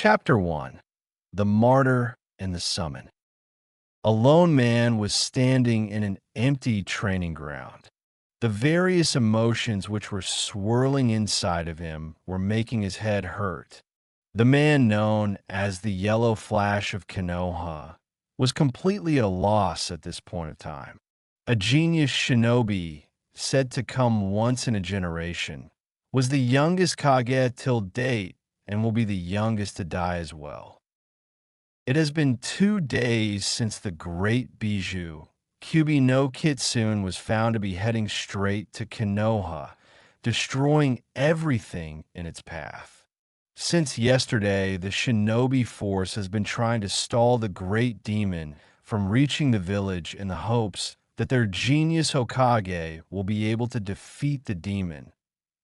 Chapter 1. The Martyr and the Summon. A lone man was standing in an empty training ground. The various emotions which were swirling inside of him were making his head hurt. The man known as the Yellow Flash of Konoha was completely at a loss at this point of time. A genius shinobi, said to come once in a generation, was the youngest Kage till date and will be the youngest to die as well. It has been 2 days since the great Bijou, Kyubi no Kitsune, was found to be heading straight to Konoha, destroying everything in its path. Since yesterday, the shinobi force has been trying to stall the great demon from reaching the village in the hopes that their genius Hokage will be able to defeat the demon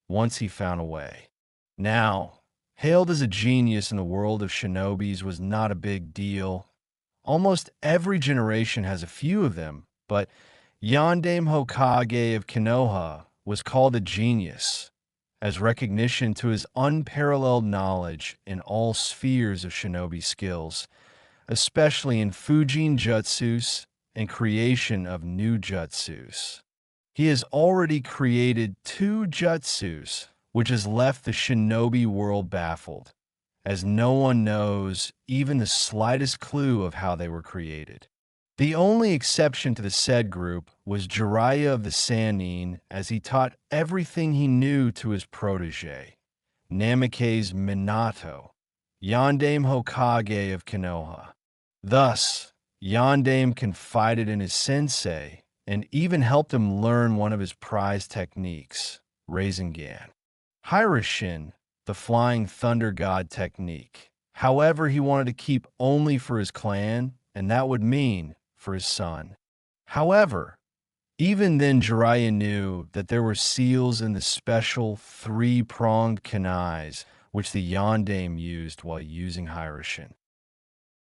once he found a way. Now, hailed as a genius in the world of shinobis was not a big deal. Almost every generation has a few of them, but Yondaime Hokage of Konoha was called a genius, as recognition to his unparalleled knowledge in all spheres of shinobi skills, especially in Fujin jutsus and creation of new jutsus. He has already created 2 jutsus, which has left the shinobi world baffled, as no one knows even the slightest clue of how they were created. The only exception to the said group was Jiraiya of the Sannin, as he taught everything he knew to his protege, Namikaze's Minato, Yondaime Hokage of Konoha. Thus, Yondaime confided in his sensei and even helped him learn one of his prized techniques, Rasengan. Hiroshin, the Flying Thunder God technique. However, he wanted to keep only for his clan, and that would mean for his son. However, even then Jiraiya knew that there were seals in the special 3-pronged kunais which the Yondaime used while using Hiroshin.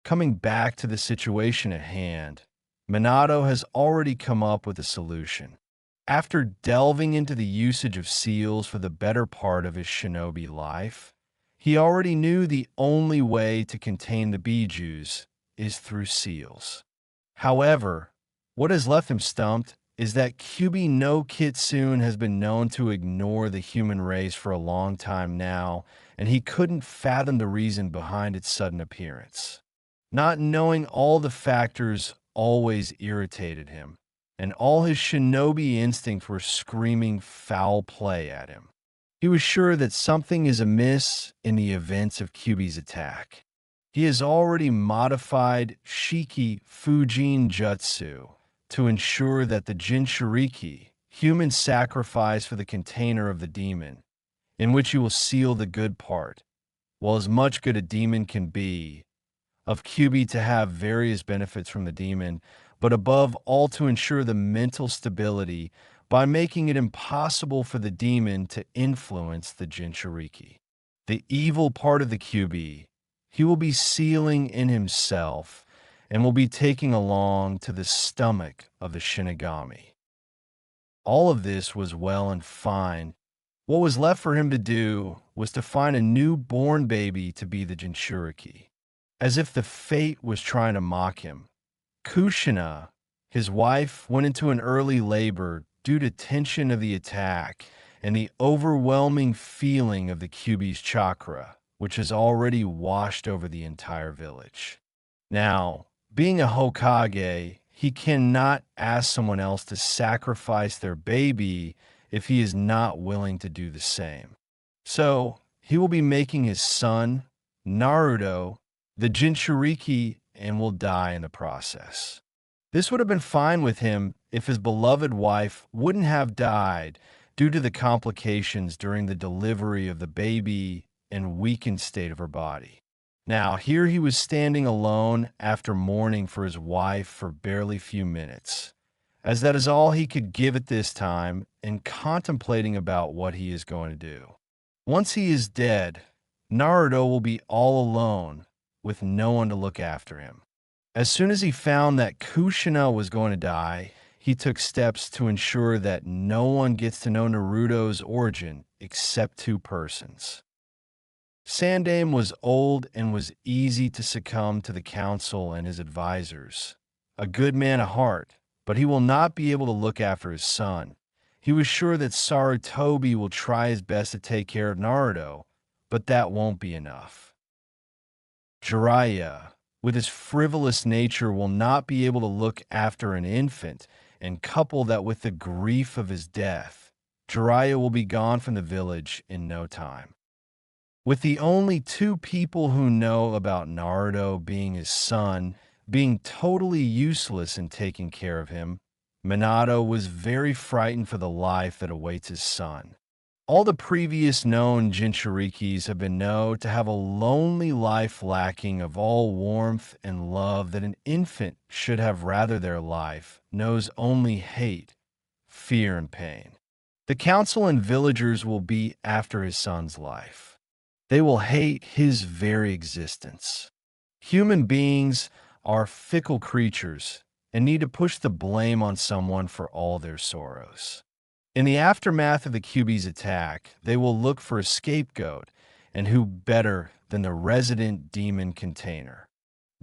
Coming back to the situation at hand, Minato has already come up with a solution. After delving into the usage of seals for the better part of his shinobi life, he already knew the only way to contain the Bijus is through seals. However, what has left him stumped is that Kyubi no Kitsune has been known to ignore the human race for a long time now, and he couldn't fathom the reason behind its sudden appearance. Not knowing all the factors always irritated him, and all his shinobi instincts were screaming foul play at him. He was sure that something is amiss in the events of Kyubi's attack. He has already modified Shiki Fujin Jutsu to ensure that the Jinchuriki, human sacrifice for the container of the demon, in which he will seal the good part, while as much good a demon can be, of Kyubi to have various benefits from the demon, but above all to ensure the mental stability by making it impossible for the demon to influence the Jinchuriki. The evil part of the Kyubi, he will be sealing in himself and will be taking along to the stomach of the Shinigami. All of this was well and fine. What was left for him to do was to find a newborn baby to be the Jinchuriki. As if the fate was trying to mock him, Kushina, his wife, went into an early labor due to tension of the attack and the overwhelming feeling of the Kyubi's chakra, which has already washed over the entire village. Now, being a Hokage, he cannot ask someone else to sacrifice their baby if he is not willing to do the same. So, he will be making his son, Naruto, the Jinchuriki, and will die in the process. This would have been fine with him if his beloved wife wouldn't have died due to the complications during the delivery of the baby and weakened state of her body. Now, here he was standing alone after mourning for his wife for barely few minutes, as that is all he could give at this time, and contemplating about what he is going to do. Once he is dead, Naruto will be all alone, with no one to look after him. As soon as he found that Kushina was going to die, he took steps to ensure that no one gets to know Naruto's origin except 2 persons. Sandame was old and was easy to succumb to the council and his advisors. A good man at heart, but he will not be able to look after his son. He was sure that Sarutobi will try his best to take care of Naruto, but that won't be enough. Jiraiya, with his frivolous nature, will not be able to look after an infant, and couple that with the grief of his death, Jiraiya will be gone from the village in no time. With the only two people who know about Naruto being his son, being totally useless in taking care of him, Minato was very frightened for the life that awaits his son. All the previous known Jinchurikis have been known to have a lonely life lacking of all warmth and love that an infant should have rather their life, knows only hate, fear, and pain. The council and villagers will be after his son's life. They will hate his very existence. Human beings are fickle creatures and need to push the blame on someone for all their sorrows. In the aftermath of the QB's attack, they will look for a scapegoat, and who better than the resident demon container?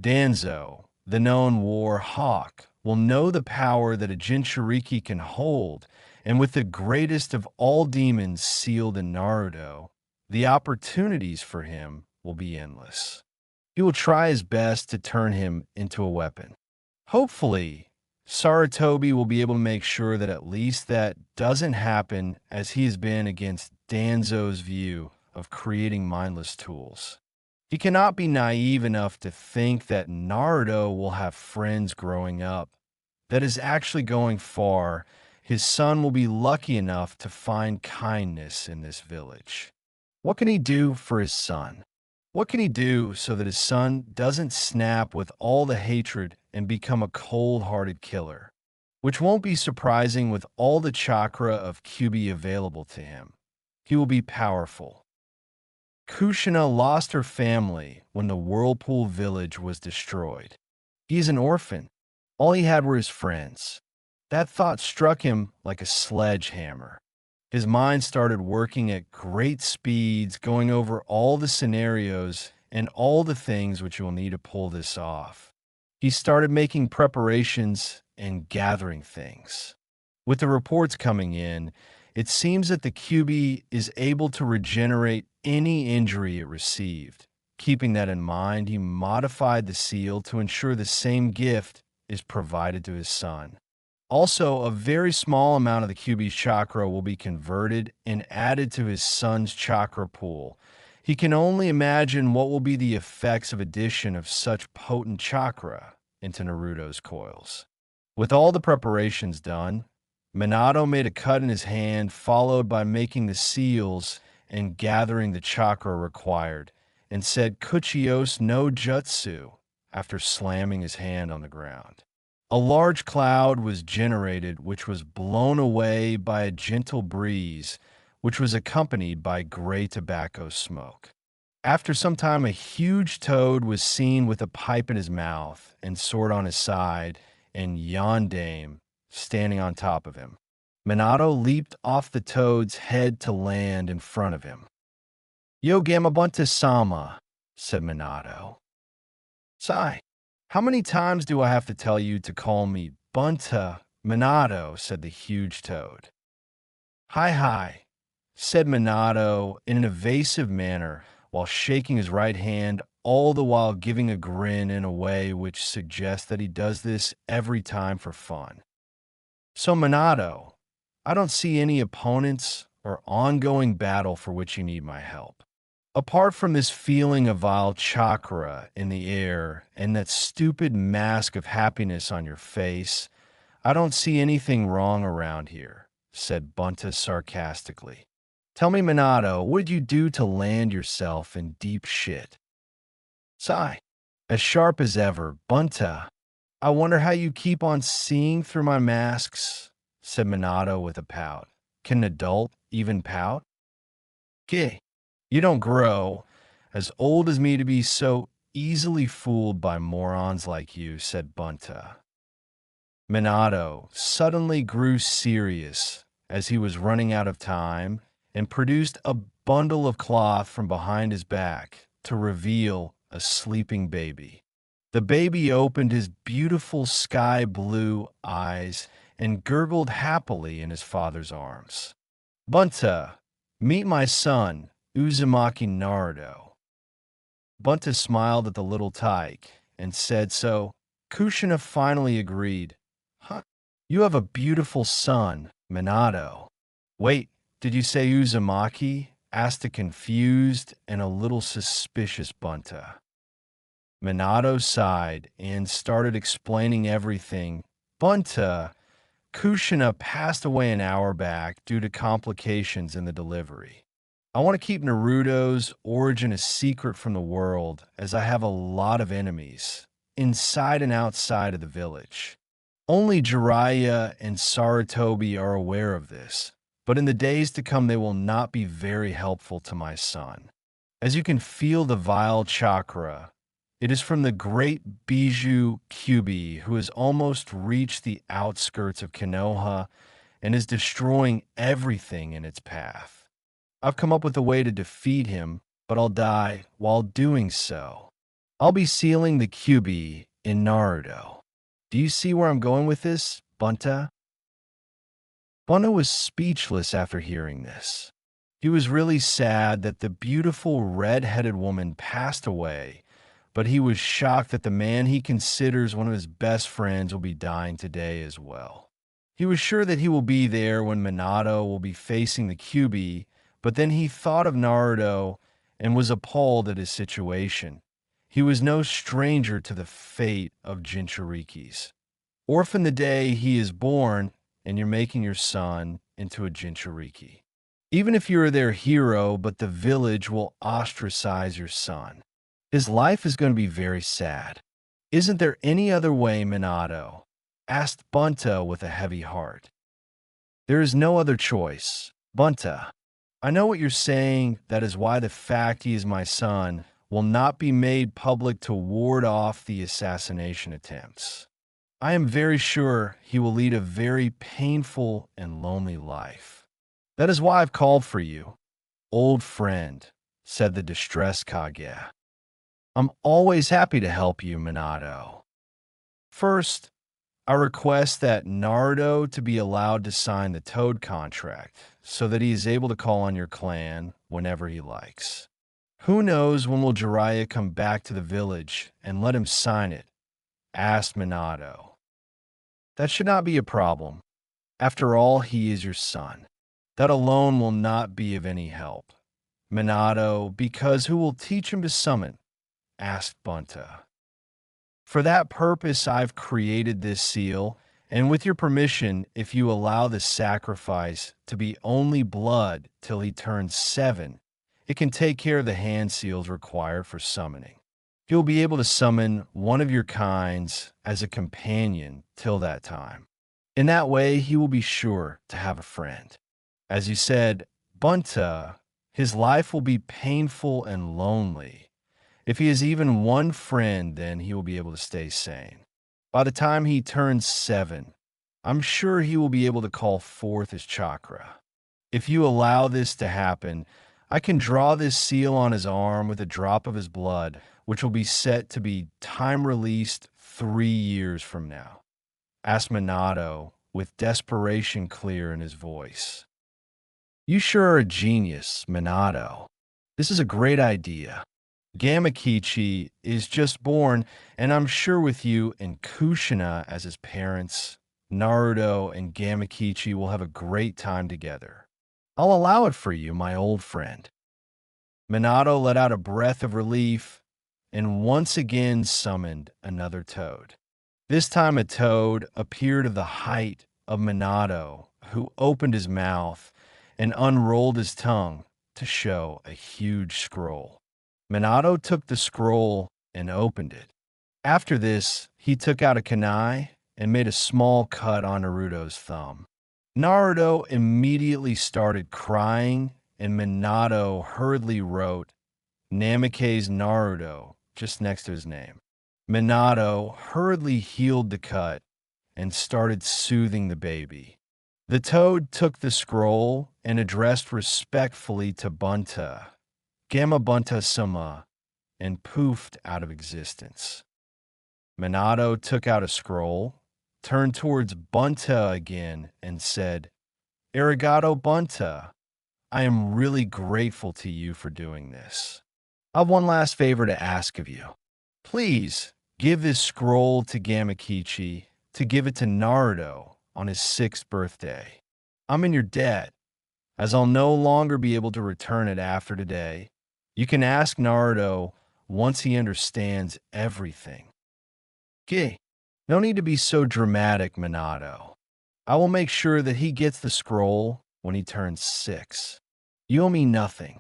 Danzo, the known war hawk, will know the power that a Jinchuriki can hold, and with the greatest of all demons sealed in Naruto, the opportunities for him will be endless. He will try his best to turn him into a weapon. Hopefully, Sarutobi will be able to make sure that at least that doesn't happen, as he has been against Danzo's view of creating mindless tools. He cannot be naive enough to think that Naruto will have friends growing up. That is actually going far. His son will be lucky enough to find kindness in this village. What can he do for his son? What can he do so that his son doesn't snap with all the hatred and become a cold-hearted killer? Which won't be surprising with all the chakra of Kyuubi available to him. He will be powerful. Kushina lost her family when the Whirlpool village was destroyed. He is an orphan. All he had were his friends. That thought struck him like a sledgehammer. His mind started working at great speeds, going over all the scenarios and all the things which you will need to pull this off. He started making preparations and gathering things. With the reports coming in, it seems that the QB is able to regenerate any injury it received. Keeping that in mind, he modified the seal to ensure the same gift is provided to his son. Also, a very small amount of the QB's chakra will be converted and added to his son's chakra pool. He can only imagine what will be the effects of addition of such potent chakra into Naruto's coils. With all the preparations done, Minato made a cut in his hand, followed by making the seals and gathering the chakra required, and said Kuchios no Jutsu after slamming his hand on the ground. A large cloud was generated, which was blown away by a gentle breeze, which was accompanied by gray tobacco smoke. After some time, a huge toad was seen with a pipe in his mouth and sword on his side, and Yondaime standing on top of him. Minato leaped off the toad's head to land in front of him. "Yo Gamabunta-sama," said Minato. "Sai, how many times do I have to tell you to call me Bunta, Minato?" said the huge toad. "Hi, hi," said Minato in an evasive manner while shaking his right hand, all the while giving a grin in a way which suggests that he does this every time for fun. "So, Minato, I don't see any opponents or ongoing battle for which you need my help. Apart from this feeling of vile chakra in the air and that stupid mask of happiness on your face, I don't see anything wrong around here," said Bunta sarcastically. "Tell me, Minato, what did you do to land yourself in deep shit?" "Sigh, as sharp as ever, Bunta. I wonder how you keep on seeing through my masks," said Minato with a pout. "Can an adult even pout?" "Gay. You don't grow as old as me to be so easily fooled by morons like you," said Bunta. Minato suddenly grew serious as he was running out of time and produced a bundle of cloth from behind his back to reveal a sleeping baby. The baby opened his beautiful sky blue eyes and gurgled happily in his father's arms. Bunta, meet my son, Uzumaki Naruto. Bunta smiled at the little tyke and said so. Kushina finally agreed. Huh? You have a beautiful son, Minato. Wait, did you say Uzumaki? Asked a confused and a little suspicious Bunta. Minato sighed and started explaining everything. Bunta, Kushina passed away an hour back due to complications in the delivery. I want to keep Naruto's origin a secret from the world, as I have a lot of enemies, inside and outside of the village. Only Jiraiya and Sarutobi are aware of this, but in the days to come they will not be very helpful to my son. As you can feel the vile chakra, it is from the great Bijou Kyuubi, who has almost reached the outskirts of Konoha and is destroying everything in its path. I've come up with a way to defeat him, but I'll die while doing so. I'll be sealing the Kyuubi in Naruto. Do you see where I'm going with this, Bunta? Bunta was speechless after hearing this. He was really sad that the beautiful red-headed woman passed away, but he was shocked that the man he considers one of his best friends will be dying today as well. He was sure that he will be there when Minato will be facing the Kyuubi, but then he thought of Naruto and was appalled at his situation. He was no stranger to the fate of Jinchurikis. Orphan the day he is born, and you're making your son into a Jinchuriki. Even if you are their hero, but the village will ostracize your son. His life is going to be very sad. Isn't there any other way, Minato? Asked Bunta with a heavy heart. There is no other choice. Bunta, I know what you're saying. That is why the fact he is my son will not be made public to ward off the assassination attempts. I am very sure he will lead a very painful and lonely life. That is why I've called for you. Old friend, said the distressed Kage. I'm always happy to help you, Minato. First, I request that Naruto to be allowed to sign the Toad contract so that he is able to call on your clan whenever he likes. Who knows when will Jiraiya come back to the village and let him sign it? Asked Minato. That should not be a problem. After all, he is your son. That alone will not be of any help. Minato, because who will teach him to summon? Asked Bunta. For that purpose I've created this seal, and with your permission, if you allow the sacrifice to be only blood till he turns 7, it can take care of the hand seals required for summoning. He'll be able to summon one of your kinds as a companion till that time. In that way, he will be sure to have a friend. As you said, Bunta, his life will be painful and lonely. If he has even one friend, then he will be able to stay sane. By the time he turns 7, I'm sure he will be able to call forth his chakra. If you allow this to happen, I can draw this seal on his arm with a drop of his blood, which will be set to be time-released 3 years from now. Asked Minato, with desperation clear in his voice. You sure are a genius, Minato. This is a great idea. Gamakichi is just born, and I'm sure with you and Kushina as his parents, Naruto and Gamakichi will have a great time together. I'll allow it for you, my old friend. Minato let out a breath of relief and once again summoned another toad. This time a toad appeared of the height of Minato, who opened his mouth and unrolled his tongue to show a huge scroll. Minato took the scroll and opened it. After this, he took out a kunai and made a small cut on Naruto's thumb. Naruto immediately started crying, and Minato hurriedly wrote Namikaze Naruto just next to his name. Minato hurriedly healed the cut and started soothing the baby. The toad took the scroll and addressed respectfully to Bunta, Gamma Bunta Sama, and poofed out of existence. Minato took out a scroll, turned towards Bunta again, and said, Arigato Bunta, I am really grateful to you for doing this. I have one last favor to ask of you. Please give this scroll to Gamakichi to give it to Naruto on his 6th birthday. I'm in your debt, as I'll no longer be able to return it after today. You can ask Naruto once he understands everything. Gee, no need to be so dramatic, Minato. I will make sure that he gets the scroll when he turns 6. You owe me nothing.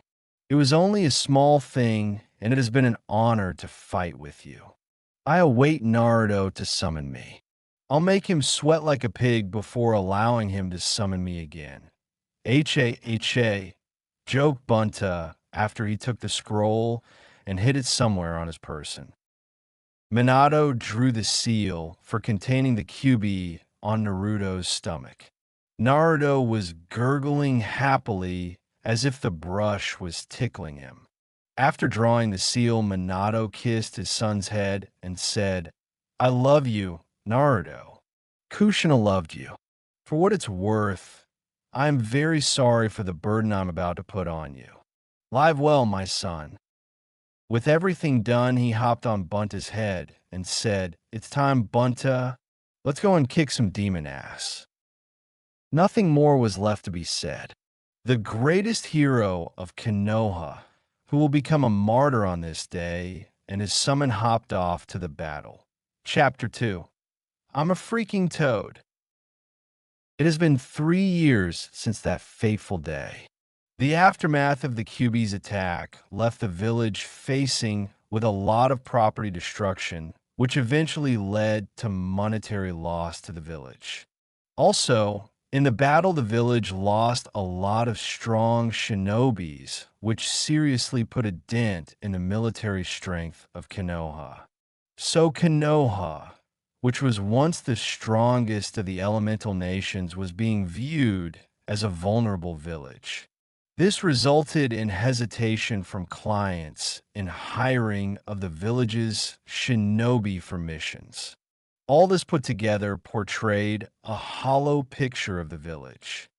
It was only a small thing, and it has been an honor to fight with you. I await Naruto to summon me. I'll make him sweat like a pig before allowing him to summon me again. H-A, joked Bunta after he took the scroll and hid it somewhere on his person. Minato drew the seal for containing the QB on Naruto's stomach. Naruto was gurgling happily as if the brush was tickling him. After drawing the seal, Minato kissed his son's head and said, I love you, Naruto. Kushina loved you. For what it's worth, I am very sorry for the burden I'm about to put on you. Live well, my son. With everything done, he hopped on Bunta's head and said, It's time, Bunta. Let's go and kick some demon ass. Nothing more was left to be said. The greatest hero of Konoha, who will become a martyr on this day, and his summon hopped off to the battle. Chapter 2. I'm a freaking toad. It has been 3 years since that fateful day. The aftermath of the QB's attack left the village facing with a lot of property destruction, which eventually led to monetary loss to the village. Also, in the battle, the village lost a lot of strong shinobis, which seriously put a dent in the military strength of Konoha. So Konoha, which was once the strongest of the elemental nations, was being viewed as a vulnerable village. This resulted in hesitation from clients in hiring of the village's shinobi for missions. All this put together portrayed a hollow picture of the village.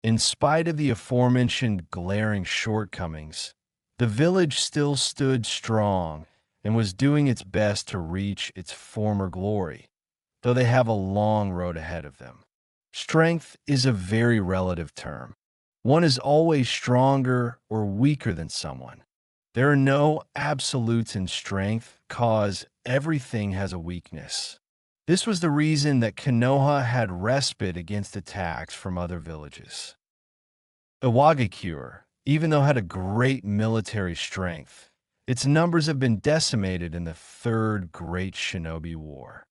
In spite of the aforementioned glaring shortcomings, the village still stood strong and was doing its best to reach its former glory, though they have a long road ahead of them. Strength is a very relative term. One is always stronger or weaker than someone. There are no absolutes in strength, cause everything has a weakness. This was the reason that Konoha had respite against attacks from other villages. Iwagakure, even though had a great military strength, its numbers have been decimated in the Third Great Shinobi War.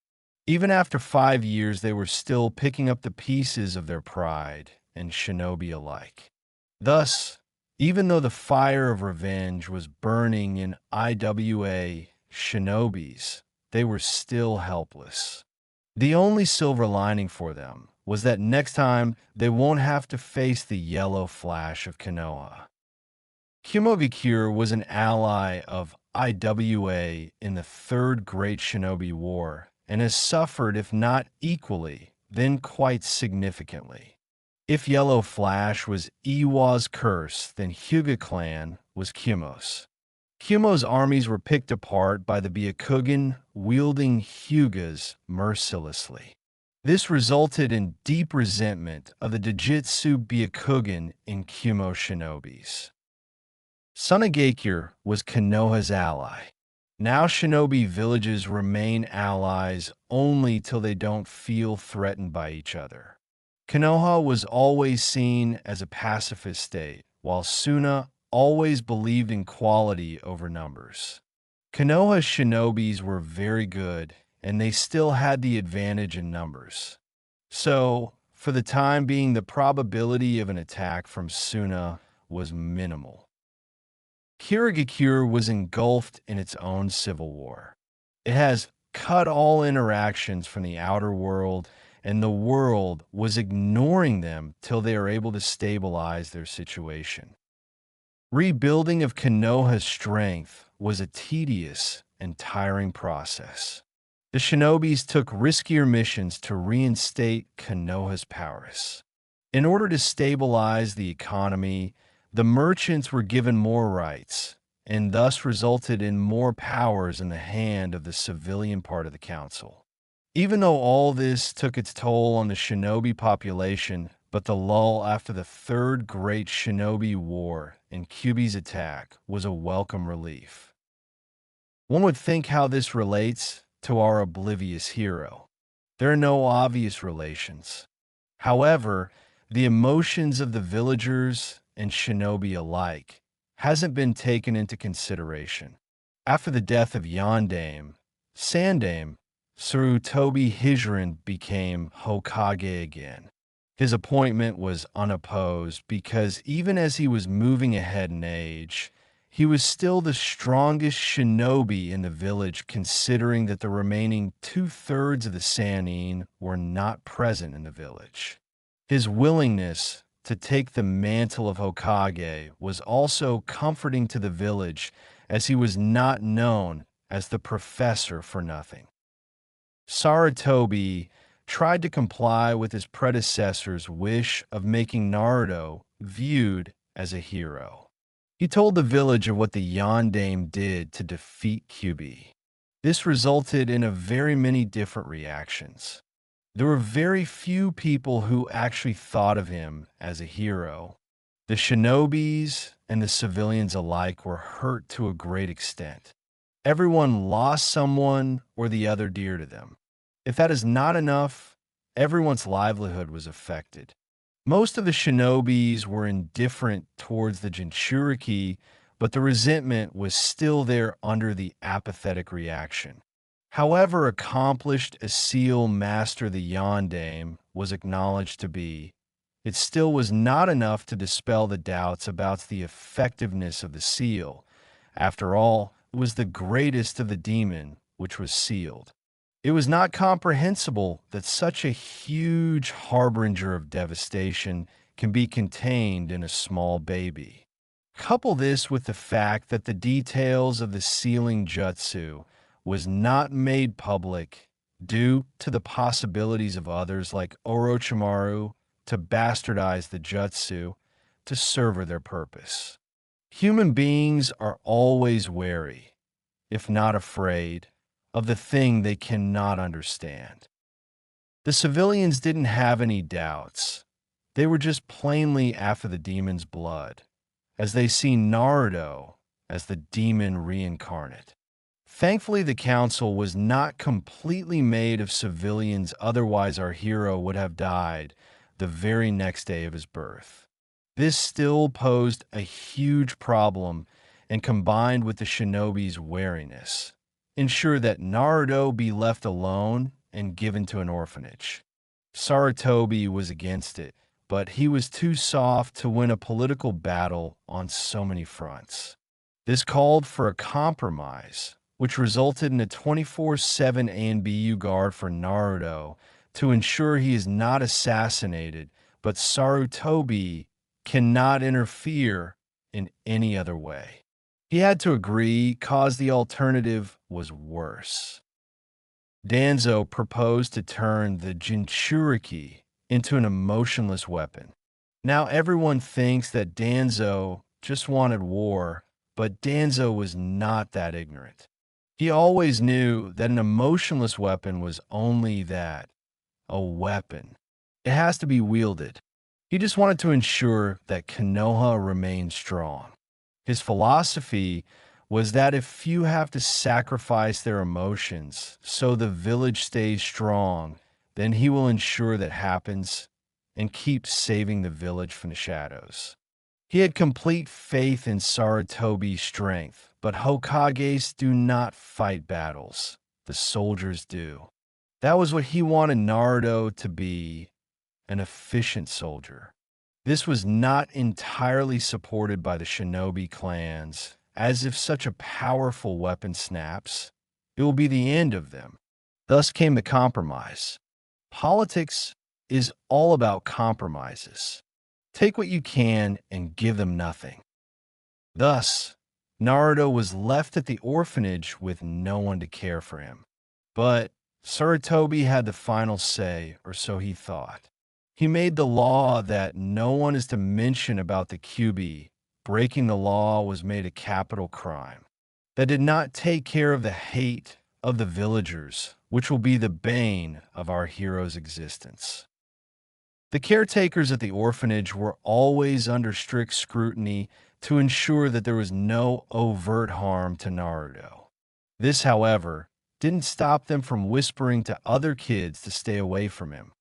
Even after 5 years, they were still picking up the pieces of their pride and shinobi alike. Thus, even though the fire of revenge was burning in IWA shinobis, they were still helpless. The only silver lining for them was that next time they won't have to face the yellow flash of Konoha. Kumogakure was an ally of IWA in the Third Great Shinobi War and has suffered, if not equally, then quite significantly. If Yellow Flash was Iwa's curse, then Hyuga clan was Kumo's. Kumo's armies were picked apart by the Byakugan, wielding Hyugas mercilessly. This resulted in deep resentment of the Dojutsu Byakugan in Kumo shinobis. Sunagakure was Konoha's ally. Now shinobi villages remain allies only till they don't feel threatened by each other. Konoha was always seen as a pacifist state, while Suna always believed in quality over numbers. Konoha's shinobis were very good, and they still had the advantage in numbers. So, for the time being, the probability of an attack from Suna was minimal. Kirigakure was engulfed in its own civil war. It has cut all interactions from the outer world and the world was ignoring them till they are able to stabilize their situation. Rebuilding of Konoha's strength was a tedious and tiring process. The shinobis took riskier missions to reinstate Konoha's powers. In order to stabilize the economy, the merchants were given more rights, and thus resulted in more powers in the hand of the civilian part of the council. Even though all this took its toll on the shinobi population, but the lull after the Third Great Shinobi War and Kyuubi's attack was a welcome relief. One would think how this relates to our oblivious hero. There are no obvious relations. However, the emotions of the villagers and shinobi alike hasn't been taken into consideration. After the death of Yondaime, Sandaime, Sarutobi Hijiran became Hokage again. His appointment was unopposed because even as he was moving ahead in age, he was still the strongest shinobi in the village, considering that the remaining 2/3 of the Sannin were not present in the village. His willingness to take the mantle of Hokage was also comforting to the village, as he was not known as the professor for nothing. Sarutobi tried to comply with his predecessor's wish of making Naruto viewed as a hero. He told the village of what the Yondaime did to defeat Kyuubi. This resulted in a very many different reactions. There were very few people who actually thought of him as a hero. The shinobis and the civilians alike were hurt to a great extent. Everyone lost someone or the other dear to them. If that is not enough, everyone's livelihood was affected. Most of the shinobis were indifferent towards the Jinchuriki, but the resentment was still there under the apathetic reaction. However accomplished a seal master the Yondaime was acknowledged to be, it still was not enough to dispel the doubts about the effectiveness of the seal. After all, it was the greatest of the demon which was sealed. It was not comprehensible that such a huge harbinger of devastation can be contained in a small baby. Couple this with the fact that the details of the sealing jutsu was not made public due to the possibilities of others like Orochimaru to bastardize the jutsu to serve their purpose. Human beings are always wary, if not afraid, of the thing they cannot understand. The civilians didn't have any doubts. They were just plainly after the demon's blood, as they see Naruto as the demon reincarnate. Thankfully, the council was not completely made of civilians, otherwise our hero would have died the very next day of his birth. This still posed a huge problem, and combined with the shinobi's wariness, ensure that Naruto be left alone and given to an orphanage. Sarutobi was against it, but he was too soft to win a political battle on so many fronts. This called for a compromise, which resulted in a 24/7 ANBU guard for Naruto to ensure he is not assassinated, but Sarutobi cannot interfere in any other way. He had to agree, cause the alternative was worse. Danzo proposed to turn the Jinchuriki into an emotionless weapon. Now everyone thinks that Danzo just wanted war, but Danzo was not that ignorant. He always knew that an emotionless weapon was only that, a weapon. It has to be wielded. He just wanted to ensure that Konoha remained strong. His philosophy was that if few have to sacrifice their emotions so the village stays strong, then he will ensure that happens and keep saving the village from the shadows. He had complete faith in Sarutobi's strength, but Hokages do not fight battles. The soldiers do. That was what he wanted Naruto to be, an efficient soldier. This was not entirely supported by the shinobi clans, as if such a powerful weapon snaps, it will be the end of them. Thus came the compromise. Politics is all about compromises. Take what you can and give them nothing. Thus, Naruto was left at the orphanage with no one to care for him. But Sarutobi had the final say, or so he thought. He made the law that no one is to mention about the QB. Breaking the law was made a capital crime. That did not take care of the hate of the villagers, which will be the bane of our hero's existence. The caretakers at the orphanage were always under strict scrutiny to ensure that there was no overt harm to Naruto. This, however, didn't stop them from whispering to other kids to stay away from him.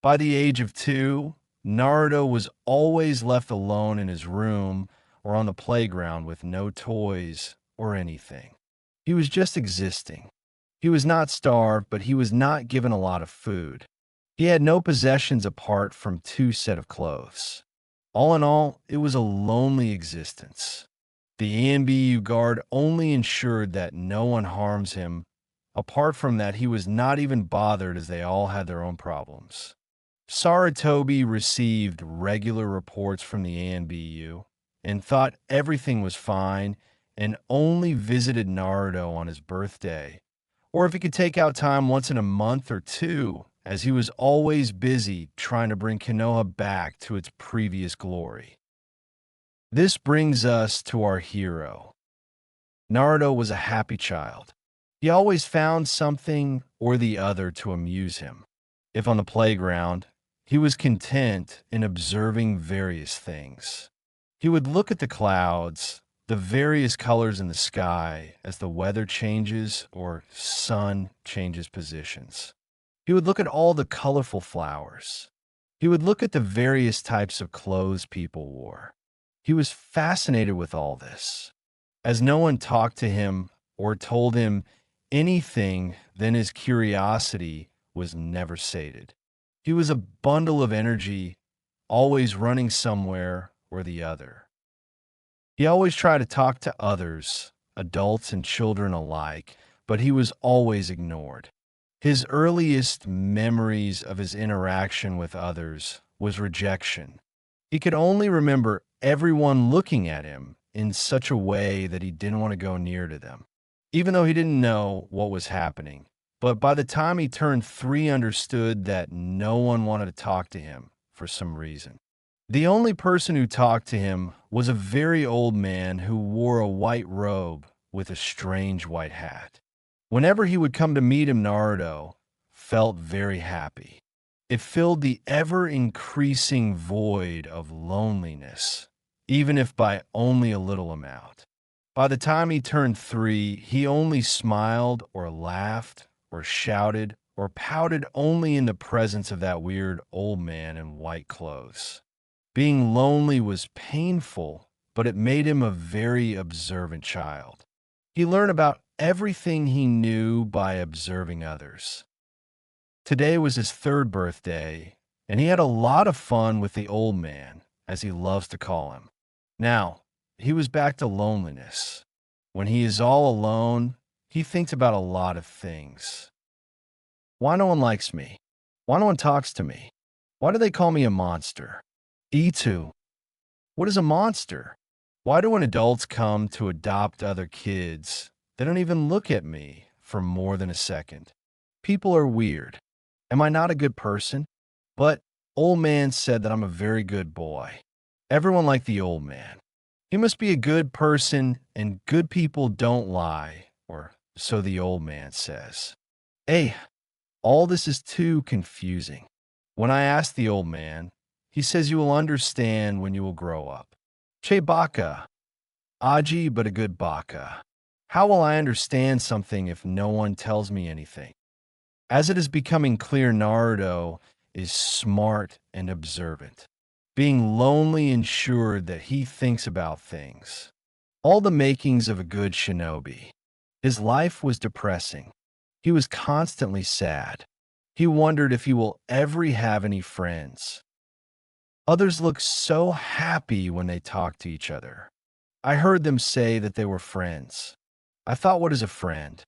By the age of 2, Naruto was always left alone in his room or on the playground with no toys or anything. He was just existing. He was not starved, but he was not given a lot of food. He had no possessions apart from 2 sets of clothes. All in all, it was a lonely existence. The ANBU guard only ensured that no one harms him. Apart from that, he was not even bothered as they all had their own problems. Sarutobi received regular reports from the ANBU and thought everything was fine and only visited Naruto on his birthday, or if he could take out time once in a month or 2, as he was always busy trying to bring Konoha back to its previous glory. This brings us to our hero. Naruto was a happy child. He always found something or the other to amuse him. If on the playground, he was content in observing various things. He would look at the clouds, the various colors in the sky as the weather changes or sun changes positions. He would look at all the colorful flowers. He would look at the various types of clothes people wore. He was fascinated with all this. As no one talked to him or told him anything, then his curiosity was never sated. He was a bundle of energy, always running somewhere or the other. He always tried to talk to others, adults and children alike, but he was always ignored. His earliest memories of his interaction with others was rejection. He could only remember everyone looking at him in such a way that he didn't want to go near to them, even though he didn't know what was happening. But by the time he turned 3, understood that no one wanted to talk to him for some reason. The only person who talked to him was a very old man who wore a white robe with a strange white hat. Whenever he would come to meet him, Naruto felt very happy. It filled the ever-increasing void of loneliness, even if by only a little amount. By the time he turned 3, he only smiled or laughed or shouted or pouted only in the presence of that weird old man in white clothes. Being lonely was painful, but it made him a very observant child. He learned about everything he knew by observing others. Today was his 3rd birthday, and he had a lot of fun with the old man, as he loves to call him. Now, he was back to loneliness. When he is all alone, he thinks about a lot of things. Why no one likes me? Why no one talks to me? Why do they call me a monster? E2. What is a monster? Why do when adults come to adopt other kids, they don't even look at me for more than a second? People are weird. Am I not a good person? But old man said that I'm a very good boy. Everyone liked the old man. He must be a good person, and good people don't lie, or so the old man says. Hey, all this is too confusing. When I asked the old man, he says you will understand when you will grow up. Che baka. Aji, but a good baka. How will I understand something if no one tells me anything? As it is becoming clear, Naruto is smart and observant. Being lonely ensured that he thinks about things. All the makings of a good shinobi. His life was depressing. He was constantly sad. He wondered if he will ever have any friends. Others look so happy when they talk to each other. I heard them say that they were friends. I thought, what is a friend?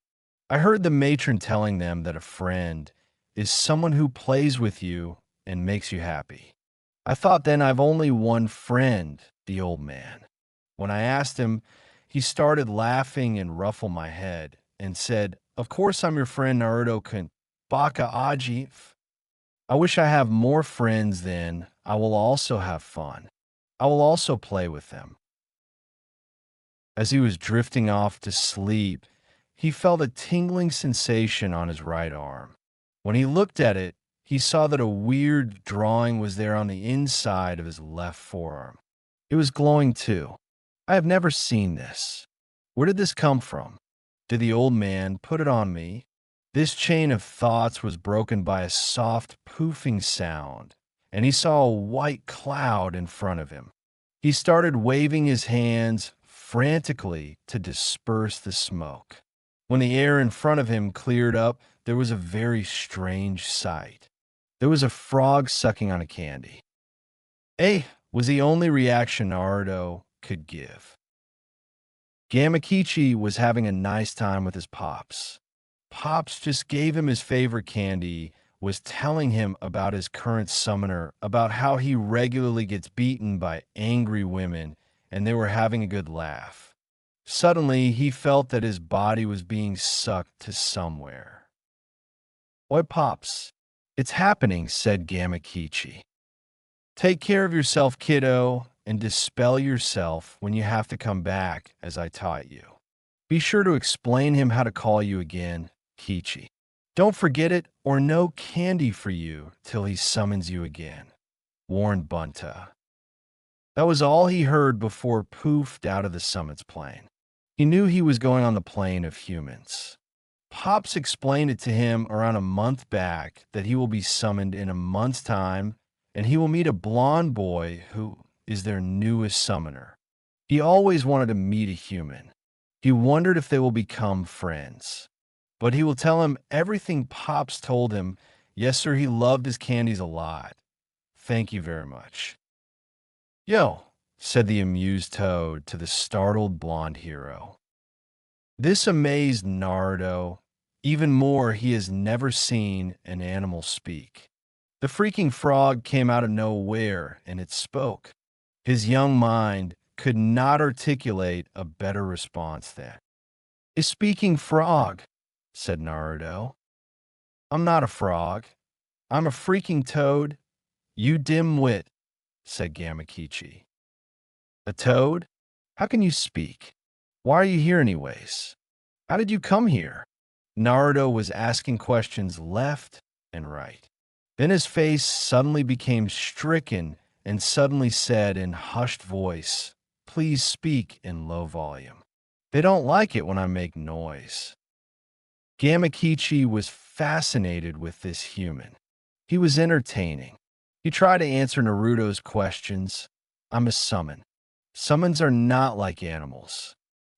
I heard the matron telling them that a friend is someone who plays with you and makes you happy. I thought then I've only one friend, the old man. When I asked him, he started laughing and ruffled my head and said, "Of course I'm your friend Naruto-kun. Baka Aji. I wish I have more friends then. I will also have fun. I will also play with them." As he was drifting off to sleep, he felt a tingling sensation on his right arm. When he looked at it, he saw that a weird drawing was there on the inside of his left forearm. It was glowing too. I have never seen this. Where did this come from? Did the old man put it on me? This chain of thoughts was broken by a soft poofing sound, and he saw a white cloud in front of him. He started waving his hands frantically to disperse the smoke. When the air in front of him cleared up, there was a very strange sight. There was a frog sucking on a candy. Eh, was the only reaction Naruto could give. Gamakichi was having a nice time with his pops. Pops just gave him his favorite candy, was telling him about his current summoner, about how he regularly gets beaten by angry women, and they were having a good laugh. Suddenly, he felt that his body was being sucked to somewhere. "Oi, Pops, it's happening," said Gamakichi. "Take care of yourself, kiddo, and dispel yourself when you have to come back, as I taught you. Be sure to explain him how to call you again, Kichi. Don't forget it, or no candy for you till he summons you again," warned Bunta. That was all he heard before poofed out of the summons plane. He knew he was going on the plane of humans. Pops explained it to him around a month back that he will be summoned in a month's time, and he will meet a blonde boy who is their newest summoner. He always wanted to meet a human. He wondered if they will become friends. But he will tell him everything Pops told him. Yes, sir, he loved his candies a lot. Thank you very much. "Yo," said the amused Toad to the startled blonde hero. This amazed Naruto. Even more, he has never seen an animal speak. The freaking frog came out of nowhere, and it spoke. His young mind could not articulate a better response than, "A speaking frog," said Naruto. "I'm not a frog. I'm a freaking toad. You dim-wit," said Gamakichi. "A toad? How can you speak? Why are you here anyways? How did you come here?" Naruto was asking questions left and right. Then his face suddenly became stricken and suddenly said in hushed voice, "Please speak in low volume. They don't like it when I make noise." Gamakichi was fascinated with this human. He was entertaining. He tried to answer Naruto's questions. "I'm a summon. Summons are not like animals.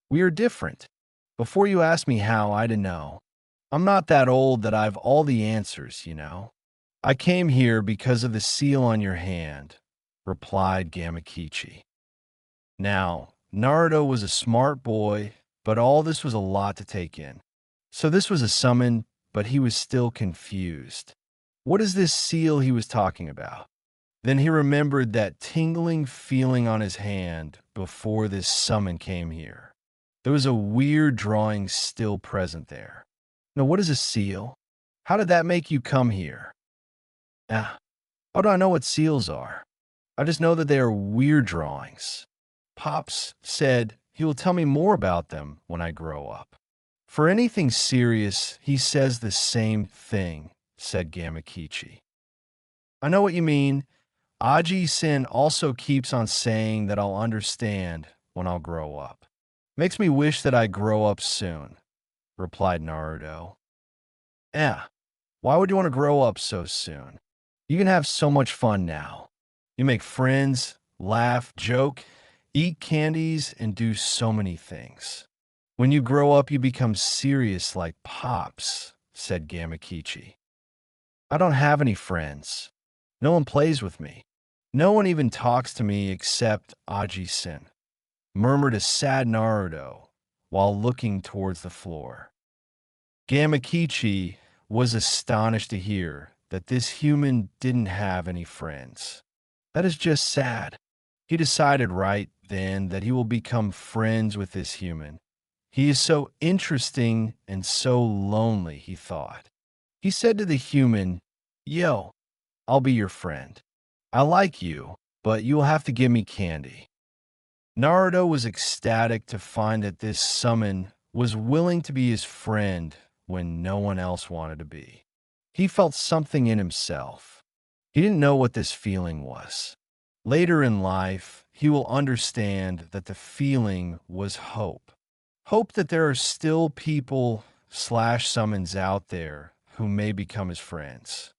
We are different. Before you ask me how, I don't know. I'm not that old that I've all the answers, you know. I came here because of the seal on your hand," replied Gamakichi. Now, Naruto was a smart boy, but all this was a lot to take in. So this was a summon, but he was still confused. What is this seal he was talking about? Then he remembered that tingling feeling on his hand before this summon came here. There was a weird drawing still present there. Now, what is a seal? How did that make you come here? Ah, how do I know what seals are? I just know that they are weird drawings. Pops said he will tell me more about them when I grow up. For anything serious, he says the same thing, said Gamakichi. I know what you mean. Aji-sen also keeps on saying that I'll understand when I'll grow up. Makes me wish that I grow up soon, replied Naruto. Yeah, why would you want to grow up so soon? You can have so much fun now. You make friends, laugh, joke, eat candies, and do so many things. When you grow up, you become serious like Pops, said Gamakichi. I don't have any friends. No one plays with me. No one even talks to me except Aji-sen, murmured a sad Naruto while looking towards the floor. Gamakichi was astonished to hear that this human didn't have any friends. That is just sad. He decided right then that he will become friends with this human. He is so interesting and so lonely, he thought. He said to the human, "Yo, I'll be your friend. I like you, but you will have to give me candy." Naruto was ecstatic to find that this summon was willing to be his friend when no one else wanted to be. He felt something in himself. He didn't know what this feeling was. Later in life, he will understand that the feeling was hope. Hope that there are still people slash summons out there who may become his friends.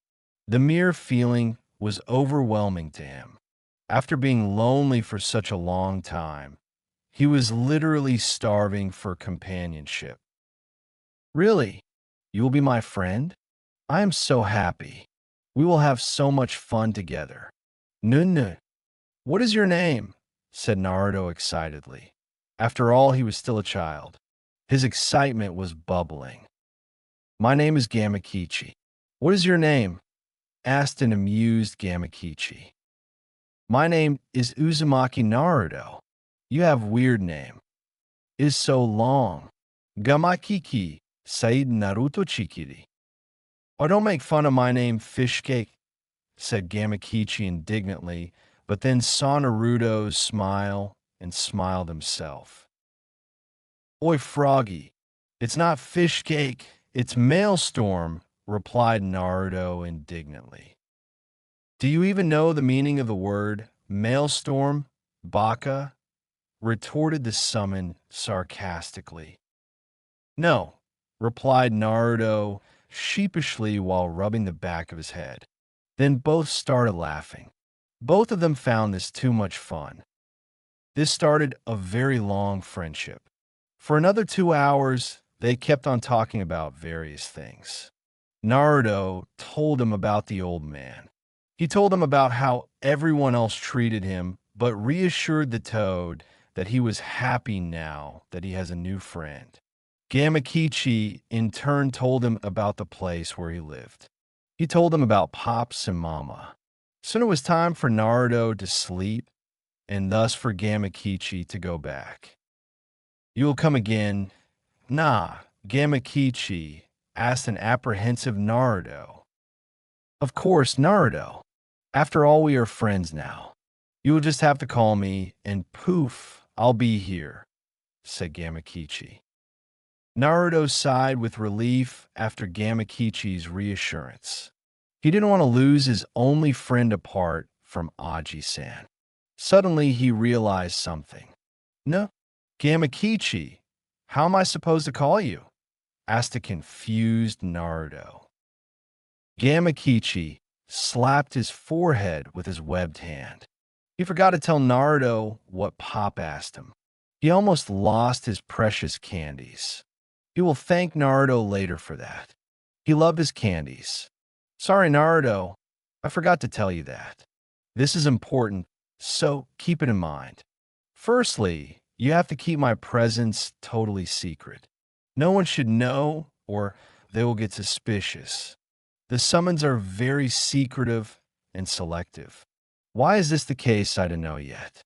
The mere feeling was overwhelming to him. After being lonely for such a long time, he was literally starving for companionship. "Really? You will be my friend? I am so happy. We will have so much fun together." "Nun. What is your name?" said Naruto excitedly. After all, he was still a child. His excitement was bubbling. "My name is Gamakichi." "What is your name?" asked an amused Gamakichi. "My name is Uzumaki Naruto." "You have weird name. It is so long." "Gamakiki Said Naruto Chikiri." "Oh, don't make fun of my name, fish cake," said Gamakichi indignantly, but then saw Naruto smile and smiled himself. "Oi, Froggy, it's not fish cake, it's maelstrom," replied Naruto indignantly. "Do you even know the meaning of the word maelstrom, Baka?" retorted the summon sarcastically. "No," replied Naruto sheepishly while rubbing the back of his head. Then both started laughing. Both of them found this too much fun. This started a very long friendship. For another 2 hours, they kept on talking about various things. Naruto told him about the old man. He told him about how everyone else treated him, but reassured the toad that he was happy now that he has a new friend. Gamakichi in turn told him about the place where he lived. He told him about Pops and Mama. Soon it was time for Naruto to sleep, and thus for Gamakichi to go back. "You will come again?" "Nah," Gamakichi asked an apprehensive Naruto. "Of course, Naruto. After all, we are friends now. You will just have to call me, and poof, I'll be here," said Gamakichi. Naruto sighed with relief after Gamakichi's reassurance. He didn't want to lose his only friend apart from Aji-san. Suddenly, he realized something. "No, Gamakichi, how am I supposed to call you?" asked a confused Naruto. Gamakichi slapped his forehead with his webbed hand. He forgot to tell Naruto what Pop asked him. He almost lost his precious candies. He will thank Naruto later for that. He loved his candies. "Sorry, Naruto, I forgot to tell you that. This is important, so keep it in mind. Firstly, you have to keep my presence totally secret. No one should know, or they will get suspicious. The summons are very secretive and selective. Why is this the case, I don't know yet.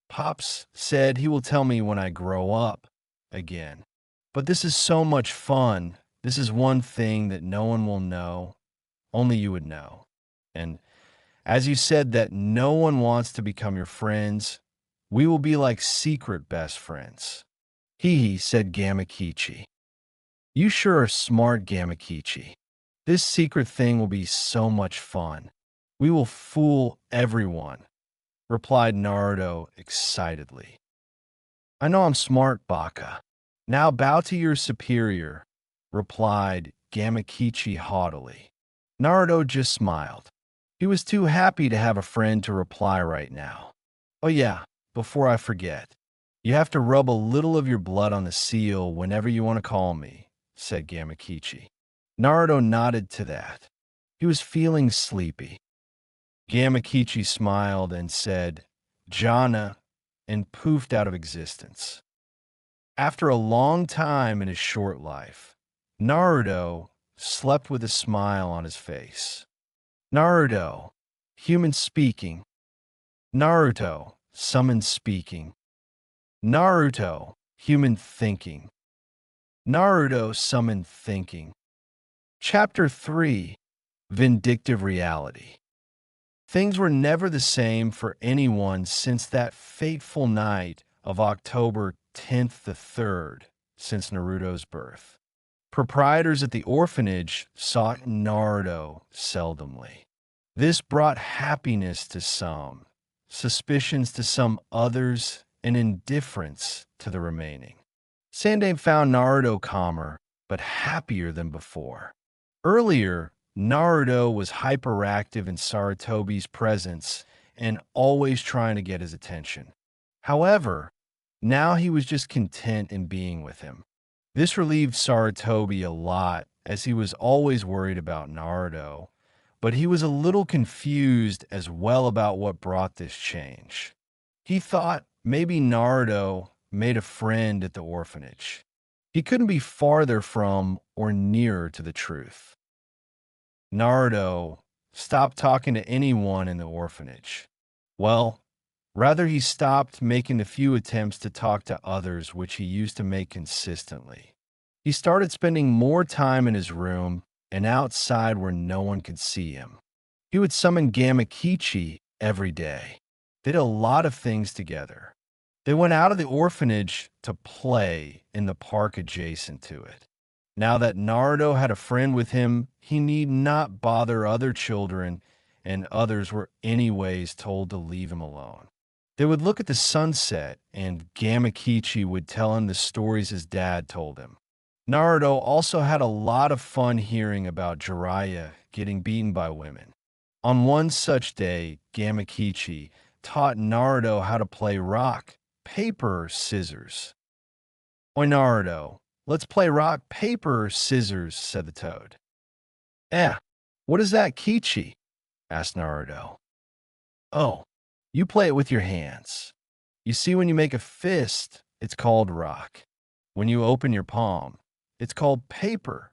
Pops said he will tell me when I grow up again. But this is so much fun. This is one thing that no one will know. Only you would know. And as you said that no one wants to become your friends, we will be like secret best friends." "Hee," said Gamakichi. "You sure are smart, Gamakichi. This secret thing will be so much fun. We will fool everyone," replied Naruto excitedly. "I know I'm smart, Baka. Now bow to your superior," replied Gamakichi haughtily. Naruto just smiled. He was too happy to have a friend to reply right now. "Oh yeah, before I forget, you have to rub a little of your blood on the seal whenever you want to call me," said Gamakichi. Naruto nodded to that. He was feeling sleepy. Gamakichi smiled and said, "Jana," and poofed out of existence. After a long time in his short life, Naruto slept with a smile on his face. Naruto, human speaking. Naruto, summon speaking. Naruto, human thinking. Naruto, summon thinking. Chapter 3, Vindictive Reality. Things were never the same for anyone since that fateful night of October 10th the 3rd, since Naruto's birth. Proprietors at the orphanage sought Naruto seldomly. This brought happiness to some, suspicions to some others, and indifference to the remaining. Sandaime found Naruto calmer, but happier than before. Earlier, Naruto was hyperactive in Sarutobi's presence and always trying to get his attention. However, now he was just content in being with him. This relieved Sarutobi a lot, as he was always worried about Naruto, but he was a little confused as well about what brought this change. He thought maybe Naruto made a friend at the orphanage. He couldn't be farther from or nearer to the truth. Naruto stopped talking to anyone in the orphanage. Well, rather he stopped making the few attempts to talk to others which he used to make consistently. He started spending more time in his room and outside where no one could see him. He would summon Gamakichi every day. They did a lot of things together. They went out of the orphanage to play in the park adjacent to it. Now that Naruto had a friend with him, he need not bother other children, and others were anyways told to leave him alone. They would look at the sunset, and Gamakichi would tell him the stories his dad told him. Naruto also had a lot of fun hearing about Jiraiya getting beaten by women. On one such day, Gamakichi taught Naruto how to play rock, paper, scissors. "Oi, Naruto, let's play rock, paper, scissors," said the toad. What is that, Kichi?" asked Naruto. "Oh, you play it with your hands. You see, when you make a fist, it's called rock. When you open your palm, it's called paper.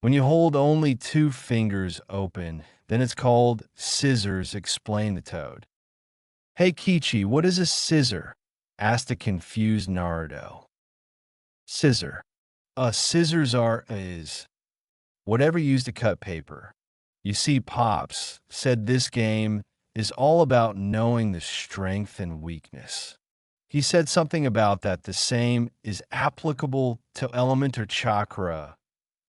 When you hold only 2 fingers open, then it's called scissors," explained the toad. "Hey, Kichi, what is a scissor?" asked a confused Naruto. "Scissor. Scissors is whatever used to cut paper. You see, Pops said this game is all about knowing the strength and weakness. He said something about that the same is applicable to element or chakra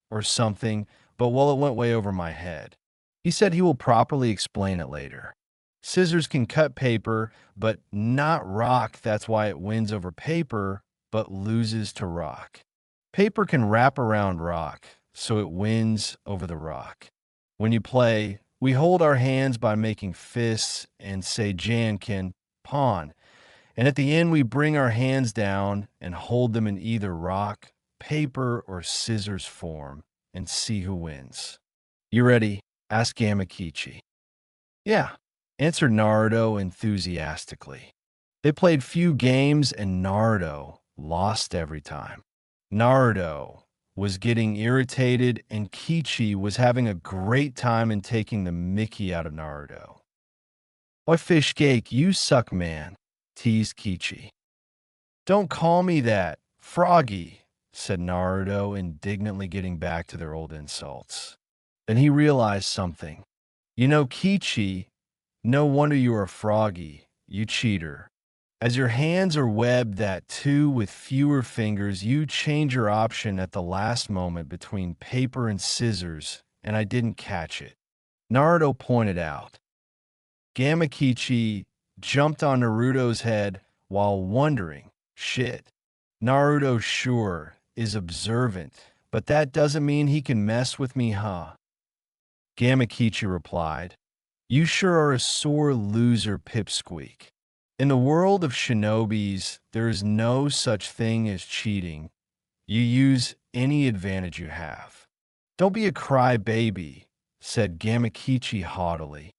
or something, but well, it went way over my head. He said he will properly explain it later. Scissors can cut paper, but not rock. That's why it wins over paper, but loses to rock. Paper can wrap around rock, so it wins over the rock. When you play, we hold our hands by making fists and say Janken, pawn. And at the end, we bring our hands down and hold them in either rock, paper, or scissors form and see who wins." "You ready?" asked Gamakichi. "Yeah," answered Naruto enthusiastically. They played few games and Naruto lost every time. Naruto was getting irritated and Kichi was having a great time in taking the mickey out of Naruto. "Oi, fish cake, you suck, man," teased Kichi. "Don't call me that, Froggy," said Naruto, indignantly getting back to their old insults. Then he realized something. "You know, Kichi, no wonder you are a froggy, you cheater. As your hands are webbed that too with fewer fingers, you change your option at the last moment between paper and scissors, and I didn't catch it," Naruto pointed out. Gamakichi jumped on Naruto's head while wondering, shit, Naruto sure is observant, but that doesn't mean he can mess with me, huh? Gamakichi replied, "You sure are a sore loser, Pipsqueak. In the world of shinobis, there is no such thing as cheating. You use any advantage you have." "Don't be a crybaby," said Gamakichi haughtily.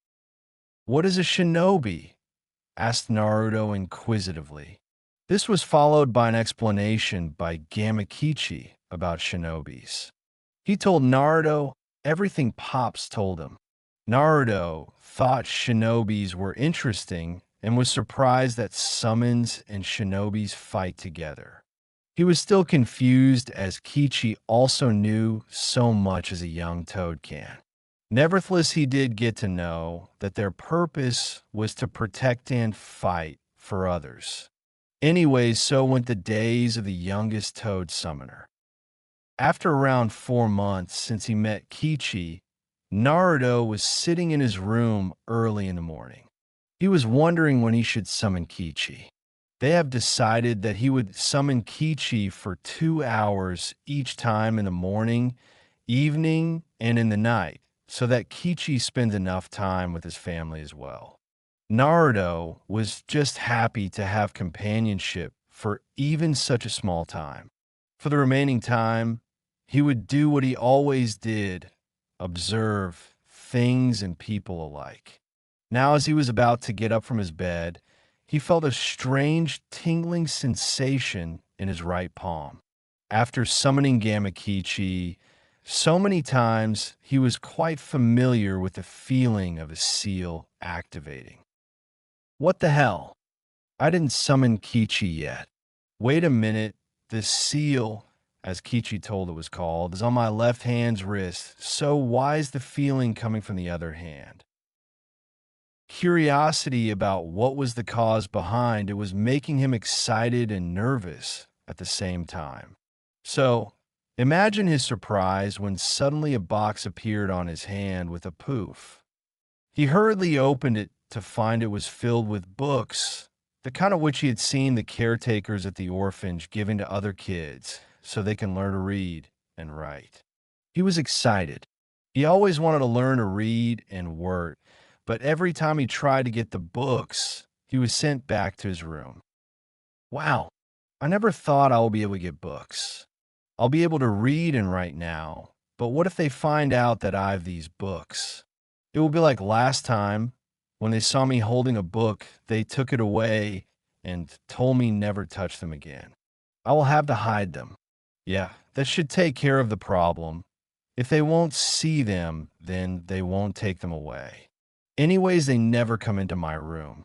"What is a shinobi?" asked Naruto inquisitively. This was followed by an explanation by Gamakichi about shinobis. He told Naruto everything Pops told him. Naruto thought shinobis were interesting and was surprised that summons and shinobis fight together. He was still confused as Kichi also knew so much as a young toad can. Nevertheless, he did get to know that their purpose was to protect and fight for others. Anyways, so went the days of the youngest toad summoner. After around 4 months since he met Kichi, Naruto was sitting in his room early in the morning. He was wondering when he should summon Kichi. They have decided that he would summon Kichi for 2 hours each time in the morning, evening, and in the night, so that Kichi spends enough time with his family as well. Naruto was just happy to have companionship for even such a small time. For the remaining time, he would do what he always did, observe things and people alike. Now, as he was about to get up from his bed, he felt a strange tingling sensation in his right palm. After summoning Gamakichi so many times, he was quite familiar with the feeling of a seal activating. What the hell? I didn't summon Kichi yet. Wait a minute, the seal, as Kichi told it was called, is on my left hand's wrist, so why is the feeling coming from the other hand? Curiosity about what was the cause behind it was making him excited and nervous at the same time. So, imagine his surprise when suddenly a box appeared on his hand with a poof. He hurriedly opened it to find it was filled with books, the kind of which he had seen the caretakers at the orphanage giving to other kids so they can learn to read and write. He was excited. He always wanted to learn to read and work, but every time he tried to get the books, he was sent back to his room. Wow, I never thought I would be able to get books. I'll be able to read and write now, but what if they find out that I have these books? It will be like last time when they saw me holding a book, they took it away and told me never touch them again. I will have to hide them. Yeah, that should take care of the problem. If they won't see them, then they won't take them away. Anyways, they never come into my room.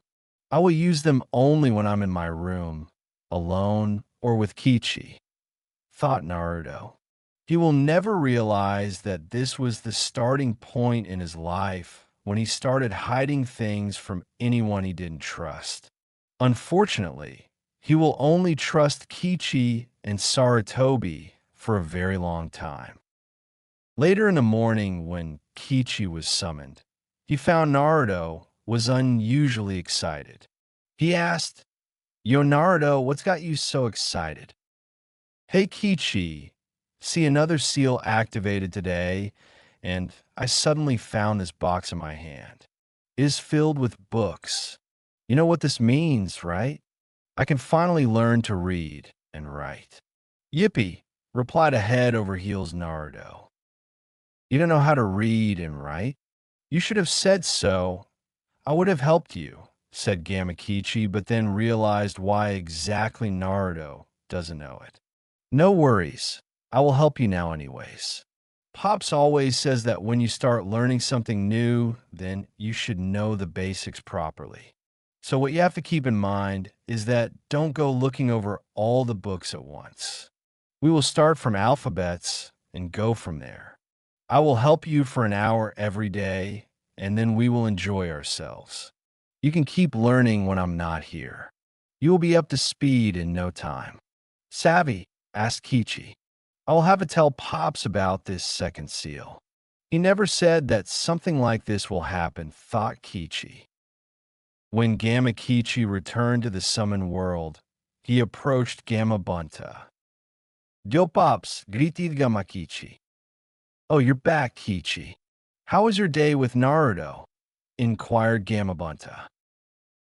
I will use them only when I'm in my room, alone or with Kichi, thought Naruto. He will never realize that this was the starting point in his life when he started hiding things from anyone he didn't trust. Unfortunately, he will only trust Kichi and Sarutobi for a very long time. Later in the morning, when Kichi was summoned, he found Naruto was unusually excited. He asked, "Yo, Naruto, what's got you so excited?" "Hey, Kichi, see another seal activated today, and I suddenly found this box in my hand. It is filled with books. You know what this means, right? I can finally learn to read and write." "Yippee," replied a head over heels Naruto. "You don't know how to read and write? You should have said so. I would have helped you," said Gamakichi, but then realized why exactly Naruto doesn't know it. "No worries. I will help you now anyways. Pops always says that when you start learning something new, then you should know the basics properly. So what you have to keep in mind is that don't go looking over all the books at once. We will start from alphabets and go from there. I will help you for an hour every day, and then we will enjoy ourselves. You can keep learning when I'm not here. You will be up to speed in no time." "Savvy?" asked Kichi. "I will have to tell Pops about this second seal. He never said that something like this will happen," thought Kichi. When Gamakichi returned to the summon world, he approached Gamabunta. "Yo, Pops, greeted Gamakichi." "Oh, you're back, Kichi. How was your day with Naruto?" inquired Gamabunta.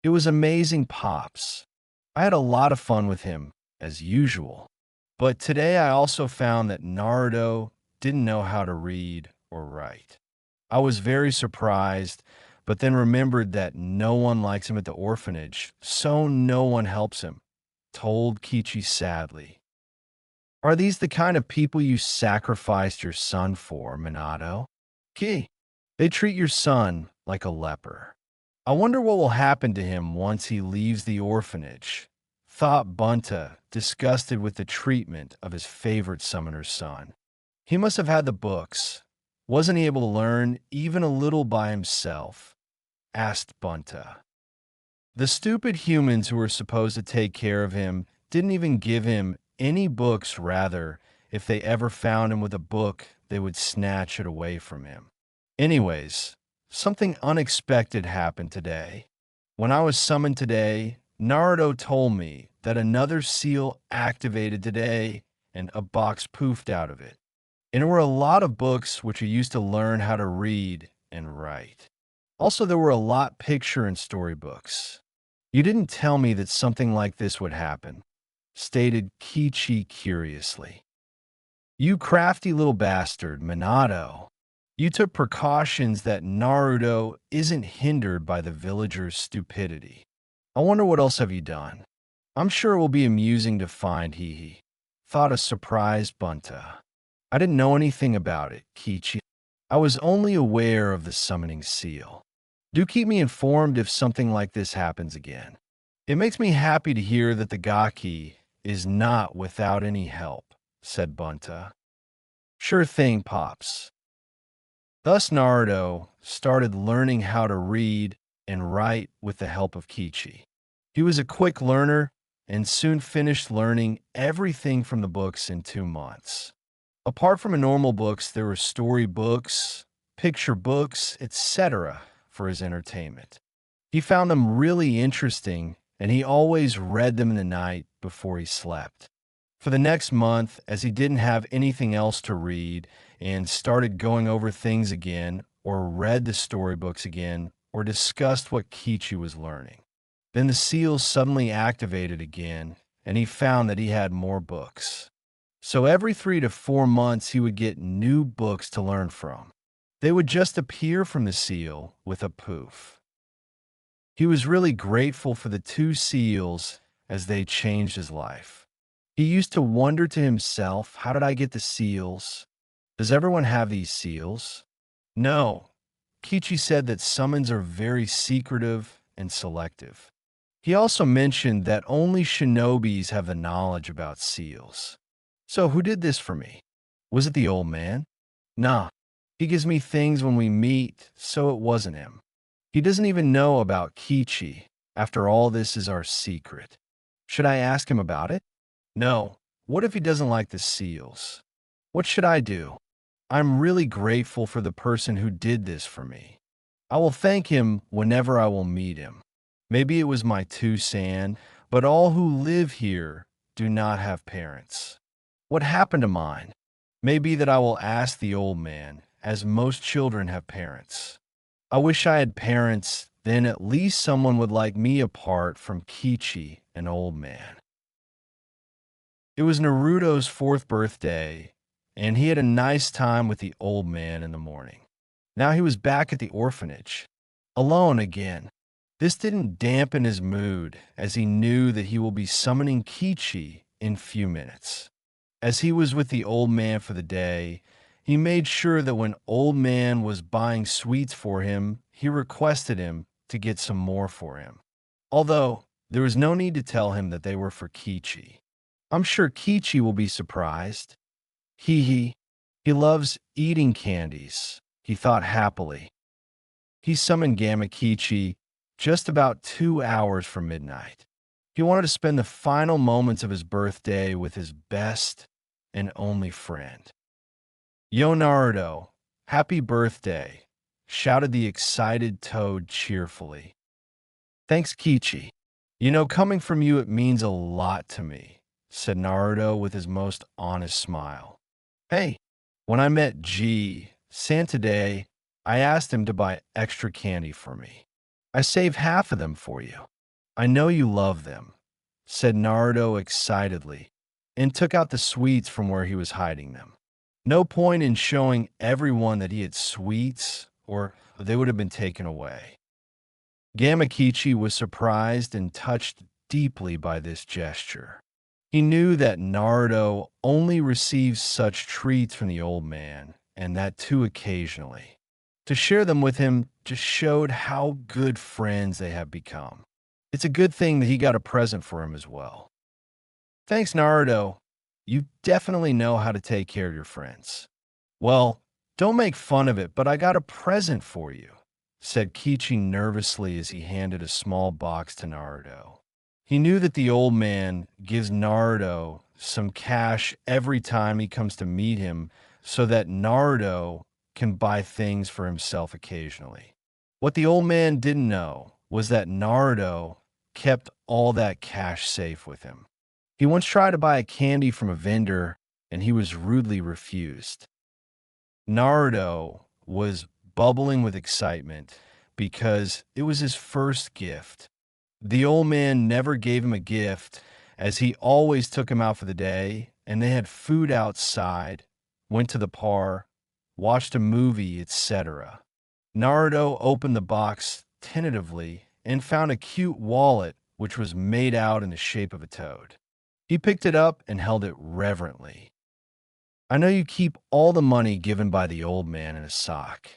"It was amazing, Pops. I had a lot of fun with him, as usual. But today I also found that Naruto didn't know how to read or write. I was very surprised, but then remembered that no one likes him at the orphanage, so no one helps him," told Kichi sadly. Are these the kind of people you sacrificed your son for, Minato? Key. They treat your son like a leper. I wonder what will happen to him once he leaves the orphanage, thought Bunta, disgusted with the treatment of his favorite summoner's son. He must have had the books. Wasn't he able to learn even a little by himself? Asked Bunta. The stupid humans who were supposed to take care of him didn't even give him any books. Rather, if they ever found him with a book, they would snatch it away from him. Anyways, something unexpected happened today. When I was summoned today, Naruto told me that another seal activated today and a box poofed out of it. And there were a lot of books which I used to learn how to read and write. Also, there were a lot picture and storybooks. You didn't tell me that something like this would happen, stated Kichi curiously. You crafty little bastard, Minato. You took precautions that Naruto isn't hindered by the villagers' stupidity. I wonder what else have you done? I'm sure it will be amusing to find, hee, thought a surprised Bunta. I didn't know anything about it, Kichi. I was only aware of the summoning seal. Do keep me informed if something like this happens again. It makes me happy to hear that the Gaki is not without any help, said Bunta. Sure thing, Pops. Thus Naruto started learning how to read and write with the help of Kichi. He was a quick learner and soon finished learning everything from the books in 2 months. Apart from normal books, there were story books, picture books, etc. for his entertainment. He found them really interesting, and he always read them in the night before he slept. For the next month, as he didn't have anything else to read and started going over things again, or read the storybooks again, or discussed what Kichi was learning. Then the seal suddenly activated again, and he found that he had more books. So every 3 to 4 months, he would get new books to learn from. They would just appear from the seal with a poof. He was really grateful for the 2 seals as they changed his life. He used to wonder to himself, how did I get the seals? Does everyone have these seals? No. Kichi said that summons are very secretive and selective. He also mentioned that only shinobis have the knowledge about seals. So who did this for me? Was it the old man? Nah. He gives me things when we meet, so it wasn't him. He doesn't even know about Kichi. After all, this is our secret. Should I ask him about it? No. What if he doesn't like the seals? What should I do? I'm really grateful for the person who did this for me. I will thank him whenever I will meet him. Maybe it was my 2 san, but all who live here do not have parents. What happened to mine? Maybe that I will ask the old man, as most children have parents. I wish I had parents, then at least someone would like me apart from Kichi, an old man. It was Naruto's 4th birthday, and he had a nice time with the old man in the morning. Now he was back at the orphanage, alone again. This didn't dampen his mood, as he knew that he will be summoning Kichi in few minutes. As he was with the old man for the day, he made sure that when old man was buying sweets for him, he requested him to get some more for him. Although, there was no need to tell him that they were for Kichi. I'm sure Kichi will be surprised. He loves eating candies, he thought happily. He summoned Gamakichi just about 2 hours from midnight. He wanted to spend the final moments of his birthday with his best and only friend. Yo Naruto, happy birthday, shouted the excited Toad cheerfully. Thanks, Kichi. You know, coming from you, it means a lot to me, said Naruto with his most honest smile. Hey, when I met San today, I asked him to buy extra candy for me. I saved half of them for you. I know you love them, said Naruto excitedly, and took out the sweets from where he was hiding them. No point in showing everyone that he had sweets, or they would have been taken away. Gamakichi was surprised and touched deeply by this gesture. He knew that Naruto only received such treats from the old man, and that too occasionally. To share them with him just showed how good friends they have become. It's a good thing that he got a present for him as well. Thanks, Naruto. You definitely know how to take care of your friends. Well, don't make fun of it, but I got a present for you, said Kichi nervously as he handed a small box to Naruto. He knew that the old man gives Naruto some cash every time he comes to meet him so that Naruto can buy things for himself occasionally. What the old man didn't know was that Naruto kept all that cash safe with him. He once tried to buy a candy from a vendor and he was rudely refused. Naruto was bubbling with excitement because it was his first gift. The old man never gave him a gift, as he always took him out for the day, and they had food outside, went to the bar, watched a movie, etc. Naruto opened the box tentatively and found a cute wallet which was made out in the shape of a toad. He picked it up and held it reverently. I know you keep all the money given by the old man in a sock.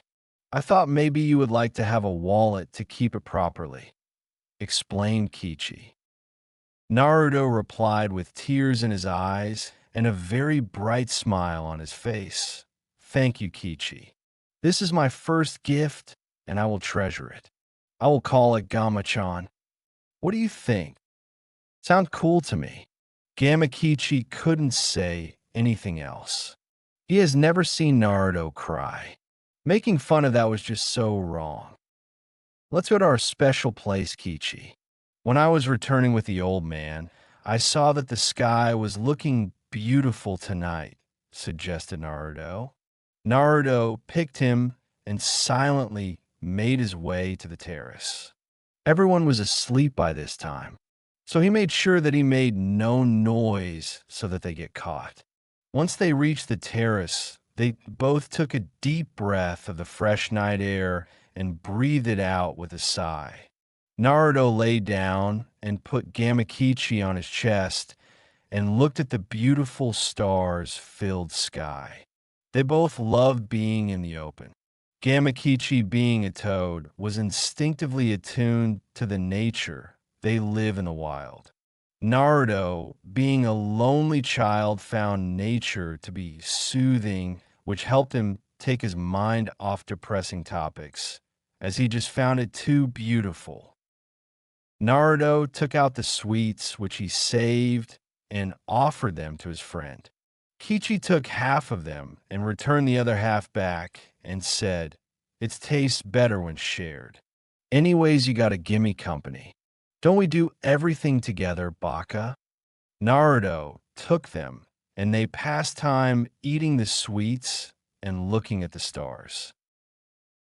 I thought maybe you would like to have a wallet to keep it properly, explained Kichi. Naruto replied with tears in his eyes and a very bright smile on his face. Thank you, Kichi. This is my first gift, and I will treasure it. I will call it Gamma-chan. What do you think? Sound cool to me. Gamakichi couldn't say anything else. He has never seen Naruto cry. Making fun of that was just so wrong. Let's go to our special place, Kichi. When I was returning with the old man, I saw that the sky was looking beautiful tonight, suggested Naruto. Naruto picked him and silently made his way to the terrace. Everyone was asleep by this time, so he made sure that he made no noise so that they get caught. Once they reached the terrace, they both took a deep breath of the fresh night air and breathed it out with a sigh. Naruto lay down and put Gamakichi on his chest and looked at the beautiful stars-filled sky. They both loved being in the open. Gamakichi, being a toad, was instinctively attuned to the nature. They live in the wild. Naruto, being a lonely child, found nature to be soothing, which helped him take his mind off depressing topics, as he just found it too beautiful. Naruto took out the sweets, which he saved, and offered them to his friend. Kichi took half of them and returned the other half back and said, "It tastes better when shared. Anyways, you gotta gimme company. Don't we do everything together, Baka?" Naruto took them, and they passed time eating the sweets and looking at the stars.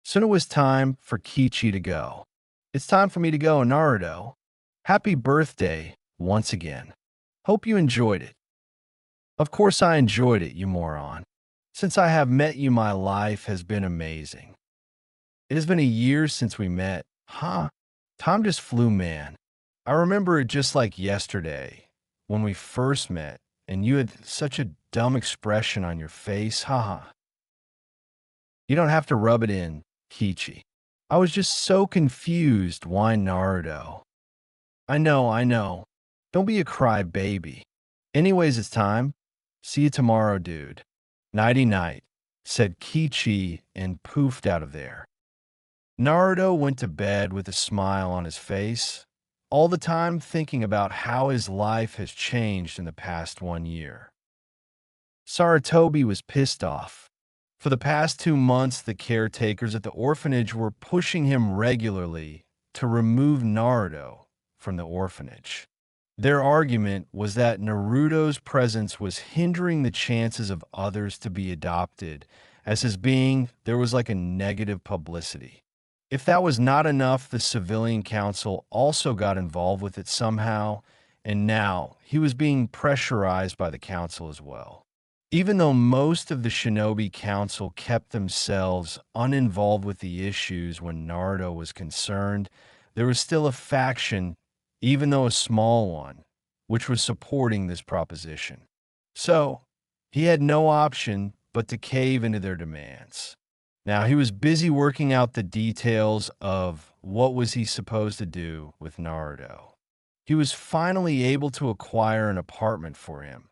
Soon it was time for Kichi to go. It's time for me to go, Naruto. Happy birthday once again. Hope you enjoyed it. Of course I enjoyed it, you moron. Since I have met you, my life has been amazing. It has been a year since we met. Huh? Time just flew, man. I remember it just like yesterday, when we first met, and you had such a dumb expression on your face, haha. You don't have to rub it in, Kichi. I was just so confused, whined Naruto. I know. Don't be a crybaby. Anyways, it's time. See you tomorrow, dude. Nighty-night, said Kichi and poofed out of there. Naruto went to bed with a smile on his face, all the time thinking about how his life has changed in the past 1 year. Saratobi was pissed off. For the past 2 months, the caretakers at the orphanage were pushing him regularly to remove Naruto from the orphanage. Their argument was that Naruto's presence was hindering the chances of others to be adopted, as his being, there was like a negative publicity. If that was not enough, the civilian council also got involved with it somehow, and now he was being pressurized by the council as well. Even though most of the Shinobi Council kept themselves uninvolved with the issues when Naruto was concerned, there was still a faction, even though a small one, which was supporting this proposition. So, he had no option but to cave into their demands. Now, he was busy working out the details of what was he supposed to do with Naruto. He was finally able to acquire an apartment for him,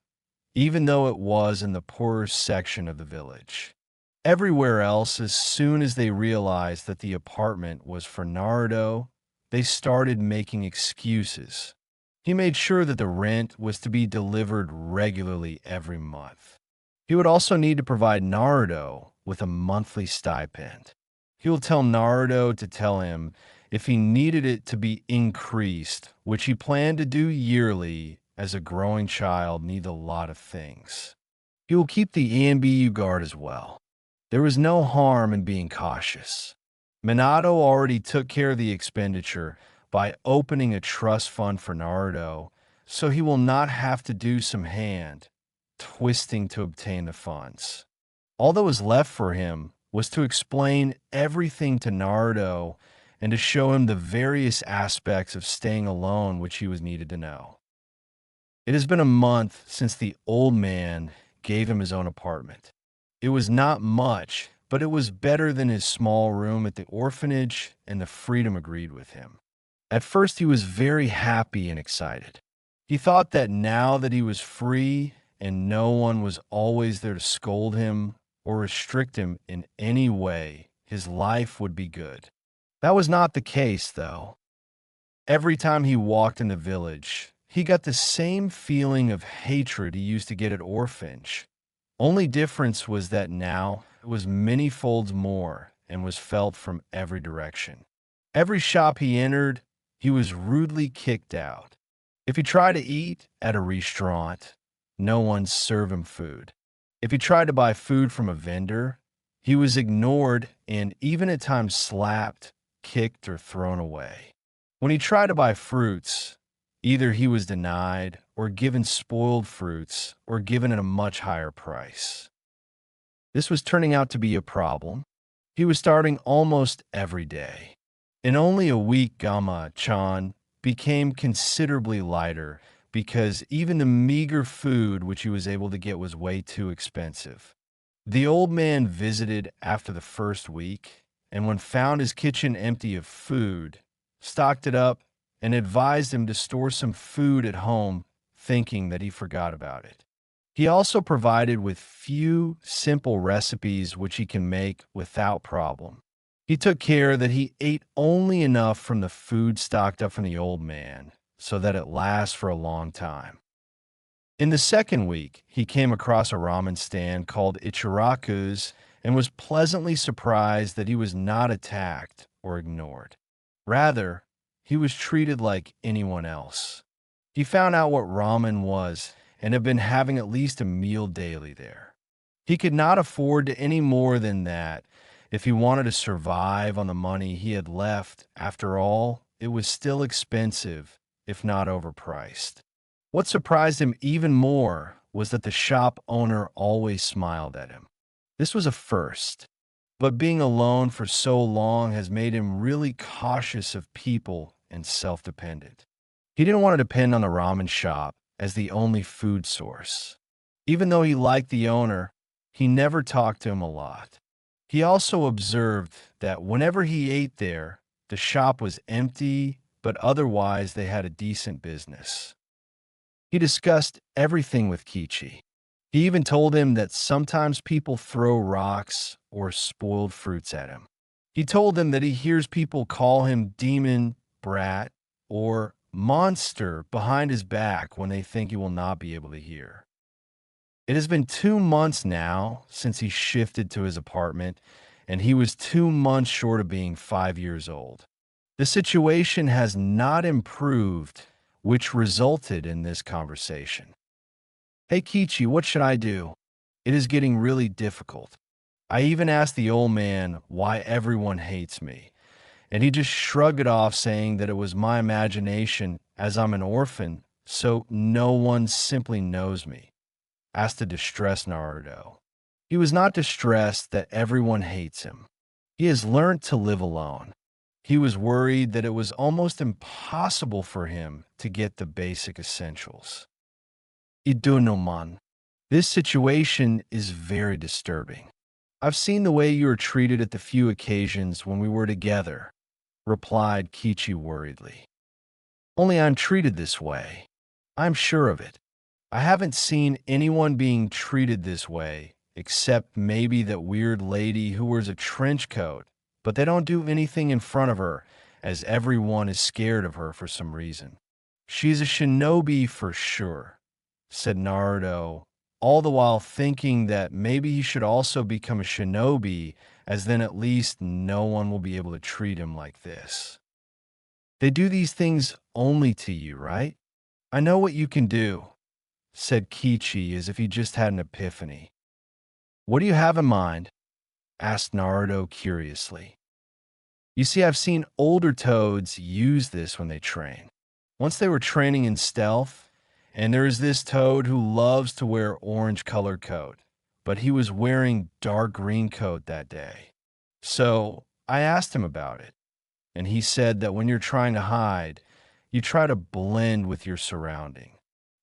even though it was in the poorer section of the village. Everywhere else, as soon as they realized that the apartment was for Naruto, they started making excuses. He made sure that the rent was to be delivered regularly every month. He would also need to provide Naruto with a monthly stipend. He will tell Naruto to tell him if he needed it to be increased, which he planned to do yearly, as a growing child needs a lot of things. He will keep the EMBU guard as well. There was no harm in being cautious. Minato already took care of the expenditure by opening a trust fund for Naruto, so he will not have to do some hand twisting to obtain the funds. All that was left for him was to explain everything to Naruto and to show him the various aspects of staying alone which he was needed to know. It has been a month since the old man gave him his own apartment. It was not much, but it was better than his small room at the orphanage and the freedom agreed with him. At first, he was very happy and excited. He thought that now that he was free and no one was always there to scold him or restrict him in any way, his life would be good. That was not the case, though. Every time he walked in the village, he got the same feeling of hatred he used to get at orphanage. Only difference was that now it was many folds more and was felt from every direction. Every shop he entered, he was rudely kicked out. If he tried to eat at a restaurant, no one served him food. If he tried to buy food from a vendor, he was ignored and even at times slapped, kicked, or thrown away. When he tried to buy fruits, either he was denied or given spoiled fruits or given at a much higher price. This was turning out to be a problem. He was starting almost every day. In only a week, Gama-chan became considerably lighter because even the meager food which he was able to get was way too expensive. The old man visited after the first week, and when found his kitchen empty of food, stocked it up and advised him to store some food at home, thinking that he forgot about it. He also provided with few simple recipes which he can make without problem. He took care that he ate only enough from the food stocked up from the old man, so that it lasts for a long time. In the second week, he came across a ramen stand called Ichiraku's and was pleasantly surprised that he was not attacked or ignored. Rather, he was treated like anyone else. He found out what ramen was and had been having at least a meal daily there. He could not afford any more than that if he wanted to survive on the money he had left. After all, it was still expensive, if not overpriced. What surprised him even more was that the shop owner always smiled at him. This was a first, but being alone for so long has made him really cautious of people and self-dependent. He didn't want to depend on the ramen shop as the only food source. Even though he liked the owner, he never talked to him a lot. He also observed that whenever he ate there, the shop was empty, but otherwise they had a decent business. He discussed everything with Kichi. He even told him that sometimes people throw rocks or spoiled fruits at him. He told him that he hears people call him demon, brat, or monster behind his back when they think he will not be able to hear. It has been 2 months now since he shifted to his apartment, and he was 2 months short of being 5 years old. The situation has not improved, which resulted in this conversation. Hey Kichi, what should I do? It is getting really difficult. I even asked the old man why everyone hates me, and he just shrugged it off, saying that it was my imagination as I'm an orphan, so no one simply knows me. Asked the distressed Naruto. He was not distressed that everyone hates him. He has learned to live alone. He was worried that it was almost impossible for him to get the basic essentials. Idunoman. This situation is very disturbing. I've seen the way you were treated at the few occasions when we were together, replied Kichi worriedly. Only I'm treated this way. I'm sure of it. I haven't seen anyone being treated this way, except maybe that weird lady who wears a trench coat, but they don't do anything in front of her, as everyone is scared of her for some reason. She's a shinobi for sure, said Naruto, all the while thinking that maybe he should also become a shinobi, as then at least no one will be able to treat him like this. They do these things only to you, right? I know what you can do, said Kichi as if he just had an epiphany. What do you have in mind? Asked Naruto curiously. You see, I've seen older toads use this when they train. Once they were training in stealth, and there is this toad who loves to wear orange-colored coat, but he was wearing dark green coat that day. So I asked him about it, and he said that when you're trying to hide, you try to blend with your surrounding.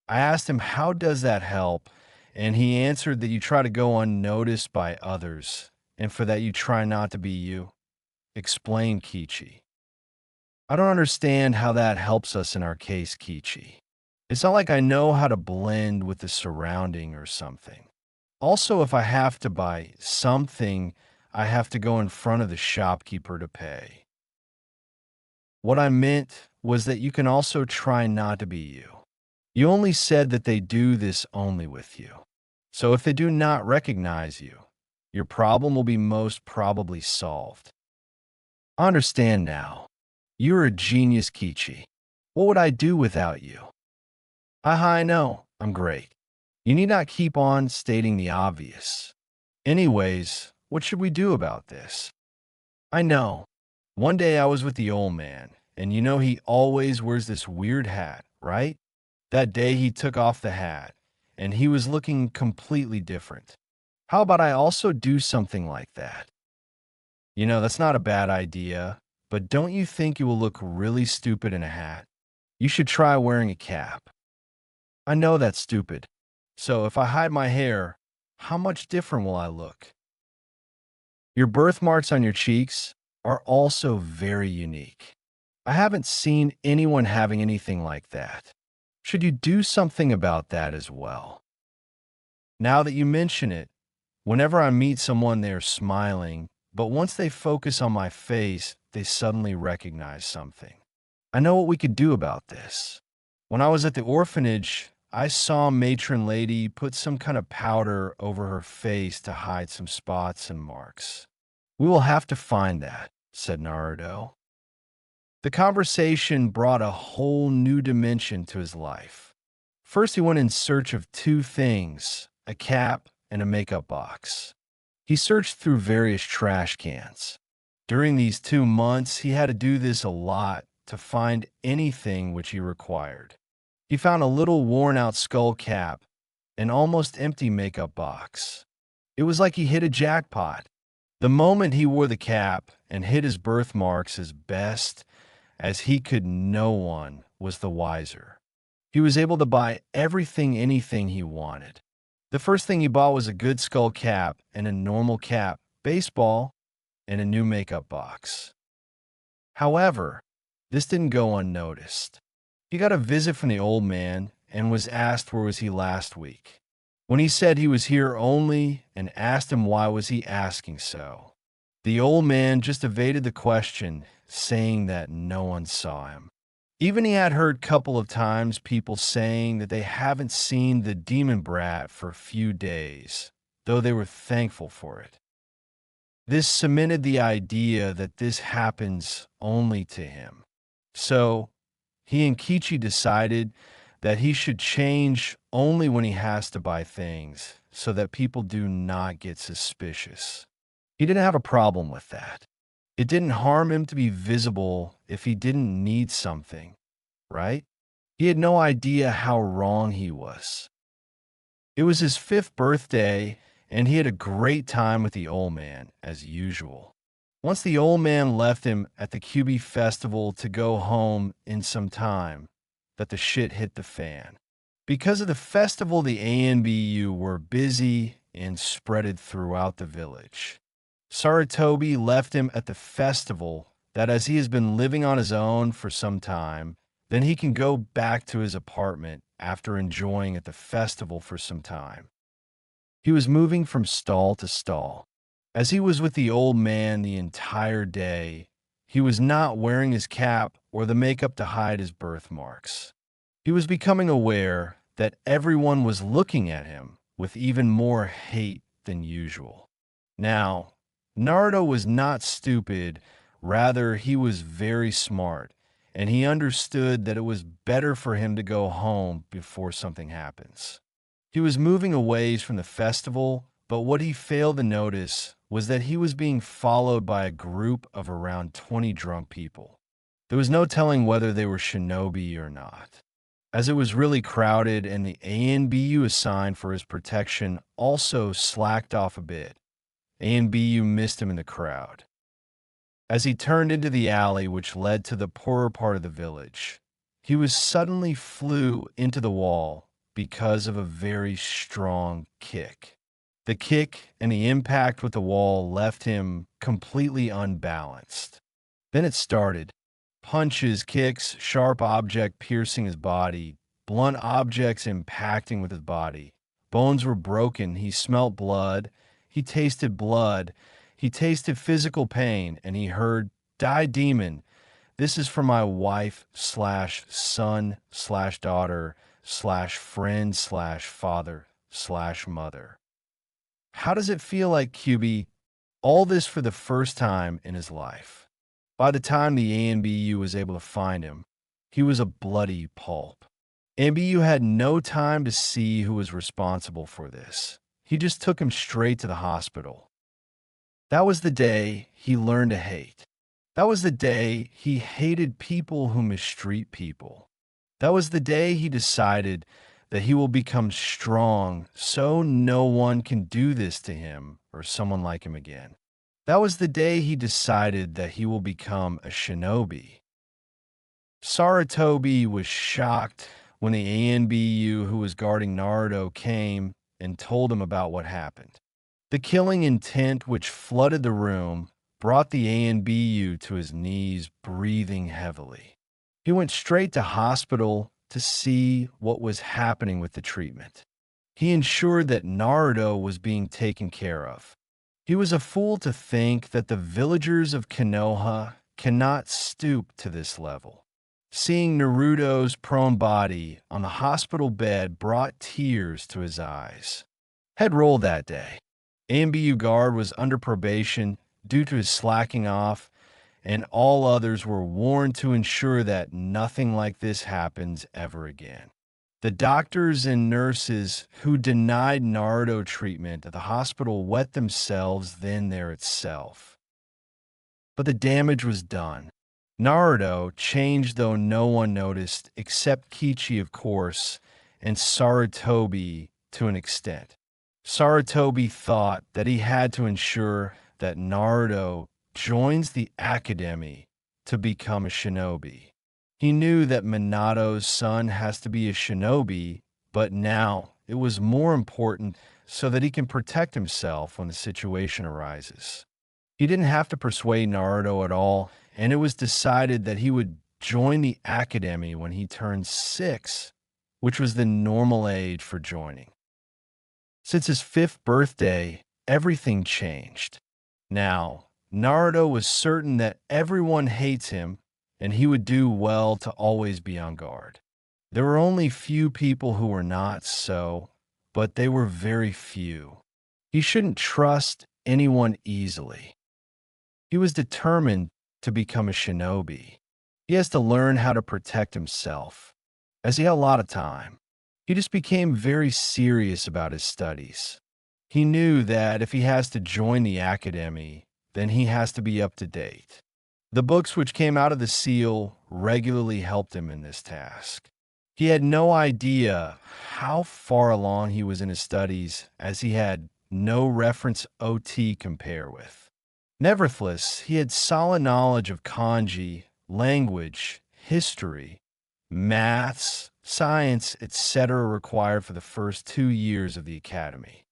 I asked him how does that help, and he answered that you try to go unnoticed by others, and for that you try not to be you. Explained Kichi. I don't understand how that helps us in our case, Kichi. It's not like I know how to blend with the surrounding or something. Also, if I have to buy something, I have to go in front of the shopkeeper to pay. What I meant was that you can also try not to be you. You only said that they do this only with you. So if they do not recognize you, your problem will be most probably solved. I understand now. You're a genius, Kichi. What would I do without you? I know. I'm great. You need not keep on stating the obvious. Anyways, what should we do about this? I know. One day I was with the old man, and you know he always wears this weird hat, right? That day he took off the hat, and he was looking completely different. How about I also do something like that? You know, that's not a bad idea, but don't you think you will look really stupid in a hat? You should try wearing a cap. I know that's stupid. So if I hide my hair, how much different will I look? Your birthmarks on your cheeks are also very unique. I haven't seen anyone having anything like that. Should you do something about that as well? Now that you mention it, whenever I meet someone, they are smiling, but once they focus on my face, they suddenly recognize something. I know what we could do about this. When I was at the orphanage, I saw a matron lady put some kind of powder over her face to hide some spots and marks. We will have to find that, said Naruto. The conversation brought a whole new dimension to his life. First, he went in search of two things, a cap and a makeup box. He searched through various trash cans. During these 2 months, he had to do this a lot to find anything which he required. He found a little worn-out skull cap, an almost empty makeup box. It was like he hit a jackpot. The moment he wore the cap and hid his birthmarks as best as he could, no one was the wiser. He was able to buy anything he wanted. The first thing he bought was a good skull cap and a normal cap, baseball, and a new makeup box. However, this didn't go unnoticed. He got a visit from the old man and was asked where was he last week. When he said he was here only and asked him why was he asking so, the old man just evaded the question, saying that no one saw him. Even he had heard a couple of times people saying that they haven't seen the demon brat for a few days, though they were thankful for it. This cemented the idea that this happens only to him. So, he and Kichi decided that he should change only when he has to buy things so that people do not get suspicious. He didn't have a problem with that. It didn't harm him to be visible if he didn't need something, right? He had no idea how wrong he was. It was his 5th birthday, and he had a great time with the old man, as usual. Once the old man left him at the QB festival to go home in some time, that the shit hit the fan. Because of the festival, the ANBU were busy and spreaded throughout the village. Saratobi left him at the festival that as he has been living on his own for some time, then he can go back to his apartment after enjoying at the festival for some time. He was moving from stall to stall. As he was with the old man the entire day, he was not wearing his cap or the makeup to hide his birthmarks. He was becoming aware that everyone was looking at him with even more hate than usual. Now, Naruto was not stupid, rather, he was very smart, and he understood that it was better for him to go home before something happens. He was moving away from the festival, but what he failed to notice was that he was being followed by a group of around 20 drunk people. There was no telling whether they were shinobi or not. As it was really crowded and the ANBU assigned for his protection also slacked off a bit, ANBU missed him in the crowd. As he turned into the alley which led to the poorer part of the village, he was suddenly flew into the wall because of a very strong kick. The kick and the impact with the wall left him completely unbalanced. Then it started. Punches, kicks, sharp object piercing his body, blunt objects impacting with his body. Bones were broken. He smelt blood. He tasted blood. He tasted physical pain, and he heard, "Die, demon. This is for my wife slash son slash daughter slash friend slash father slash mother." How does it feel like, QB? All this for the first time in his life. By the time the ANBU was able to find him, he was a bloody pulp. ANBU had no time to see who was responsible for this. He just took him straight to the hospital. That was the day he learned to hate. That was the day he hated people who mistreat people. That was the day he decided that he will become strong so no one can do this to him or someone like him again. That was the day he decided that he will become a shinobi. Saratobi was shocked when the ANBU who was guarding Naruto came and told him about what happened. The killing intent which flooded the room brought the ANBU to his knees, breathing heavily. He went straight to hospital to see what was happening with the treatment. He ensured that Naruto was being taken care of. He was a fool to think that the villagers of Konoha cannot stoop to this level. Seeing Naruto's prone body on the hospital bed brought tears to his eyes. Head rolled that day. ANBU guard was under probation due to his slacking off, and all others were warned to ensure that nothing like this happens ever again. The doctors and nurses who denied Naruto treatment at the hospital wet themselves then there itself. But the damage was done. Naruto changed though no one noticed, except Kichi, of course, and Saratobi to an extent. Saratobi thought that he had to ensure that Naruto joins the academy to become a shinobi. He knew that Minato's son has to be a shinobi, but now it was more important so that he can protect himself when the situation arises. He didn't have to persuade Naruto at all, and it was decided that he would join the academy when he turned 6, which was the normal age for joining. Since his 5th birthday, everything changed. Now, Naruto was certain that everyone hates him, and he would do well to always be on guard. There were only few people who were not so, but they were very few. He shouldn't trust anyone easily. He was determined to become a shinobi. He has to learn how to protect himself, as he had a lot of time. He just became very serious about his studies. He knew that if he has to join the academy, then he has to be up to date. The books which came out of the seal regularly helped him in this task. He had no idea how far along he was in his studies, as he had no reference OT compare with. Nevertheless, he had solid knowledge of kanji, language, history, maths, science, etc. required for the first 2 years of the academy.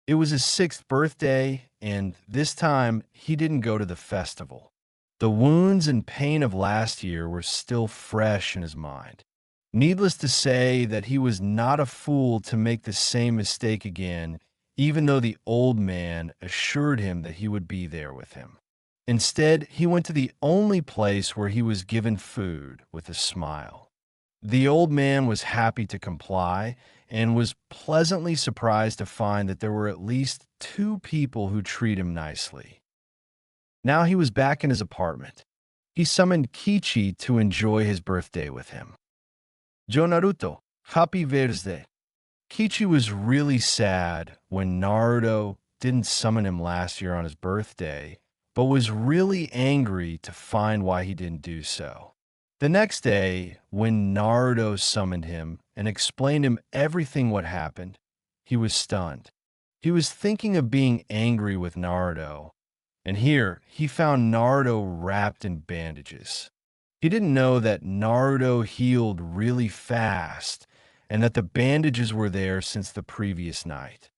It was his 6th birthday, and this time he didn't go to the festival. The wounds and pain of last year were still fresh in his mind. Needless to say that he was not a fool to make the same mistake again, even though the old man assured him that he would be there with him. Instead, he went to the only place where he was given food with a smile. The old man was happy to comply and was pleasantly surprised to find that there were at least 2 people who treat him nicely. Now he was back in his apartment. He summoned Kichi to enjoy his birthday with him. "Jo Naruto, happy birthday." Kichi was really sad when Naruto didn't summon him last year on his birthday, but was really angry to find why he didn't do so. The next day, when Naruto summoned him and explained him everything what happened, he was stunned. He was thinking of being angry with Naruto, and here he found Naruto wrapped in bandages. He didn't know that Naruto healed really fast and that the bandages were there since the previous night.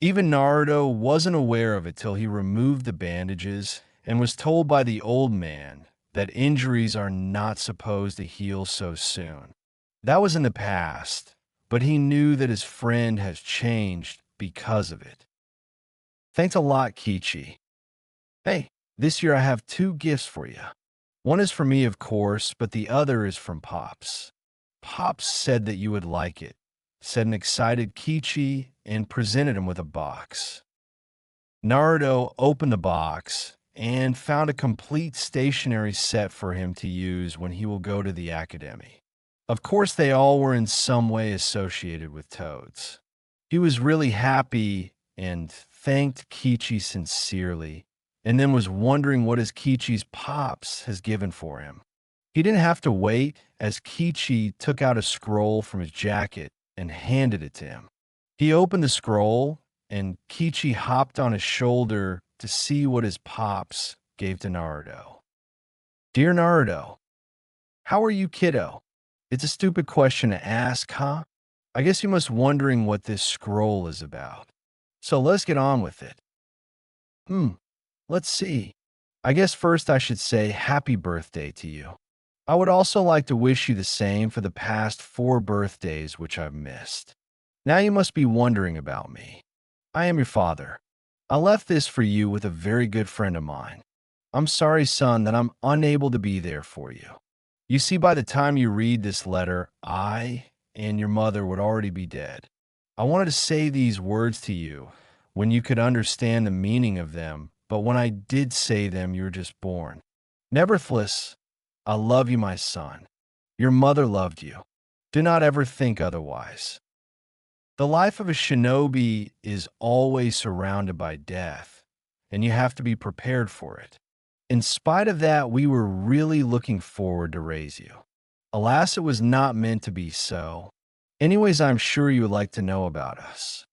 Even Naruto wasn't aware of it till he removed the bandages and was told by the old man that injuries are not supposed to heal so soon. That was in the past, but he knew that his friend has changed because of it. "Thanks a lot, Kichi. Hey, this year I have 2 gifts for you. One is for me, of course, but the other is from Pops. Pops said that you would like it," said an excited Kichi and presented him with a box. Naruto opened the box and found a complete stationery set for him to use when he will go to the academy. Of course, they all were in some way associated with toads. He was really happy and thanked Kichi sincerely, and then was wondering what his Kichi's Pops has given for him. He didn't have to wait, as Kichi took out a scroll from his jacket and handed it to him. He opened the scroll, and Kichi hopped on his shoulder to see what his Pops gave to Naruto. "Dear Naruto, how are you, kiddo?" It's a stupid question to ask, huh? I guess you must wondering what this scroll is about. So let's get on with it. Let's see. I guess first I should say happy birthday to you. I would also like to wish you the same for the past 4 birthdays which I've missed. Now you must be wondering about me. I am your father. I left this for you with a very good friend of mine. I'm sorry, son, that I'm unable to be there for you. You see, by the time you read this letter, I and your mother would already be dead. I wanted to say these words to you when you could understand the meaning of them, but when I did say them, you were just born. Nevertheless, I love you, my son. Your mother loved you. Do not ever think otherwise. The life of a shinobi is always surrounded by death, and you have to be prepared for it. In spite of that, we were really looking forward to raise you. Alas, it was not meant to be so. Anyways, I'm sure you would like to know about us.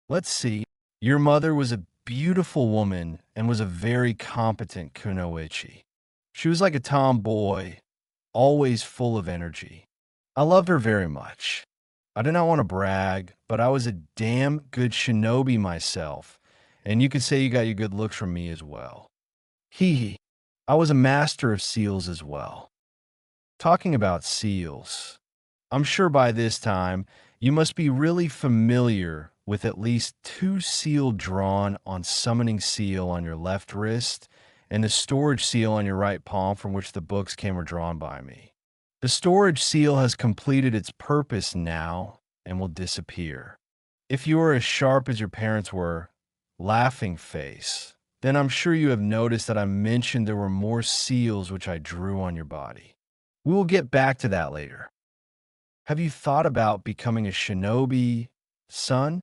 Let's see. Your mother was a beautiful woman and was a very competent kunoichi. She was like a tomboy, always full of energy. I loved her very much. I do not want to brag, but I was a damn good shinobi myself, and you could say you got your good looks from me as well. Hee hee. I was a master of seals as well. Talking about seals, I'm sure by this time you must be really familiar with at least 2 seal drawn on summoning seal on your left wrist and the storage seal on your right palm from which the books came were drawn by me. The storage seal has completed its purpose now and will disappear. If you are as sharp as your parents were, laughing face, then I'm sure you have noticed that I mentioned there were more seals which I drew on your body. We will get back to that later. Have you thought about becoming a shinobi, son?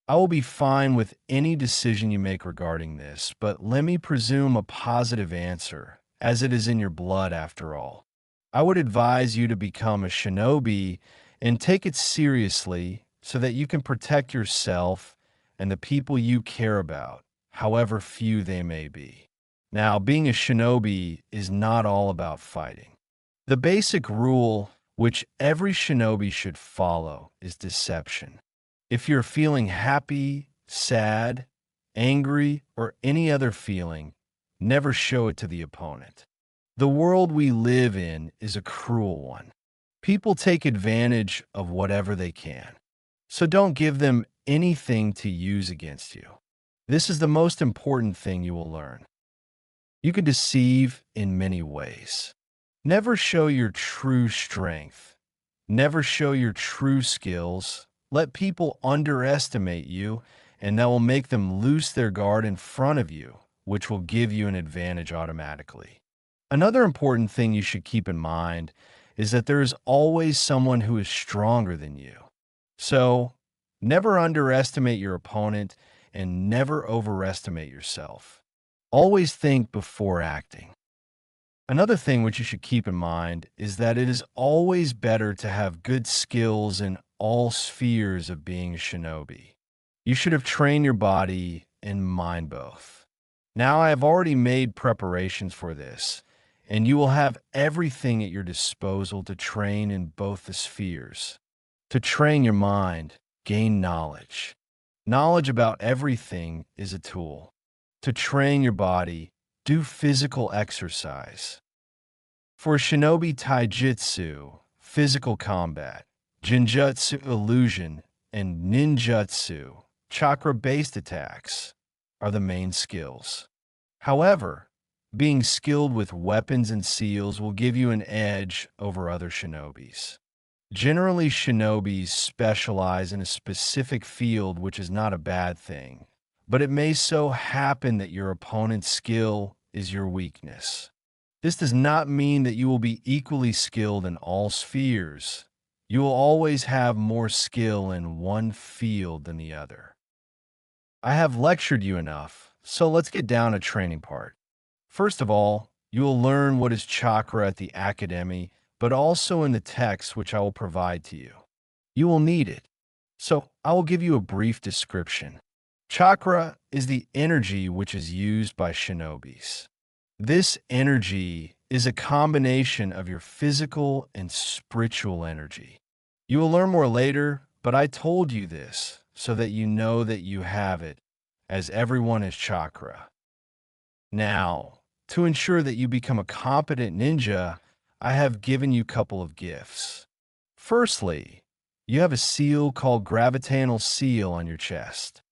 I will be fine with any decision you make regarding this, but let me presume a positive answer, as it is in your blood after all. I would advise you to become a shinobi and take it seriously so that you can protect yourself and the people you care about. however few they may be. Now, being a shinobi is not all about fighting. The basic rule, which every shinobi should follow, is deception. If you're feeling happy, sad, angry, or any other feeling, never show it to the opponent. The world we live in is a cruel one. People take advantage of whatever they can. So don't give them anything to use against you. This is the most important thing you will learn. You can deceive in many ways. Never show your true strength. Never show your true skills. Let people underestimate you, and that will make them loose their guard in front of you, which will give you an advantage automatically. Another important thing you should keep in mind is that there is always someone who is stronger than you. So, never underestimate your opponent and never overestimate yourself. Always think before acting. Another thing which you should keep in mind is that it is always better to have good skills in all spheres of being a shinobi. You should have trained your body and mind both. Now I have already made preparations for this, and you will have everything at your disposal to train in both the spheres. To train your mind, gain knowledge. Knowledge about everything is a tool. To train your body, do physical exercise. For shinobi taijutsu, physical combat, jinjutsu illusion, and ninjutsu, chakra-based attacks, are the main skills. However, being skilled with weapons and seals will give you an edge over other shinobis. Generally, shinobis specialize in a specific field, which is not a bad thing, but it may so happen that your opponent's skill is your weakness. This does not mean that you will be equally skilled in all spheres. You will always have more skill in one field than the other. I have lectured you enough, so let's get down to training part. First of all, you will learn what is chakra at the academy, but also in the text which I will provide to you. You will need it, so I will give you a brief description. Chakra is the energy which is used by shinobis. This energy is a combination of your physical and spiritual energy. You will learn more later, but I told you this so that you know that you have it, as everyone is chakra. Now, to ensure that you become a competent ninja, I have given you a couple of gifts. Firstly, you have a seal called gravitational seal on your chest.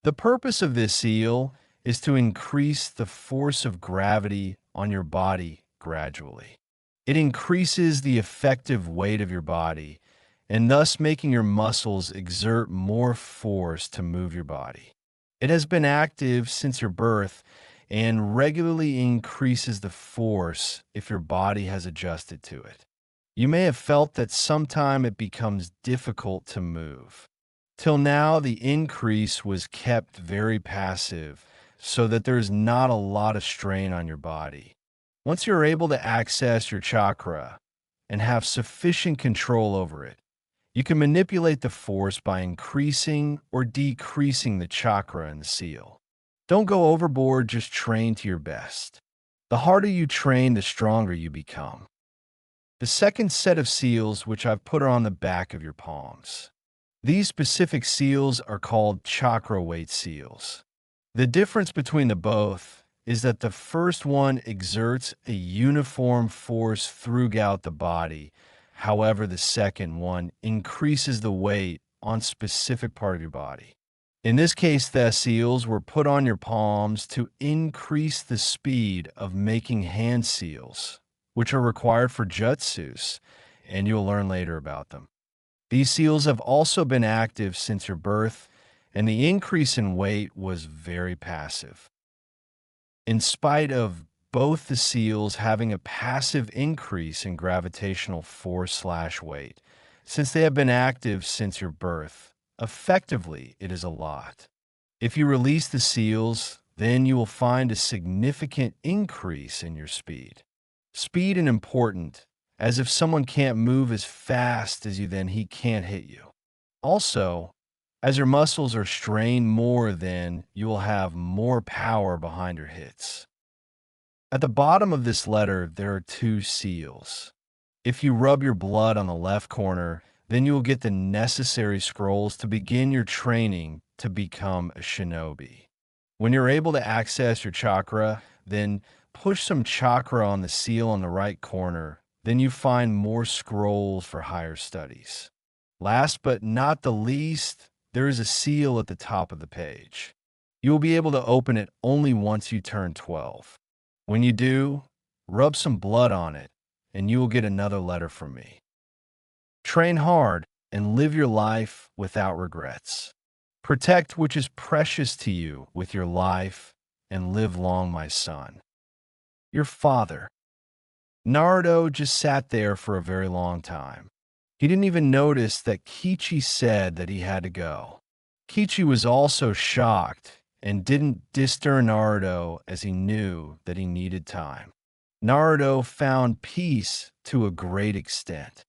The purpose of this seal is to increase the force of gravity on your body gradually. It increases the effective weight of your body, and thus making your muscles exert more force to move your body. It has been active since your birth and regularly increases the force if your body has adjusted to it. You may have felt that sometime it becomes difficult to move. Till now, the increase was kept very passive so that there is not a lot of strain on your body. Once you're able to access your chakra and have sufficient control over it, you can manipulate the force by increasing or decreasing the chakra in the seal. Don't go overboard, just train to your best. The harder you train, the stronger you become. The second set of seals, which I've put on the back of your palms. These specific seals are called chakra weight seals. The difference between the both is that the first one exerts a uniform force throughout the body. However, the second one increases the weight on specific part of your body. In this case, the seals were put on your palms to increase the speed of making hand seals, which are required for jutsus, and you'll learn later about them. These seals have also been active since your birth, and the increase in weight was very passive. In spite of both the seals having a passive increase in gravitational force/weight, since they have been active since your birth, effectively it is a lot. If you release the seals, then you will find a significant increase in your speed. Speed is important, as if someone can't move as fast as you, then he can't hit you. Also, As your muscles are strained more, then you will have more power behind your hits. At the bottom of this letter, there are two seals. If you rub your blood on the left corner, then you will get the necessary scrolls to begin your training to become a shinobi. When you're able to access your chakra, then push some chakra on the seal on the right corner. Then you find more scrolls for higher studies. Last but not the least, there is a seal at the top of the page. You will be able to open it only once you turn 12. When you do, rub some blood on it, and you will get another letter from me. Train hard and live your life without regrets. Protect which is precious to you with your life, and live long, my son. Your father. Naruto just sat there for a very long time. He didn't even notice that Kichi said that he had to go. Kichi was also shocked and didn't disturb Naruto as he knew that he needed time. Naruto found peace to a great extent.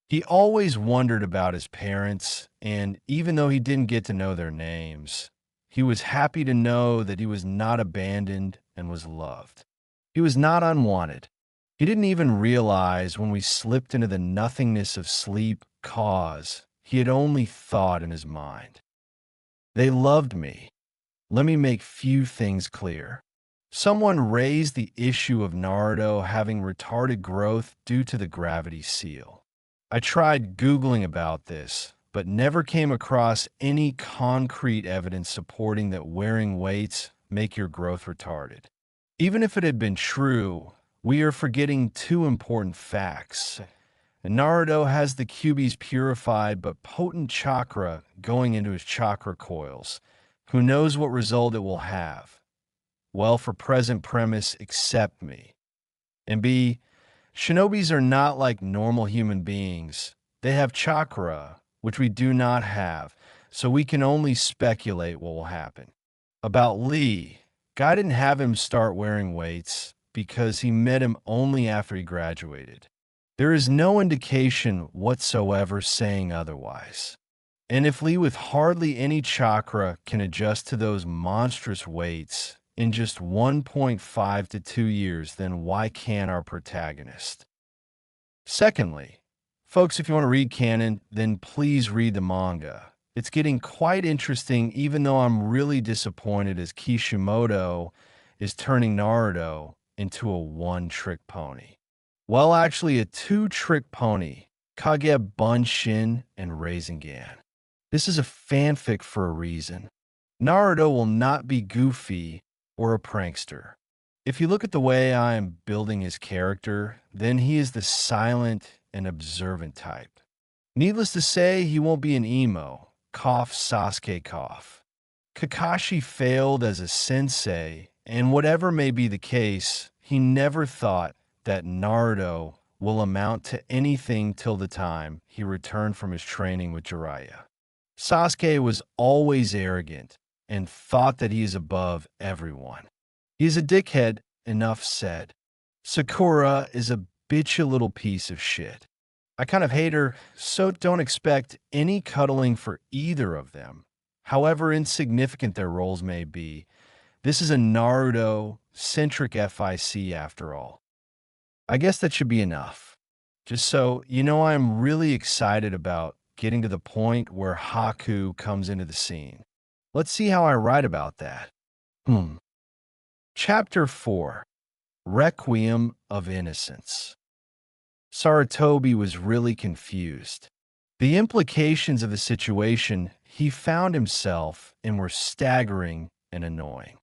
He always wondered about his parents, and even though he didn't get to know their names, he was happy to know that he was not abandoned and was loved. He was not unwanted. He didn't even realize when we slipped into the nothingness of sleep cause he had only thought in his mind. They loved me. Let me make few things clear. Someone raised the issue of Naruto having retarded growth due to the gravity seal. I tried Googling about this, but never came across any concrete evidence supporting that wearing weights make your growth retarded. Even if it had been true, we are forgetting two important facts. Naruto has the Kyuubi's purified but potent chakra going into his chakra coils. Who knows what result it will have? Well, for present premise, accept me. And B, shinobis are not like normal human beings. They have chakra, which we do not have, so we can only speculate what will happen. About Lee, Guy didn't have him start wearing weights because he met him only after he graduated. There is no indication whatsoever saying otherwise. And if Lee with hardly any chakra can adjust to those monstrous weights in just 1.5 to 2 years, then why can't our protagonist? Secondly, folks, if you want to read canon, then please read the manga. It's getting quite interesting, even though I'm really disappointed as Kishimoto is turning Naruto into a one-trick pony. Well, actually a two-trick pony, Kage Bunshin and Rasengan. This is a fanfic for a reason. Naruto will not be goofy or a prankster. If you look at the way I am building his character, then he is the silent and observant type. Needless to say, he won't be an emo. Cough Sasuke cough. Kakashi failed as a sensei, and whatever may be the case, he never thought that Naruto will amount to anything till the time he returned from his training with Jiraiya. Sasuke was always arrogant and thought that he is above everyone. He is a dickhead, enough said. Sakura is a bitchy little piece of shit. I kind of hate her, so don't expect any cuddling for either of them. However insignificant their roles may be, this is a Naruto-centric FIC after all. I guess that should be enough. Just so you know, I'm really excited about getting to the point where Haku comes into the scene. Let's see how I write about that. Chapter 4, Requiem of Innocence. Sarutobi was really confused. The implications of the situation he found himself in were staggering and annoying.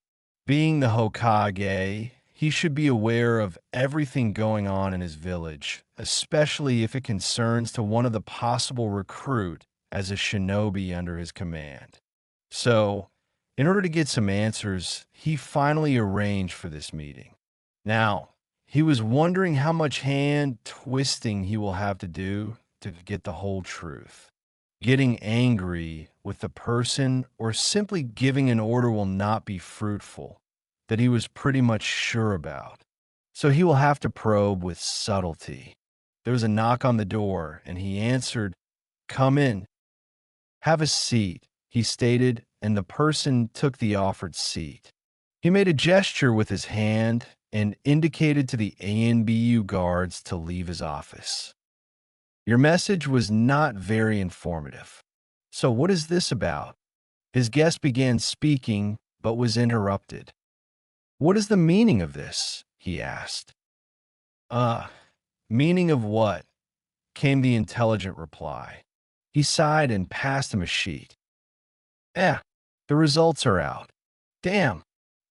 Being the Hokage, he should be aware of everything going on in his village, especially if it concerns to one of the possible recruit as a shinobi under his command. So, in order to get some answers, he finally arranged for this meeting. Now, he was wondering how much hand twisting he will have to do to get the whole truth. Getting angry with the person or simply giving an order will not be fruitful, that he was pretty much sure about. So he will have to probe with subtlety. There was a knock on the door, and he answered, "Come in. Have a seat." he stated, and the person took the offered seat. He made a gesture with his hand and indicated to the ANBU guards to leave his office. Your message was not very informative. So what is this about? His guest began speaking, but was interrupted. What is the meaning of this? He asked. Meaning of what? Came the intelligent reply. He sighed and passed him a sheet. The results are out. Damn,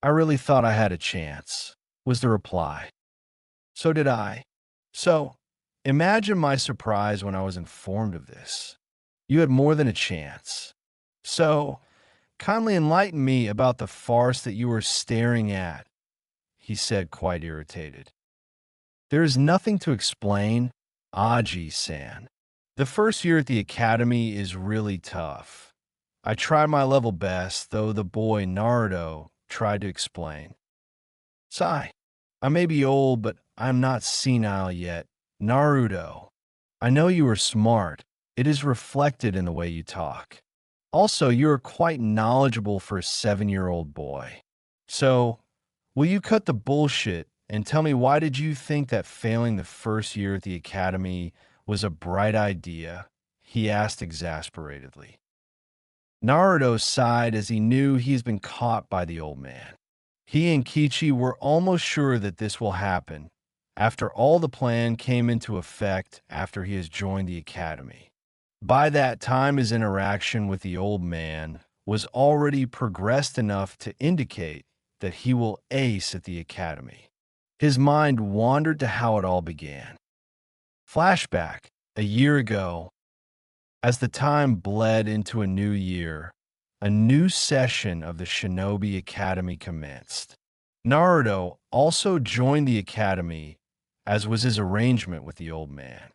I really thought I had a chance, was the reply. So did I. So, imagine my surprise when I was informed of this. You had more than a chance. So, kindly enlighten me about the farce that you were staring at, he said, quite irritated. There is nothing to explain, Aji-san. The first year at the academy is really tough. I tried my level best, though the boy Naruto tried to explain. Sigh, I may be old, but I'm not senile yet. Naruto, I know you are smart. It is reflected in the way you talk. Also, you are quite knowledgeable for a 7-year-old boy. So, will you cut the bullshit and tell me why did you think that failing the first year at the academy was a bright idea? He asked exasperatedly. Naruto sighed as he knew he's been caught by the old man. He and Kichi were almost sure that this will happen, after all the plan came into effect after he has joined the academy. By that time, his interaction with the old man was already progressed enough to indicate that he will ace at the academy. His mind wandered to how it all began. Flashback, a year ago, as the time bled into a new year, a new session of the Shinobi Academy commenced. Naruto also joined the academy, as was his arrangement with the old man.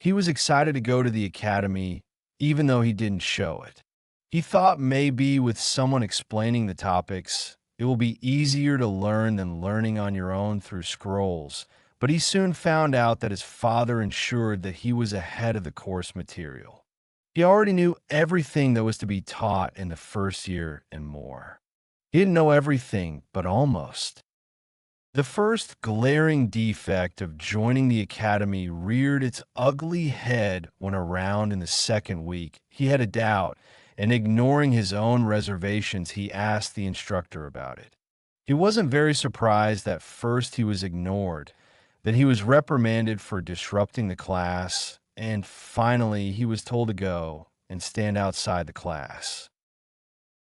He was excited to go to the academy, even though he didn't show it. He thought maybe with someone explaining the topics, it will be easier to learn than learning on your own through scrolls, but he soon found out that his father ensured that he was ahead of the course material. He already knew everything that was to be taught in the first year and more. He didn't know everything, but almost. The first glaring defect of joining the academy reared its ugly head when around in the second week he had a doubt, and ignoring his own reservations, he asked the instructor about it. He wasn't very surprised that first he was ignored, then he was reprimanded for disrupting the class, and finally he was told to go and stand outside the class.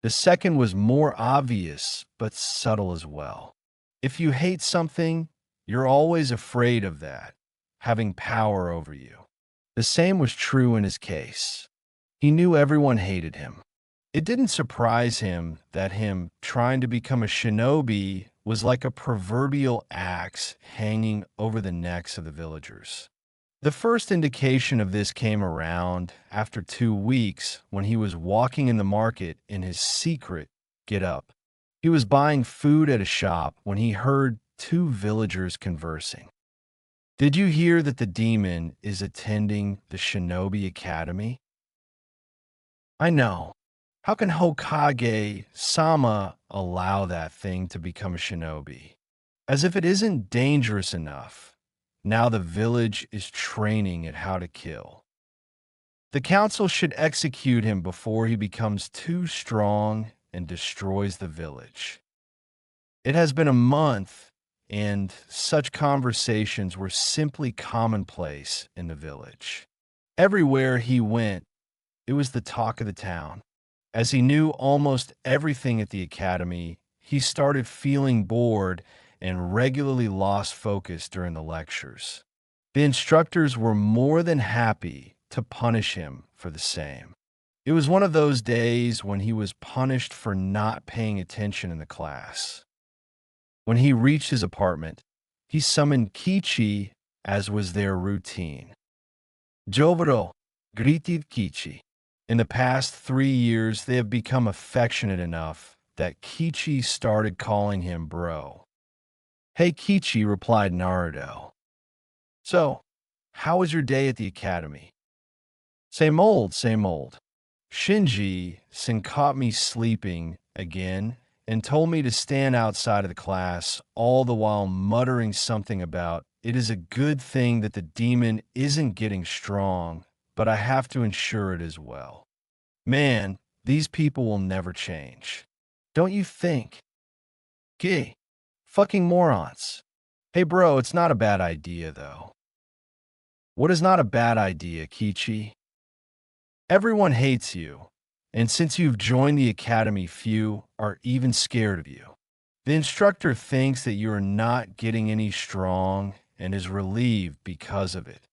The second was more obvious, but subtle as well. If you hate something, you're always afraid of that having power over you. The same was true in his case. He knew everyone hated him. It didn't surprise him that him trying to become a shinobi was like a proverbial axe hanging over the necks of the villagers. The first indication of this came around after 2 weeks when he was walking in the market in his secret get-up. He was buying food at a shop when he heard 2 villagers conversing. Did you hear that the demon is attending the Shinobi Academy? I know. How can Hokage-sama allow that thing to become a shinobi? As if it isn't dangerous enough. Now the village is training at how to kill. The council should execute him before he becomes too strong and destroys the village. It has been a month, and such conversations were simply commonplace in the village. Everywhere he went, it was the talk of the town. As he knew almost everything at the academy, he started feeling bored and regularly lost focus during the lectures. The instructors were more than happy to punish him for the same. It was one of those days when he was punished for not paying attention in the class. When he reached his apartment, he summoned Kichi as was their routine. Jobaro greeted Kichi. In the past 3 years, they have become affectionate enough that Kichi started calling him bro. Hey Kichi, replied Naruto. So, how was your day at the academy? Same old, same old. Shinji-san caught me sleeping again and told me to stand outside of the class, all the while muttering something about, "It is a good thing that the demon isn't getting strong, but I have to ensure it as well." Man, these people will never change. Don't you think? Gee, fucking morons. Hey bro, it's not a bad idea though. What is not a bad idea, Kichi? Everyone hates you, and since you've joined the academy, few are even scared of you. The instructor thinks that you are not getting any strong and is relieved because of it.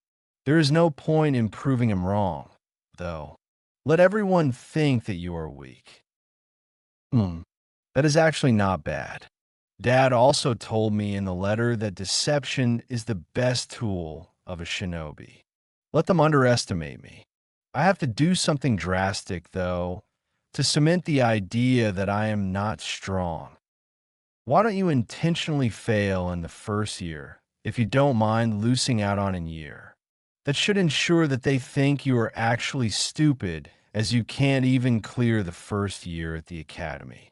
There is no point in proving him wrong, though. Let everyone think that you are weak. That is actually not bad. Dad also told me in the letter that deception is the best tool of a shinobi. Let them underestimate me. I have to do something drastic, though, to cement the idea that I am not strong. Why don't you intentionally fail in the first year, if you don't mind losing out on a year? That should ensure that they think you are actually stupid, as you can't even clear the first year at the academy.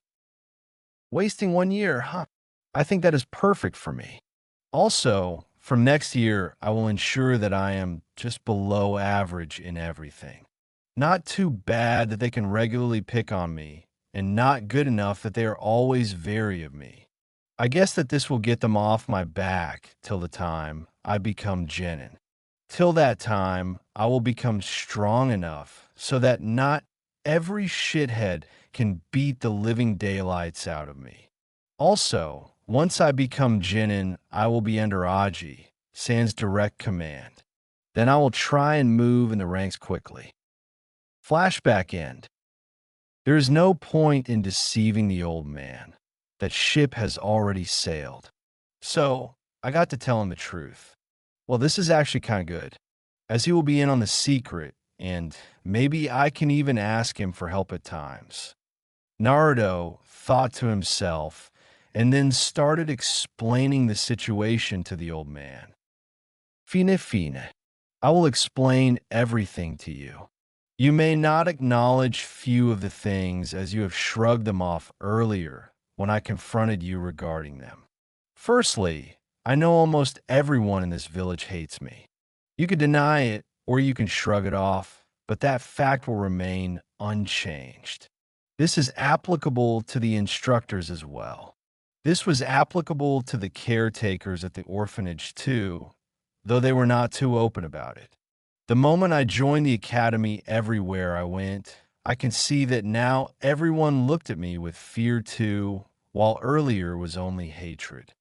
Wasting 1 year, huh? I think that is perfect for me. Also, from next year, I will ensure that I am just below average in everything. Not too bad that they can regularly pick on me, and not good enough that they are always wary of me. I guess that this will get them off my back till the time I become genin. Till that time, I will become strong enough so that not every shithead can beat the living daylights out of me. Also, once I become genin, I will be under Aji, sans direct command. Then I will try and move in the ranks quickly. Flashback end. There is no point in deceiving the old man. That ship has already sailed. So, I got to tell him the truth. Well, this is actually kind of good, as he will be in on the secret, and maybe I can even ask him for help at times. Naruto thought to himself, and then started explaining the situation to the old man. Fine. I will explain everything to you. You may not acknowledge few of the things as you have shrugged them off earlier when I confronted you regarding them. Firstly, I know almost everyone in this village hates me. You could deny it or you can shrug it off, but that fact will remain unchanged. This is applicable to the instructors as well. This was applicable to the caretakers at the orphanage too, though they were not too open about it. The moment I joined the academy, everywhere I went, I can see that now everyone looked at me with fear too, while earlier was only hatred.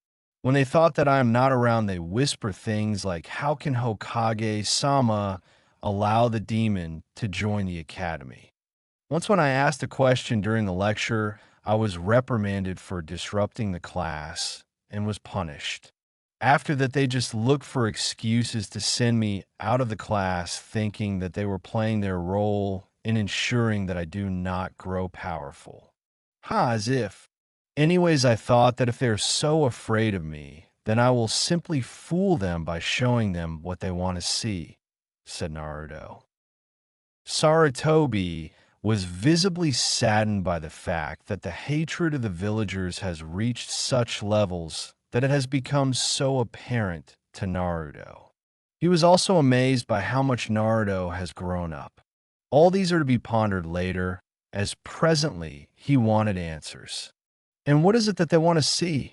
When they thought that I am not around, they whisper things like, "How can Hokage-sama allow the demon to join the academy?" Once when I asked a question during the lecture, I was reprimanded for disrupting the class and was punished. After that, they just looked for excuses to send me out of the class, thinking that they were playing their role in ensuring that I do not grow powerful. As if. Anyways, I thought that if they're so afraid of me, then I will simply fool them by showing them what they want to see, said Naruto. Sarutobi was visibly saddened by the fact that the hatred of the villagers has reached such levels that it has become so apparent to Naruto. He was also amazed by how much Naruto has grown up. All these are to be pondered later, as presently he wanted answers. "And what is it that they want to see?"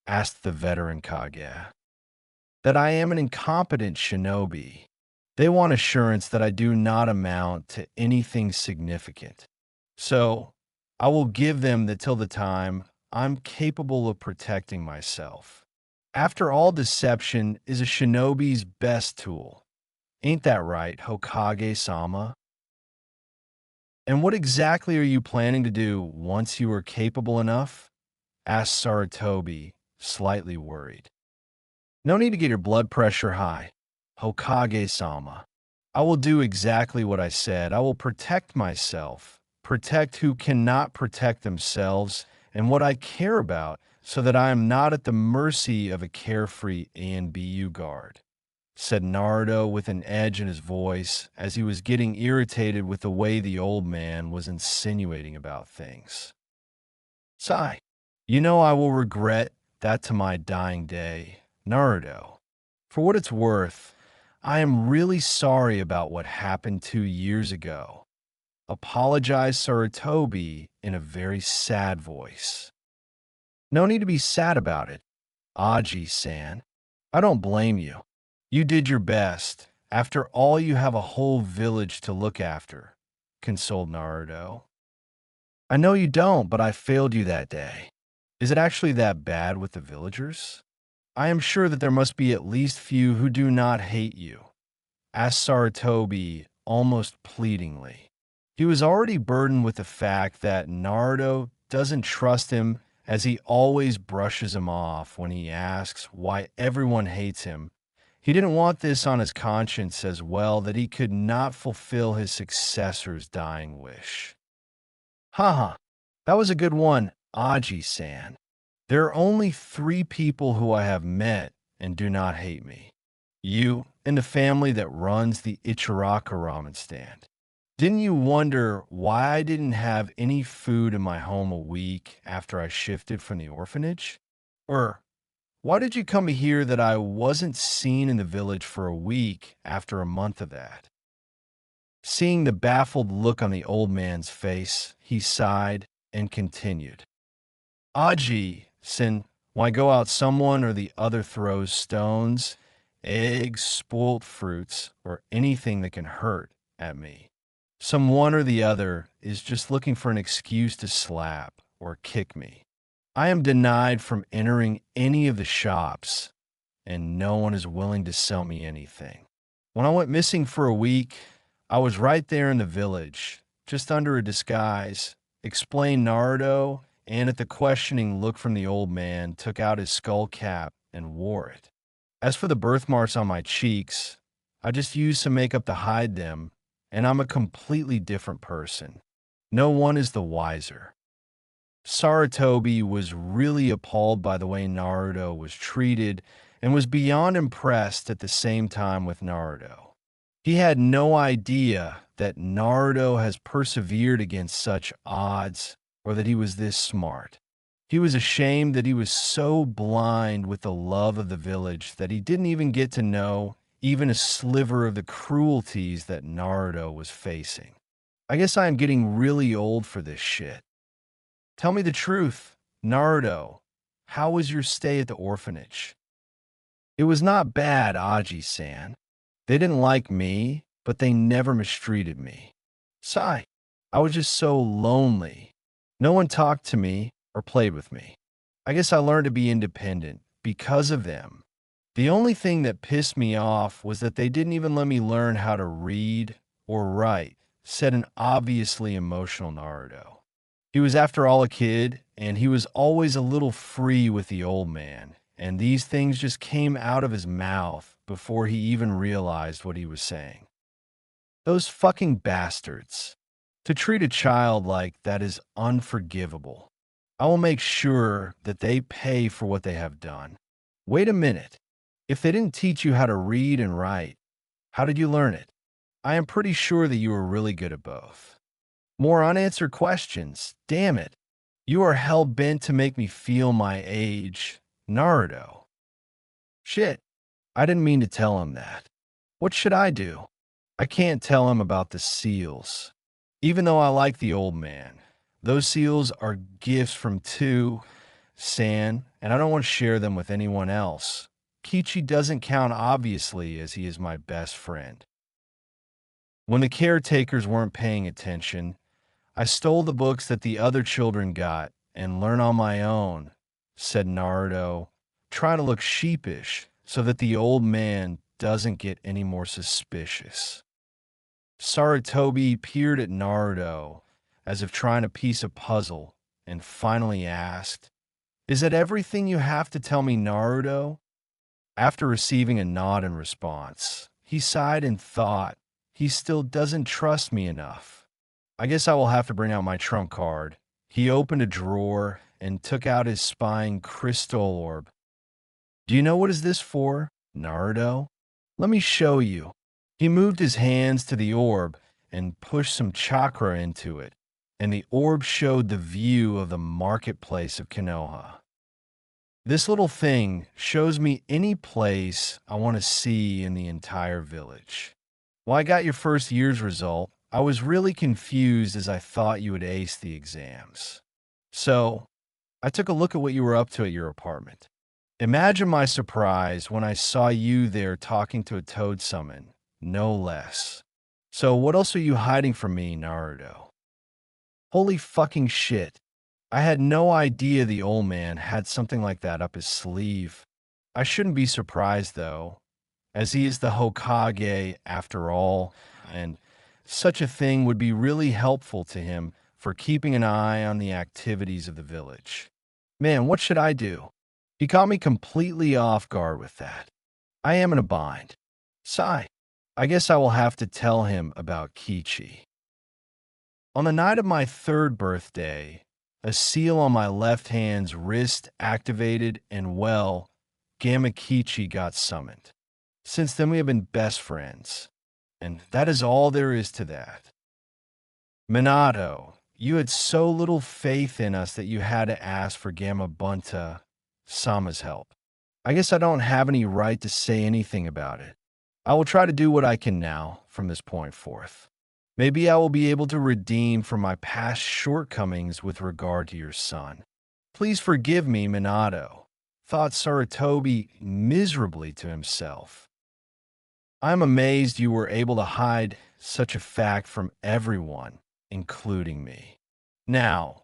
asked the veteran Kage. "That I am an incompetent shinobi. They want assurance that I do not amount to anything significant. So, I will give them that till the time I'm capable of protecting myself. After all, deception is a shinobi's best tool. Ain't that right, Hokage-sama? And what exactly are you planning to do once you are capable enough?" asked Sarutobi, slightly worried. "No need to get your blood pressure high, Hokage-sama. I will do exactly what I said. I will protect myself, protect who cannot protect themselves, and what I care about, so that I am not at the mercy of a carefree ANBU guard. said Naruto with an edge in his voice as he was getting irritated with the way the old man was insinuating about things. Sigh. You know I will regret that to my dying day, Naruto. For what it's worth, I am really sorry about what happened 2 years ago. Apologized Sarutobi in a very sad voice. No need to be sad about it, Aji-san. I don't blame you. You did your best. After all, you have a whole village to look after, consoled Naruto. I know you don't, but I failed you that day. Is it actually that bad with the villagers? I am sure that there must be at least few who do not hate you, asked Sarutobi almost pleadingly. He was already burdened with the fact that Naruto doesn't trust him as he always brushes him off when he asks why everyone hates him. He didn't want this on his conscience as well that he could not fulfill his successor's dying wish. Haha, that was a good one, Aji-san. There are only 3 people who I have met and do not hate me. You and the family that runs the Ichiraka ramen stand. Didn't you wonder why I didn't have any food in my home a week after I shifted from the orphanage? Or why did you come to hear that I wasn't seen in the village for a week after a month of that? Seeing the baffled look on the old man's face, he sighed and continued. Aji, sin, why go out someone or the other throws stones, eggs, spoilt fruits, or anything that can hurt at me. Some one or the other is just looking for an excuse to slap or kick me. I am denied from entering any of the shops, and no one is willing to sell me anything. When I went missing for a week, I was right there in the village, just under a disguise, explained Naruto, and at the questioning look from the old man, took out his skull cap and wore it. As for the birthmarks on my cheeks, I just used some makeup to hide them, and I'm a completely different person. No one is the wiser. Sarutobi was really appalled by the way Naruto was treated and was beyond impressed at the same time with Naruto. He had no idea that Naruto has persevered against such odds or that he was this smart. He was ashamed that he was so blind with the love of the village that he didn't even get to know even a sliver of the cruelties that Naruto was facing. I guess I am getting really old for this shit. Tell me the truth, Naruto. How was your stay at the orphanage? It was not bad, Aji-san. They didn't like me, but they never mistreated me. Sigh. I was just so lonely. No one talked to me or played with me. I guess I learned to be independent because of them. The only thing that pissed me off was that they didn't even let me learn how to read or write, said an obviously emotional Naruto. He was, after all, a kid, and he was always a little free with the old man, and these things just came out of his mouth before he even realized what he was saying. Those fucking bastards. To treat a child like that is unforgivable. I will make sure that they pay for what they have done. Wait a minute. If they didn't teach you how to read and write, how did you learn it? I am pretty sure that you were really good at both. More unanswered questions. Damn it. You are hell-bent to make me feel my age, Naruto. Shit. I didn't mean to tell him that. What should I do? I can't tell him about the seals. Even though I like the old man, those seals are gifts from San, and I don't want to share them with anyone else. Kichi doesn't count, obviously, as he is my best friend. When the caretakers weren't paying attention, I stole the books that the other children got and learned on my own, said Naruto, trying to look sheepish so that the old man doesn't get any more suspicious. Sarutobi peered at Naruto as if trying to piece a puzzle and finally asked, "Is that everything you have to tell me, Naruto?" After receiving a nod in response, he sighed and thought, he still doesn't trust me enough. I guess I will have to bring out my trump card. He opened a drawer and took out his spying crystal orb. Do you know what is this for, Naruto? Let me show you. He moved his hands to the orb and pushed some chakra into it, and the orb showed the view of the marketplace of Konoha. This little thing shows me any place I want to see in the entire village. Well, I got your first year's result. I was really confused as I thought you would ace the exams. So, I took a look at what you were up to at your apartment. Imagine my surprise when I saw you there talking to a toad summon, no less. So, what else are you hiding from me, Naruto? Holy fucking shit. I had no idea the old man had something like that up his sleeve. I shouldn't be surprised, though, as he is the Hokage after all, and such a thing would be really helpful to him for keeping an eye on the activities of the village. Man, what should I do? He caught me completely off guard with that. I am in a bind. Sigh. I guess I will have to tell him about Kichi. On the night of my third birthday, a seal on my left hand's wrist activated and, well, Gamma Kichi got summoned. Since then, we have been best friends. And that is all there is to that. Minato, you had so little faith in us that you had to ask for Gamma Bunta Sama's help. I guess I don't have any right to say anything about it. I will try to do what I can now from this point forth. Maybe I will be able to redeem for my past shortcomings with regard to your son. Please forgive me, Minato, thought Sarutobi miserably to himself. I am amazed you were able to hide such a fact from everyone, including me. Now,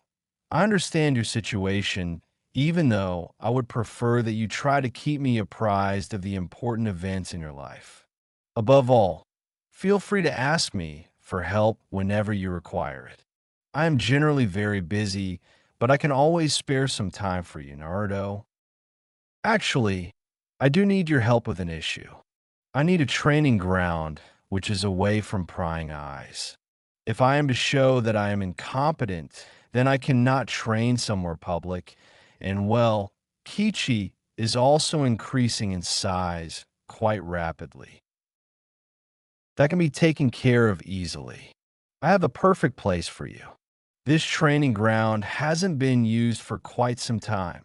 I understand your situation, even though I would prefer that you try to keep me apprised of the important events in your life. Above all, feel free to ask me for help whenever you require it. I am generally very busy, but I can always spare some time for you, Naruto. Actually, I do need your help with an issue. I need a training ground which is away from prying eyes. If I am to show that I am incompetent, then I cannot train somewhere public, and well, Kichi is also increasing in size quite rapidly. That can be taken care of easily. I have a perfect place for you. This training ground hasn't been used for quite some time,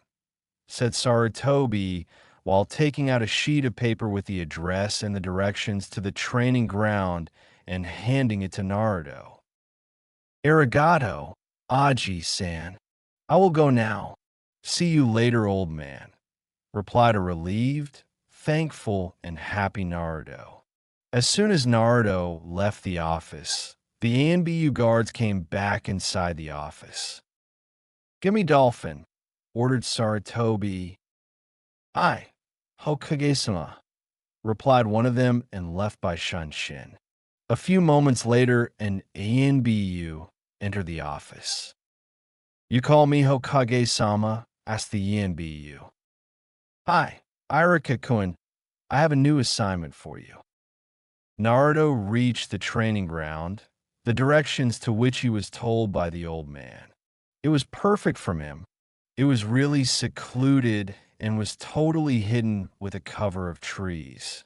said Sarutobi while taking out a sheet of paper with the address and the directions to the training ground and handing it to Naruto. Arigato, Aji-san. I will go now. See you later, old man, replied a relieved, thankful, and happy Naruto. As soon as Naruto left the office, the ANBU guards came back inside the office. Give me Dolphin, ordered Sarutobi. Aye, Hokage-sama, replied one of them and left by Shunshin. A few moments later, an ANBU entered the office. You call me Hokage-sama? Asked the ANBU. Hi, Irika-kun. I have a new assignment for you. Naruto reached the training ground, the directions to which he was told by the old man. It was perfect for him. It was really secluded and was totally hidden with a cover of trees.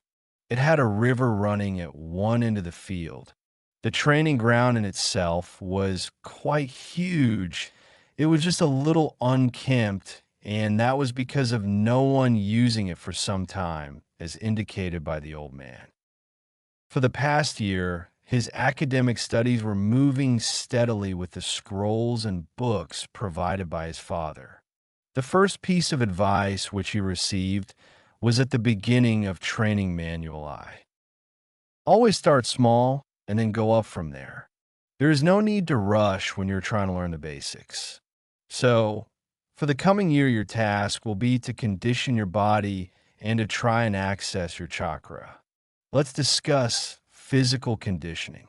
It had a river running at one end of the field. The training ground in itself was quite huge. It was just a little unkempt, and that was because of no one using it for some time, as indicated by the old man. For the past year, his academic studies were moving steadily with the scrolls and books provided by his father. The first piece of advice which he received was at the beginning of Training Manual I. Always start small and then go up from there. There is no need to rush when you're trying to learn the basics. So, for the coming year, your task will be to condition your body and to try and access your chakra. Let's discuss physical conditioning.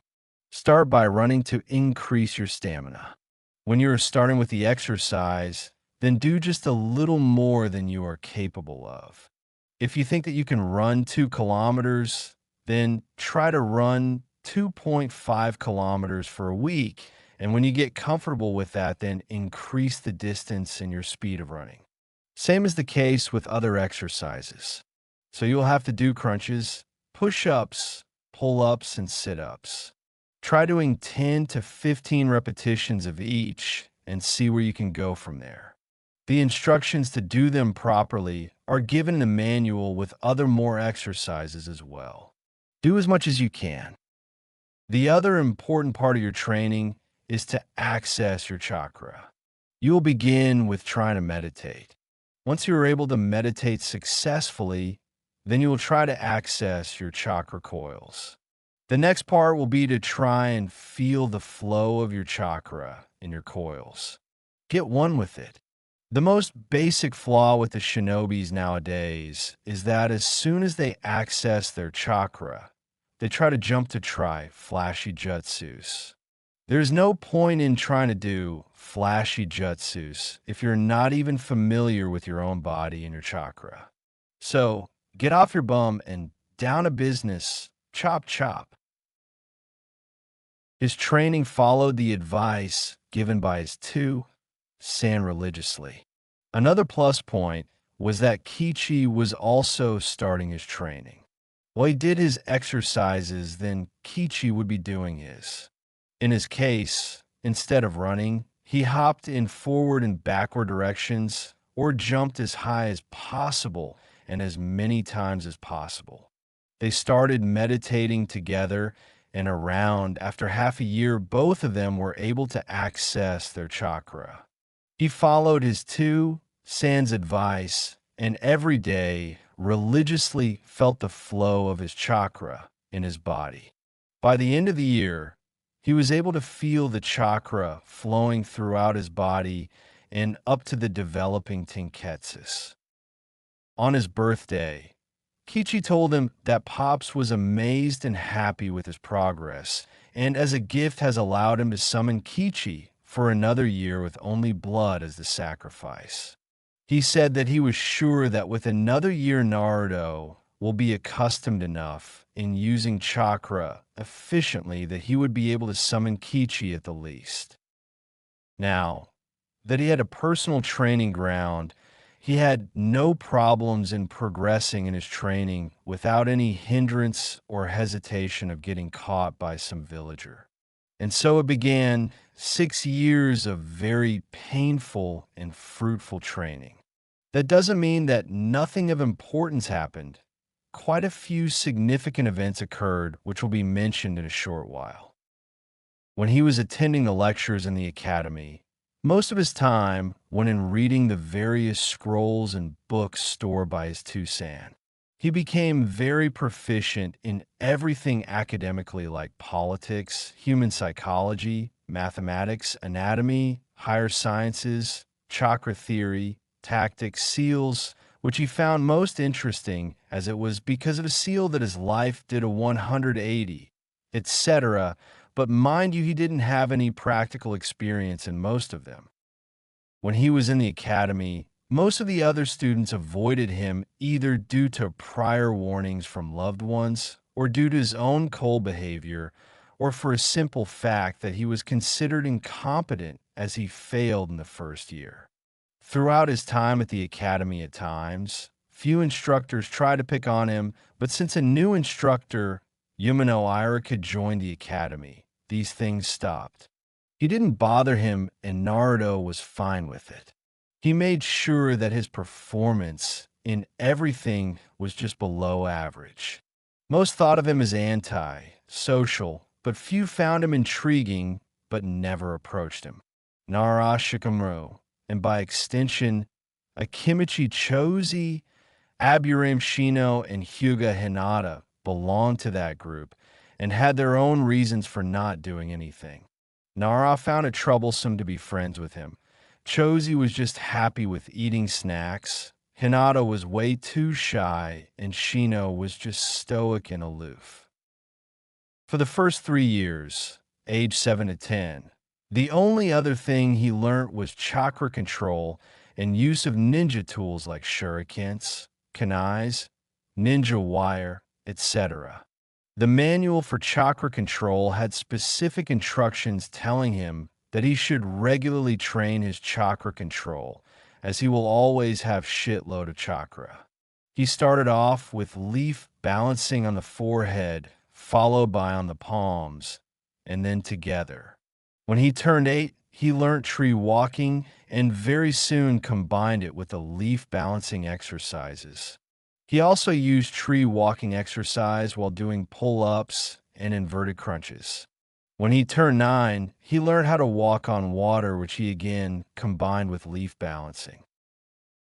Start by running to increase your stamina. When you are starting with the exercise, then do just a little more than you are capable of. If you think that you can run 2 kilometers, then try to run 2.5 kilometers for a week. And when you get comfortable with that, then increase the distance and your speed of running. Same is the case with other exercises. So you'll have to do crunches, push-ups, pull-ups, and sit-ups. Try doing 10 to 15 repetitions of each and see where you can go from there. The instructions to do them properly are given in a manual with other more exercises as well. Do as much as you can. The other important part of your training is to access your chakra. You will begin with trying to meditate. Once you are able to meditate successfully, then you will try to access your chakra coils. The next part will be to try and feel the flow of your chakra in your coils. Get one with it. The most basic flaw with the shinobis nowadays is that as soon as they access their chakra, they try to jump to try flashy jutsus. There's no point in trying to do flashy jutsus if you're not even familiar with your own body and your chakra. So get off your bum and down to business, chop chop. His training followed the advice given by his san religiously. Another plus point was that Kichi was also starting his training. While he did his exercises, then Kichi would be doing his. In his case, instead of running, he hopped in forward and backward directions or jumped as high as possible and as many times as possible. They started meditating together, and around after half a year, both of them were able to access their chakra. He followed his san's advice and every day religiously felt the flow of his chakra in his body. By the end of the year, he was able to feel the chakra flowing throughout his body and up to the developing tenketsus. On his birthday, Kichi told him that Pops was amazed and happy with his progress, and as a gift has allowed him to summon Kichi for another year with only blood as the sacrifice. He said that he was sure that with another year Naruto will be accustomed enough in using chakra efficiently that he would be able to summon Kichi at the least. Now, that he had a personal training ground, he had no problems in progressing in his training without any hindrance or hesitation of getting caught by some villager. And so it began 6 years of very painful and fruitful training. That doesn't mean that nothing of importance happened. Quite a few significant events occurred, which will be mentioned in a short while. When he was attending the lectures in the academy, most of his time went in reading the various scrolls and books stored by his san. He became very proficient in everything academically like politics, human psychology, mathematics, anatomy, higher sciences, chakra theory, tactics, seals, which he found most interesting as it was because of a seal that his life did a 180, etc. But mind you, he didn't have any practical experience in most of them. When he was in the academy, most of the other students avoided him either due to prior warnings from loved ones or due to his own cold behavior or for a simple fact that he was considered incompetent as he failed in the first year. Throughout his time at the academy at times, few instructors tried to pick on him, but since a new instructor, Yumino Ira, had joined the academy, these things stopped. He didn't bother him, and Naruto was fine with it. He made sure that his performance in everything was just below average. Most thought of him as anti-social, but few found him intriguing, but never approached him. Nara Shikamaru, and by extension, Akimichi Chozi, Aburame Shino, and Hyuga Hinata belonged to that group and had their own reasons for not doing anything. Nara found it troublesome to be friends with him. Chozi was just happy with eating snacks, Hinata was way too shy, and Shino was just stoic and aloof. For the first 3 years, age 7 to 10, the only other thing he learnt was chakra control and use of ninja tools like shurikens, kunais, ninja wire, etc. The manual for chakra control had specific instructions telling him that he should regularly train his chakra control, as he will always have shitload of chakra. He started off with leaf balancing on the forehead, followed by on the palms, and then together. When he turned 8, he learned tree walking and very soon combined it with the leaf balancing exercises. He also used tree walking exercise while doing pull-ups and inverted crunches. When he turned 9, he learned how to walk on water, which he again combined with leaf balancing.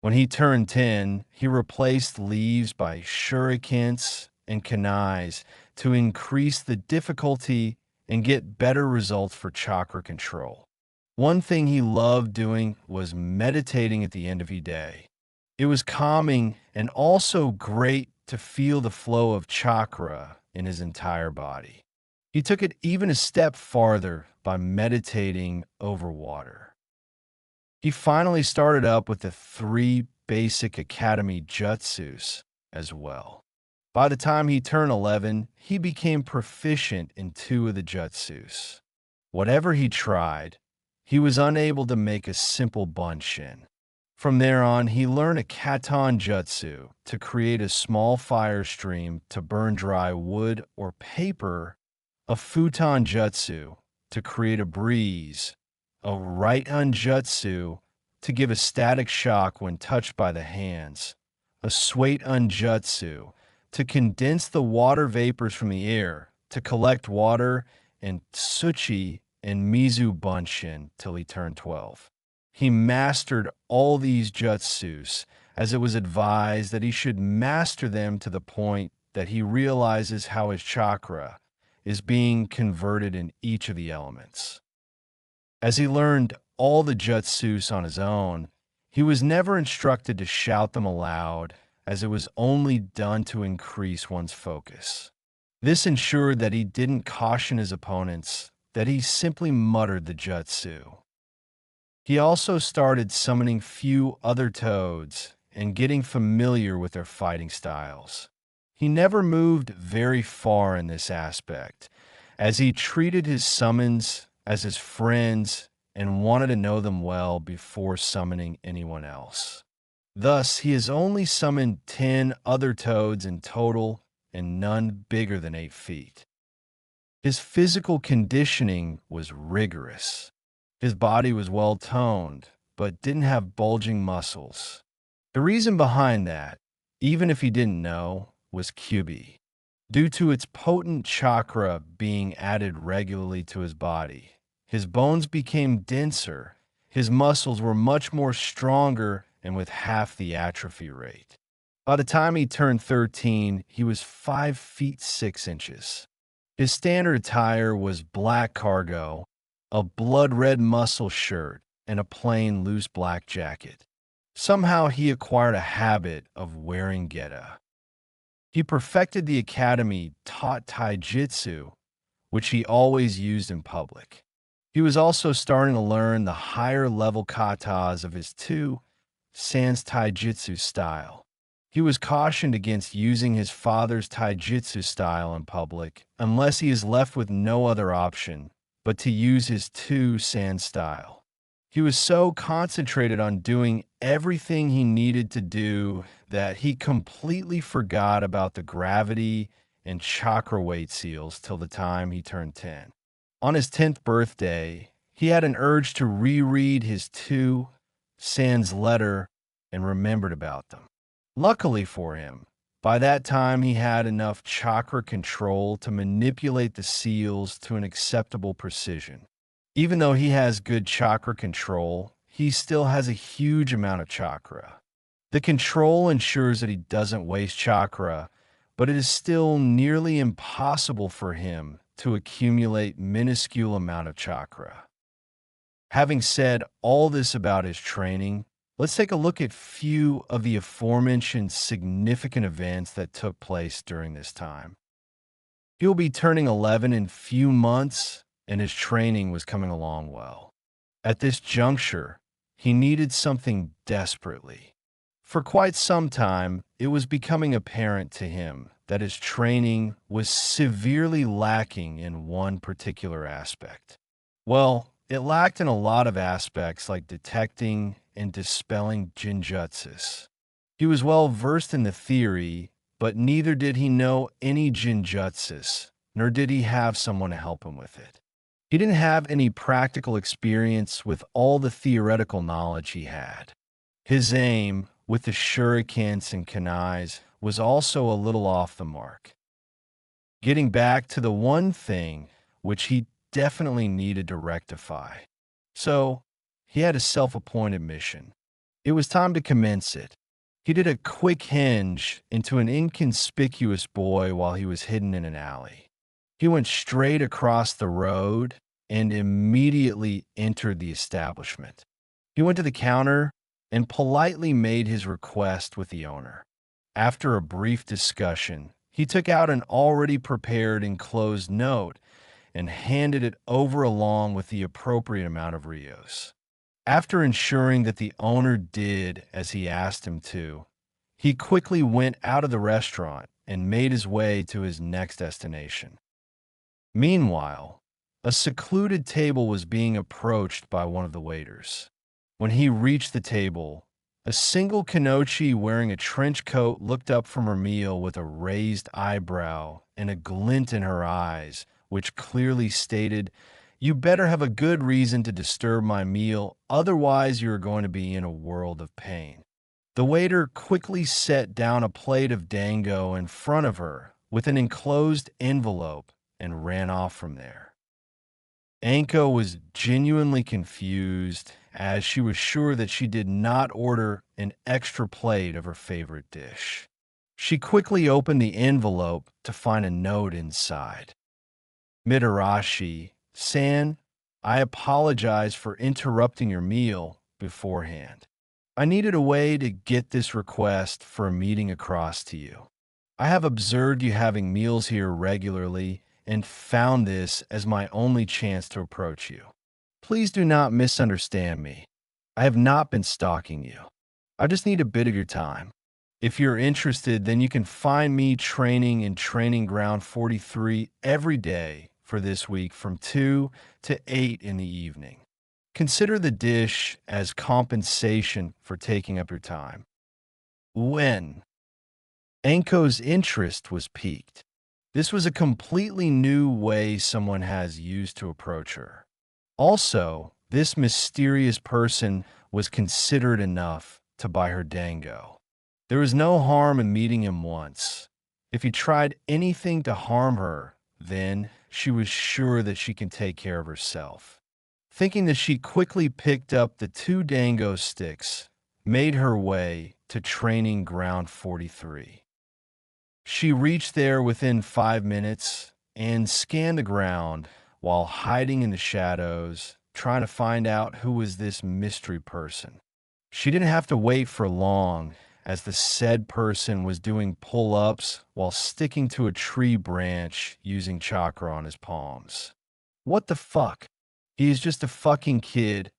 When he turned 10, he replaced leaves by shurikens and kanais to increase the difficulty and get better results for chakra control. One thing he loved doing was meditating at the end of each day. It was calming and also great to feel the flow of chakra in his entire body. He took it even a step farther by meditating over water. He finally started up with the 3 basic academy jutsus as well. By the time he turned 11, he became proficient in 2 of the jutsus. Whatever he tried, he was unable to make a simple bunshin. From there on, he learned a katon jutsu to create a small fire stream to burn dry wood or paper, a futon jutsu to create a breeze, a right-hand jutsu to give a static shock when touched by the hands, a swait-un jutsu to condense the water vapors from the air to collect water, and tsuchi and mizu bunshin till he turned 12. He mastered all these jutsus, as it was advised that he should master them to the point that he realizes how his chakra is being converted in each of the elements. As he learned all the jutsus on his own, he was never instructed to shout them aloud, as it was only done to increase one's focus. This ensured that he didn't caution his opponents, that he simply muttered the jutsu. He also started summoning few other toads and getting familiar with their fighting styles. He never moved very far in this aspect, as he treated his summons as his friends and wanted to know them well before summoning anyone else. Thus, he has only summoned 10 other toads in total and none bigger than 8 feet. His physical conditioning was rigorous. His body was well toned, but didn't have bulging muscles. The reason behind that, even if he didn't know, was QB. Due to its potent chakra being added regularly to his body, his bones became denser, his muscles were much more stronger and with half the atrophy rate. By the time he turned 13, he was 5 feet 6 inches. His standard attire was black cargo, a blood-red muscle shirt, and a plain loose black jacket. Somehow he acquired a habit of wearing geta. He perfected the academy taught taijutsu, which he always used in public. He was also starting to learn the higher level katas of his 2 sans taijutsu style. He was cautioned against using his father's taijutsu style in public unless he is left with no other option but to use his 2 sans style. He was so concentrated on doing everything he needed to do that he completely forgot about the gravity and chakra weight seals till the time he turned 10. On his 10th birthday, he had an urge to reread his 2 sans letter and remembered about them. Luckily for him, by that time he had enough chakra control to manipulate the seals to an acceptable precision. Even though he has good chakra control, he still has a huge amount of chakra. The control ensures that he doesn't waste chakra, but it is still nearly impossible for him to accumulate minuscule amount of chakra. Having said all this about his training, let's take a look at few of the aforementioned significant events that took place during this time. He'll be turning 11 in few months, and his training was coming along well. At this juncture, he needed something desperately. For quite some time, it was becoming apparent to him that his training was severely lacking in one particular aspect. Well, it lacked in a lot of aspects like detecting and dispelling jinjutsus. He was well versed in the theory, but neither did he know any jinjutsus, nor did he have someone to help him with it. He didn't have any practical experience with all the theoretical knowledge he had. His aim, with the shurikens and kunais, was also a little off the mark. Getting back to the one thing which he definitely needed to rectify. So, he had a self-appointed mission. It was time to commence it. He did a quick hinge into an inconspicuous boy while he was hidden in an alley. He went straight across the road and immediately entered the establishment. He went to the counter and politely made his request with the owner. After a brief discussion, he took out an already prepared enclosed note and handed it over along with the appropriate amount of rios. After ensuring that the owner did as he asked him to, he quickly went out of the restaurant and made his way to his next destination. Meanwhile, a secluded table was being approached by one of the waiters. When he reached the table, a single Kanochi wearing a trench coat looked up from her meal with a raised eyebrow and a glint in her eyes, which clearly stated, "You better have a good reason to disturb my meal, otherwise you are going to be in a world of pain." The waiter quickly set down a plate of dango in front of her with an enclosed envelope and ran off from there. Anko was genuinely confused, as she was sure that she did not order an extra plate of her favorite dish. She quickly opened the envelope to find a note inside. "Mitarashi-san, I apologize for interrupting your meal beforehand. I needed a way to get this request for a meeting across to you. I have observed you having meals here regularly and found this as my only chance to approach you. Please do not misunderstand me. I have not been stalking you. I just need a bit of your time. If you're interested, then you can find me training in Training Ground 43 every day for this week from 2 to 8 in the evening. Consider the dish as compensation for taking up your time." When Anko's interest was piqued. This was a completely new way someone has used to approach her. Also, this mysterious person was considerate enough to buy her dango. There was no harm in meeting him once. If he tried anything to harm her, then she was sure that she can take care of herself. Thinking that, she quickly picked up the 2 dango sticks, made her way to Training Ground 43. She reached there within 5 minutes and scanned the ground while hiding in the shadows, trying to find out who was this mystery person. She didn't have to wait for long, as the said person was doing pull-ups while sticking to a tree branch using chakra on his palms. What the fuck? He is just a fucking kid,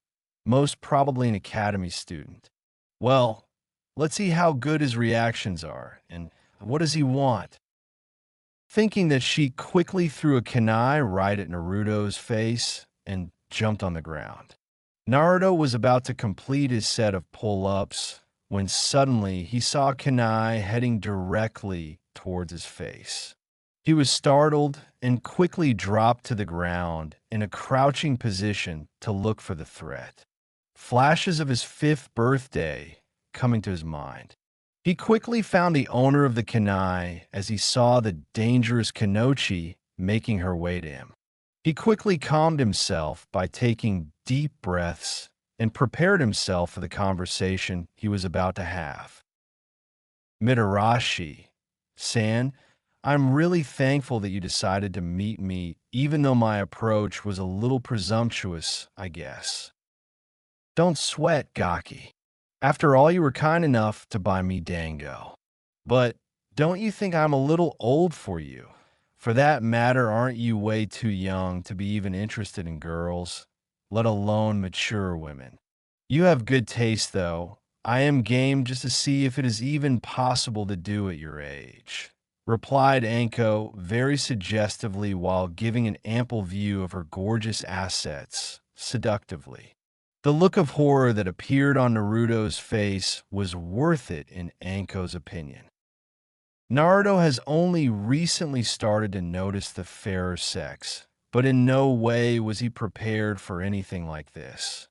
most probably an academy student. Well, let's see how good his reactions are, and what does he want? Thinking that, she quickly threw a kunai right at Naruto's face and jumped on the ground. Naruto was about to complete his set of pull-ups when suddenly he saw a kunai heading directly towards his face. He was startled and quickly dropped to the ground in a crouching position to look for the threat. Flashes of his 5th birthday coming to his mind. He quickly found the owner of the kunai as he saw the dangerous Kanochi making her way to him. He quickly calmed himself by taking deep breaths and prepared himself for the conversation he was about to have. "Mitarashi-san, I'm really thankful that you decided to meet me, even though my approach was a little presumptuous, I guess. Don't sweat, Gaki. After all, you were kind enough to buy me dango. But don't you think I'm a little old for you? For that matter, aren't you way too young to be even interested in girls, let alone mature women? You have good taste, though. I am game just to see if it is even possible to do at your age," replied Anko very suggestively while giving an ample view of her gorgeous assets seductively. The look of horror that appeared on Naruto's face was worth it in Anko's opinion. Naruto has only recently started to notice the fairer sex, but in no way was he prepared for anything like this.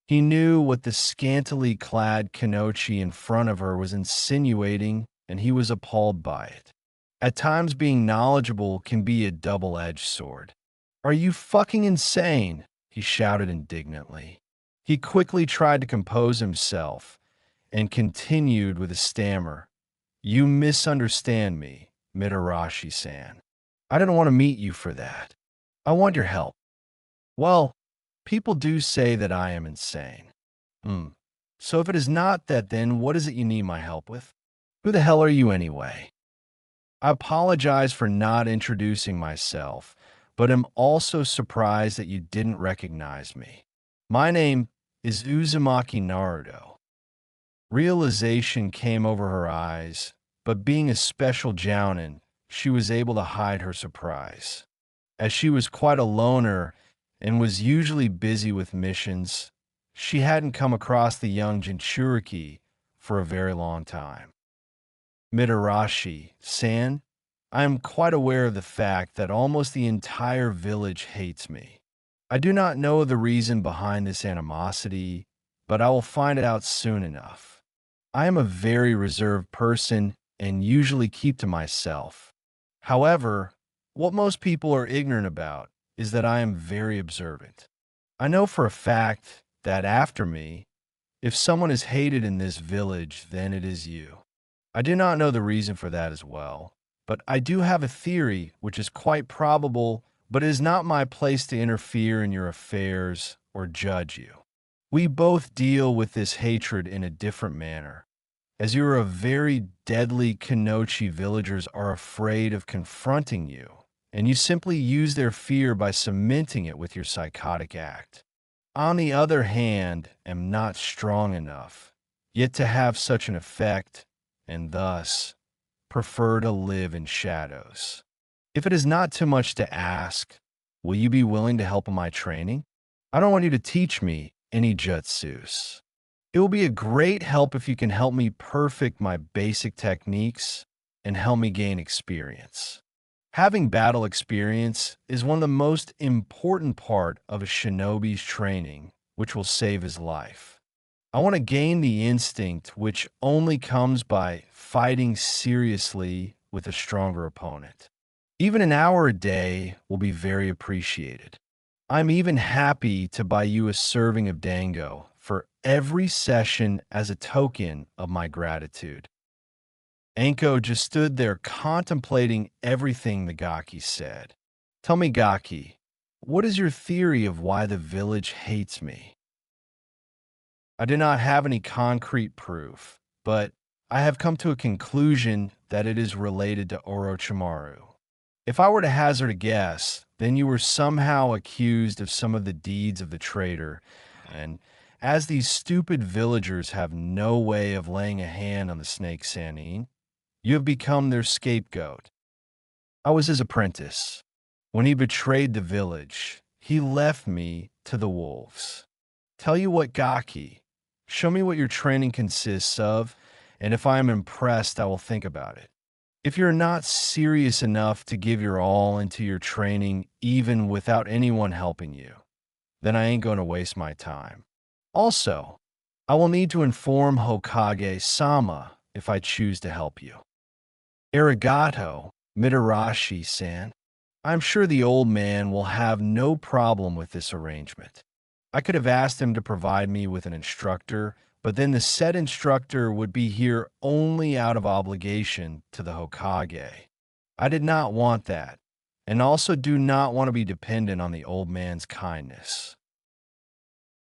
He knew what the scantily clad Kanochi in front of her was insinuating, and he was appalled by it. At times, being knowledgeable can be a double-edged sword. "Are you fucking insane?" he shouted indignantly. He quickly tried to compose himself and continued with a stammer. "You misunderstand me, Mitarashi-san. I didn't want to meet you for that. I want your help." "Well, people do say that I am insane." So if it is not that, then what is it you need my help with? Who the hell are you anyway?" I apologize for not introducing myself, but am also surprised that you didn't recognize me. My name is Uzumaki Naruto. Realization came over her eyes, but being a special jounin, she was able to hide her surprise. As she was quite a loner and was usually busy with missions, she hadn't come across the young Jinchuriki for a very long time. "Mitarashi-san, I am quite aware of the fact that almost the entire village hates me. I do not know the reason behind this animosity, but I will find it out soon enough. I am a very reserved person and usually keep to myself. However, what most people are ignorant about is that I am very observant. I know for a fact that after me, if someone is hated in this village, then it is you. I do not know the reason for that as well, but I do have a theory which is quite probable, but it is not my place to interfere in your affairs or judge you. We both deal with this hatred in a different manner. As you are a very deadly Kanochi, villagers are afraid of confronting you, and you simply use their fear by cementing it with your psychotic act. On the other hand, am not strong enough, yet to have such an effect, and thus prefer to live in shadows. If it is not too much to ask, will you be willing to help in my training? I don't want you to teach me any jutsus. It will be a great help if you can help me perfect my basic techniques and help me gain experience. Having battle experience is one of the most important part of a shinobi's training, which will save his life. I want to gain the instinct which only comes by fighting seriously with a stronger opponent. Even an hour a day will be very appreciated. I'm even happy to buy you a serving of dango for every session as a token of my gratitude." Anko just stood there contemplating everything the Gaki said. "Tell me, Gaki, what is your theory of why the village hates me?" "I do not have any concrete proof, but I have come to a conclusion that it is related to Orochimaru. If I were to hazard a guess, then you were somehow accused of some of the deeds of the traitor, and as these stupid villagers have no way of laying a hand on the snake Sannin, you have become their scapegoat. I was his apprentice. When he betrayed the village, he left me to the wolves. Tell you what, Gaki, show me what your training consists of, and if I am impressed, I will think about it. If you're not serious enough to give your all into your training, even without anyone helping you, then I ain't going to waste my time. Also, I will need to inform Hokage-sama if I choose to help you." "Arigato, Mitarashi-san. I'm sure the old man will have no problem with this arrangement. I could have asked him to provide me with an instructor, but then the said instructor would be here only out of obligation to the Hokage. I did not want that, and also do not want to be dependent on the old man's kindness."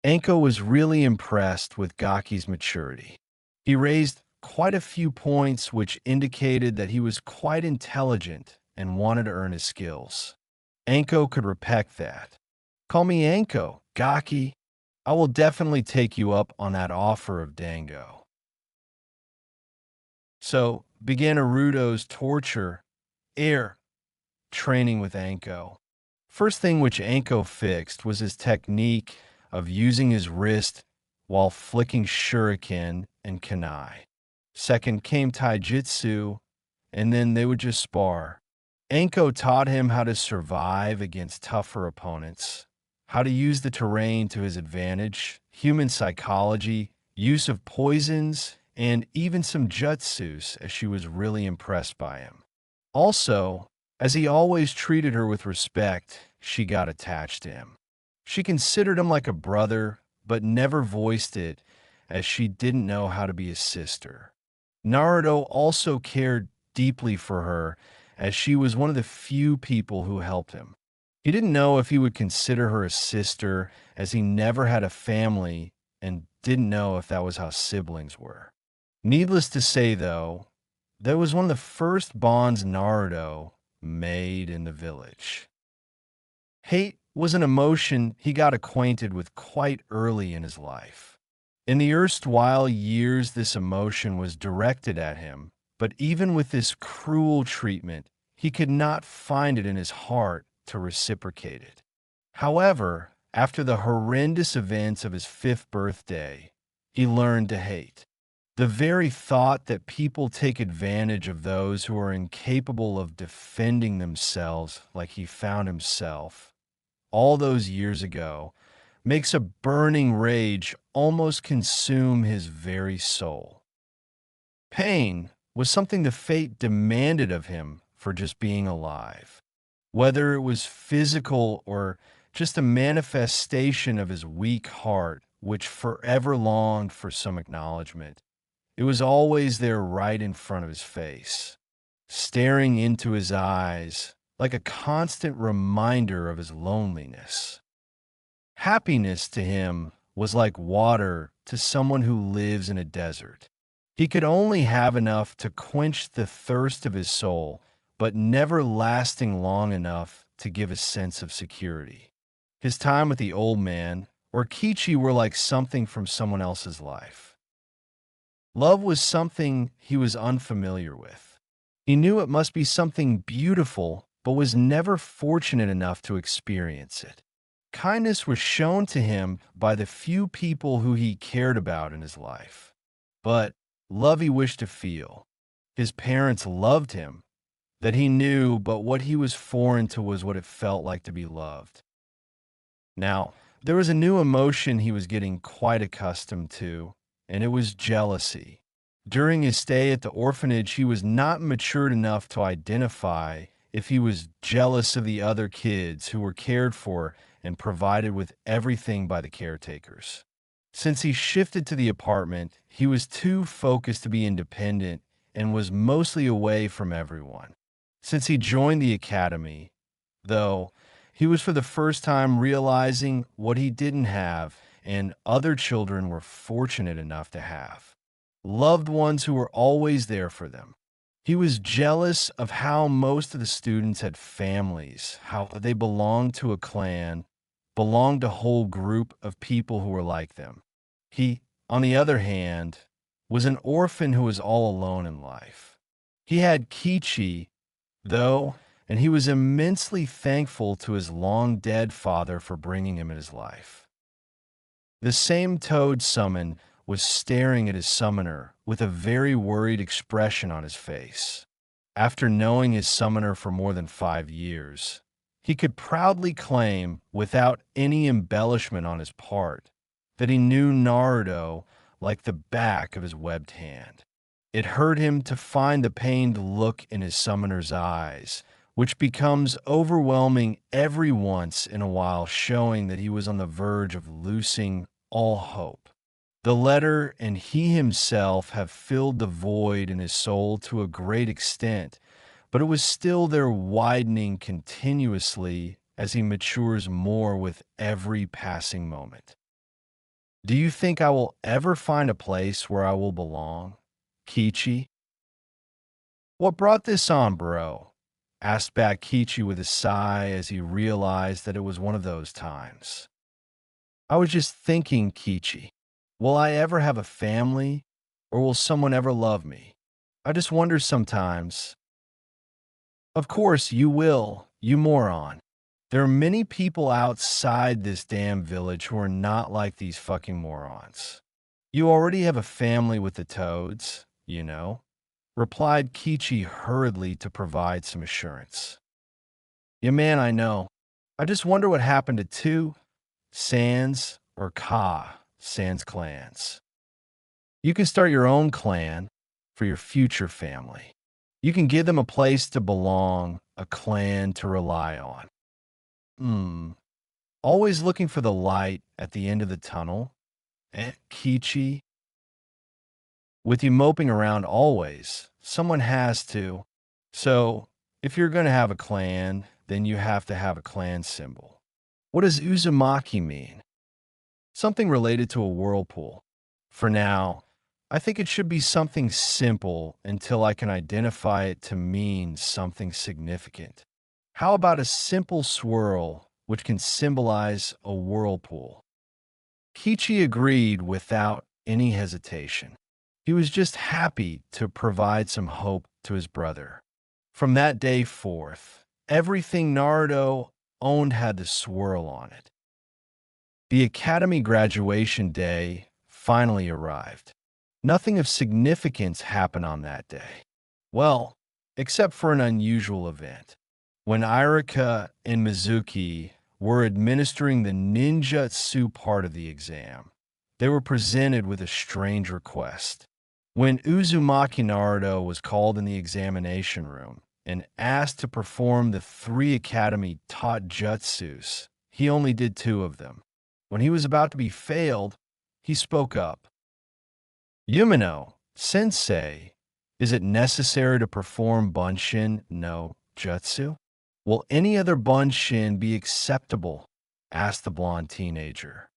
Anko was really impressed with Gaki's maturity. He raised quite a few points which indicated that he was quite intelligent and wanted to earn his skills. Anko could respect that. "Call me Anko, Gaki. I will definitely take you up on that offer of dango." So began Naruto's torture training with Anko. First thing which Anko fixed was his technique of using his wrist while flicking shuriken and kunai. Second came taijutsu, and then they would just spar. Anko taught him how to survive against tougher opponents, how to use the terrain to his advantage, human psychology, use of poisons, and even some jutsus, as she was really impressed by him. Also, as he always treated her with respect, she got attached to him. She considered him like a brother, but never voiced it, as she didn't know how to be his sister. Naruto also cared deeply for her, as she was one of the few people who helped him. He didn't know if he would consider her a sister, as he never had a family and didn't know if that was how siblings were. Needless to say, though, that was one of the first bonds Naruto made in the village. Hate was an emotion he got acquainted with quite early in his life. In the erstwhile years, this emotion was directed at him, but even with this cruel treatment, he could not find it in his heart to reciprocate it. However, after the horrendous events of his 5th birthday, he learned to hate. The very thought that people take advantage of those who are incapable of defending themselves like he found himself all those years ago makes a burning rage almost consume his very soul. Pain was something the fate demanded of him for just being alive. Whether it was physical or just a manifestation of his weak heart, which forever longed for some acknowledgement, it was always there right in front of his face, staring into his eyes like a constant reminder of his loneliness. Happiness to him was like water to someone who lives in a desert. He could only have enough to quench the thirst of his soul, but never lasting long enough to give a sense of security. His time with the old man or Kichi were like something from someone else's life. Love was something he was unfamiliar with. He knew it must be something beautiful, but was never fortunate enough to experience it. Kindness was shown to him by the few people who he cared about in his life. But love he wished to feel. His parents loved him, that he knew, but what he was foreign to was what it felt like to be loved. Now, there was a new emotion he was getting quite accustomed to, and it was jealousy. During his stay at the orphanage, he was not matured enough to identify if he was jealous of the other kids who were cared for and provided with everything by the caretakers. Since he shifted to the apartment, he was too focused to be independent and was mostly away from everyone. Since he joined the academy, though, he was for the first time realizing what he didn't have and other children were fortunate enough to have. Loved ones who were always there for them. He was jealous of how most of the students had families, how they belonged to a clan, belonged to a whole group of people who were like them. He, on the other hand, was an orphan who was all alone in life. He had Kichi, though, and he was immensely thankful to his long-dead father for bringing him in his life. The same toad summon was staring at his summoner with a very worried expression on his face. After knowing his summoner for more than 5 years, he could proudly claim, without any embellishment on his part, that he knew Naruto like the back of his webbed hand. It hurt him to find the pained look in his summoner's eyes, which becomes overwhelming every once in a while, showing that he was on the verge of losing all hope. The letter and he himself have filled the void in his soul to a great extent, but it was still there, widening continuously as he matures more with every passing moment. Do you think I will ever find a place where I will belong, Kichi? What brought this on, bro? Asked back Kichi with a sigh as he realized that it was one of those times. I was just thinking, Kichi, will I ever have a family, or will someone ever love me? I just wonder sometimes. Of course you will, you moron. There are many people outside this damn village who are not like these fucking morons. You already have a family with the toads, you know, replied Kichi hurriedly to provide some assurance. Yeah, man, I know. I just wonder what happened to two Sans or Ka Sans clans. You can start your own clan for your future family. You can give them a place to belong, a clan to rely on. Hmm. Always looking for the light at the end of the tunnel? Kichi? With you moping around always, someone has to. So, if you're going to have a clan, then you have to have a clan symbol. What does Uzumaki mean? Something related to a whirlpool. For now, I think it should be something simple until I can identify it to mean something significant. How about a simple swirl, which can symbolize a whirlpool? Kichi agreed without any hesitation. He was just happy to provide some hope to his brother. From that day forth, everything Naruto owned had the swirl on it. The academy graduation day finally arrived. Nothing of significance happened on that day. Well, except for an unusual event. When Irika and Mizuki were administering the ninjutsu part of the exam, they were presented with a strange request. When Uzumaki Naruto was called in the examination room and asked to perform the 3 academy taught jutsus, he only did 2 of them. When he was about to be failed, he spoke up. Yumino, sensei, is it necessary to perform Bunshin no Jutsu? Will any other Bunshin be acceptable? Asked the blonde teenager.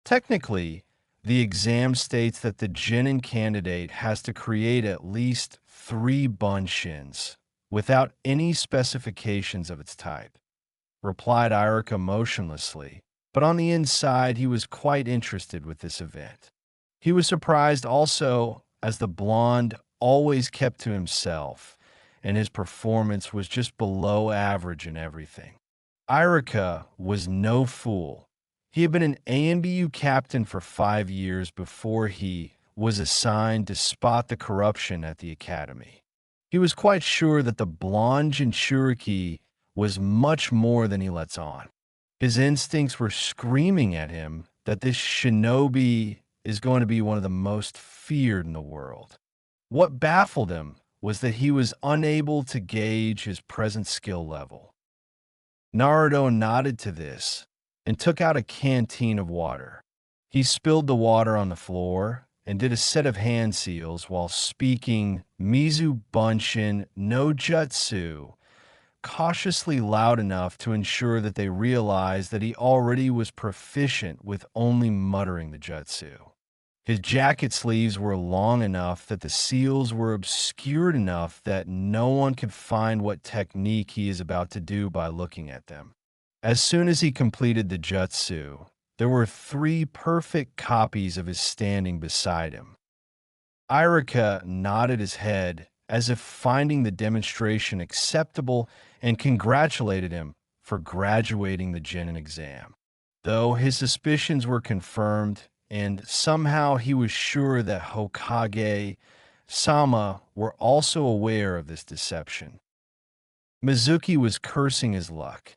Technically, the exam states that the Genin candidate has to create at least 3 Bunshins without any specifications of its type, replied Irika motionlessly, but on the inside he was quite interested with this event. He was surprised also as the blonde always kept to himself and his performance was just below average in everything. Irika was no fool. He had been an ANBU captain for 5 years before he was assigned to spot the corruption at the academy. He was quite sure that the blonde Jinchuriki was much more than he lets on. His instincts were screaming at him that this shinobi is going to be one of the most feared in the world. What baffled him was that he was unable to gauge his present skill level. Naruto nodded to this and took out a canteen of water. He spilled the water on the floor and did a set of hand seals while speaking Mizu Bunshin no Jutsu cautiously loud enough to ensure that they realized that he already was proficient with only muttering the jutsu. His jacket sleeves were long enough that the seals were obscured enough that no one could find what technique he is about to do by looking at them. As soon as he completed the jutsu, there were 3 perfect copies of his standing beside him. Irika nodded his head as if finding the demonstration acceptable and congratulated him for graduating the Genin exam. Though his suspicions were confirmed, and somehow he was sure that Hokage Sama were also aware of this deception. Mizuki was cursing his luck.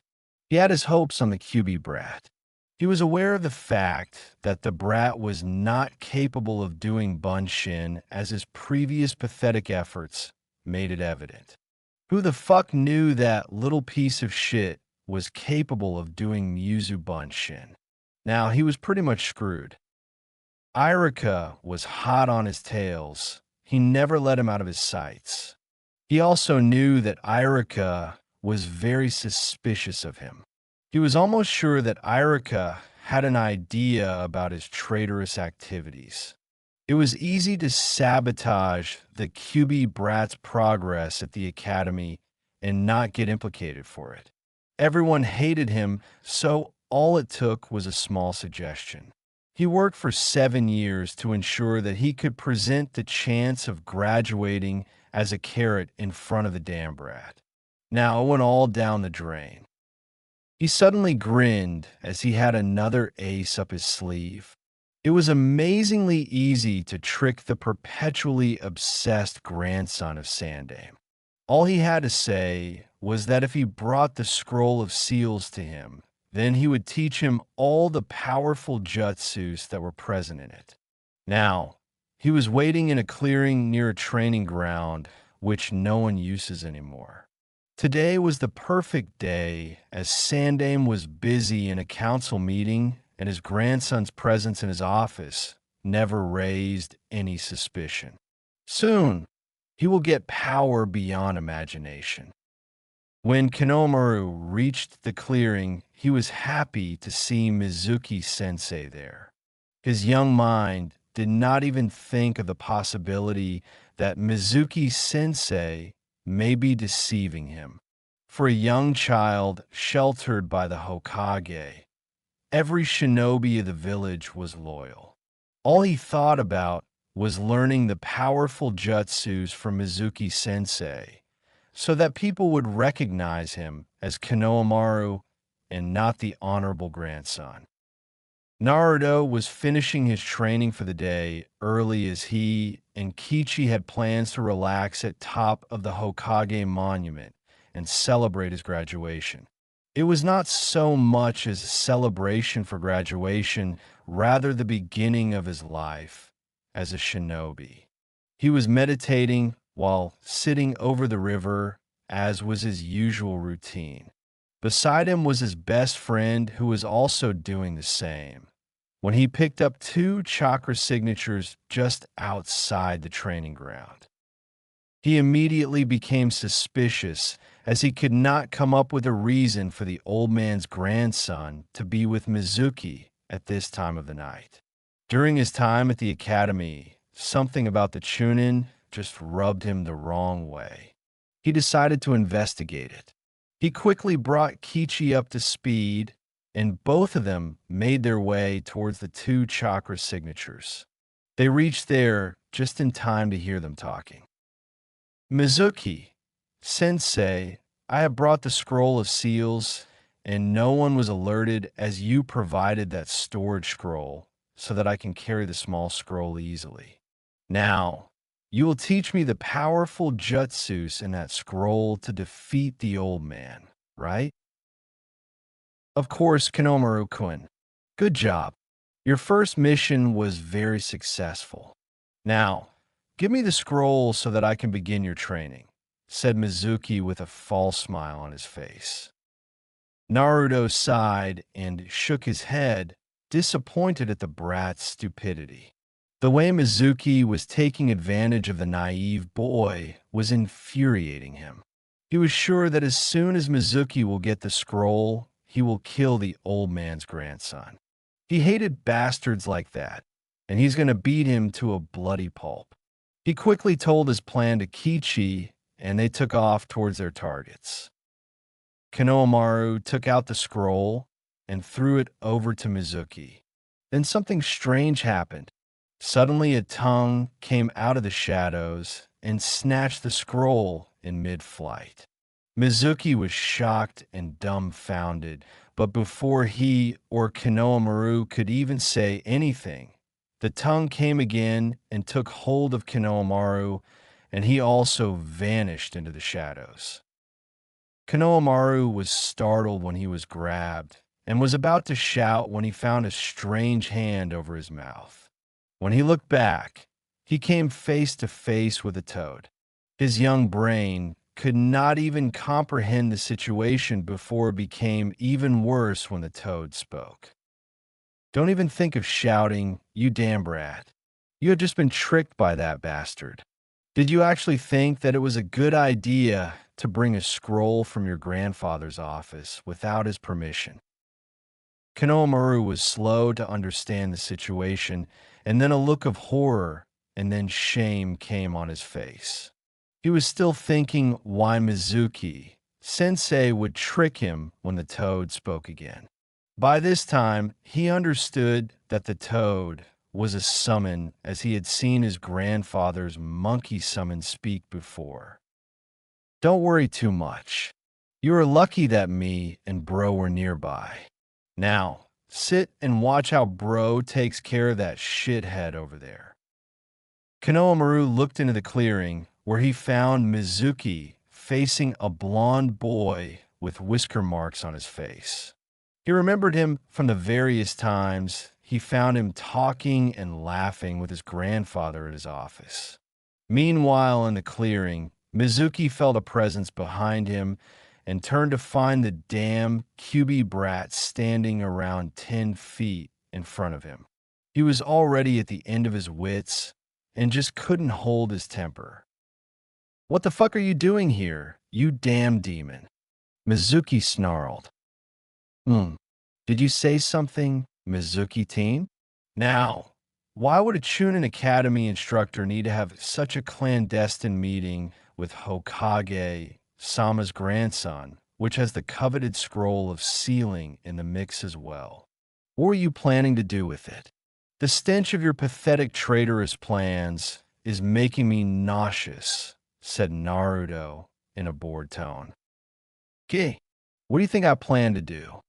He had his hopes on the QB brat. He was aware of the fact that the brat was not capable of doing Bunshin as his previous pathetic efforts made it evident. Who the fuck knew that little piece of shit was capable of doing Muzu Bunshin? Now, he was pretty much screwed. Irika was hot on his tails. He never let him out of his sights. He also knew that Irika was very suspicious of him. He was almost sure that Irika had an idea about his traitorous activities. It was easy to sabotage the QB brat's progress at the academy and not get implicated for it. Everyone hated him, so all it took was a small suggestion. He worked for 7 years to ensure that he could present the chance of graduating as a carrot in front of the damn brat. Now it went all down the drain. He suddenly grinned as he had another ace up his sleeve. It was amazingly easy to trick the perpetually obsessed grandson of Sandame. All he had to say was that if he brought the scroll of seals to him, then he would teach him all the powerful jutsus that were present in it. Now, he was waiting in a clearing near a training ground, which no one uses anymore. Today was the perfect day, as Sandame was busy in a council meeting and his grandson's presence in his office never raised any suspicion. Soon, he will get power beyond imagination. When Kinomaru reached the clearing, he was happy to see Mizuki Sensei there. His young mind did not even think of the possibility that Mizuki Sensei may be deceiving him. For a young child sheltered by the Hokage, every shinobi of the village was loyal. All he thought about was learning the powerful jutsus from Mizuki Sensei so that people would recognize him as Konohamaru and not the honorable grandson. Naruto was finishing his training for the day early as he and Kichi had plans to relax at top of the Hokage monument and celebrate his graduation. It was not so much as a celebration for graduation, rather the beginning of his life as a shinobi. He was meditating while sitting over the river, as was his usual routine. Beside him was his best friend, who was also doing the same, when he picked up two chakra signatures just outside the training ground. He immediately became suspicious, as he could not come up with a reason for the old man's grandson to be with Mizuki at this time of the night. During his time at the academy, something about the Chunin just rubbed him the wrong way. He decided to investigate it. He quickly brought Kichi up to speed, and both of them made their way towards the two chakra signatures. They reached there just in time to hear them talking. Mizuki, Sensei, I have brought the scroll of seals, and no one was alerted as you provided that storage scroll so that I can carry the small scroll easily. Now, you will teach me the powerful jutsus in that scroll to defeat the old man, right? Of course, Konomaru-kun. Good job. Your first mission was very successful. Now, give me the scroll so that I can begin your training, said Mizuki with a false smile on his face. Naruto sighed and shook his head, disappointed at the brat's stupidity. The way Mizuki was taking advantage of the naive boy was infuriating him. He was sure that as soon as Mizuki will get the scroll, he will kill the old man's grandson. He hated bastards like that, and he's going to beat him to a bloody pulp. He quickly told his plan to Kichi, and they took off towards their targets. Konohamaru took out the scroll and threw it over to Mizuki. Then something strange happened. Suddenly a tongue came out of the shadows and snatched the scroll in mid-flight. Mizuki was shocked and dumbfounded, but before he or Konohamaru could even say anything, the tongue came again and took hold of Konohamaru, and he also vanished into the shadows. Konohamaru was startled when he was grabbed and was about to shout when he found a strange hand over his mouth. When he looked back, he came face to face with a toad. His young brain could not even comprehend the situation before it became even worse when the toad spoke. Don't even think of shouting, you damn brat. You had just been tricked by that bastard. Did you actually think that it was a good idea to bring a scroll from your grandfather's office without his permission? Konohamaru was slow to understand the situation, and then a look of horror and then shame came on his face. He was still thinking why Mizuki Sensei would trick him when the toad spoke again. By this time, he understood that the toad was a summon, as he had seen his grandfather's monkey summon speak before. Don't worry too much. You are lucky that me and bro were nearby. Now, sit and watch how bro takes care of that shithead over there. Konohamaru looked into the clearing, where he found Mizuki facing a blond boy with whisker marks on his face. He remembered him from the various times he found him talking and laughing with his grandfather at his office. Meanwhile, in the clearing, Mizuki felt a presence behind him and turned to find the damn QB brat standing around 10 feet in front of him. He was already at the end of his wits and just couldn't hold his temper. "What the fuck are you doing here, you damn demon?" Mizuki snarled. Did you say something, Mizuki-teen? Now, why would a Chunin Academy instructor need to have such a clandestine meeting with Hokage, Sama's grandson, which has the coveted scroll of sealing in the mix as well? What were you planning to do with it? The stench of your pathetic traitorous plans is making me nauseous, said Naruto in a bored tone. "Okay, what do you think I plan to do?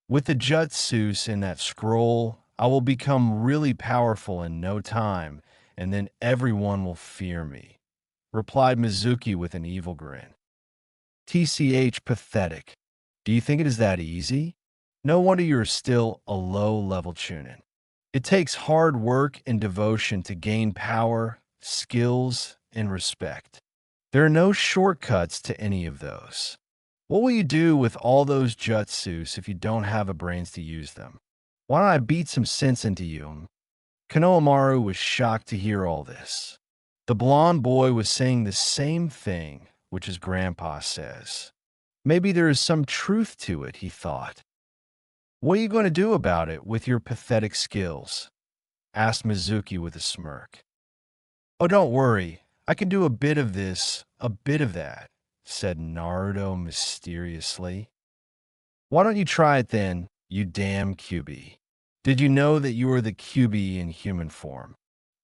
With the jutsus in that scroll, I will become really powerful in no time, and then everyone will fear me," replied Mizuki with an evil grin. "TCH pathetic. Do you think it is that easy? No wonder you are still a low-level Chunin. It takes hard work and devotion to gain power, skills, and respect. There are no shortcuts to any of those. What will you do with all those jutsus if you don't have the brains to use them? Why don't I beat some sense into you?" Konohamaru was shocked to hear all this. The blond boy was saying the same thing which his grandpa says. Maybe there is some truth to it, he thought. "What are you going to do about it with your pathetic skills?" asked Mizuki with a smirk. "Oh, don't worry. I can do a bit of this, a bit of that," said Naruto mysteriously. "Why don't you try it then, you damn QB? Did you know that you are the QB in human form?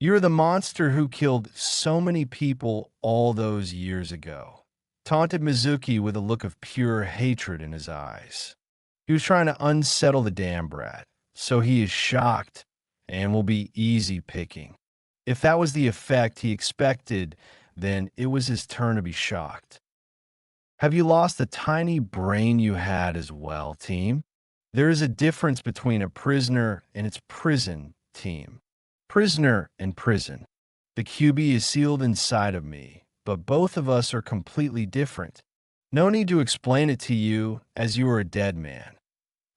You are the monster who killed so many people all those years ago," taunted Mizuki with a look of pure hatred in his eyes. He was trying to unsettle the damn brat, so he is shocked and will be easy picking. If that was the effect he expected, then it was his turn to be shocked. "Have you lost the tiny brain you had as well, team? There is a difference between a prisoner and its prison, team. Prisoner and prison. The QB is sealed inside of me, but both of us are completely different. No need to explain it to you, as you are a dead man.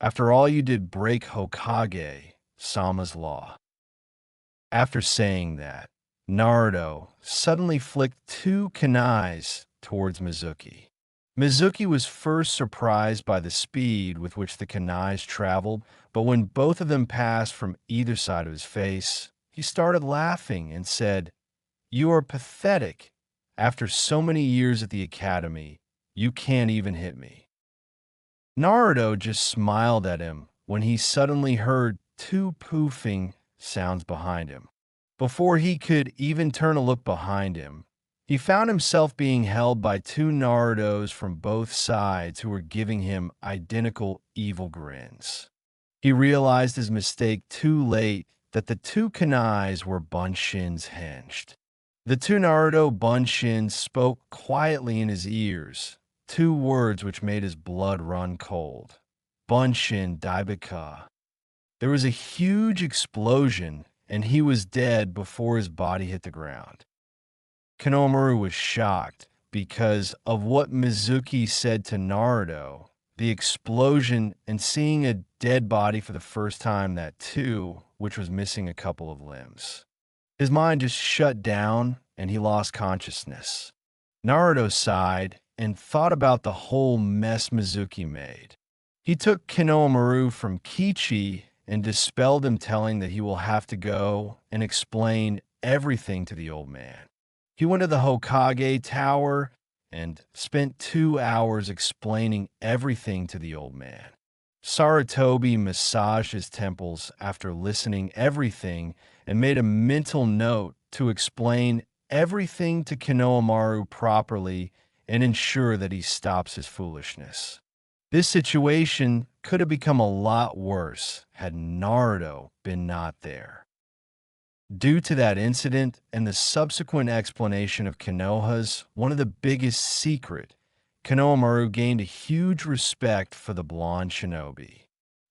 After all, you did break Hokage, Sama's law." After saying that, Naruto suddenly flicked 2 kunais towards Mizuki. Mizuki was first surprised by the speed with which the kunais traveled, but when both of them passed from either side of his face, he started laughing and said, "You are pathetic. After so many years at the academy, you can't even hit me." Naruto just smiled at him when he suddenly heard 2 poofing sounds behind him. Before he could even turn a look behind him, he found himself being held by 2 Narutos from both sides who were giving him identical evil grins. He realized his mistake too late that the 2 kunais were Bunshin's hinged. The 2 Naruto Bunshins spoke quietly in his ears, 2 words which made his blood run cold. Bunshin Daibaka. There was a huge explosion, and he was dead before his body hit the ground. Konohamaru was shocked because of what Mizuki said to Naruto, the explosion, and seeing a dead body for the first time, that too, which was missing a couple of limbs. His mind just shut down, and he lost consciousness. Naruto sighed and thought about the whole mess Mizuki made. He took Konohamaru from Kichi and dispelled him, telling that he will have to go and explain everything to the old man. He went to the Hokage Tower and spent 2 hours explaining everything to the old man. Sarutobi massaged his temples after listening everything and made a mental note to explain everything to Konohamaru properly and ensure that he stops his foolishness. This situation could have become a lot worse had Naruto been not there. Due to that incident and the subsequent explanation of Konoha's one of the biggest secret, Konohamaru gained a huge respect for the blonde shinobi.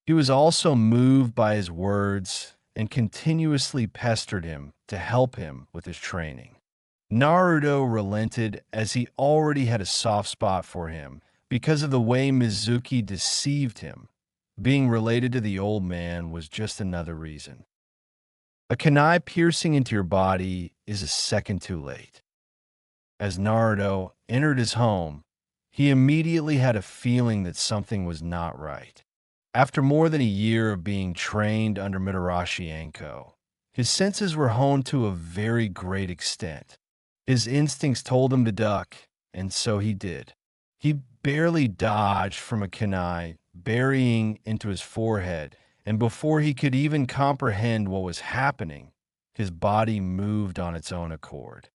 He was also moved by his words and continuously pestered him to help him with his training. Naruto relented as he already had a soft spot for him because of the way Mizuki deceived him. Being related to the old man was just another reason. A kunai piercing into your body is a second too late. As Naruto entered his home, he immediately had a feeling that something was not right. After more than a year of being trained under Mitarashi Anko, his senses were honed to a very great extent. His instincts told him to duck, and so he did. He barely dodged from a kunai burying into his forehead, and before he could even comprehend what was happening, his body moved on its own accord.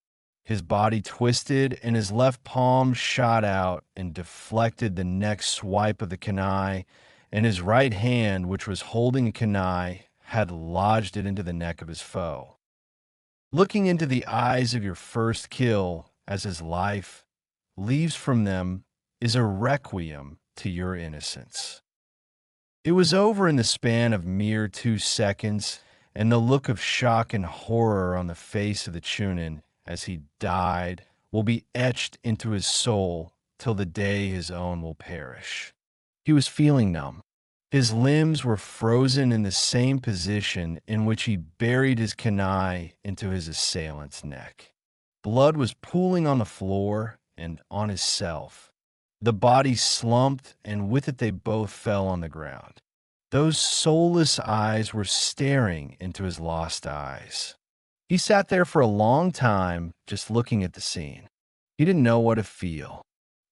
His body twisted, and his left palm shot out and deflected the next swipe of the kunai, and his right hand, which was holding a kunai, had lodged it into the neck of his foe. Looking into the eyes of your first kill as his life leaves from them is a requiem to your innocence. It was over in the span of mere 2 seconds, and the look of shock and horror on the face of the Chunin as he died will be etched into his soul till the day his own will perish. He was feeling numb. His limbs were frozen in the same position in which he buried his kunai into his assailant's neck. Blood was pooling on the floor and on his self. The body slumped, and with it they both fell on the ground. Those soulless eyes were staring into his lost eyes. He sat there for a long time, just looking at the scene. He didn't know what to feel.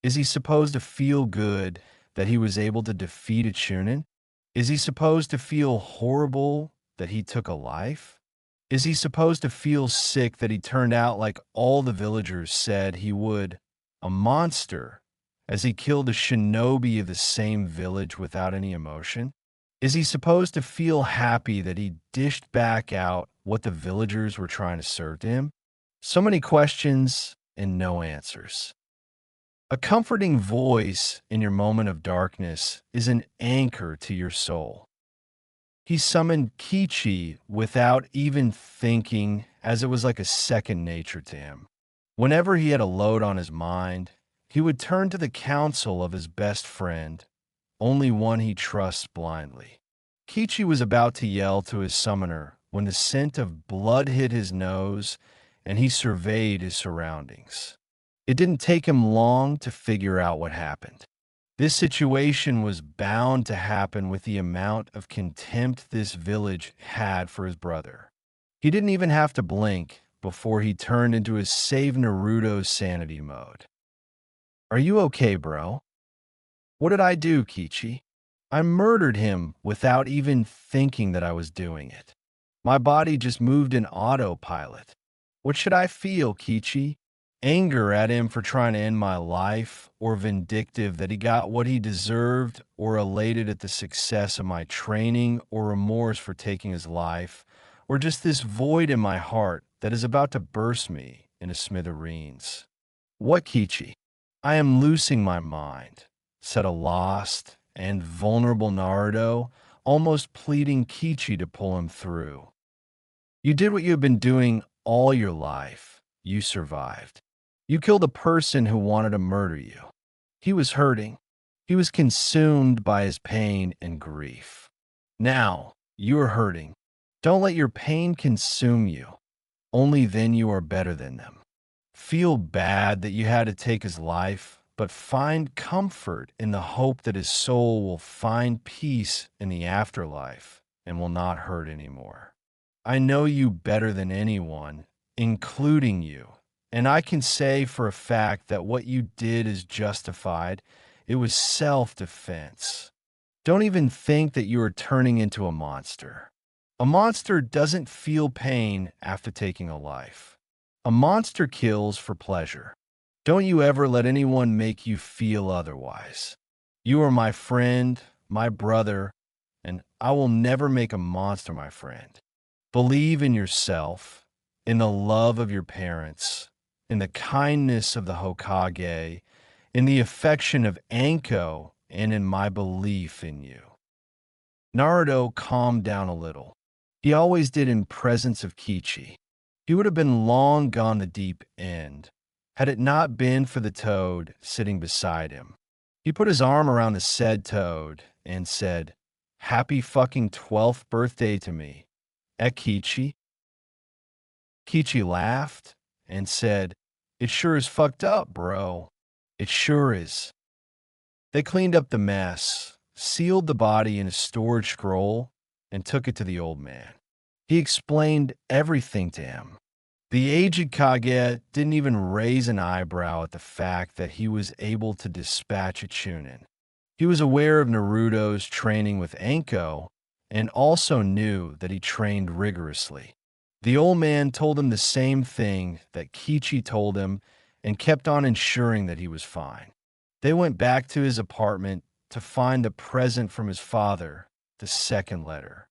Is he supposed to feel good that he was able to defeat a Chunin? Is he supposed to feel horrible that he took a life? Is he supposed to feel sick that he turned out like all the villagers said he would, a monster, as he killed a shinobi of the same village without any emotion? Is he supposed to feel happy that he dished back out what the villagers were trying to serve to him? So many questions and no answers. A comforting voice in your moment of darkness is an anchor to your soul. He summoned Kichi without even thinking, as it was like a second nature to him. Whenever he had a load on his mind, he would turn to the counsel of his best friend, only one he trusts blindly. Kichi was about to yell to his summoner when the scent of blood hit his nose and he surveyed his surroundings. It didn't take him long to figure out what happened. This situation was bound to happen with the amount of contempt this village had for his brother. He didn't even have to blink before he turned into his Save Naruto sanity mode. "Are you okay, bro?" "What did I do, Kichi?" "I murdered him without even thinking that I was doing it. My body just moved in autopilot. What should I feel, Kichi? Anger at him for trying to end my life, or vindictive that he got what he deserved, or elated at the success of my training, or remorse for taking his life, or just this void in my heart that is about to burst me into smithereens? What, Kichi?" "I am losing my mind," said a lost and vulnerable Naruto, almost pleading Kichi to pull him through. "You did what you have been doing all your life. You survived. You killed a person who wanted to murder you. He was hurting. He was consumed by his pain and grief. Now, you are hurting. Don't let your pain consume you. Only then you are better than them. Feel bad that you had to take his life, but find comfort in the hope that his soul will find peace in the afterlife and will not hurt anymore. I know you better than anyone, including you. And I can say for a fact that what you did is justified. It was self-defense. Don't even think that you are turning into a monster. A monster doesn't feel pain after taking a life. A monster kills for pleasure. Don't you ever let anyone make you feel otherwise. You are my friend, my brother, and I will never make a monster my friend. Believe in yourself, in the love of your parents, in the kindness of the Hokage, in the affection of Anko, and in my belief in you. Naruto calmed down a little. He always did in presence of Kichi. He would have been long gone the deep end, had it not been for the toad sitting beside him. He put his arm around the said toad and said, "Happy fucking 12th birthday to me, Kichi." Kichi laughed and said, "It sure is fucked up, bro. It sure is." They cleaned up the mess, sealed the body in a storage scroll, and took it to the old man. He explained everything to him. The aged Kage didn't even raise an eyebrow at the fact that he was able to dispatch a Chunin. He was aware of Naruto's training with Anko and also knew that he trained rigorously. The old man told him the same thing that Kichi told him and kept on ensuring that he was fine. They went back to his apartment to find the present from his father, the second letter.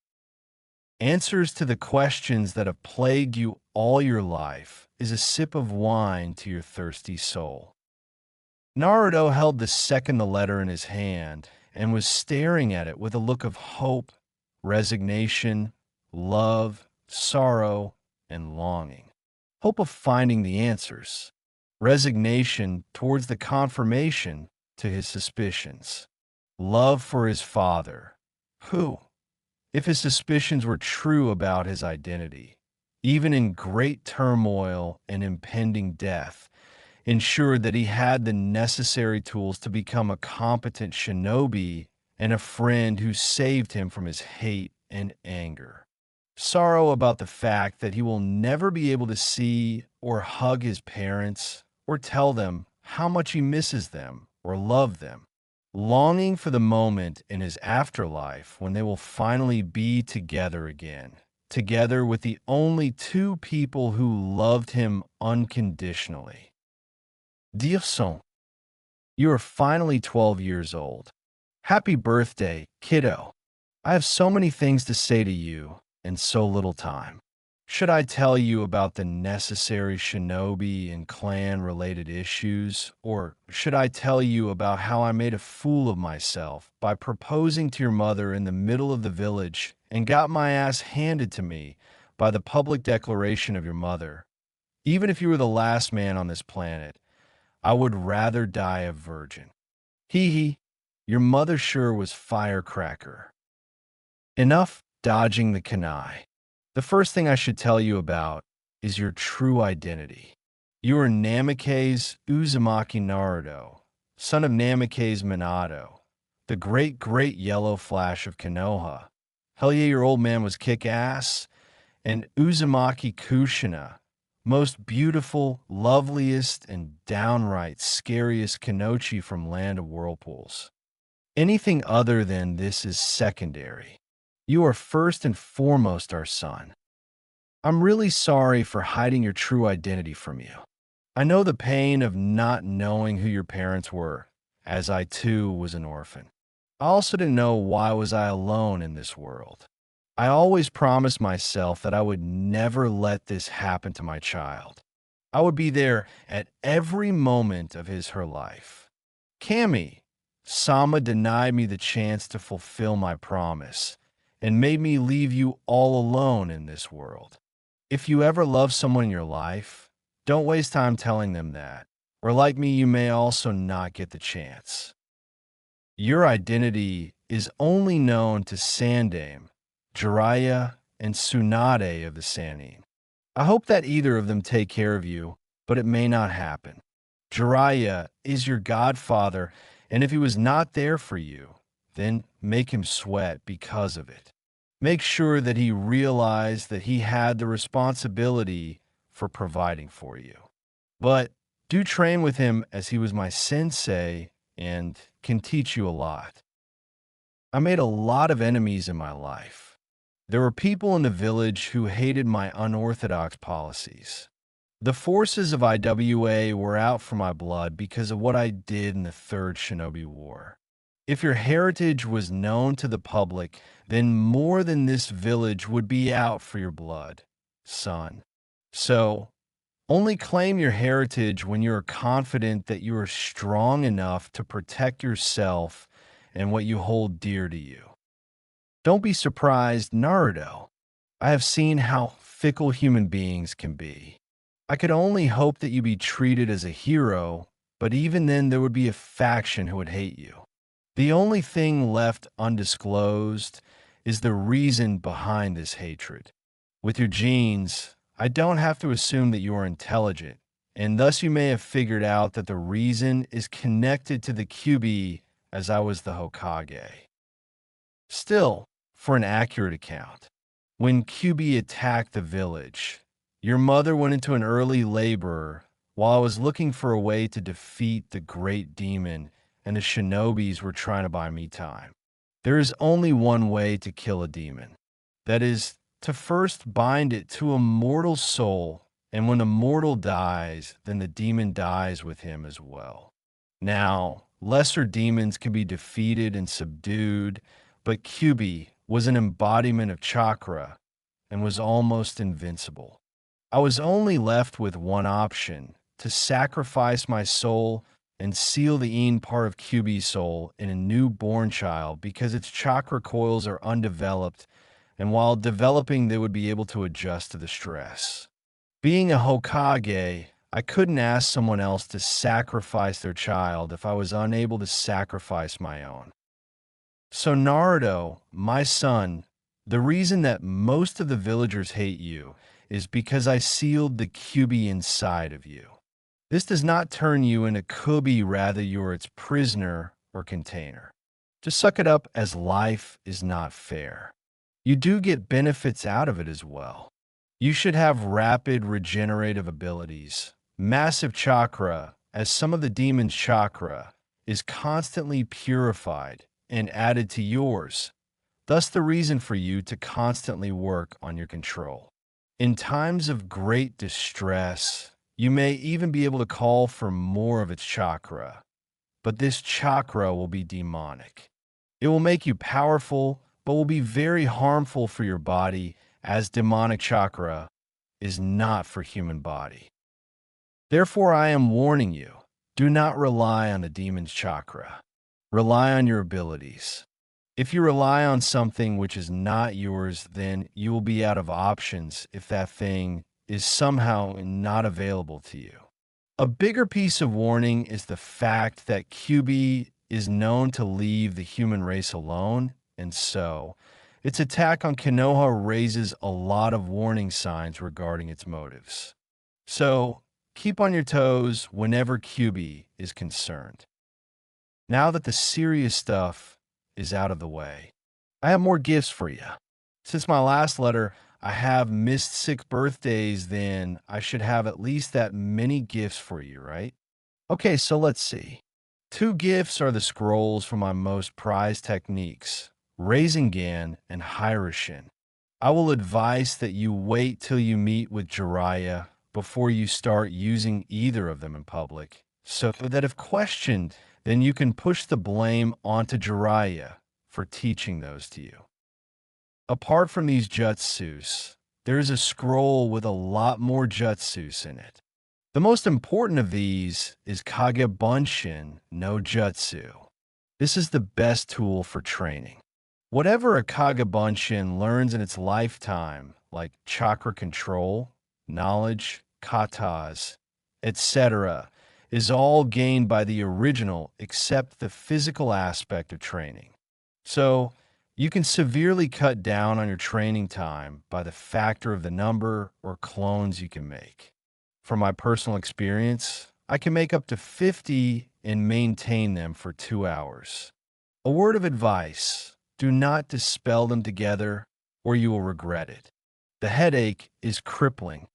Answers to the questions that have plagued you all your life is a sip of wine to your thirsty soul. Naruto held the second letter in his hand and was staring at it with a look of hope, resignation, love, sorrow, and longing. Hope of finding the answers. Resignation towards the confirmation to his suspicions. Love for his father, who, if his suspicions were true about his identity, even in great turmoil and impending death, ensured that he had the necessary tools to become a competent shinobi and a friend who saved him from his hate and anger. Sorrow about the fact that he will never be able to see or hug his parents or tell them how much he misses them or love them. Longing for the moment in his afterlife when they will finally be together again, together with the only two people who loved him unconditionally. Dear son, you are finally 12 years old. Happy birthday, kiddo. I have so many things to say to you and so little time. Should I tell you about the necessary shinobi and clan-related issues, or should I tell you about how I made a fool of myself by proposing to your mother in the middle of the village and got my ass handed to me by the public declaration of your mother? Even if you were the last man on this planet, I would rather die a virgin. Hee hee, your mother sure was firecracker. Enough dodging the kanai. The first thing I should tell you about is your true identity. You are Namake's Uzumaki Naruto, son of Namake's Minato, the great yellow flash of Konoha. Hell yeah, your old man was kick-ass. And Uzumaki Kushina, most beautiful, loveliest, and downright scariest Kanochi from Land of Whirlpools. Anything other than this is secondary. You are first and foremost our son. I'm really sorry for hiding your true identity from you. I know the pain of not knowing who your parents were, as I too was an orphan. I also didn't know why was I alone in this world. I always promised myself that I would never let this happen to my child. I would be there at every moment of her life. Kami, Sama denied me the chance to fulfill my promise and made me leave you all alone in this world. If you ever love someone in your life, don't waste time telling them that, or like me, you may also not get the chance. Your identity is only known to Sandame, Jiraiya, and Tsunade of the Sannin. I hope that either of them take care of you, but it may not happen. Jiraiya is your godfather, and if he was not there for you, then make him sweat because of it. Make sure that he realized that he had the responsibility for providing for you. But do train with him as he was my sensei and can teach you a lot. I made a lot of enemies in my life. There were people in the village who hated my unorthodox policies. The forces of IWA were out for my blood because of what I did in the Third Shinobi War. If your heritage was known to the public, then more than this village would be out for your blood, son. So, only claim your heritage when you are confident that you are strong enough to protect yourself and what you hold dear to you. Don't be surprised, Naruto. I have seen how fickle human beings can be. I could only hope that you be treated as a hero, but even then there would be a faction who would hate you. The only thing left undisclosed is the reason behind this hatred. With your genes, I don't have to assume that you are intelligent, and thus you may have figured out that the reason is connected to the QB as I was the Hokage. Still, for an accurate account, when QB attacked the village, your mother went into an early labor while I was looking for a way to defeat the great demon and the shinobis were trying to buy me time. There is only one way to kill a demon. That is, to first bind it to a mortal soul, and when a mortal dies, then the demon dies with him as well. Now, lesser demons can be defeated and subdued, but Kyuubi was an embodiment of chakra and was almost invincible. I was only left with one option, to sacrifice my soul and seal the Een part of Kyuubi's soul in a newborn child because its chakra coils are undeveloped, and while developing they would be able to adjust to the stress. Being a Hokage, I couldn't ask someone else to sacrifice their child if I was unable to sacrifice my own. So Naruto, my son, the reason that most of the villagers hate you is because I sealed the Kyuubi inside of you. This does not turn you into Kubi, rather you're its prisoner or container. Just suck it up as life is not fair. You do get benefits out of it as well. You should have rapid regenerative abilities, massive chakra, as some of the demon's chakra is constantly purified and added to yours, thus the reason for you to constantly work on your control. In times of great distress, you may even be able to call for more of its chakra, but this chakra will be demonic. It will make you powerful, but will be very harmful for your body, as demonic chakra is not for human body. Therefore, I am warning you, do not rely on the demon's chakra. Rely on your abilities. If you rely on something which is not yours, then you will be out of options if that thing is somehow not available to you. A bigger piece of warning is the fact that QB is known to leave the human race alone, and so its attack on Konoha raises a lot of warning signs regarding its motives. So keep on your toes whenever QB is concerned. Now that the serious stuff is out of the way, I have more gifts for you. Since my last letter, I have missed 6 birthdays, then I should have at least that many gifts for you, right? Okay, so let's see. 2 gifts are the scrolls for my most prized techniques, Rasengan and Hyroshin. I will advise that you wait till you meet with Jiraiya before you start using either of them in public, so that if questioned, then you can push the blame onto Jiraiya for teaching those to you. Apart from these jutsus, there is a scroll with a lot more jutsus in it. The most important of these is Kagebunshin no Jutsu. This is the best tool for training. Whatever a Kagebunshin learns in its lifetime, like chakra control, knowledge, katas, etc., is all gained by the original except the physical aspect of training. So, you can severely cut down on your training time by the factor of the number or clones you can make. From my personal experience, I can make up to 50 and maintain them for 2 hours. A word of advice, do not dispel them together or you will regret it. The headache is crippling.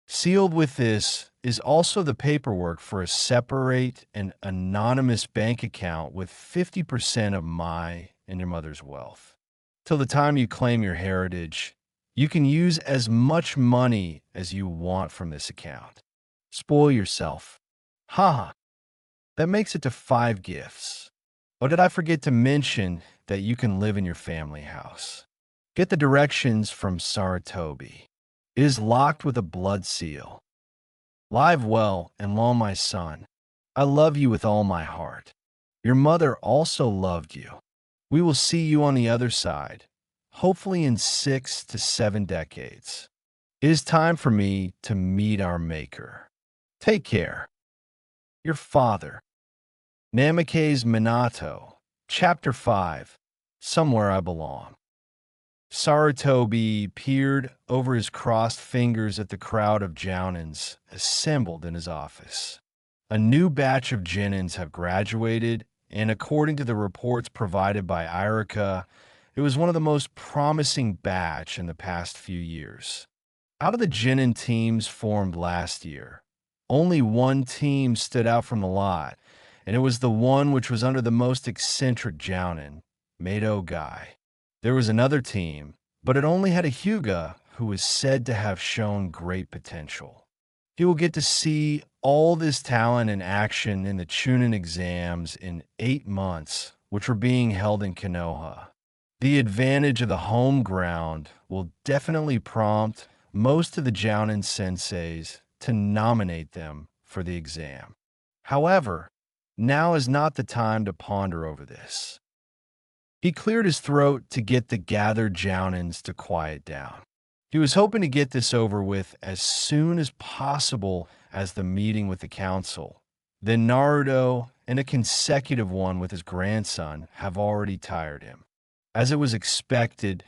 Sealed with this is also the paperwork for a separate and anonymous bank account with 50% of my and your mother's wealth. Till the time you claim your heritage, You can use as much money as you want from this account. Spoil yourself. Haha, that makes it to 5 gifts. Oh, did I forget to mention that you can live in your family house? Get the directions from Saratobi. It is locked with a blood seal. Live well and long, my son. I love you with all my heart. Your mother also loved you. We will see you on the other side, hopefully in 6 to 7 decades. It is time for me to meet our maker. Take care. Your father. Namikaze Minato. Chapter 5. Somewhere I Belong. Sarutobi peered over his crossed fingers at the crowd of Jounins assembled in his office. A new batch of Genins have graduated, and according to the reports provided by Irika, it was one of the most promising batch in the past few years. Out of the Genin teams formed last year, only one team stood out from the lot, and it was the one which was under the most eccentric Jounin, Mado Guy. There was another team, but it only had a Hyuga who was said to have shown great potential. He will get to see all this talent in action in the Chunin exams in 8 months, which were being held in Konoha. The advantage of the home ground will definitely prompt most of the Jounin senseis to nominate them for the exam. However, now is not the time to ponder over this. He cleared his throat to get the gathered Jounins to quiet down. He was hoping to get this over with as soon as possible as the meeting with the council. Then Naruto and a consecutive one with his grandson have already tired him. As it was expected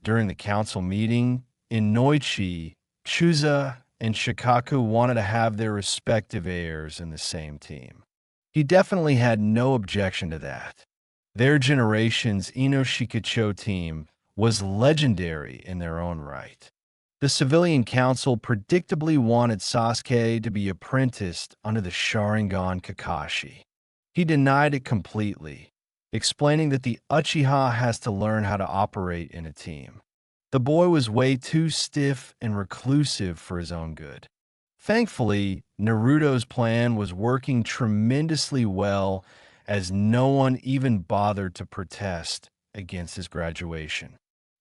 during the council meeting, in Noichi, Chuza and Shikaku wanted to have their respective heirs in the same team. He definitely had no objection to that. Their generation's Inoshikacho team was legendary in their own right. The civilian council predictably wanted Sasuke to be apprenticed under the Sharingan Kakashi. He denied it completely, explaining that the Uchiha has to learn how to operate in a team. The boy was way too stiff and reclusive for his own good. Thankfully, Naruto's plan was working tremendously well, as no one even bothered to protest against his graduation.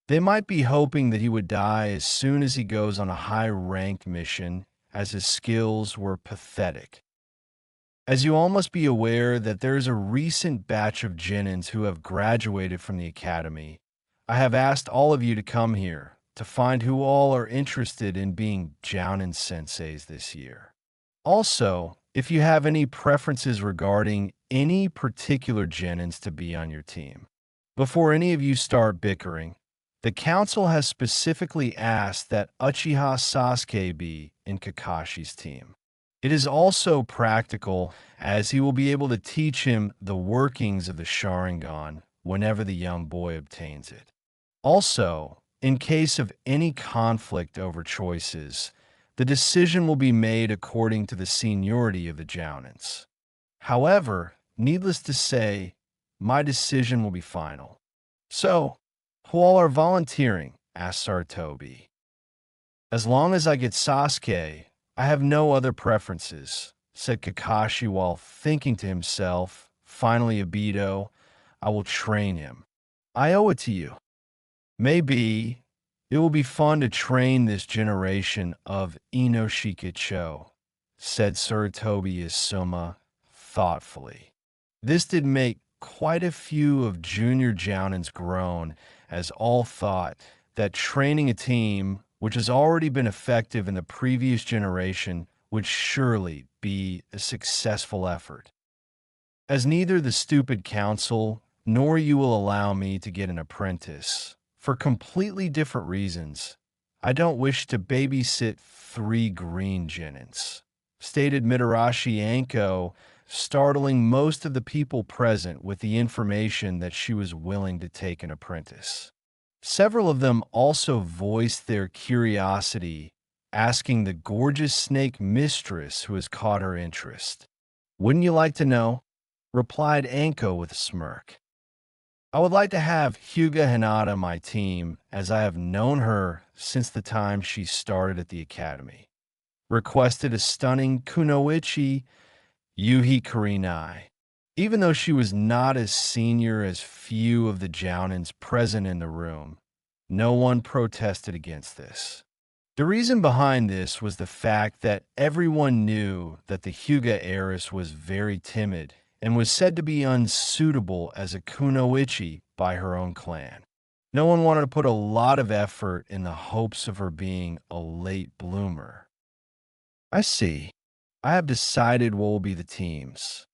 They might be hoping that he would die as soon as he goes on a high-ranked mission, as his skills were pathetic. As you all must be aware that there is a recent batch of Genins who have graduated from the academy, I have asked all of you to come here to find who all are interested in being Jounin senseis this year. Also, if you have any preferences regarding any particular Genins to be on your team. Before any of you start bickering, the council has specifically asked that Uchiha Sasuke be in Kakashi's team. It is also practical, as he will be able to teach him the workings of the Sharingan whenever the young boy obtains it. Also, in case of any conflict over choices, the decision will be made according to the seniority of the Jounins. However, needless to say, my decision will be final. So, who all are volunteering? Asked Saratobi. As long as I get Sasuke, I have no other preferences, said Kakashi while thinking to himself, finally Obito, I will train him. I owe it to you. Maybe it will be fun to train this generation of Inoshikacho, said Saratobi Isuma thoughtfully. This did make quite a few of junior Jounins groan, as all thought that training a team which has already been effective in the previous generation would surely be a successful effort. As neither the stupid council nor you will allow me to get an apprentice, for completely different reasons, I don't wish to babysit 3 green Genins, stated Mitarashi Anko, startling most of the people present with the information that she was willing to take an apprentice. Several of them also voiced their curiosity, asking the gorgeous snake mistress who has caught her interest. Wouldn't you like to know? Replied Anko with a smirk. I would like to have Hyuga Hinata on my team, as I have known her since the time she started at the academy. Requested a stunning Kunoichi Yuhi Kurenai. Even though she was not as senior as few of the Jounins present in the room, no one protested against this. The reason behind this was the fact that everyone knew that the Hyuga heiress was very timid and was said to be unsuitable as a kunoichi by her own clan. No one wanted to put a lot of effort in the hopes of her being a late bloomer. I see. I have decided what will be the teams.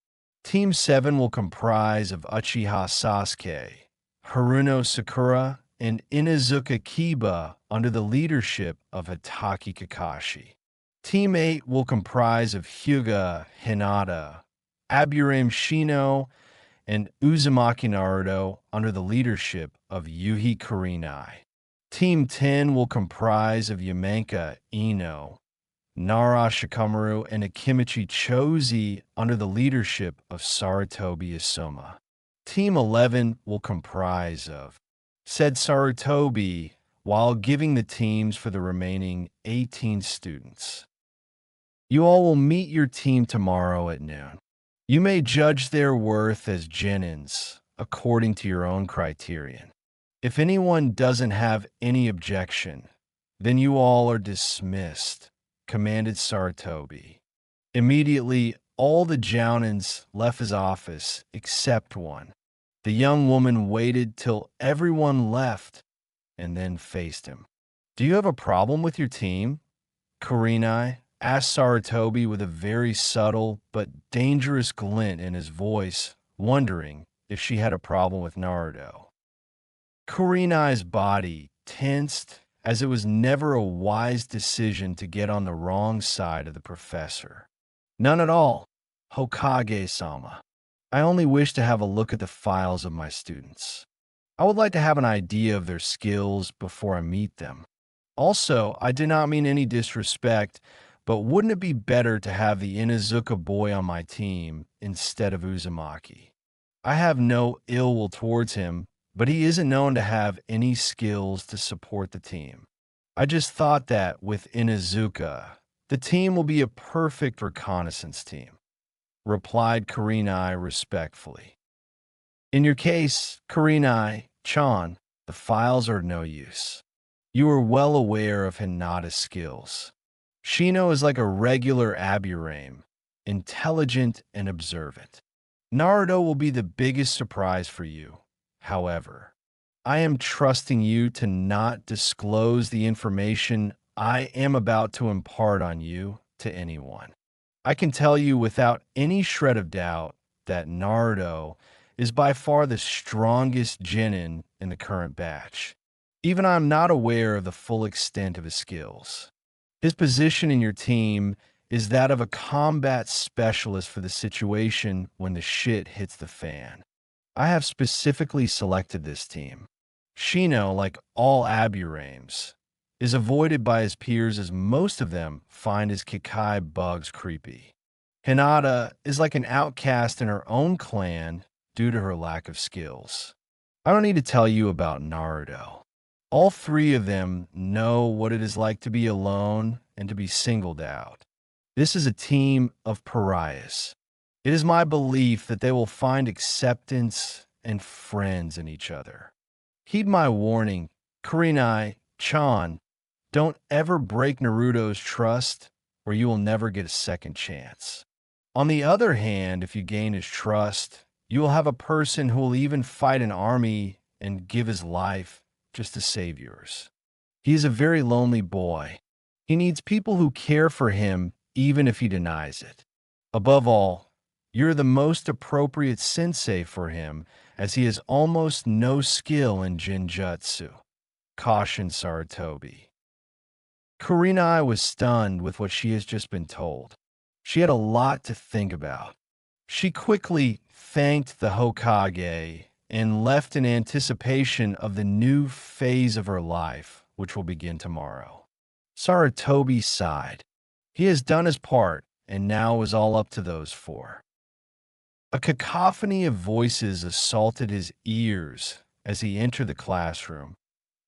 Team 7 will comprise of Uchiha Sasuke, Haruno Sakura, and Inazuka Kiba under the leadership of Hatake Kakashi. Team 8 will comprise of Hyuga Hinata, Aburame Shino, and Uzumaki Naruto under the leadership of Yuhi Kurenai. Team 10 will comprise of Yamenka Ino, Nara Shikamaru, and Akimichi Chozi under the leadership of Sarutobi Isoma. Team 11 will comprise of said Sarutobi, while giving the teams for the remaining 18 students. You all will meet your team tomorrow at noon. You may judge their worth as genins according to your own criterion. If anyone doesn't have any objection, then you all are dismissed, commanded Sarutobi. Immediately, all the Jounins left his office except one. The young woman waited till everyone left and then faced him. Do you have a problem with your team? Kurenai asked Sarutobi with a very subtle but dangerous glint in his voice, wondering if she had a problem with Naruto. Kurenai's body tensed, as it was never a wise decision to get on the wrong side of the professor. None at all, Hokage-sama. I only wish to have a look at the files of my students. I would like to have an idea of their skills before I meet them. Also, I did not mean any disrespect, but wouldn't it be better to have the Inazuka boy on my team instead of Uzumaki? I have no ill will towards him, but he isn't known to have any skills to support the team. I just thought that with Inazuka, the team will be a perfect reconnaissance team, replied Kurenai respectfully. In your case, Kurenai-chan, the files are no use. You are well aware of Hinata's skills. Shino is like a regular Aburame, intelligent and observant. Naruto will be the biggest surprise for you. However, I am trusting you to not disclose the information I am about to impart on you to anyone. I can tell you without any shred of doubt that Naruto is by far the strongest genin in the current batch. Even I am not aware of the full extent of his skills. His position in your team is that of a combat specialist for the situation when the shit hits the fan. I have specifically selected this team. Shino, like all Aburames, is avoided by his peers as most of them find his Kikai bugs creepy. Hinata is like an outcast in her own clan due to her lack of skills. I don't need to tell you about Naruto. All three of them know what it is like to be alone and to be singled out. This is a team of pariahs. It is my belief that they will find acceptance and friends in each other. Heed my warning, Kurenai-chan, don't ever break Naruto's trust or you will never get a second chance. On the other hand, if you gain his trust, you will have a person who will even fight an army and give his life just to save yours. He is a very lonely boy. He needs people who care for him even if he denies it. Above all, you're the most appropriate sensei for him, as he has almost no skill in Jinjutsu, cautioned Sarutobi. Kurenai was stunned with what she has just been told. She had a lot to think about. She quickly thanked the Hokage and left in anticipation of the new phase of her life, which will begin tomorrow. Sarutobi sighed. He has done his part, and now it was all up to those four. A cacophony of voices assaulted his ears as he entered the classroom,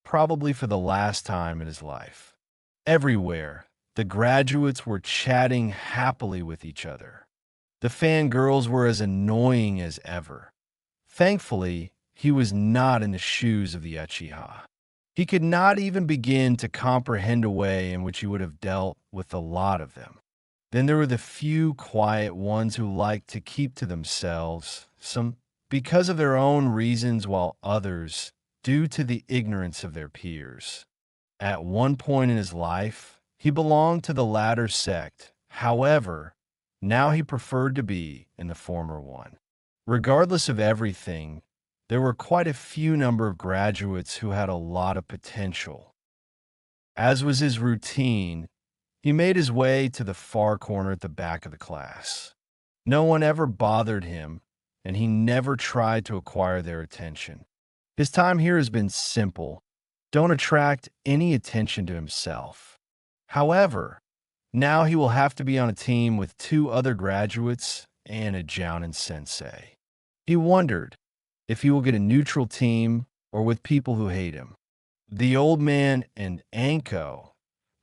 probably for the last time in his life. Everywhere, the graduates were chatting happily with each other. The fangirls were as annoying as ever. Thankfully, he was not in the shoes of the Uchiha. He could not even begin to comprehend a way in which he would have dealt with a lot of them. Then there were the few quiet ones who liked to keep to themselves, some because of their own reasons, while others due to the ignorance of their peers. At one point in his life, he belonged to the latter sect. However, now he preferred to be in the former one. Regardless of everything, there were quite a few number of graduates who had a lot of potential. As was his routine, he made his way to the far corner at the back of the class. No one ever bothered him, and he never tried to acquire their attention. His time here has been simple. Don't attract any attention to himself. However, now he will have to be on a team with two other graduates and a Jounin sensei. He wondered if he will get a neutral team or with people who hate him. The old man and Anko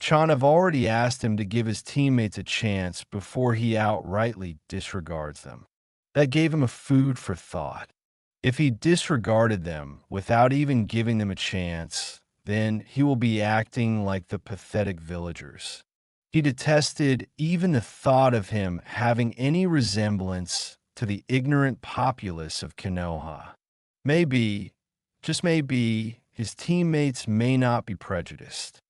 Chan have already asked him to give his teammates a chance before he outrightly disregards them. That gave him a food for thought. If he disregarded them without even giving them a chance, then he will be acting like the pathetic villagers. He detested even the thought of him having any resemblance to the ignorant populace of Konoha. Maybe, just maybe, his teammates may not be prejudiced.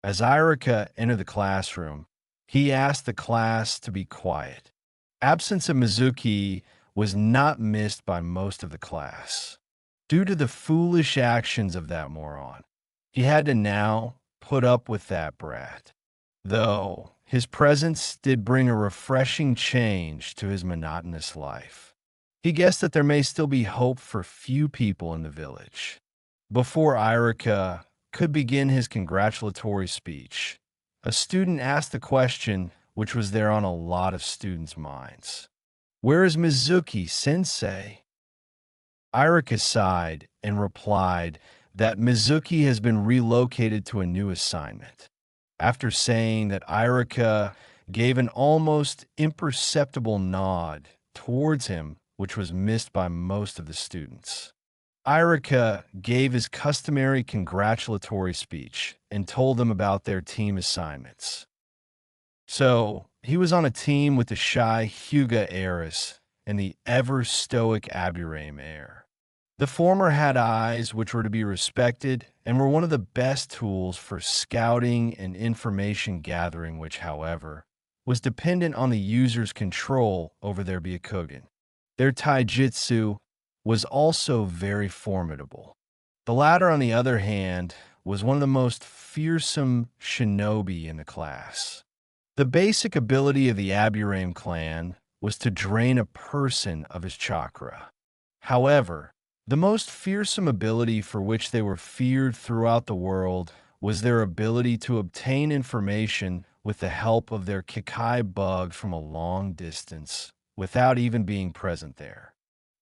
As Irika entered the classroom, he asked the class to be quiet. Absence of Mizuki was not missed by most of the class. Due to the foolish actions of that moron, he had to now put up with that brat. Though his presence did bring a refreshing change to his monotonous life. He guessed that there may still be hope for few people in the village. Before Irika could begin his congratulatory speech, a student asked the question which was there on a lot of students' minds. "Where is Mizuki sensei?" Irika sighed and replied that Mizuki has been relocated to a new assignment. After saying that, Irika gave an almost imperceptible nod towards him, which was missed by most of the students. Irika gave his customary congratulatory speech and told them about their team assignments. So, he was on a team with the shy Hyuga heiress and the ever-stoic Aburame heir. The former had eyes which were to be respected and were one of the best tools for scouting and information gathering, which, however, was dependent on the user's control over their Byakugan. Their taijutsu was also very formidable. The latter, on the other hand, was one of the most fearsome shinobi in the class. The basic ability of the Aburame clan was to drain a person of his chakra. However, the most fearsome ability for which they were feared throughout the world was their ability to obtain information with the help of their Kikai bug from a long distance without even being present there.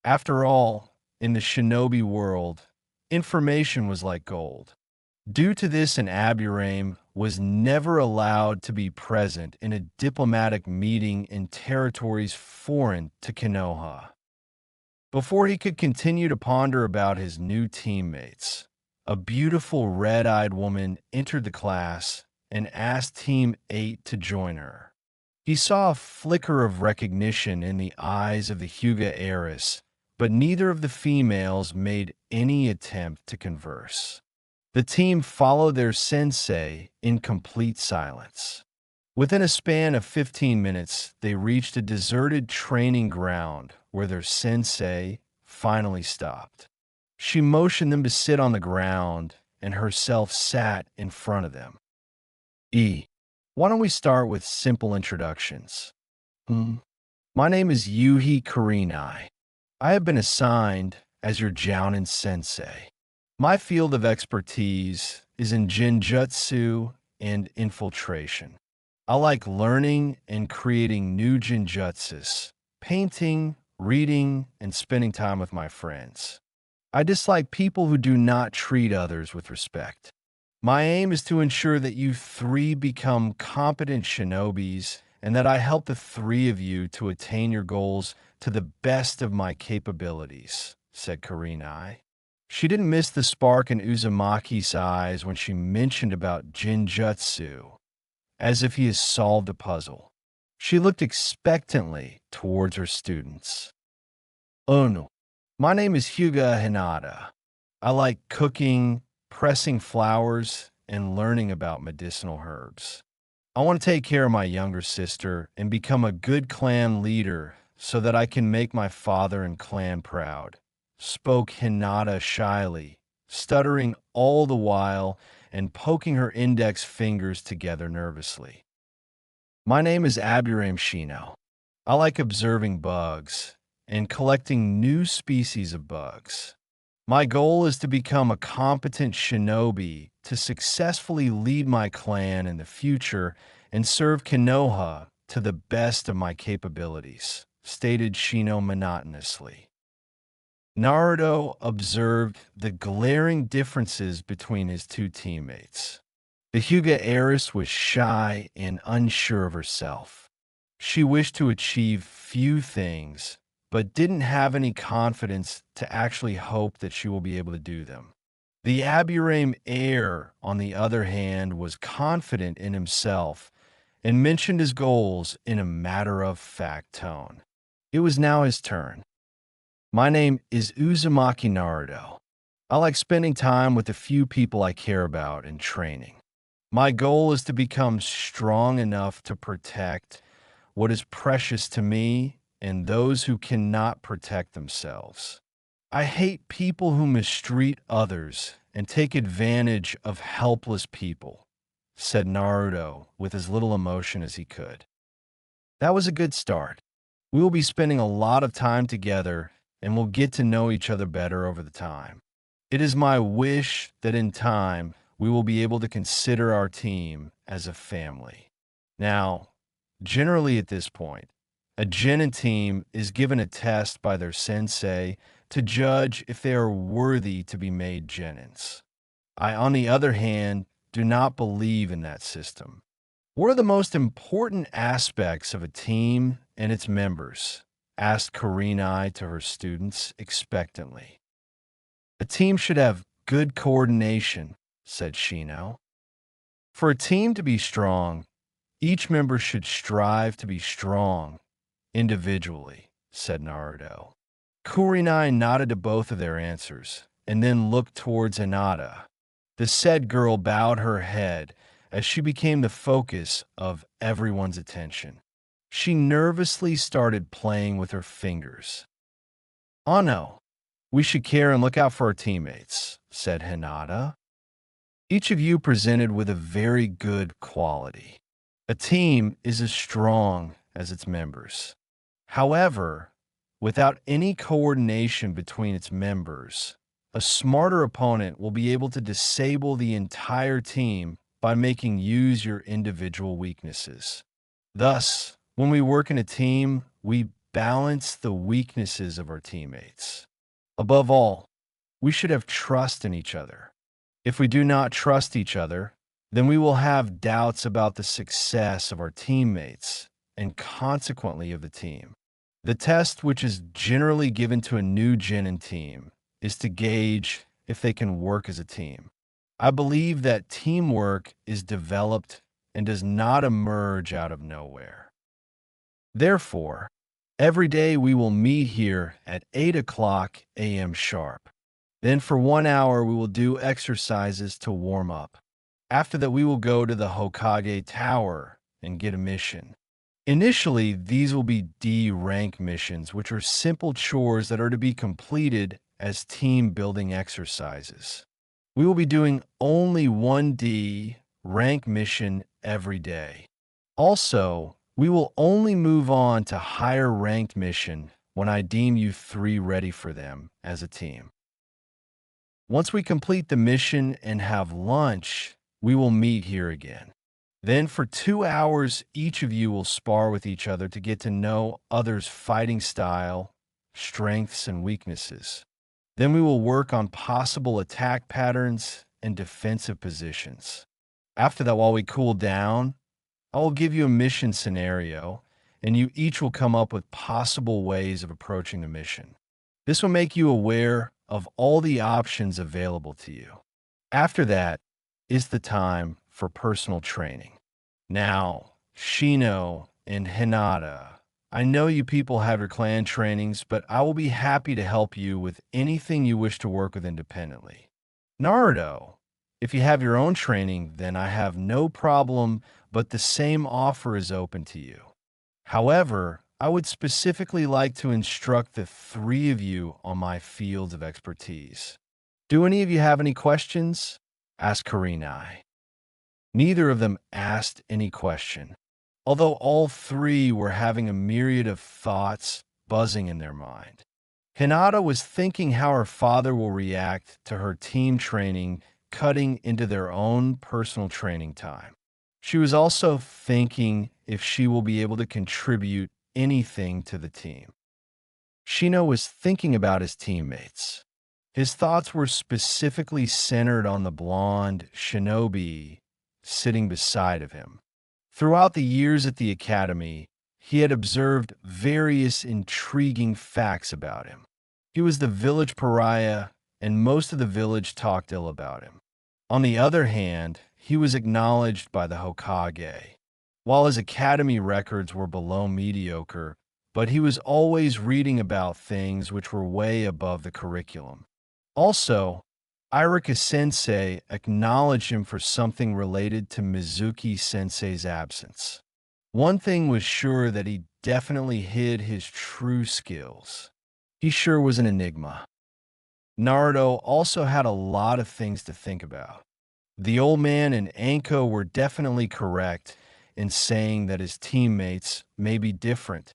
After all, in the shinobi world, information was like gold. Due to this, an Aburame was never allowed to be present in a diplomatic meeting in territories foreign to Konoha. Before he could continue to ponder about his new teammates, a beautiful red-eyed woman entered the class and asked Team 8 to join her. He saw a flicker of recognition in the eyes of the Hyuga heiress, but neither of the females made any attempt to converse. The team followed their sensei in complete silence. Within a span of 15 minutes, they reached a deserted training ground where their sensei finally stopped. She motioned them to sit on the ground and herself sat in front of them. Why don't we start with simple introductions? My name is Yuhi Kurenai. I have been assigned as your Jounin sensei. My field of expertise is in Jinjutsu and infiltration. I like learning and creating new Jinjutsus, painting reading, and spending time with my friends. I dislike people who do not treat others with respect. My aim is to ensure that you three become competent shinobis and that I help the three of you to attain your goals to the best of my capabilities, said Kurenai. She didn't miss the spark in Uzumaki's eyes when she mentioned about Jinjutsu, as if he has solved a puzzle. She looked expectantly towards her students. Ono, my name is Hyuga Hinata. I like cooking, pressing flowers, and learning about medicinal herbs. I want to take care of my younger sister and become a good clan leader so that I can make my father and clan proud, spoke Hinata shyly, stuttering all the while and poking her index fingers together nervously. My name is Abiram Shino. I like observing bugs and collecting new species of bugs. My goal is to become a competent shinobi to successfully lead my clan in the future and serve Konoha to the best of my capabilities, stated Shino monotonously. Naruto observed the glaring differences between his two teammates. The Hyuga heiress was shy and unsure of herself. She wished to achieve few things, but didn't have any confidence to actually hope that she will be able to do them. The Abiram heir, on the other hand, was confident in himself and mentioned his goals in a matter-of-fact tone. It was now his turn. My name is Uzumaki Naruto. I like spending time with the few people I care about and training. My goal is to become strong enough to protect what is precious to me and those who cannot protect themselves. I hate people who mistreat others and take advantage of helpless people, said Naruto with as little emotion as he could. That was a good start. We will be spending a lot of time together and will get to know each other better over the time. It is my wish that in time we will be able to consider our team as a family. Now, generally at this point, a genin team is given a test by their sensei to judge if they are worthy to be made genins. I, on the other hand, do not believe in that system. What are the most important aspects of a team and its members? Asked Kurenai to her students expectantly. A team should have good coordination, said Shino. For a team to be strong, each member should strive to be strong individually, said Naruto. Kurenai nodded to both of their answers and then looked towards Hinata. The said girl bowed her head as she became the focus of everyone's attention. She nervously started playing with her fingers. Oh no, we should care and look out for our teammates, said Hinata. Each of you presented with a very good quality. A team is as strong as its members. However, without any coordination between its members, a smarter opponent will be able to disable the entire team by making use your individual weaknesses. Thus, when we work in a team, we balance the weaknesses of our teammates. Above all, we should have trust in each other. If we do not trust each other, then we will have doubts about the success of our teammates and consequently of the team. The test, which is generally given to a new genin team, is to gauge if they can work as a team. I believe that teamwork is developed and does not emerge out of nowhere. Therefore, every day we will meet here at 8 o'clock a.m. sharp. Then for 1 hour we will do exercises to warm up. After that we will go to the Hokage Tower and get a mission. Initially, these will be D rank missions, which are simple chores that are to be completed as team building exercises. We will be doing only one D rank mission every day. Also, we will only move on to higher ranked mission when I deem you three ready for them as a team. Once we complete the mission and have lunch, we will meet here again. Then for 2 hours, each of you will spar with each other to get to know others' fighting style strengths, and weaknesses. Then we will work on possible attack patterns and defensive positions. After that, while we cool down, I will give you a mission scenario, and you each will come up with possible ways of approaching the mission. This will make you aware of all the options available to you. After that is the time for personal training. Now, Shino and Hinata, I know you people have your clan trainings, but I will be happy to help you with anything you wish to work with independently. Naruto, if you have your own training, then I have no problem, but the same offer is open to you. However, I would specifically like to instruct the three of you on my fields of expertise. Do any of you have any questions? Asked Kurenai. Neither of them asked any question, although all three were having a myriad of thoughts buzzing in their mind. Hinata was thinking how her father will react to her team training cutting into their own personal training time. She was also thinking if she will be able to contribute anything to the team. Shino was thinking about his teammates. His thoughts were specifically centered on the blonde shinobi sitting beside of him. Throughout the years at the academy, he had observed various intriguing facts about him. He was the village pariah, and most of the village talked ill about him. On the other hand, he was acknowledged by the Hokage. While his academy records were below mediocre, but he was always reading about things which were way above the curriculum. Also, Irika Sensei acknowledged him for something related to Mizuki Sensei's absence. One thing was sure, that he definitely hid his true skills. He sure was an enigma. Naruto also had a lot of things to think about. The old man and Anko were definitely correct in saying that his teammates may be different.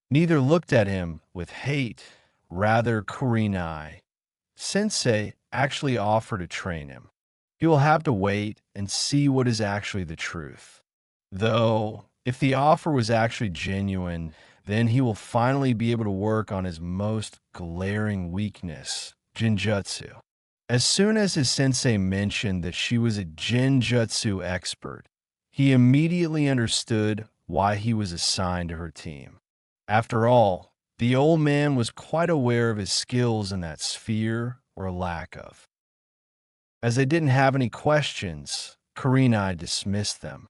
Neither looked at him with hate, rather Kurenai. Sensei actually offered to train him. He will have to wait and see what is actually the truth. Though, if the offer was actually genuine, then he will finally be able to work on his most glaring weakness, Jinjutsu. As soon as his sensei mentioned that she was a Jinjutsu expert, he immediately understood why he was assigned to her team. After all, the old man was quite aware of his skills in that sphere, or lack of. As they didn't have any questions, Kurenai dismissed them.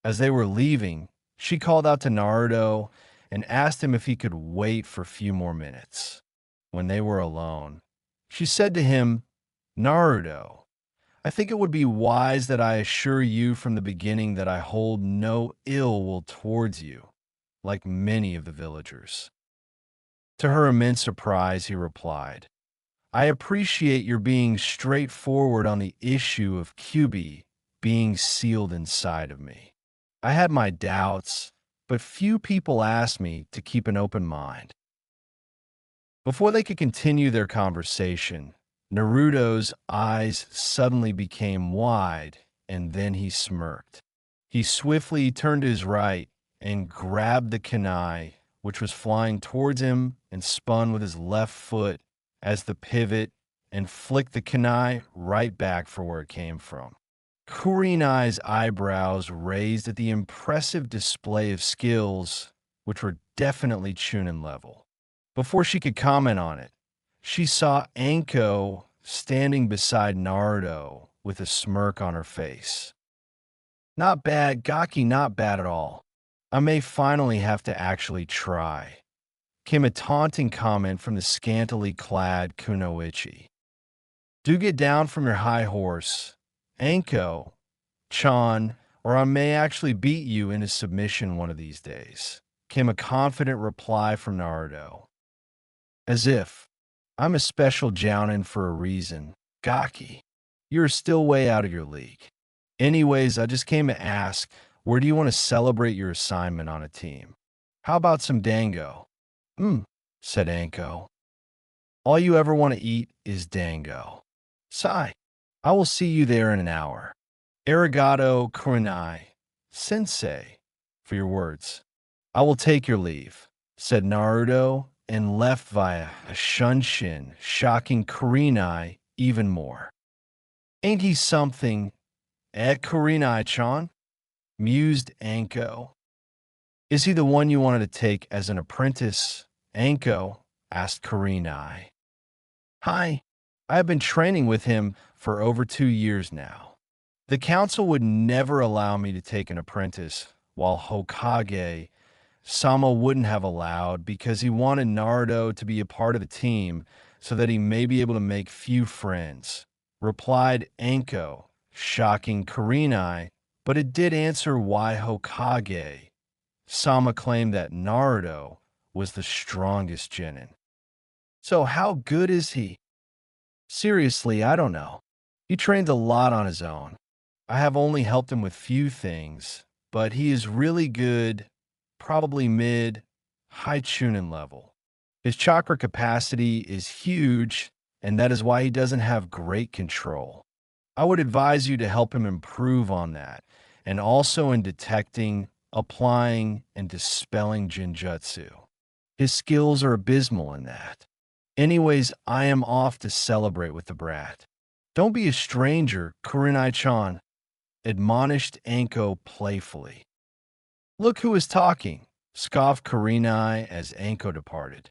As they were leaving, she called out to Naruto and asked him if he could wait for a few more minutes. When they were alone, she said to him, "Naruto, I think it would be wise that I assure you from the beginning that I hold no ill will towards you, like many of the villagers." To her immense surprise, he replied, "I appreciate your being straightforward on the issue of Kyuubi being sealed inside of me. I had my doubts, but few people asked me to keep an open mind." Before they could continue their conversation, Naruto's eyes suddenly became wide, and then he smirked. He swiftly turned to his right and grabbed the kunai, which was flying towards him, and spun with his left foot as the pivot and flicked the kunai right back for where it came from. Kurenai's eyebrows raised at the impressive display of skills, which were definitely Chunin level. Before she could comment on it, she saw Anko standing beside Naruto with a smirk on her face. "Not bad, Gaki, not bad at all. I may finally have to actually try," came a taunting comment from the scantily clad Kunoichi. "Do get down from your high horse, Anko, Chan, or I may actually beat you into submission one of these days," came a confident reply from Naruto. "As if I'm a special jounin for a reason. Gaki, you're still way out of your league. Anyways, I just came to ask, where do you want to celebrate your assignment on a team? How about some dango?" Said Anko. "All you ever want to eat is dango. Sigh. I will see you there in an hour. Arigato Kurenai, Sensei, for your words. I will take your leave," said Naruto and left via a shunshin, shocking Kurenai even more. Ain't he something, Kurenai-chan? Mused Anko. Is he the one you wanted to take as an apprentice? Anko asked Kurenai. Hi, I have been training with him for over 2 years now. The council would never allow me to take an apprentice, while Hokage Sama wouldn't have allowed because he wanted Naruto to be a part of the team so that he may be able to make few friends, replied Anko, shocking Kurenai, but it did answer why Hokage Sama claimed that Naruto was the strongest genin. So how good is he? Seriously, I don't know. He trains a lot on his own. I have only helped him with few things, but he is really good, probably mid, high Chunin level. His chakra capacity is huge, and that is why he doesn't have great control. I would advise you to help him improve on that, and also in detecting, applying, and dispelling Jinjutsu. His skills are abysmal in that. Anyways, I am off to celebrate with the brat. Don't be a stranger, Kurenai-chan, admonished Anko playfully. Look who is talking, scoffed Kurenai as Anko departed.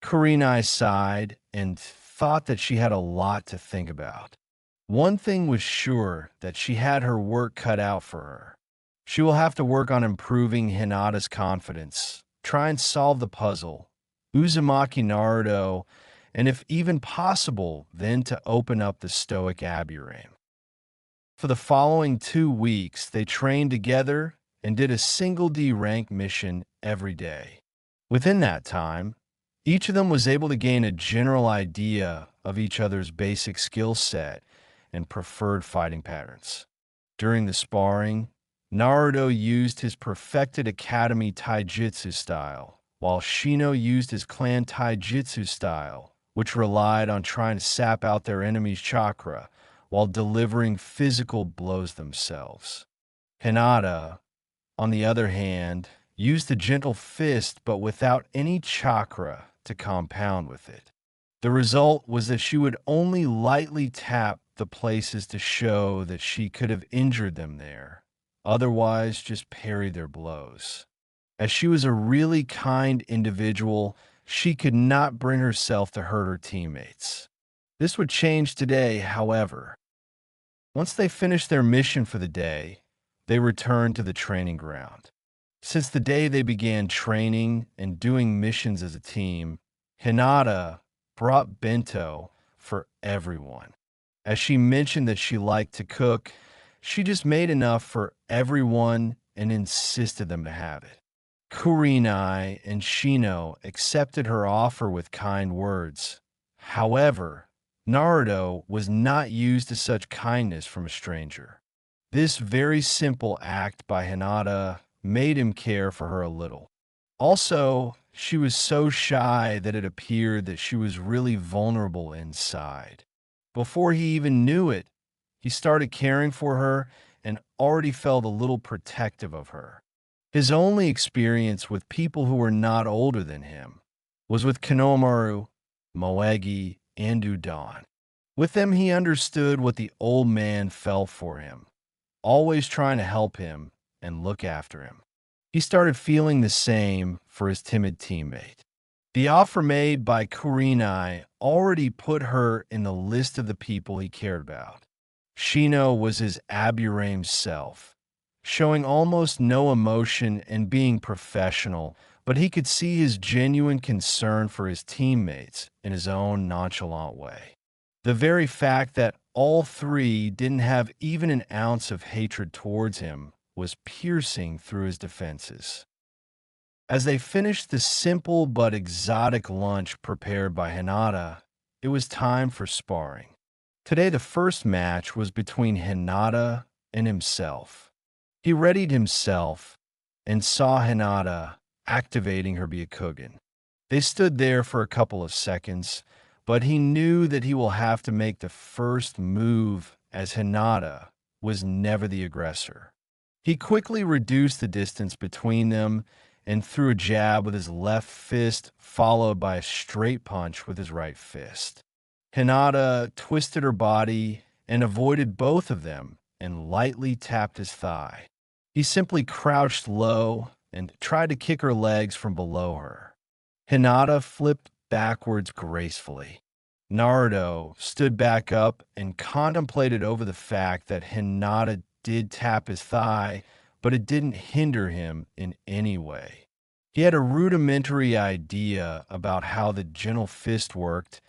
Kurenai sighed and thought that she had a lot to think about. One thing was sure, that she had her work cut out for her. She will have to work on improving Hinata's confidence, try and solve the puzzle, Uzumaki Naruto, and if even possible, then to open up the Stoic Aburame. For the following 2 weeks, they trained together and did a single D rank mission every day. Within that time, each of them was able to gain a general idea of each other's basic skill set and preferred fighting patterns. During the sparring, Naruto used his perfected Academy Taijutsu style, while Shino used his clan Taijutsu style, which relied on trying to sap out their enemy's chakra while delivering physical blows themselves. Hinata, on the other hand, used the gentle fist but without any chakra to compound with it. The result was that she would only lightly tap the places to show that she could have injured them there, otherwise just parry their blows. As she was a really kind individual, she could not bring herself to hurt her teammates. This would change today, however. Once they finished their mission for the day, they returned to the training ground. Since the day they began training and doing missions as a team, Hinata brought bento for everyone. As she mentioned that she liked to cook, she just made enough for everyone and insisted them to have it. Kurenai and Shino accepted her offer with kind words. However, Naruto was not used to such kindness from a stranger. This very simple act by Hinata made him care for her a little. Also, she was so shy that it appeared that she was really vulnerable inside. Before he even knew it, he started caring for her and already felt a little protective of her. His only experience with people who were not older than him was with Kanomaru, Moegi, and Udon. With them, he understood what the old man felt for him, always trying to help him and look after him. He started feeling the same for his timid teammate. The offer made by Kurenai already put her in the list of the people he cared about. Shino was his Aburame self, showing almost no emotion and being professional, but he could see his genuine concern for his teammates in his own nonchalant way. The very fact that all three didn't have even an ounce of hatred towards him was piercing through his defenses. As they finished the simple but exotic lunch prepared by Hinata, it was time for sparring. Today, the first match was between Hinata and himself. He readied himself and saw Hinata activating her Byakugan. They stood there for a couple of seconds, but he knew that he will have to make the first move as Hinata was never the aggressor. He quickly reduced the distance between them and threw a jab with his left fist, followed by a straight punch with his right fist. Hinata twisted her body and avoided both of them and lightly tapped his thigh. He simply crouched low and tried to kick her legs from below her. Hinata flipped backwards gracefully. Naruto stood back up and contemplated over the fact that Hinata did tap his thigh, but it didn't hinder him in any way. He had a rudimentary idea about how the gentle fist worked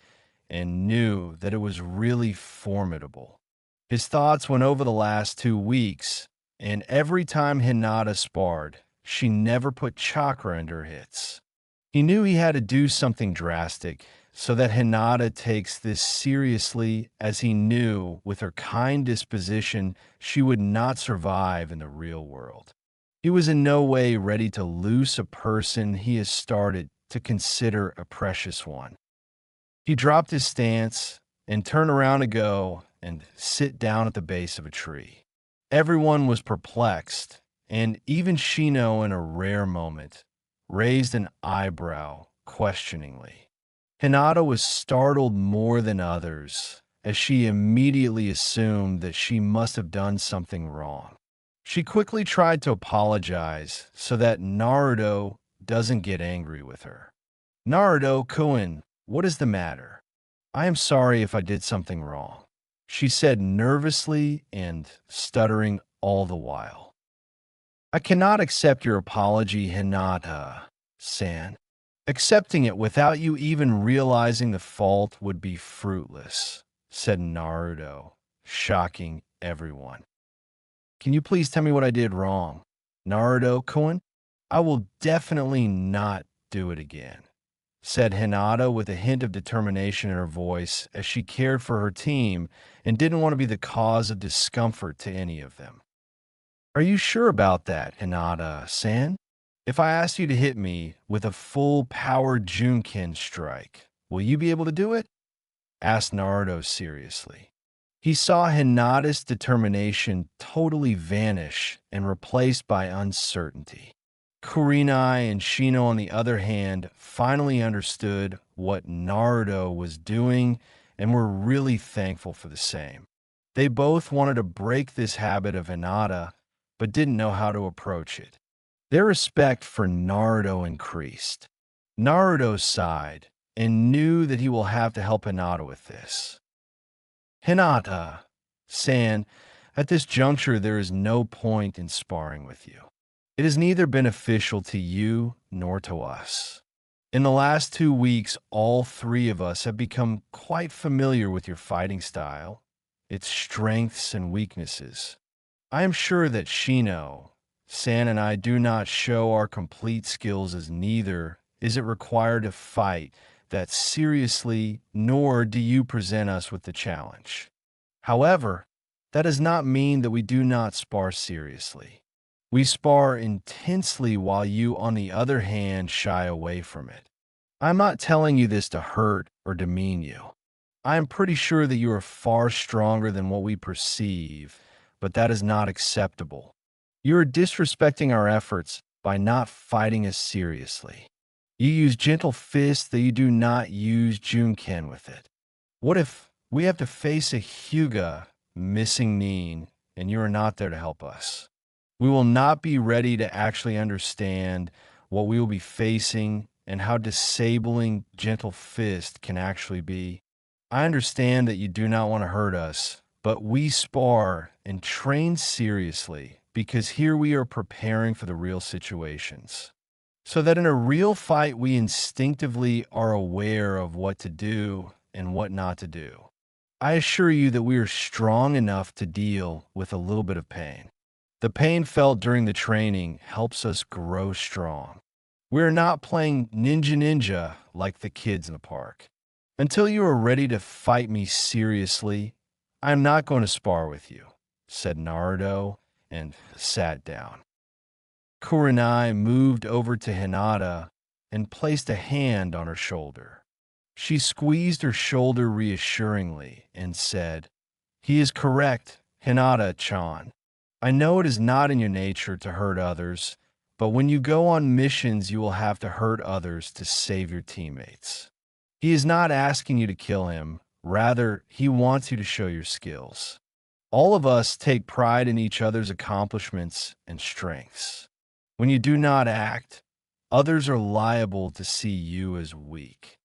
and knew that it was really formidable. His thoughts went over the last 2 weeks, and every time Hinata sparred, she never put chakra into her hits. He knew he had to do something drastic so that Hinata takes this seriously, as he knew with her kind disposition she would not survive in the real world. He was in no way ready to lose a person he has started to consider a precious one. He dropped his stance and turned around to go and sit down at the base of a tree. Everyone was perplexed, and even Shino, in a rare moment, raised an eyebrow questioningly. Hinata was startled more than others, as she immediately assumed that she must have done something wrong. She quickly tried to apologize so that Naruto doesn't get angry with her. Naruto-kun, what is the matter? I am sorry if I did something wrong, she said nervously and stuttering all the while. I cannot accept your apology, Hinata-san. Accepting it without you even realizing the fault would be fruitless, said Naruto, shocking everyone. Can you please tell me what I did wrong? Naruto-kun? I will definitely not do it again, said Hinata with a hint of determination in her voice, as she cared for her team and didn't want to be the cause of discomfort to any of them. Are you sure about that, Hinata-san? If I asked you to hit me with a full-power Junken strike, will you be able to do it? Asked Naruto seriously. He saw Hinata's determination totally vanish and replaced by uncertainty. Kurenai and Shino, on the other hand, finally understood what Naruto was doing and were really thankful for the same. They both wanted to break this habit of Hinata, but didn't know how to approach it. Their respect for Naruto increased. Naruto sighed and knew that he will have to help Hinata with this. Hinata-san, at this juncture there is no point in sparring with you. It is neither beneficial to you nor to us. In the last 2 weeks, all three of us have become quite familiar with your fighting style, its strengths and weaknesses. I am sure that Shino, San, and I do not show our complete skills, as neither is it required to fight that seriously, nor do you present us with the challenge. However, that does not mean that we do not spar seriously. We spar intensely while you, on the other hand, shy away from it. I'm not telling you this to hurt or demean you. I am pretty sure that you are far stronger than what we perceive, but that is not acceptable. You are disrespecting our efforts by not fighting us seriously. You use gentle fists that you do not use Junken with it. What if we have to face a Hyuga missing Nin and you are not there to help us? We will not be ready to actually understand what we will be facing and how disabling gentle fist can actually be. I understand that you do not want to hurt us, but we spar and train seriously because here we are preparing for the real situations, so that in a real fight we instinctively are aware of what to do and what not to do. I assure you that we are strong enough to deal with a little bit of pain. The pain felt during the training helps us grow strong. We are not playing ninja like the kids in the park. Until you are ready to fight me seriously, I am not going to spar with you, said Naruto, and sat down. Kurenai moved over to Hinata and placed a hand on her shoulder. She squeezed her shoulder reassuringly and said, "He is correct, Hinata-chan. I know it is not in your nature to hurt others, but when you go on missions, you will have to hurt others to save your teammates. He is not asking you to kill him. Rather, he wants you to show your skills. All of us take pride in each other's accomplishments and strengths. When you do not act, others are liable to see you as weak.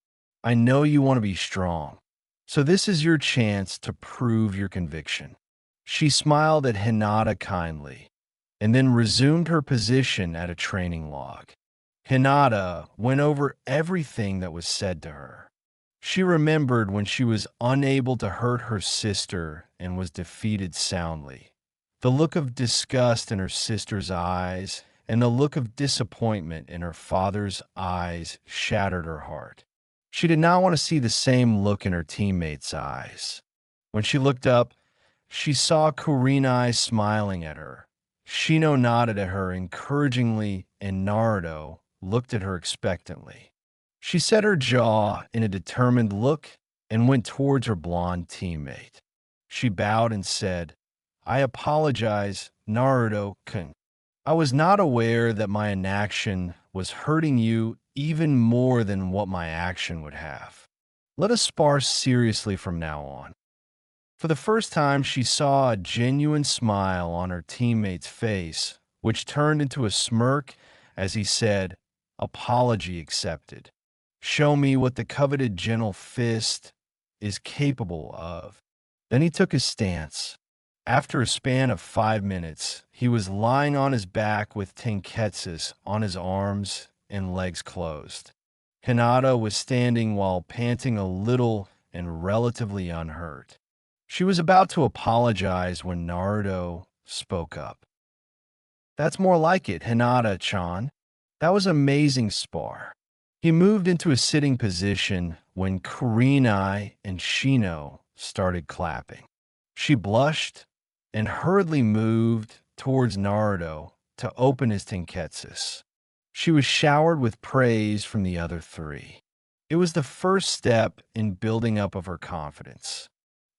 I know you want to be strong, so this is your chance to prove your conviction. She smiled at Hinata kindly, and then resumed her position at a training log. Hinata went over everything that was said to her. She remembered when she was unable to hurt her sister and was defeated soundly. The look of disgust in her sister's eyes and the look of disappointment in her father's eyes shattered her heart. She did not want to see the same look in her teammates' eyes. When she looked up, she saw Kurenai smiling at her. Shino nodded at her encouragingly, and Naruto looked at her expectantly. She set her jaw in a determined look and went towards her blonde teammate. She bowed and said, "I apologize, Naruto-kun. I was not aware that my inaction was hurting you even more than what my action would have. Let us spar seriously from now on." For the first time, she saw a genuine smile on her teammate's face, which turned into a smirk as he said, "Apology accepted. Show me what the coveted gentle fist is capable of." Then he took his stance. After a span of 5 minutes, he was lying on his back with tenketsus on his arms and legs closed. Hinata was standing while panting a little and relatively unhurt. She was about to apologize when Naruto spoke up. "That's more like it, Hinata-chan. That was amazing spar." He moved into a sitting position when Kurenai and Shino started clapping. She blushed and hurriedly moved towards Naruto to open his tenketsus. She was showered with praise from the other three. It was the first step in building up of her confidence.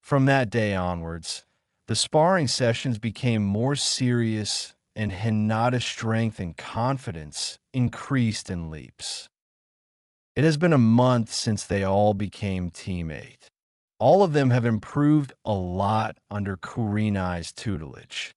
From that day onwards, the sparring sessions became more serious and Hinata's strength and confidence increased in leaps. It has been a month since they all became teammates. All of them have improved a lot under Kurenai's tutelage.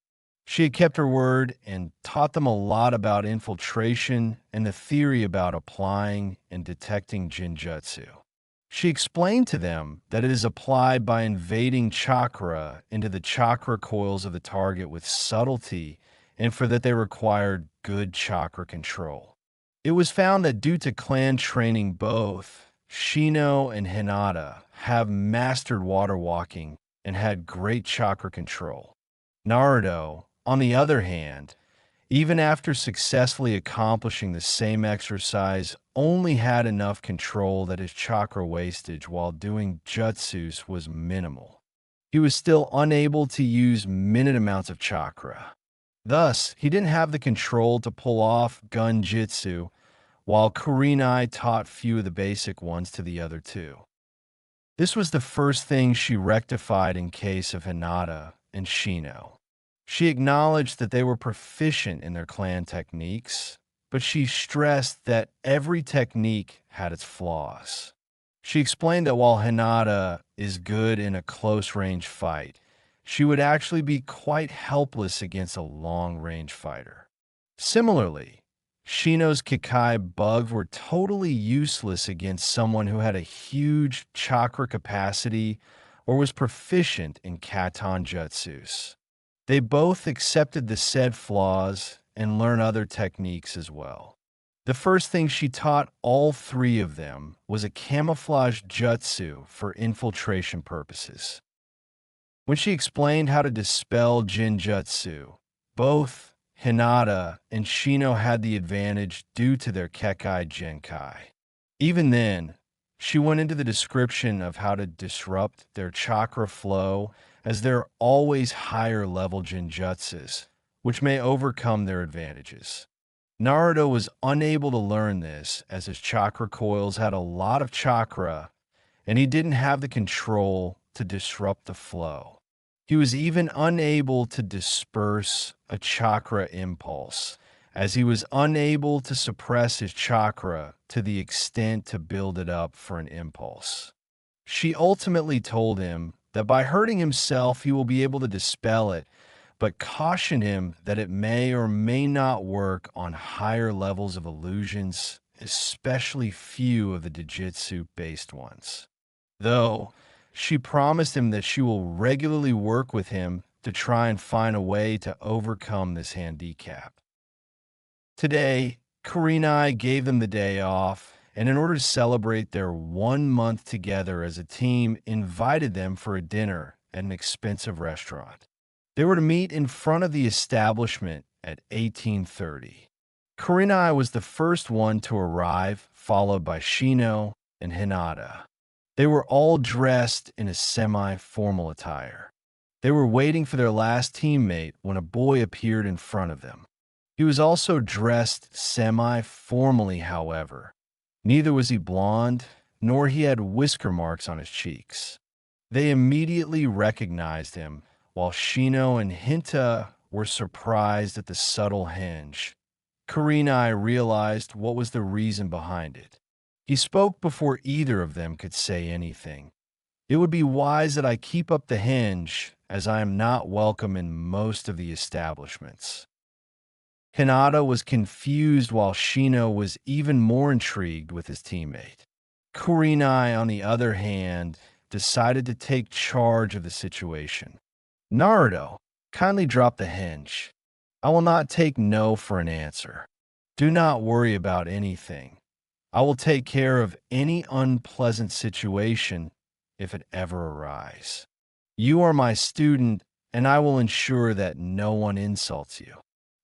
She had kept her word and taught them a lot about infiltration and the theory about applying and detecting Jinjutsu. She explained to them that it is applied by invading chakra into the chakra coils of the target with subtlety, and for that they required good chakra control. It was found that due to clan training, both Shino and Hinata have mastered water walking and had great chakra control. Naruto, on the other hand, even after successfully accomplishing the same exercise, only had enough control that his chakra wastage while doing jutsus was minimal. He was still unable to use minute amounts of chakra. Thus, he didn't have the control to pull off gun jitsu, while Kurenai taught few of the basic ones to the other two. This was the first thing she rectified in case of Hinata and Shino. She acknowledged that they were proficient in their clan techniques, but she stressed that every technique had its flaws. She explained that while Hinata is good in a close-range fight, she would actually be quite helpless against a long-range fighter. Similarly, Shino's Kikai bugs were totally useless against someone who had a huge chakra capacity or was proficient in Katon Jutsus. They both accepted the said flaws and learned other techniques as well. The first thing she taught all three of them was a camouflage jutsu for infiltration purposes. When she explained how to dispel Jinjutsu, both Hinata and Shino had the advantage due to their Kekai Genkai. Even then, she went into the description of how to disrupt their chakra flow, as there are always higher level Jinjutsus, which may overcome their advantages. Naruto was unable to learn this as his chakra coils had a lot of chakra and he didn't have the control to disrupt the flow. He was even unable to disperse a chakra impulse, as he was unable to suppress his chakra to the extent to build it up for an impulse. She ultimately told him that by hurting himself he will be able to dispel it, but cautioned him that it may or may not work on higher levels of illusions, especially few of the Jujitsu-based ones. Though, she promised him that she will regularly work with him to try and find a way to overcome this handicap. Today, Kurenai gave them the day off, and in order to celebrate their 1 month together as a team, invited them for a dinner at an expensive restaurant. They were to meet in front of the establishment at 1830. Kurenai was the first one to arrive, followed by Shino and Hinata. They were all dressed in a semi-formal attire. They were waiting for their last teammate when a boy appeared in front of them. He was also dressed semi-formally, however. Neither was he blonde, nor he had whisker marks on his cheeks. They immediately recognized him, while Shino and Hinta were surprised at the subtle hinge. Kurenai realized what was the reason behind it. He spoke before either of them could say anything. It would be wise that I keep up the hinge, as I am not welcome in most of the establishments. Hinata was confused while Shino was even more intrigued with his teammate. Kurenai, on the other hand, decided to take charge of the situation. Naruto, kindly drop the hinge. I will not take no for an answer. Do not worry about anything. I will take care of any unpleasant situation if it ever arises. You are my student, and I will ensure that no one insults you.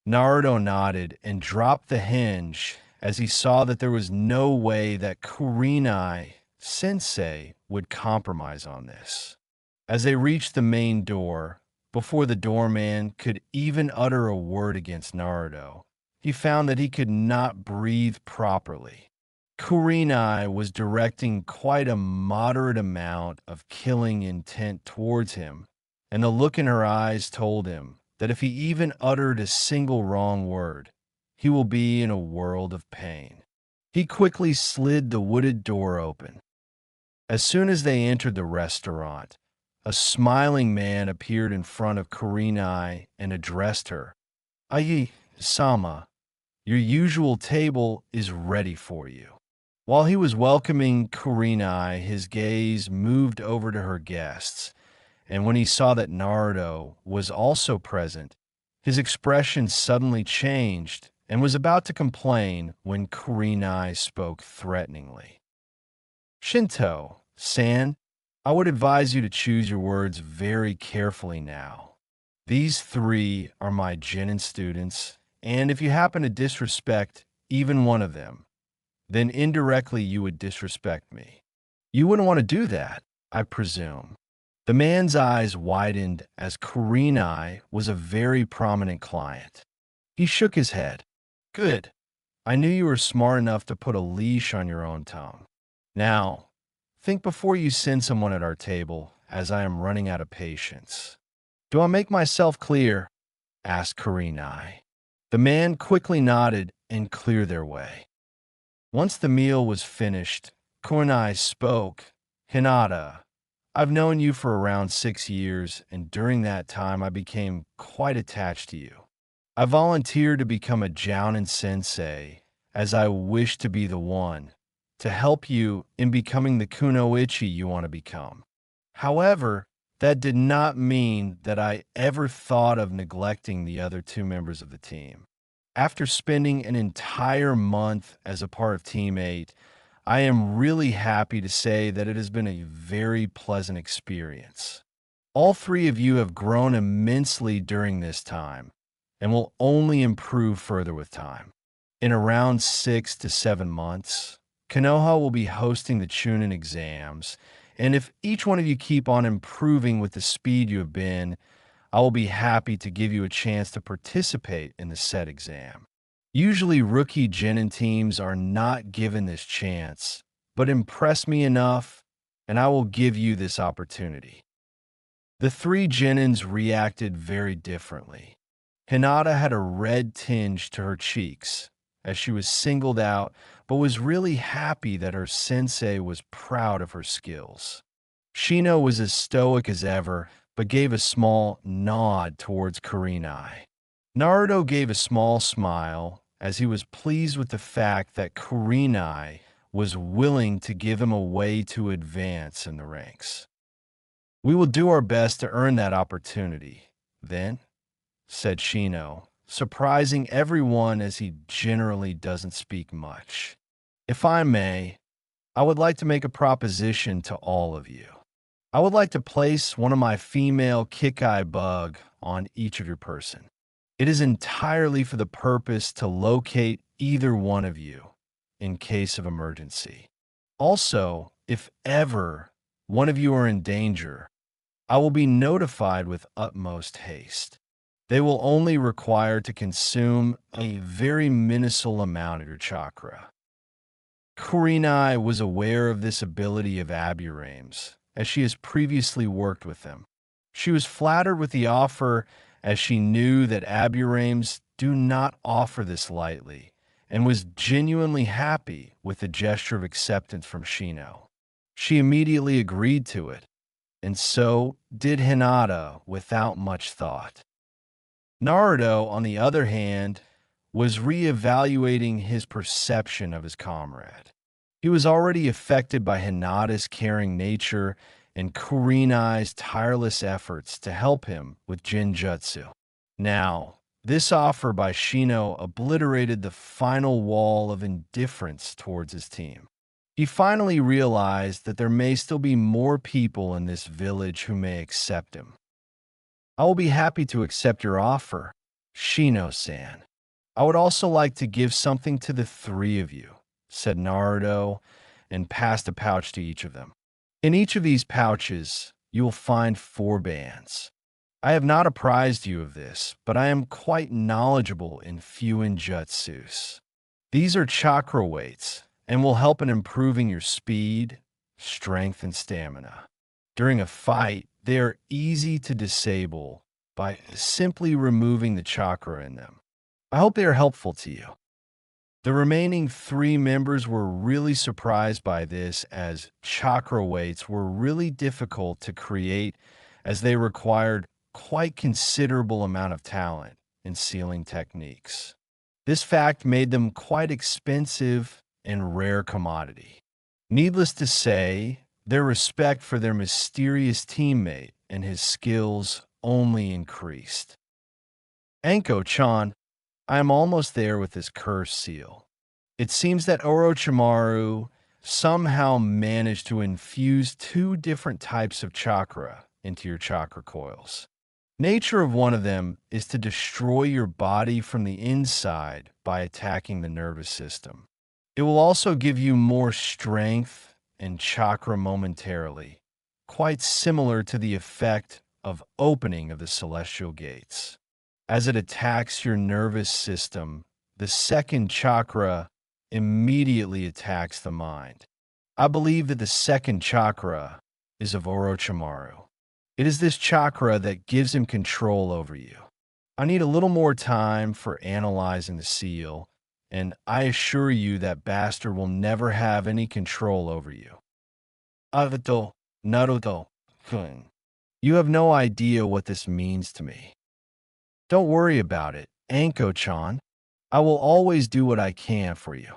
Naruto nodded and dropped the hinge as he saw that there was no way that Kurenai Sensei would compromise on this. As they reached the main door, before the doorman could even utter a word against Naruto, he found that he could not breathe properly. Kurenai was directing quite a moderate amount of killing intent towards him, and the look in her eyes told him that if he even uttered a single wrong word, he will be in a world of pain. He quickly slid the wooded door open. As soon as they entered the restaurant, a smiling man appeared in front of Kurenai and addressed her. Ai-sama, your usual table is ready for you. While he was welcoming Kurenai, his gaze moved over to her guests, and when he saw that Naruto was also present, his expression suddenly changed and was about to complain when Kurenai spoke threateningly. Shinto-san, I would advise you to choose your words very carefully now. These three are my Genin students, and if you happen to disrespect even one of them, then indirectly you would disrespect me. You wouldn't want to do that, I presume. The man's eyes widened as Kurenai was a very prominent client. He shook his head. Good. I knew you were smart enough to put a leash on your own tongue. Now, think before you send someone at our table, as I am running out of patience. Do I make myself clear? Asked Kurenai. The man quickly nodded and cleared their way. Once the meal was finished, Kurenai spoke. Hinata, I've known you for around 6 years, and during that time I became quite attached to you. I volunteered to become a Jounin sensei, as I wish to be the one to help you in becoming the kunoichi you want to become. However, that did not mean that I ever thought of neglecting the other 2 members of the team. After spending an entire month as a part of Team 8, I am really happy to say that it has been a very pleasant experience. All 3 of you have grown immensely during this time and will only improve further with time. In around 6 to 7 months, Konoha will be hosting the Chunin exams, and if each one of you keep on improving with the speed you have been, I will be happy to give you a chance to participate in the set exam. Usually rookie Genin teams are not given this chance, but impress me enough, and I will give you this opportunity. The 3 Genins reacted very differently. Hinata had a red tinge to her cheeks as she was singled out, but was really happy that her sensei was proud of her skills. Shino was as stoic as ever, but gave a small nod towards Kurenai. Naruto gave a small smile as he was pleased with the fact that Kurenai was willing to give him a way to advance in the ranks. "We will do our best to earn that opportunity, then," said Shino, surprising everyone as he generally doesn't speak much. "If I may, I would like to make a proposition to all of you. I would like to place one of my female Kikai bug on each of your person. It is entirely for the purpose to locate either one of you in case of emergency. Also, if ever one of you are in danger, I will be notified with utmost haste. They will only require to consume a very minuscule amount of your chakra." Kurenai was aware of this ability of Aburame's, as she has previously worked with them. She was flattered with the offer as she knew that Aburame's do not offer this lightly, and was genuinely happy with the gesture of acceptance from Shino. She immediately agreed to it, and so did Hinata without much thought. Naruto, on the other hand, was re-evaluating his perception of his comrade. He was already affected by Hinata's caring nature and Kurenai's tireless efforts to help him with Jinjutsu. Now, this offer by Shino obliterated the final wall of indifference towards his team. He finally realized that there may still be more people in this village who may accept him. "I will be happy to accept your offer, Shino-san. I would also like to give something to the three of you," said Naruto, and passed a pouch to each of them. "In each of these pouches, you will find 4 bands. I have not apprised you of this, but I am quite knowledgeable in Fuinjutsus. These are chakra weights and will help in improving your speed, strength, and stamina. During a fight, they are easy to disable by simply removing the chakra in them. I hope they are helpful to you." The remaining 3 members were really surprised by this, as chakra weights were really difficult to create as they required quite considerable amount of talent in sealing techniques. This fact made them quite expensive and rare commodity. Needless to say, their respect for their mysterious teammate and his skills only increased. "Anko-chan, I am almost there with this curse seal. It seems that Orochimaru somehow managed to infuse 2 different types of chakra into your chakra coils. Nature of one of them is to destroy your body from the inside by attacking the nervous system. It will also give you more strength and chakra momentarily, quite similar to the effect of opening of the celestial gates. As it attacks your nervous system, the second chakra immediately attacks the mind. I believe that the second chakra is of Orochimaru. It is this chakra that gives him control over you. I need a little more time for analyzing the seal, and I assure you that bastard will never have any control over you. Avato, Naruto-kun. You have no idea what this means to me. Don't worry about it, Anko-chan. I will always do what I can for you.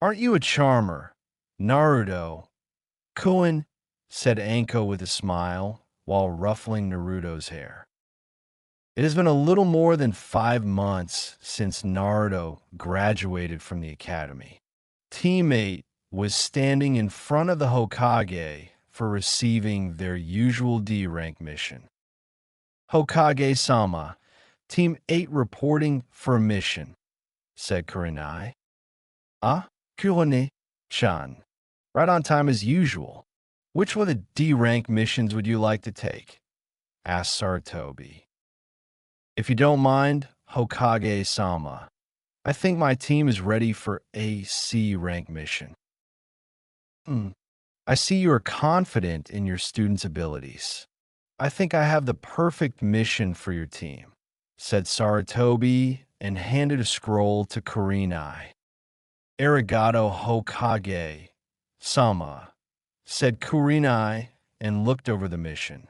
Aren't you a charmer, Naruto? Kun, said Anko with a smile while ruffling Naruto's hair. It has been a little more than 5 months since Naruto graduated from the academy. Teammate was standing in front of the Hokage for receiving their usual D rank mission. Hokage-sama, Team 8 reporting for a mission, said Kurenai. Ah, Kurenai-chan. Right on time as usual. Which one of the D rank missions would you like to take? Asked Saratobi. If you don't mind, Hokage-sama, I think my team is ready for a C rank mission. I see you are confident in your students' abilities. I think I have the perfect mission for your team. said Saratobi and handed a scroll to Kurenai. Arigato Hokage, Sama, said Kurenai and looked over the mission.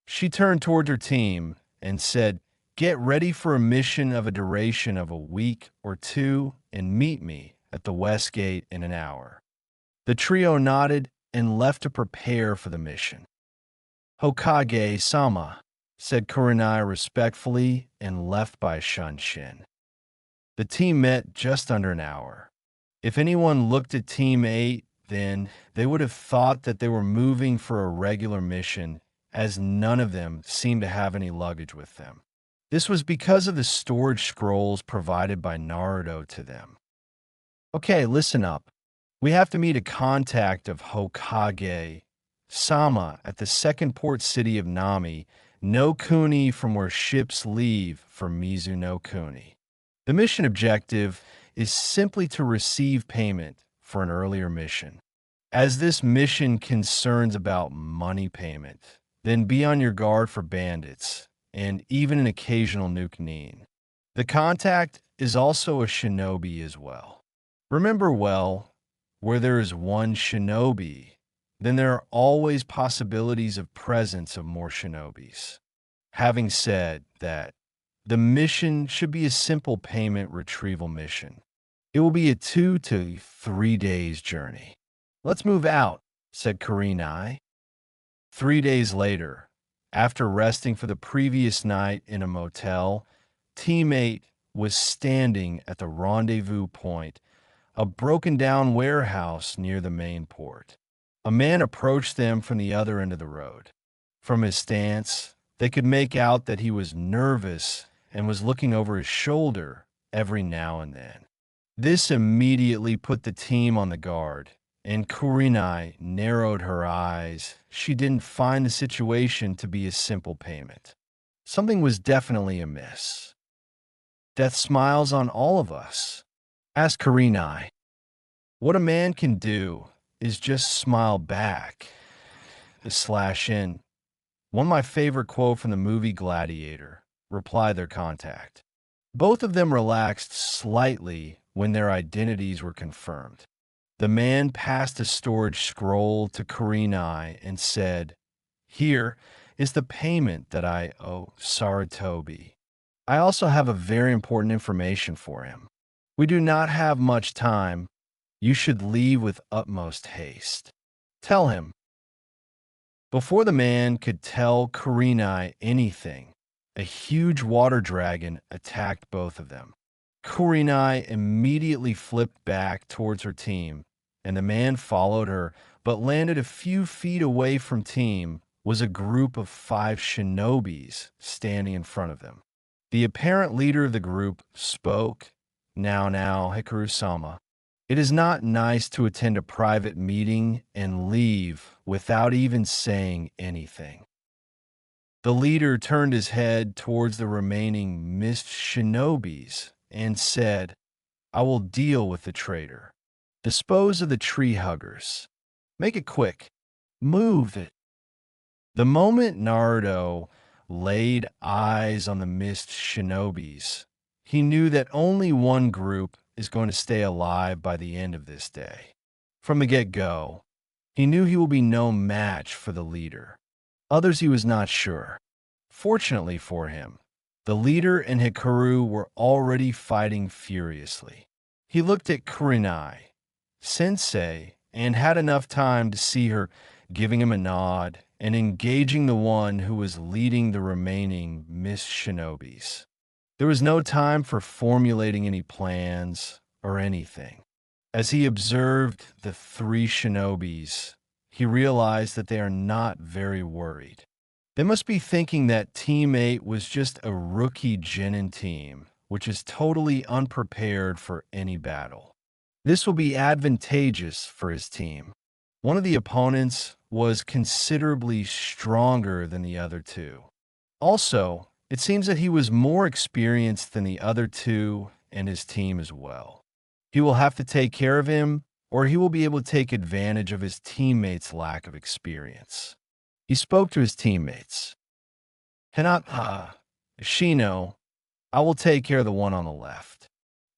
She turned towards her team and said, "Get ready for a mission of a duration of a week or two and meet me at the West Gate in an hour." The trio nodded and left to prepare for the mission. "Hokage-sama," said Kurenai respectfully and left by Shunshin. The team met just under an hour. If anyone looked at Team 8, then they would have thought that they were moving for a regular mission, as none of them seemed to have any luggage with them. This was because of the storage scrolls provided by Naruto to them. "Okay, listen up. We have to meet a contact of Hokage Sama at the second port city of Nami, no Kuni, from where ships leave for Mizuno Kuni. The mission objective is simply to receive payment for an earlier mission. As this mission concerns about money payment, then be on your guard for bandits and even an occasional nuke. The contact is also a shinobi as well. Remember well, where there is one shinobi, then there are always possibilities of presence of more shinobis. Having said that, the mission should be a simple payment retrieval mission. It will be a 2 to 3 days journey." "Let's move out," said Kurenai. 3 days later, after resting for the previous night in a motel, Team 8 was standing at the rendezvous point, a broken-down warehouse near the main port. A man approached them from the other end of the road. From his stance, they could make out that he was nervous and was looking over his shoulder every now and then. This immediately put the team on the guard, and Kurenai narrowed her eyes. She didn't find the situation to be a simple payment. Something was definitely amiss. "Death smiles on all of us," asked Kurenai. "What a man can do is just smile back." /in. "One of my favorite quote from the movie Gladiator," replied their contact. Both of them relaxed slightly when their identities were confirmed. The man passed a storage scroll to Kurenai and said, "Here is the payment that I owe Saratobi. I also have a very important information for him. We do not have much time. You should leave with utmost haste. Tell him." Before the man could tell Kurenai anything, a huge water dragon attacked both of them. Kurenai immediately flipped back towards her team, and the man followed her, but landed a few feet away from team was a group of 5 shinobis standing in front of them. The apparent leader of the group spoke. Now, Hikaru-sama. It is not nice to attend a private meeting and leave without even saying anything." The leader turned his head towards the remaining mist shinobis and said, "I will deal with the traitor. Dispose of the tree huggers. Make it quick. Move it." The moment Naruto laid eyes on the mist shinobis, he knew that only one group is going to stay alive by the end of this day. From the get-go, he knew he will be no match for the leader. Others he was not sure. Fortunately for him, the leader and Hikaru were already fighting furiously. He looked at Kurenai, sensei, and had enough time to see her giving him a nod and engaging the one who was leading the remaining mist shinobis. There was no time for formulating any plans or anything. As he observed the 3 shinobis, he realized that they are not very worried. They must be thinking that Team 8 was just a rookie genin team, which is totally unprepared for any battle. This will be advantageous for his team. One of the opponents was considerably stronger than the other 2. Also, it seems that he was more experienced than the other 2 and his team as well. He will have to take care of him, or he will be able to take advantage of his teammates' lack of experience. He spoke to his teammates. "Hinata, Shino, I will take care of the one on the left.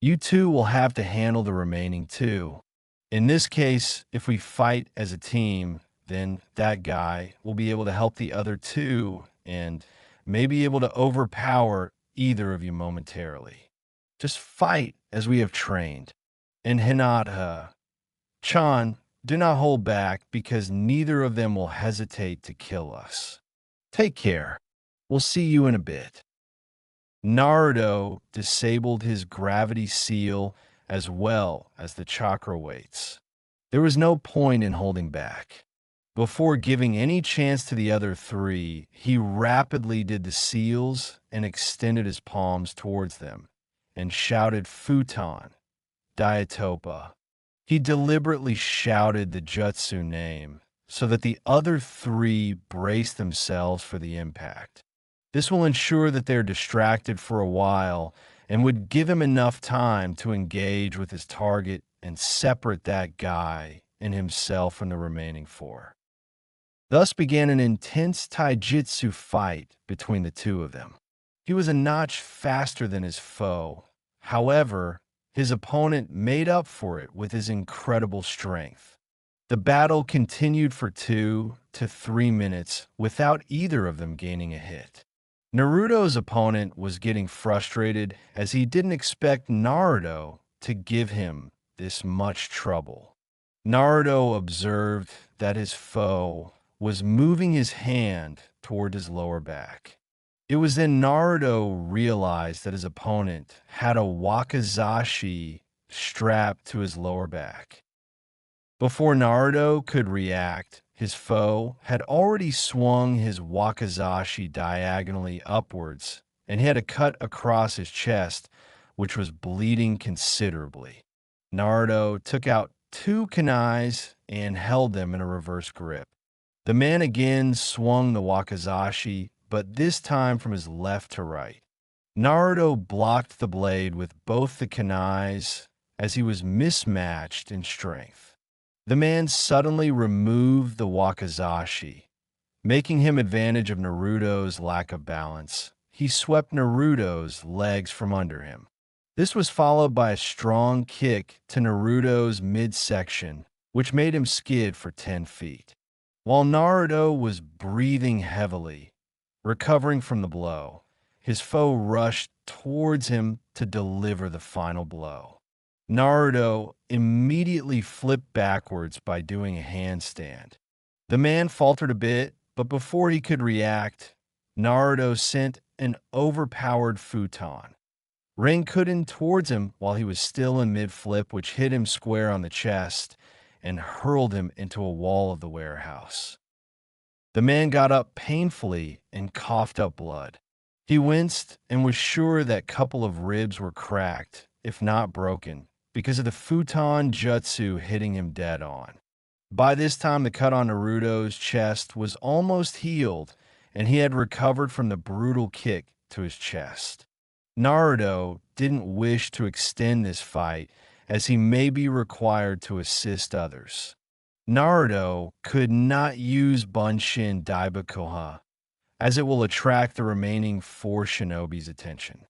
You two will have to handle the remaining two. In this case, if we fight as a team, then that guy will be able to help the other two and may be able to overpower either of you momentarily. Just fight as we have trained. And Hinata, Chan, do not hold back because neither of them will hesitate to kill us. Take care. We'll see you in a bit. Naruto disabled his gravity seal as well as the chakra weights. There was no point in holding back. Before giving any chance to the other three, he rapidly did the seals and extended his palms towards them and shouted Futon, Diatopa. He deliberately shouted the jutsu name so that the other three braced themselves for the impact. This will ensure that they're distracted for a while and would give him enough time to engage with his target and separate that guy and himself from the remaining four. Thus began an intense taijutsu fight between the two of them. He was a notch faster than his foe. However, his opponent made up for it with his incredible strength. The battle continued for 2 to 3 minutes without either of them gaining a hit. Naruto's opponent was getting frustrated as he didn't expect Naruto to give him this much trouble. Naruto observed that his foe was moving his hand toward his lower back. It was then Naruto realized that his opponent had a wakizashi strapped to his lower back. Before Naruto could react, his foe had already swung his wakizashi diagonally upwards, and he had a cut across his chest, which was bleeding considerably. Naruto took out 2 kunais and held them in a reverse grip. The man again swung the wakizashi, but this time from his left to right. Naruto blocked the blade with both the kunais as he was mismatched in strength. The man suddenly removed the wakizashi, making him advantage of Naruto's lack of balance. He swept Naruto's legs from under him. This was followed by a strong kick to Naruto's midsection, which made him skid for 10 feet. While Naruto was breathing heavily, recovering from the blow, his foe rushed towards him to deliver the final blow. Naruto immediately flipped backwards by doing a handstand. The man faltered a bit, but before he could react, Naruto sent an overpowered futon. Rankuden towards him while he was still in mid-flip, which hit him square on the chest and hurled him into a wall of the warehouse. The man got up painfully and coughed up blood. He winced and was sure that a couple of ribs were cracked, if not broken, because of the futon jutsu hitting him dead on. By this time, the cut on Naruto's chest was almost healed, and he had recovered from the brutal kick to his chest. Naruto didn't wish to extend this fight, as he may be required to assist others. Naruto could not use Bunshin Daibakoha, as it will attract the remaining 4 shinobi's attention.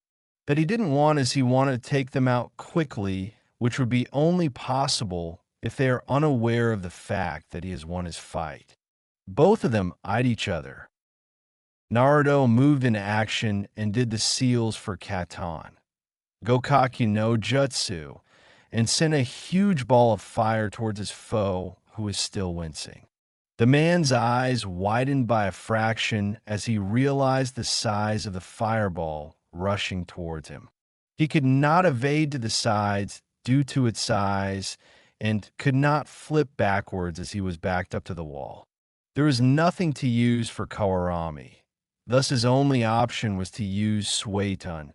That he didn't want as he wanted to take them out quickly, which would be only possible if they are unaware of the fact that he has won his fight. Both of them eyed each other. Naruto moved into action and did the seals for Katon, Gokaki no Jutsu, and sent a huge ball of fire towards his foe, who was still wincing. The man's eyes widened by a fraction as he realized the size of the fireball rushing towards him. He could not evade to the sides due to its size and could not flip backwards as he was backed up to the wall. There was nothing to use for Kawarami. Thus his only option was to use Suetun,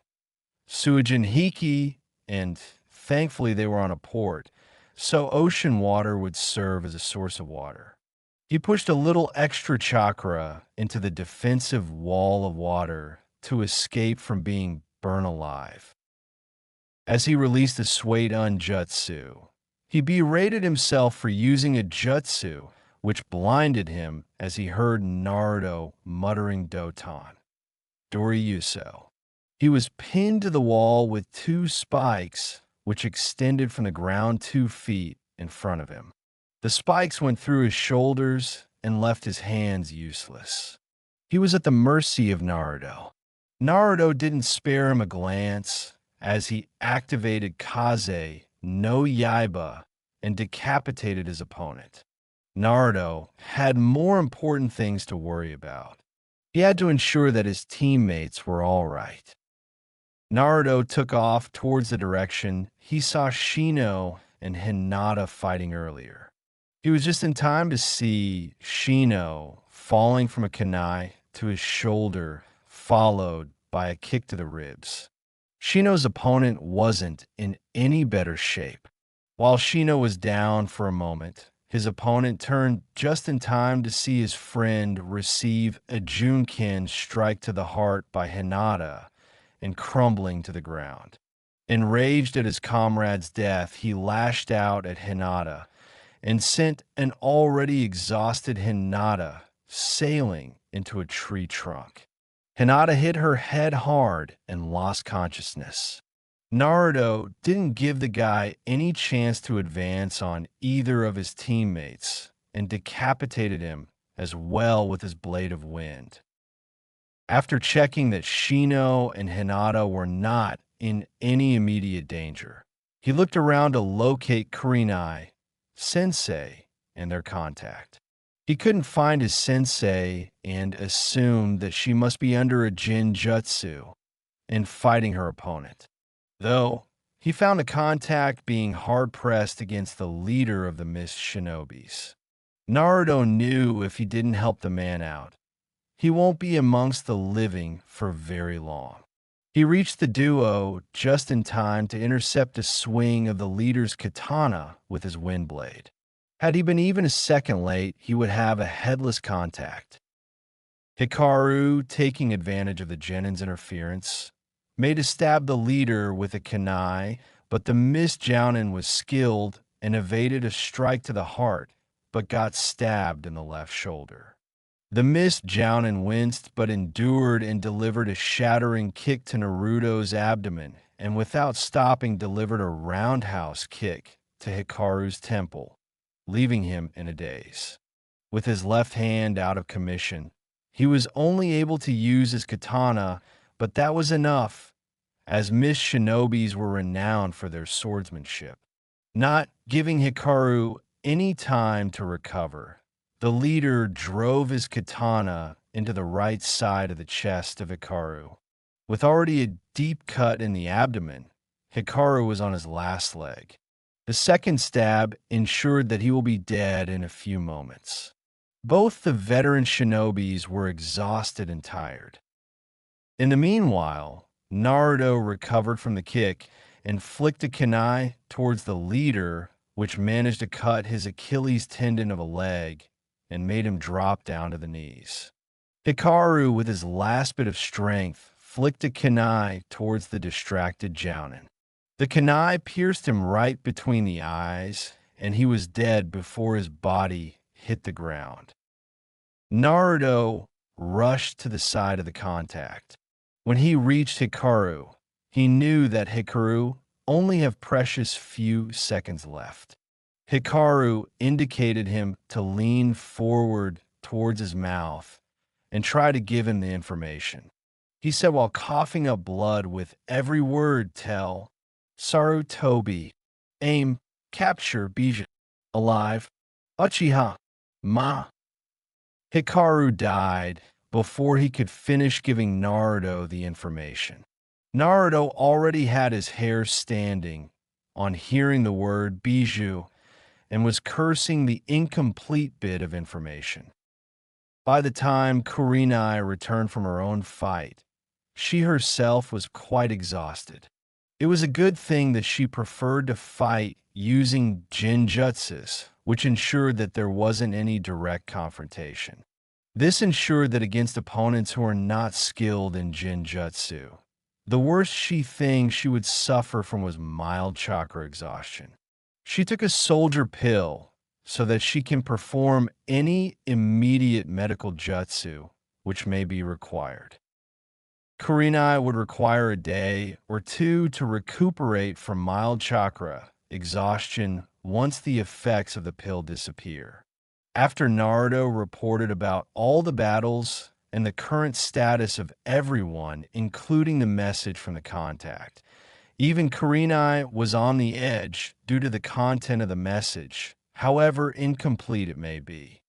Suijin Hiki, and thankfully they were on a port, so ocean water would serve as a source of water. He pushed a little extra chakra into the defensive wall of water to escape from being burned alive. As he released the Suetun jutsu, he berated himself for using a jutsu which blinded him as he heard Naruto muttering Doton, Doriyuso. He was pinned to the wall with two spikes, which extended from the ground 2 feet in front of him. The spikes went through his shoulders and left his hands useless. He was at the mercy of Naruto. Naruto didn't spare him a glance as he activated Kaze no Yaiba and decapitated his opponent. Naruto had more important things to worry about. He had to ensure that his teammates were all right. Naruto took off towards the direction he saw Shino and Hinata fighting earlier. He was just in time to see Shino falling from a kunai to his shoulder, followed by a kick to the ribs. Shino's opponent wasn't in any better shape. While Shino was down for a moment, his opponent turned just in time to see his friend receive a Junkin strike to the heart by Hinata and crumbling to the ground. Enraged at his comrade's death, he lashed out at Hinata and sent an already exhausted Hinata sailing into a tree trunk. Hinata hit her head hard and lost consciousness. Naruto didn't give the guy any chance to advance on either of his teammates and decapitated him as well with his blade of wind. After checking that Shino and Hinata were not in any immediate danger, he looked around to locate Kurenai, Sensei, and their contact. He couldn't find his sensei and assumed that she must be under a Jinjutsu and fighting her opponent. Though, he found the contact being hard-pressed against the leader of the Mist Shinobis. Naruto knew if he didn't help the man out, he won't be amongst the living for very long. He reached the duo just in time to intercept a swing of the leader's katana with his wind blade. Had he been even a second late, he would have a headless contact. Hikaru, taking advantage of the Genin's interference, made to stab the leader with a kunai, but the Mist Jounin was skilled and evaded a strike to the heart, but got stabbed in the left shoulder. The Mist Jounin winced but endured and delivered a shattering kick to Naruto's abdomen, and without stopping delivered a roundhouse kick to Hikaru's temple, leaving him in a daze. With his left hand out of commission, he was only able to use his katana, but that was enough, as Mist Shinobis were renowned for their swordsmanship. Not giving Hikaru any time to recover, the leader drove his katana into the right side of the chest of Hikaru. With already a deep cut in the abdomen, Hikaru was on his last leg. The second stab ensured that he will be dead in a few moments. Both the veteran shinobis were exhausted and tired. In the meanwhile, Naruto recovered from the kick and flicked a kunai towards the leader, which managed to cut his Achilles tendon of a leg and made him drop down to the knees. Hikaru, with his last bit of strength, flicked a kunai towards the distracted Jounin. The kunai pierced him right between the eyes, and he was dead before his body hit the ground. Naruto rushed to the side of the contact. When he reached Hikaru, he knew that Hikaru only have precious few seconds left. Hikaru indicated him to lean forward towards his mouth and try to give him the information. He said while coughing up blood with every word, tell, Sarutobi, aim, capture Bija, alive, Uchiha, Ma. Hikaru died before he could finish giving Naruto the information. Naruto already had his hair standing on hearing the word Bijou and was cursing the incomplete bit of information. By the time Kurenai returned from her own fight, she herself was quite exhausted. It was a good thing that she preferred to fight using Jinjutsus, which ensured that there wasn't any direct confrontation. This ensured that against opponents who are not skilled in Jinjutsu, the worst thing she would suffer from was mild chakra exhaustion. She took a soldier pill so that she can perform any immediate medical jutsu which may be required. Kurenai would require a day or two to recuperate from mild chakra exhaustion once the effects of the pill disappear. After Naruto reported about all the battles and the current status of everyone, including the message from the contact, even Kurenai was on the edge due to the content of the message, however incomplete it may be.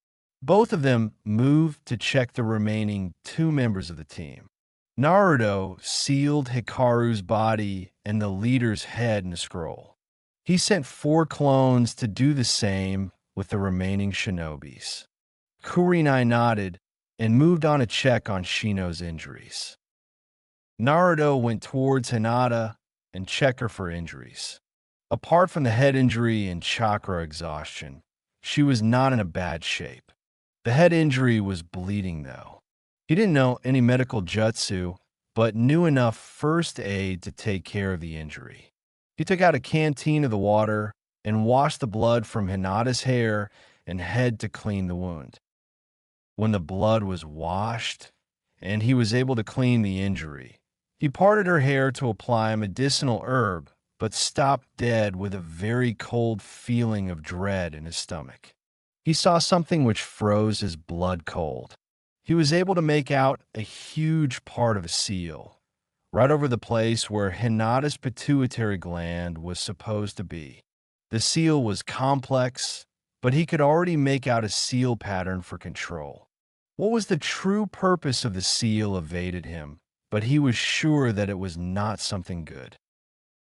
Both of them moved to check the remaining two members of the team. Naruto sealed Hikaru's body and the leader's head in a scroll. He sent 4 clones to do the same with the remaining shinobis. Kurenai nodded and moved on to check on Shino's injuries. Naruto went towards Hinata and checked her for injuries. Apart from the head injury and chakra exhaustion, she was not in a bad shape. The head injury was bleeding, though. He didn't know any medical jutsu, but knew enough first aid to take care of the injury. He took out a canteen of the water and washed the blood from Hinata's hair and head to clean the wound. When the blood was washed and he was able to clean the injury, he parted her hair to apply a medicinal herb, but stopped dead with a very cold feeling of dread in his stomach. He saw something which froze his blood cold. He was able to make out a huge part of a seal, right over the place where Hinata's pituitary gland was supposed to be. The seal was complex, but he could already make out a seal pattern for control. What was the true purpose of the seal evaded him, but he was sure that it was not something good.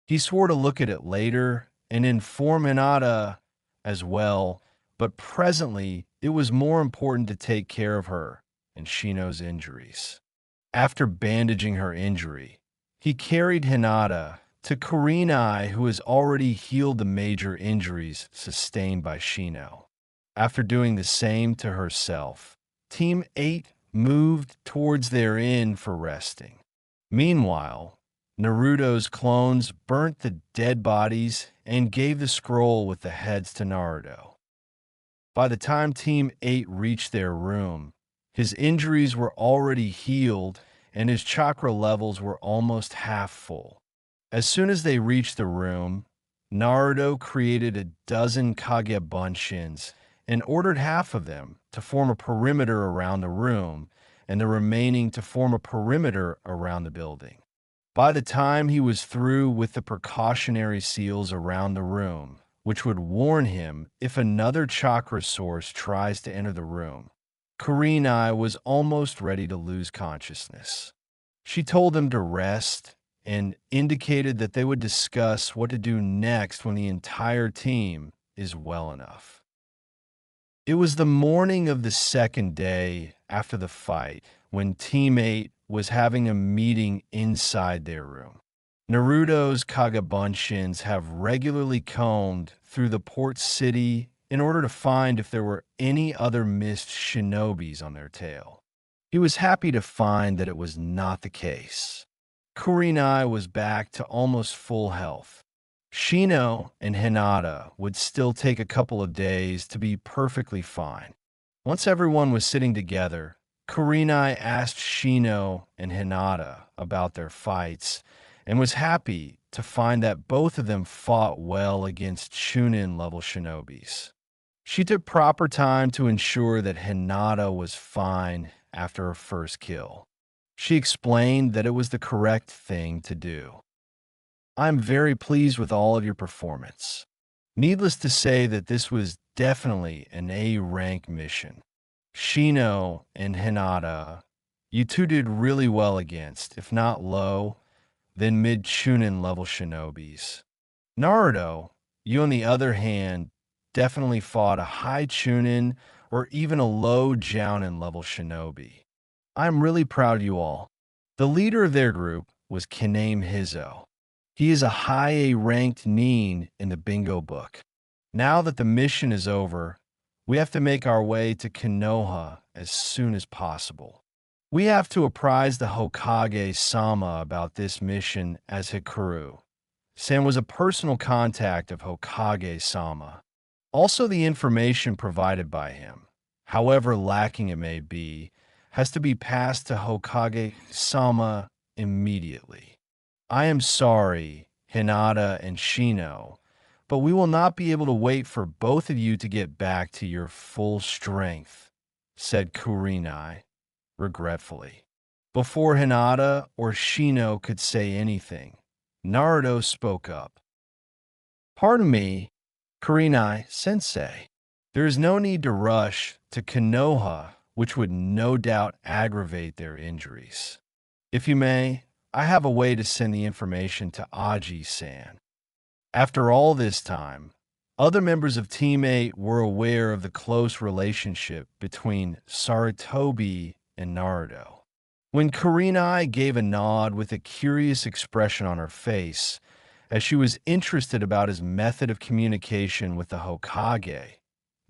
He swore to look at it later and inform Hinata as well, but presently it was more important to take care of her and Shino's injuries. After bandaging her injury, he carried Hinata to Kurenai, who has already healed the major injuries sustained by Shino. After doing the same to herself, Team 8 moved towards their inn for resting. Meanwhile, Naruto's clones burnt the dead bodies and gave the scroll with the heads to Naruto. By the time Team 8 reached their room, his injuries were already healed and his chakra levels were almost half full. As soon as they reached the room, Naruto created a dozen Kagebunshin and ordered half of them to form a perimeter around the room and the remaining to form a perimeter around the building. By the time he was through with the precautionary seals around the room, which would warn him if another chakra source tries to enter the room, Kurenai was almost ready to lose consciousness. She told them to rest and indicated that they would discuss what to do next when the entire team is well enough. It was the morning of the second day after the fight when Team 8 was having a meeting inside their room. Naruto's Kagebunshins have regularly combed through the port city in order to find if there were any other missed shinobis on their tail. He was happy to find that it was not the case. Kurenai was back to almost full health. Shino and Hinata would still take a couple of days to be perfectly fine. Once everyone was sitting together, Kurenai asked Shino and Hinata about their fights and was happy to find that both of them fought well against Chunin-level shinobis. She took proper time to ensure that Hinata was fine after her first kill. She explained that it was the correct thing to do. I'm very pleased with all of your performance. Needless to say that this was definitely an A-rank mission. Shino and Hinata, you two did really well against, if not low, then mid-Chunin level shinobis. Naruto, you on the other hand, definitely fought a high Chunin or even a low Jounin level shinobi. I'm really proud of you all. The leader of their group was Kaname Hizo. He is a high A-ranked Nin in the bingo book. Now that the mission is over, we have to make our way to Konoha as soon as possible. We have to apprise the Hokage-sama about this mission as Hikaru. Sam was a personal contact of Hokage-sama. Also, the information provided by him, however lacking it may be, has to be passed to Hokage-sama immediately. I am sorry, Hinata and Shino, but we will not be able to wait for both of you to get back to your full strength, said Kurenai regretfully. Before Hinata or Shino could say anything, Naruto spoke up. Pardon me, Kurenai-sensei. There is no need to rush to Konoha, which would no doubt aggravate their injuries. If you may, I have a way to send the information to Aji-san. After all this time, other members of Team 8 were aware of the close relationship between Sarutobi and Naruto. When Kurenai gave a nod with a curious expression on her face, as she was interested about his method of communication with the Hokage,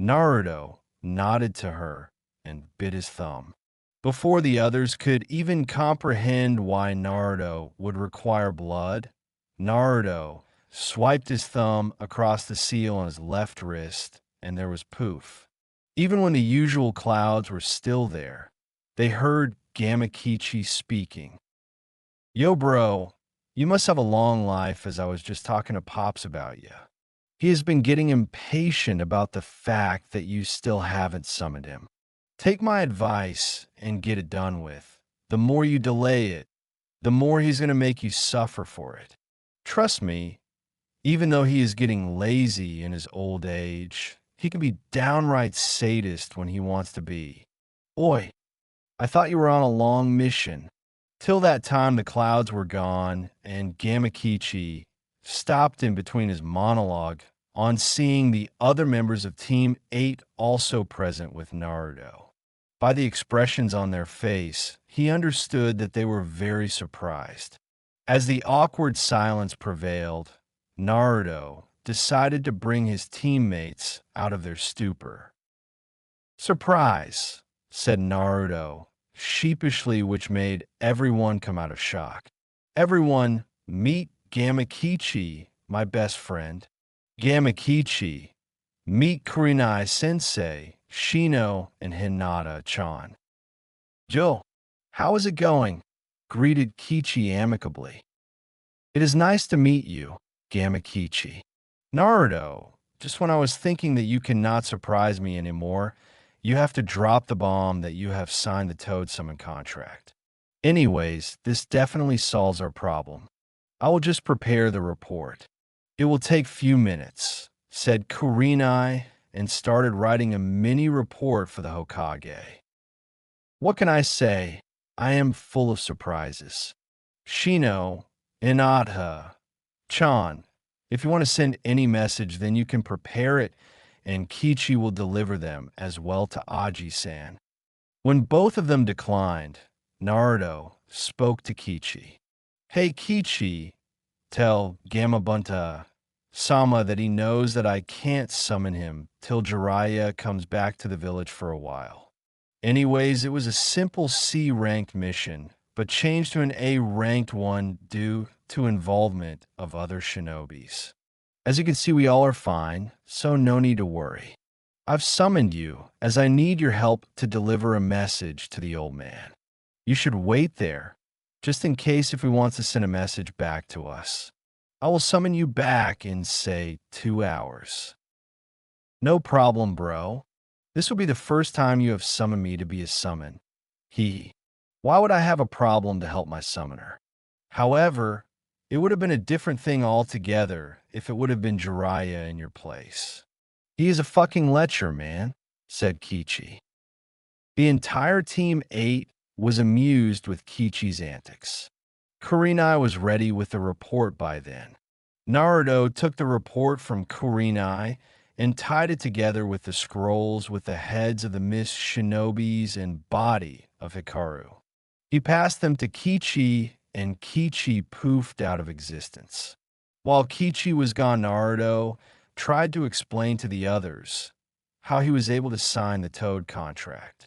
Naruto nodded to her and bit his thumb. Before the others could even comprehend why Naruto would require blood, Naruto swiped his thumb across the seal on his left wrist, and there was poof. Even when the usual clouds were still there, they heard Gamakichi speaking. Yo, bro, you must have a long life, as I was just talking to Pops about you. He has been getting impatient about the fact that you still haven't summoned him. Take my advice and get it done with. The more you delay it, the more he's going to make you suffer for it. Trust me, even though he is getting lazy in his old age, he can be downright sadist when he wants to be. Oi, I thought you were on a long mission. Till that time the clouds were gone, and Gamakichi stopped in between his monologue on seeing the other members of Team 8 also present with Naruto. By the expressions on their face, he understood that they were very surprised. As the awkward silence prevailed, Naruto decided to bring his teammates out of their stupor. Surprise, said Naruto, sheepishly, which made everyone come out of shock. Everyone, meet Gamakichi, my best friend. Gamakichi, meet Kurenai-sensei, Shino, and Hinata-chan. Joe, how is it going? Greeted Kichi amicably. It is nice to meet you, Gamakichi. Naruto, just when I was thinking that you cannot surprise me anymore, you have to drop the bomb that you have signed the Toad Summon contract. Anyways, this definitely solves our problem. I will just prepare the report. It will take few minutes, said Kurenai, and started writing a mini report for the Hokage. What can I say? I am full of surprises. Shino, Inata, Chan, if you want to send any message, then you can prepare it, and Kichi will deliver them as well to Aji-san. When both of them declined, Naruto spoke to Kichi. Hey Kichi, tell Gamabunta Sama that he knows that I can't summon him till Jiraiya comes back to the village for a while. Anyways, it was a simple C-ranked mission, but changed to an A-ranked one due to involvement of other shinobis. As you can see, we all are fine, so no need to worry. I've summoned you, as I need your help to deliver a message to the old man. You should wait there, just in case if he wants to send a message back to us. I will summon you back in, say, 2 hours. No problem, bro. This will be the first time you have summoned me to be a summon. Why would I have a problem to help my summoner? However, it would have been a different thing altogether if it would have been Jiraiya in your place. He is a fucking lecher, man, said Kichi. The entire Team 8 was amused with Kichi's antics. Kurenai was ready with the report by then. Naruto took the report from Kurenai and tied it together with the scrolls with the heads of the mist shinobis and body of Hikaru. He passed them to Kichi, and Kichi poofed out of existence. While Kichi was gone, Naruto tried to explain to the others how he was able to sign the Toad contract.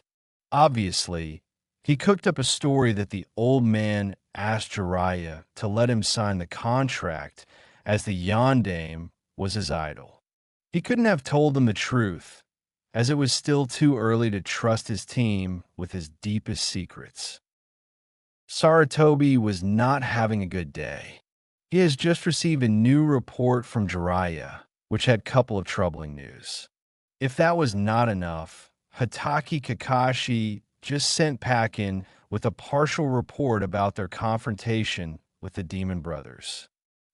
Obviously, he cooked up a story that the old man asked Jiraiya to let him sign the contract as the Yondaime was his idol. He couldn't have told them the truth, as it was still too early to trust his team with his deepest secrets. Saratobi was not having a good day. He has just received a new report from Jiraiya, which had a couple of troubling news. If that was not enough, Hatake Kakashi just sent Pakin with a partial report about their confrontation with the Demon Brothers.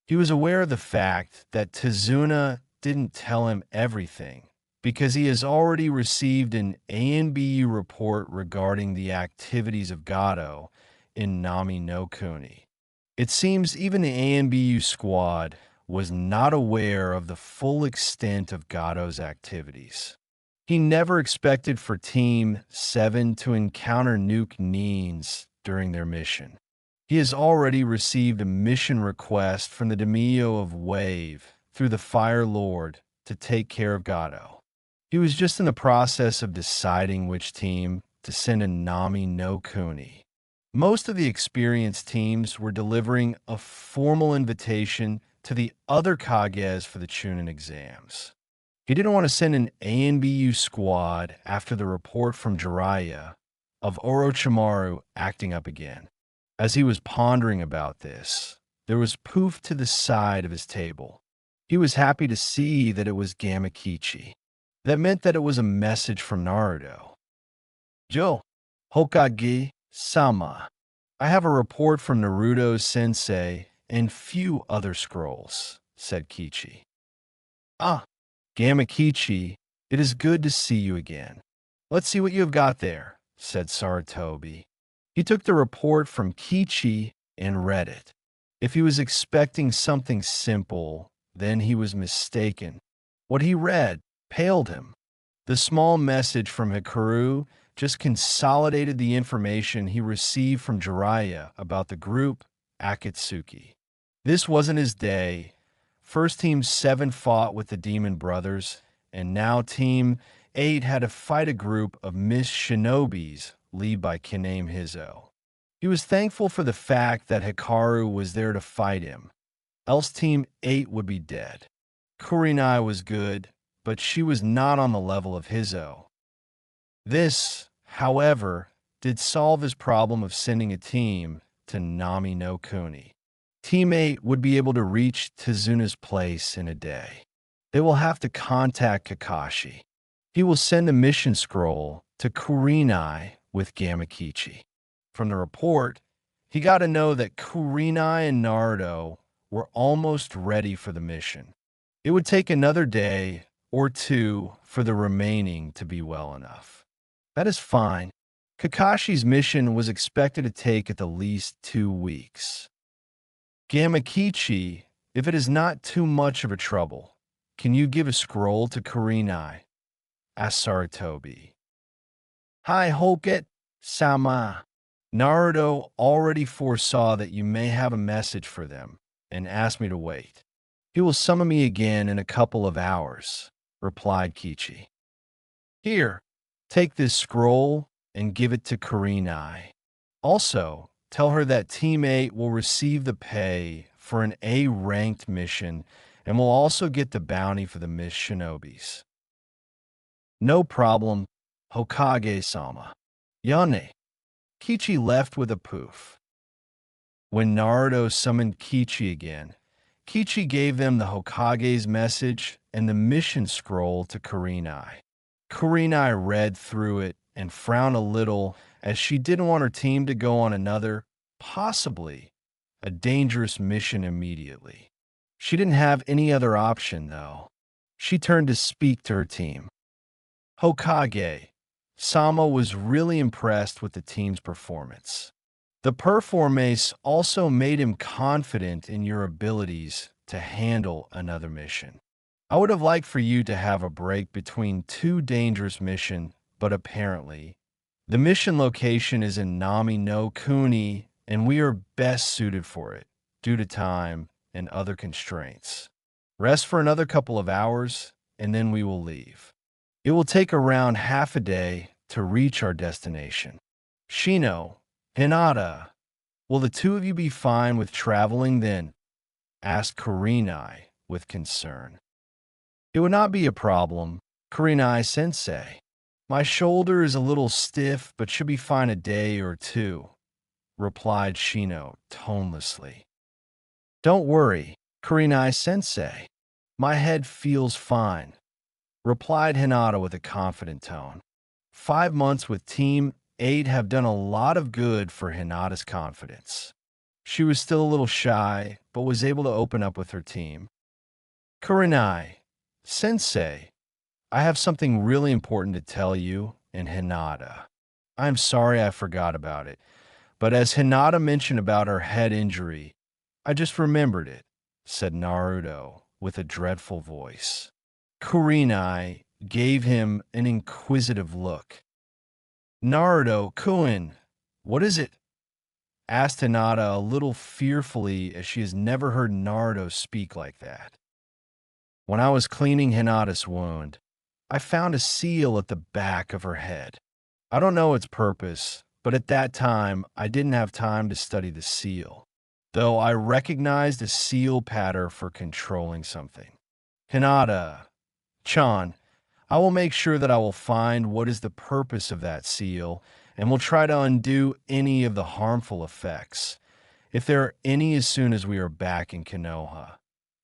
He was aware of the fact that Tazuna didn't tell him everything because he has already received an ANBU report regarding the activities of Gato in Nami no Kuni. It seems even the ANBU squad was not aware of the full extent of Gato's activities. He never expected for Team 7 to encounter Nuke Neens during their mission. He has already received a mission request from the daimyo of Wave through the Fire Lord to take care of Gato. He was just in the process of deciding which team to send in Nami no Kuni. Most of the experienced teams were delivering a formal invitation to the other Kages for the Chunin exams. He didn't want to send an ANBU squad after the report from Jiraiya of Orochimaru acting up again. As he was pondering about this, there was poof to the side of his table. He was happy to see that it was Gamakichi. That meant that it was a message from Naruto. "Jo, Hokage-sama, I have a report from Naruto's sensei and few other scrolls," said Kichi. "Ah, Gamakichi, it is good to see you again. Let's see what you have got there," said Saratobi. He took the report from Kichi and read it. If he was expecting something simple, then he was mistaken. What he read paled him. The small message from Hikaru just consolidated the information he received from Jiraiya about the group Akatsuki. This wasn't his day. First Team 7 fought with the Demon Brothers, and now Team 8 had to fight a group of Miss Shinobis led by Kaname Hizo. He was thankful for the fact that Hikaru was there to fight him, else Team 8 would be dead. Kurenai was good, but she was not on the level of Hizo. This, however, did solve his problem of sending a team to Nami no Kuni. Team 8 would be able to reach Tazuna's place in a day. They will have to contact Kakashi. He will send a mission scroll to Kurenai with Gamakichi. From the report, he got to know that Kurenai and Naruto were almost ready for the mission. It would take another day or two for the remaining to be well enough. That is fine. Kakashi's mission was expected to take at the least 2 weeks. Gamakichi, if it is not too much of a trouble, can you give a scroll to Kurenai? Asked Saratobi. "Hi, Hoket-sama. Naruto already foresaw that you may have a message for them and asked me to wait. He will summon me again in a couple of hours," replied Kichi. "Here, take this scroll and give it to Kurenai. Also, tell her that Team 8 will receive the pay for an A-ranked mission and will also get the bounty for the Miss Shinobis." "No problem, Hokage-sama." Yane. Kichi left with a poof. When Naruto summoned Kichi again, Kichi gave them the Hokage's message and the mission scroll to Kurenai. Kurenai read through it and frowned a little as she didn't want her team to go on another, possibly, a dangerous mission immediately. She didn't have any other option, though. She turned to speak to her team. "Hokage, Sama was really impressed with the team's performance. The performance also made him confident in your abilities to handle another mission. I would have liked for you to have a break between 2 dangerous missions, but apparently, the mission location is in Nami no Kuni, and we are best suited for it, due to time and other constraints. Rest for another couple of hours, and then we will leave. It will take around half a day to reach our destination. Shino, Hinata, will the 2 of you be fine with traveling then?" asked Kurenai with concern. "It would not be a problem, Kurenai-sensei. My shoulder is a little stiff, but should be fine a day or 2, replied Shino tonelessly. Don't worry, Kurenai-sensei. My head feels fine, replied Hinata with a confident tone. 5 months with Team 8 have done a lot of good for Hinata's confidence. She was still a little shy, but was able to open up with her team. Kurenai, Sensei, I have something really important to tell you and Hinata. I'm sorry I forgot about it, but as Hinata mentioned about her head injury, I just remembered it, said Naruto with a dreadful voice. Kurenai gave him an inquisitive look. Naruto-kun, what is it? Asked Hinata a little fearfully as she has never heard Naruto speak like that. When I was cleaning Hinata's wound, I found a seal at the back of her head. I don't know its purpose, but at that time, I didn't have time to study the seal, though I recognized a seal pattern for controlling something. Hinata-chan, I will make sure that I will find what is the purpose of that seal, and will try to undo any of the harmful effects, if there are any, as soon as we are back in Konoha,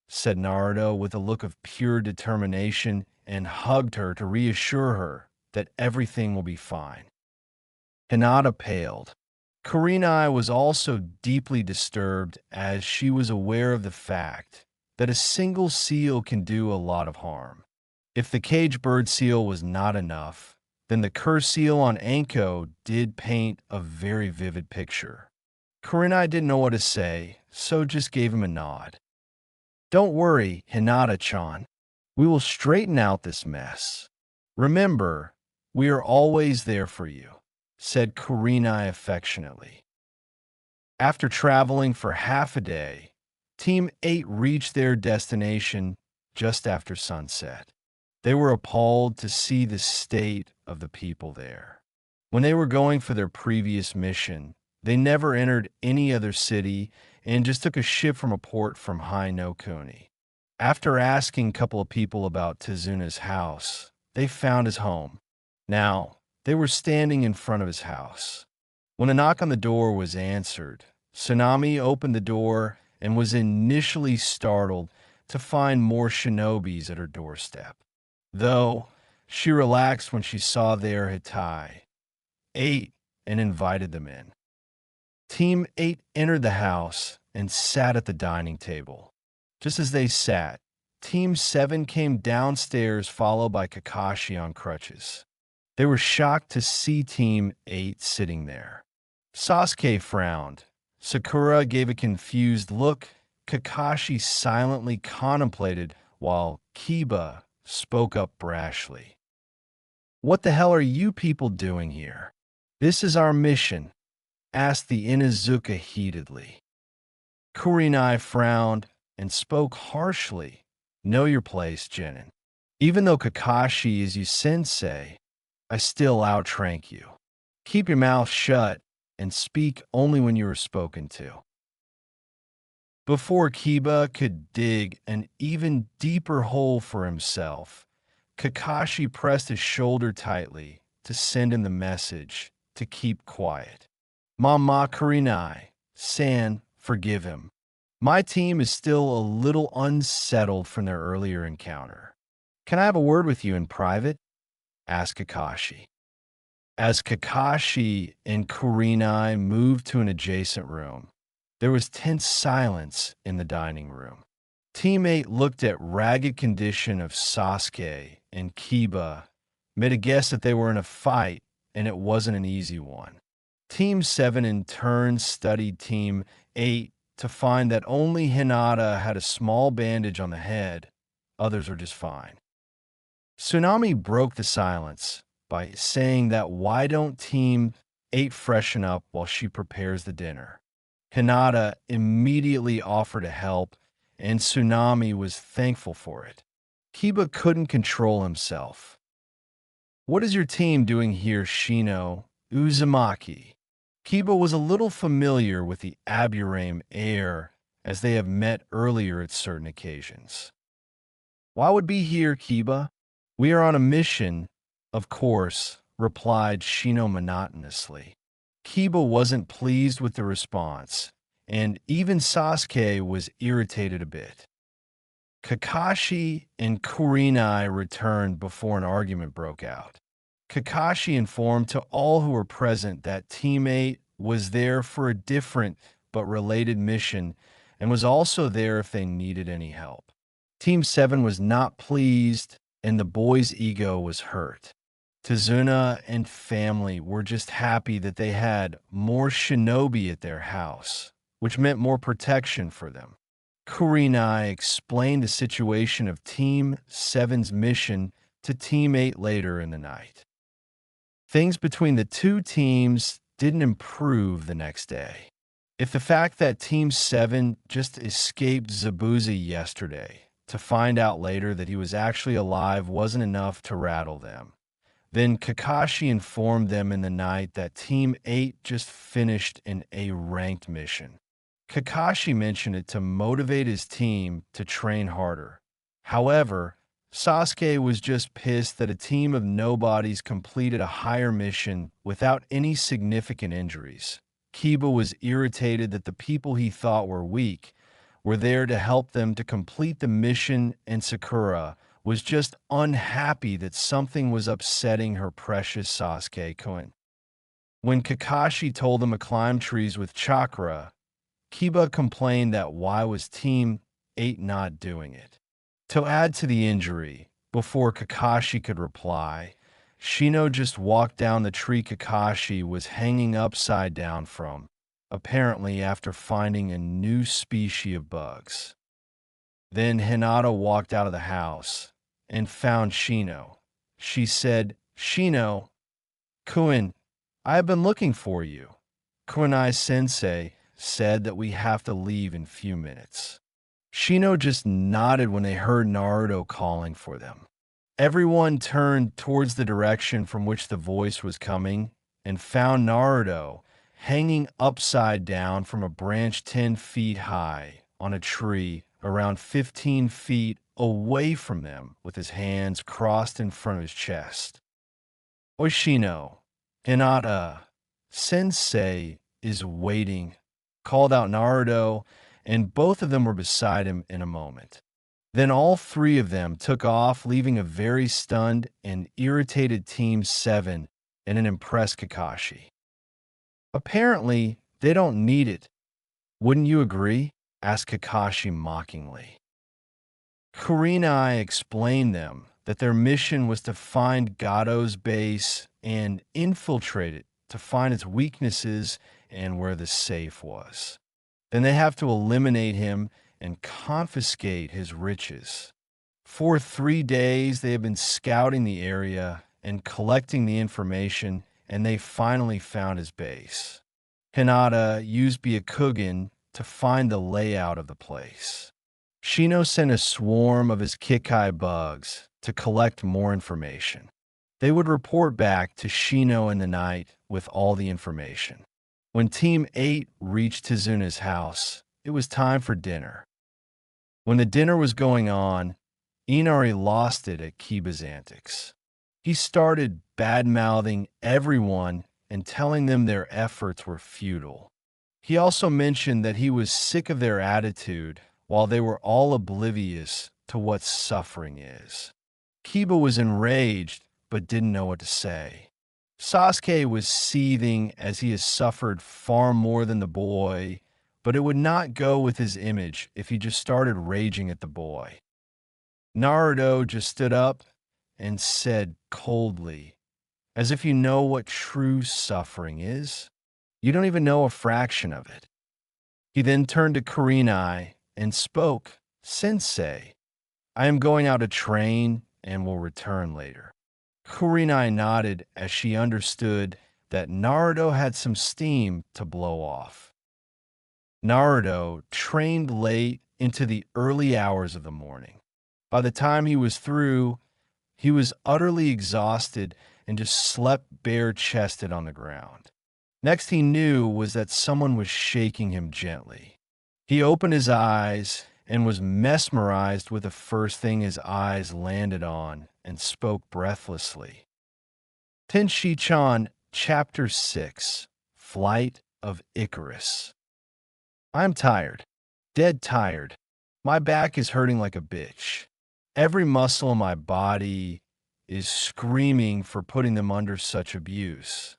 said Naruto with a look of pure determination and hugged her to reassure her that everything will be fine. Hinata paled. Kurenai was also deeply disturbed as she was aware of the fact that a single seal can do a lot of harm. If the cage bird seal was not enough, then the curse seal on Anko did paint a very vivid picture. Kurenai didn't know what to say, so just gave him a nod. Don't worry, Hinata-chan. We will straighten out this mess. Remember, we are always there for you, said Kurenai affectionately. After traveling for half a day, Team 8 reached their destination just after sunset. They were appalled to see the state of the people there. When they were going for their previous mission, they never entered any other city and just took a ship from a port from Hai no Kuni. After asking a couple of people about Tezuna's house, they found his home. Now, they were standing in front of his house. When a knock on the door was answered, Tsunami opened the door and was initially startled to find more shinobis at her doorstep. Though, she relaxed when she saw their Hitai 8 and invited them in. Team 8 entered the house and sat at the dining table. Just as they sat, Team 7 came downstairs followed by Kakashi on crutches. They were shocked to see Team 8 sitting there. Sasuke frowned. Sakura gave a confused look. Kakashi silently contemplated while Kiba spoke up brashly. What the hell are you people doing here? This is our mission, asked the Inuzuka heatedly. Kurenai frowned and spoke harshly. Know your place, Genin. Even though Kakashi is your sensei, I still outrank you. Keep your mouth shut and speak only when you are spoken to. Before Kiba could dig an even deeper hole for himself, Kakashi pressed his shoulder tightly to send him the message to keep quiet. Mama Kurenai, San, forgive him. My team is still a little unsettled from their earlier encounter. Can I have a word with you in private? Asked Kakashi. As Kakashi and Kurenai moved to an adjacent room, there was tense silence in the dining room. Team 8 looked at ragged condition of Sasuke and Kiba, made a guess that they were in a fight, and it wasn't an easy one. Team 7 in turn studied Team 8 to find that only Hinata had a small bandage on the head, others are just fine. Tsunami broke the silence by saying that why don't Team 8 freshen up while she prepares the dinner. Hinata immediately offered to help, and Tsunami was thankful for it. Kiba couldn't control himself. What is your team doing here, Shino Uzumaki? Kiba was a little familiar with the Aburame heir, as they have met earlier at certain occasions. Why would be here, Kiba? We are on a mission, of course, replied Shino monotonously. Kiba wasn't pleased with the response, and even Sasuke was irritated a bit. Kakashi and Kurenai returned before an argument broke out. Kakashi informed to all who were present that teammate was there for a different but related mission and was also there if they needed any help. Team 7 was not pleased and the boys' ego was hurt. Tazuna and family were just happy that they had more shinobi at their house, which meant more protection for them. Kurenai explained the situation of Team 7's mission to Team 8 later in the night. Things between the two teams didn't improve the next day. If the fact that Team 7 just escaped Zabuza yesterday to find out later that he was actually alive wasn't enough to rattle them, then Kakashi informed them in the night that Team 8 just finished an A-ranked mission. Kakashi mentioned it to motivate his team to train harder. However, Sasuke was just pissed that a team of nobodies completed a higher mission without any significant injuries. Kiba was irritated that the people he thought were weak were there to help them to complete the mission, and Sakura was just unhappy that something was upsetting her precious Sasuke-kun. When Kakashi told them to climb trees with chakra, Kiba complained that why was Team 8 not doing it. To add to the injury, before Kakashi could reply, Shino just walked down the tree Kakashi was hanging upside down from, apparently after finding a new species of bugs. Then Hinata walked out of the house and found Shino. She said, "Shino, Kun, I have been looking for you." Kunai-sensei said that we have to leave in few minutes. Shino just nodded when they heard Naruto calling for them. Everyone turned towards the direction from which the voice was coming and found Naruto hanging upside down from a branch 10 feet high on a tree around 15 feet away from them with his hands crossed in front of his chest. Oishino, Hinata, Sensei is waiting, called out Naruto, and both of them were beside him in a moment. Then all three of them took off, leaving a very stunned and irritated Team 7 and an impressed Kakashi. Apparently, they don't need it. Wouldn't you agree? Asked Kakashi mockingly. Kurenai explained them that their mission was to find Gado's base and infiltrate it to find its weaknesses and where the safe was. Then they have to eliminate him and confiscate his riches. For 3 days, they have been scouting the area and collecting the information, and they finally found his base. Hinata used Byakugan to find the layout of the place. Shino sent a swarm of his Kikai bugs to collect more information. They would report back to Shino in the night with all the information. When Team 8 reached Tazuna's house, it was time for dinner. When the dinner was going on, Inari lost it at Kiba's antics. He started bad-mouthing everyone and telling them their efforts were futile. He also mentioned that he was sick of their attitude while they were all oblivious to what suffering is. Kiba was enraged but didn't know what to say. Sasuke was seething as he has suffered far more than the boy, but it would not go with his image if he just started raging at the boy. Naruto just stood up and said coldly, as if you know what true suffering is, you don't even know a fraction of it. He then turned to Kurenai and spoke, "Sensei, I am going out to train and will return later." Kurenai nodded as she understood that Naruto had some steam to blow off. Naruto trained late into the early hours of the morning. By the time he was through, he was utterly exhausted and just slept bare-chested on the ground. Next he knew was that someone was shaking him gently. He opened his eyes and was mesmerized with the first thing his eyes landed on and spoke breathlessly. Tenshi-chan, Chapter 6, Flight of Icarus. I'm tired. Dead tired. My back is hurting like a bitch. Every muscle in my body is screaming for putting them under such abuse.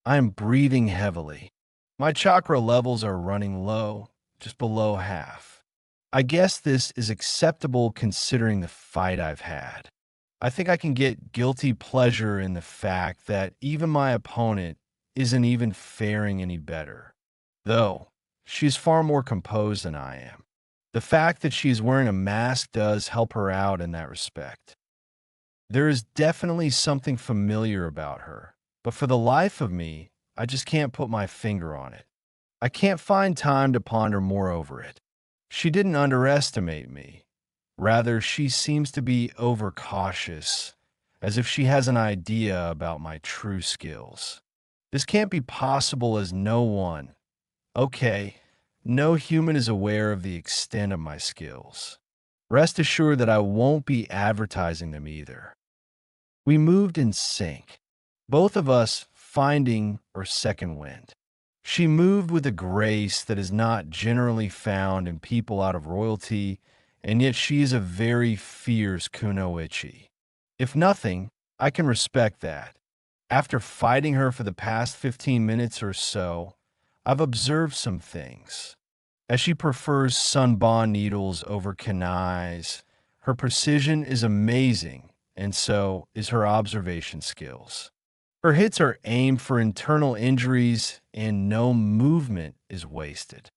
I am breathing heavily. My chakra levels are running low, just below half. I guess this is acceptable considering the fight I've had. I think I can get guilty pleasure in the fact that even my opponent isn't even faring any better. Though, she's far more composed than I am. The fact that she's wearing a mask does help her out in that respect. There is definitely something familiar about her, but for the life of me, I just can't put my finger on it. I can't find time to ponder more over it. She didn't underestimate me. Rather, she seems to be overcautious, as if she has an idea about my true skills. This can't be possible as no human is aware of the extent of my skills. Rest assured that I won't be advertising them either. We moved in sync, both of us finding our second wind. She moved with a grace that is not generally found in people out of royalty, and yet she is a very fierce kunoichi. If nothing, I can respect that. After fighting her for the past 15 minutes or so, I've observed some things. As she prefers sunbon needles over kunais, her precision is amazing, and so is her observation skills. Her hits are aimed for internal injuries, and no movement is wasted.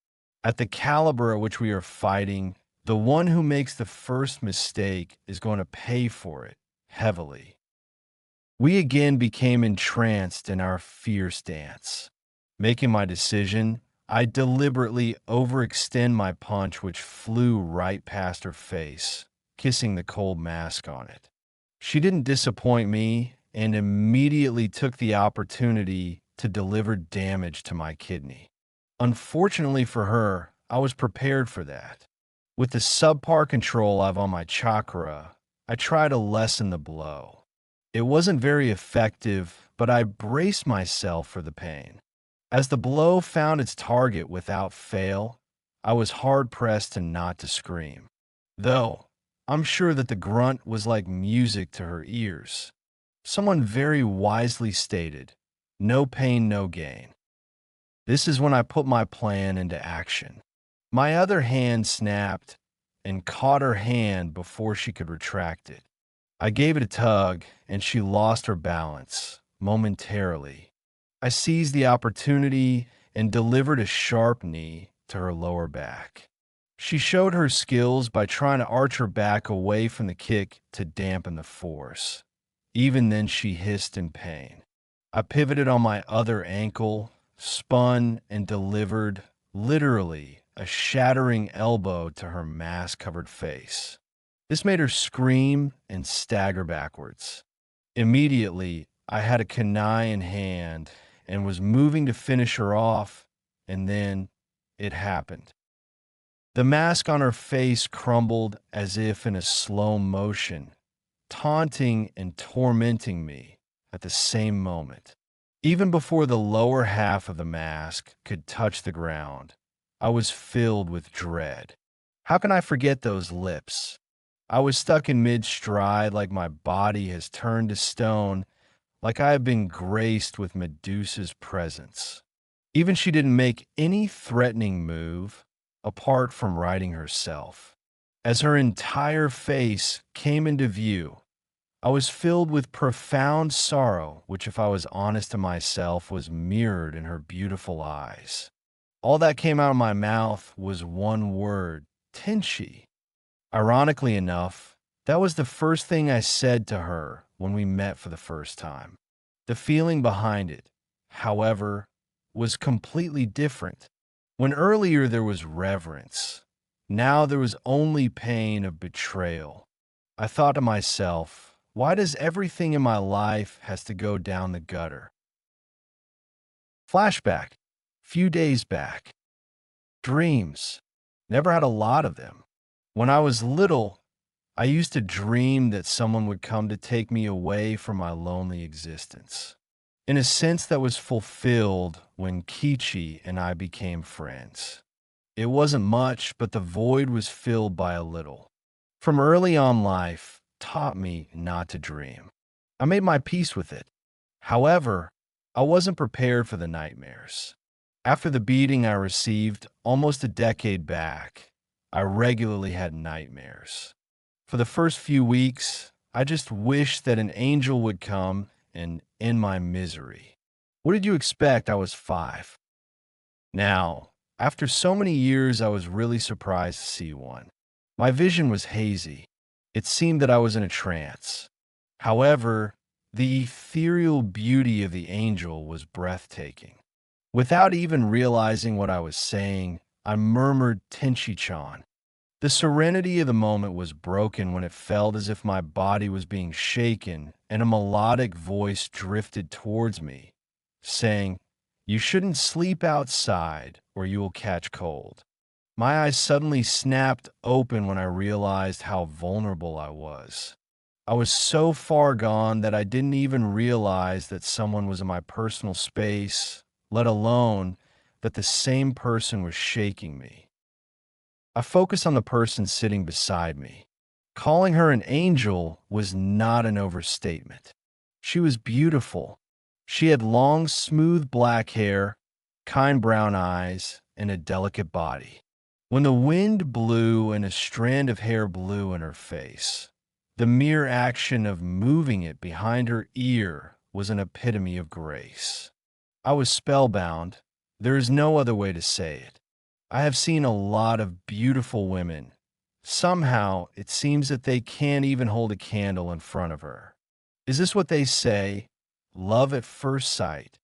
At the caliber at which we are fighting, the one who makes the first mistake is going to pay for it heavily. We again became entranced in our fierce dance. Making my decision, I deliberately overextend my punch, which flew right past her face, kissing the cold mask on it. She didn't disappoint me and immediately took the opportunity to deliver damage to my kidney. Unfortunately for her, I was prepared for that. With the subpar control I've on my chakra, I try to lessen the blow. It wasn't very effective, but I braced myself for the pain. As the blow found its target without fail, I was hard-pressed not to scream. Though, I'm sure that the grunt was like music to her ears. Someone very wisely stated, "No pain, no gain." This is when I put my plan into action. My other hand snapped and caught her hand before she could retract it. I gave it a tug, and she lost her balance, momentarily. I seized the opportunity and delivered a sharp knee to her lower back. She showed her skills by trying to arch her back away from the kick to dampen the force. Even then, she hissed in pain. I pivoted on my other ankle, spun, and delivered, literally, a shattering elbow to her mask-covered face. This made her scream and stagger backwards. Immediately, I had a kunai in hand and was moving to finish her off, and then it happened. The mask on her face crumbled as if in a slow motion, taunting and tormenting me at the same moment. Even before the lower half of the mask could touch the ground, I was filled with dread. How can I forget those lips? I was stuck in mid-stride like my body has turned to stone, like I have been graced with Medusa's presence. Even she didn't make any threatening move, apart from righting herself. As her entire face came into view, I was filled with profound sorrow, which, if I was honest to myself, was mirrored in her beautiful eyes. All that came out of my mouth was one word, Tenshi. Ironically enough, that was the first thing I said to her when we met for the first time. The feeling behind it, however, was completely different. When earlier there was reverence, now there was only pain of betrayal. I thought to myself, why does everything in my life has to go down the gutter? Flashback, few days back. Dreams. Never had a lot of them. When I was little, I used to dream that someone would come to take me away from my lonely existence. in a sense that was fulfilled when Kichi and I became friends. It wasn't much, but the void was filled by a little. From early on, life taught me not to dream. I made my peace with it. However, I wasn't prepared for the nightmares. After the beating I received almost a decade back, I regularly had nightmares. For the first few weeks, I just wished that an angel would come and end my misery. What did you expect? I was 5. Now, after so many years, I was really surprised to see one. My vision was hazy. It seemed that I was in a trance. However, the ethereal beauty of the angel was breathtaking. Without even realizing what I was saying, I murmured Tenchi-chan. The serenity of the moment was broken when it felt as if my body was being shaken and a melodic voice drifted towards me, saying, "You shouldn't sleep outside or you will catch cold." My eyes suddenly snapped open when I realized how vulnerable I was. I was so far gone that I didn't even realize that someone was in my personal space, let alone that the same person was shaking me. I focused on the person sitting beside me. Calling her an angel was not an overstatement. She was beautiful. She had long, smooth black hair, kind brown eyes, and a delicate body. When the wind blew and a strand of hair blew in her face, the mere action of moving it behind her ear was an epitome of grace. I was spellbound. There is no other way to say it. I have seen a lot of beautiful women. Somehow, it seems that they can't even hold a candle in front of her. Is this what they say? Love at first sight.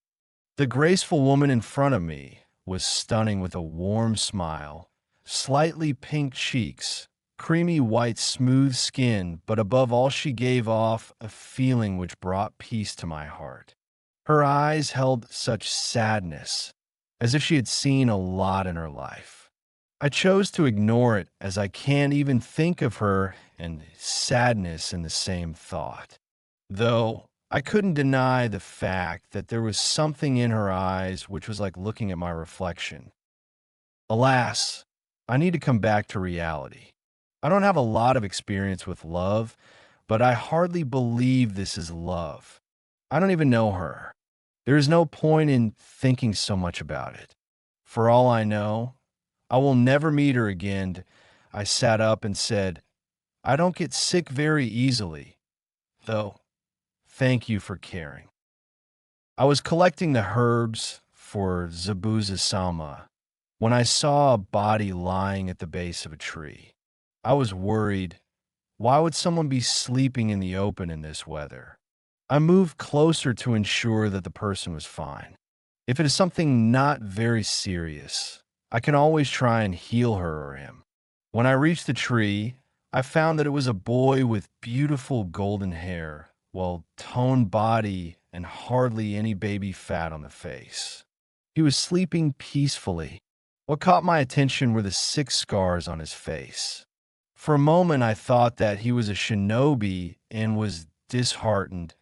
The graceful woman in front of me was stunning with a warm smile, slightly pink cheeks, creamy white smooth skin, but above all she gave off a feeling which brought peace to my heart. Her eyes held such sadness, as if she had seen a lot in her life. I chose to ignore it as I can't even think of her and sadness in the same thought. Though I couldn't deny the fact that there was something in her eyes which was like looking at my reflection. Alas, I need to come back to reality. I don't have a lot of experience with love, but I hardly believe this is love. I don't even know her. There is no point in thinking so much about it. For all I know, I will never meet her again. I sat up and said, I don't get sick very easily, though. Thank you for caring. I was collecting the herbs for Zabuza-sama when I saw a body lying at the base of a tree. I was worried. Why would someone be sleeping in the open in this weather? I moved closer to ensure that the person was fine. If it is something not very serious, I can always try and heal her or him. When I reached the tree, I found that it was a boy with beautiful golden hair, well-toned body, and hardly any baby fat on the face. He was sleeping peacefully. What caught my attention were the 6 scars on his face. For a moment, I thought that he was a shinobi and was disheartened,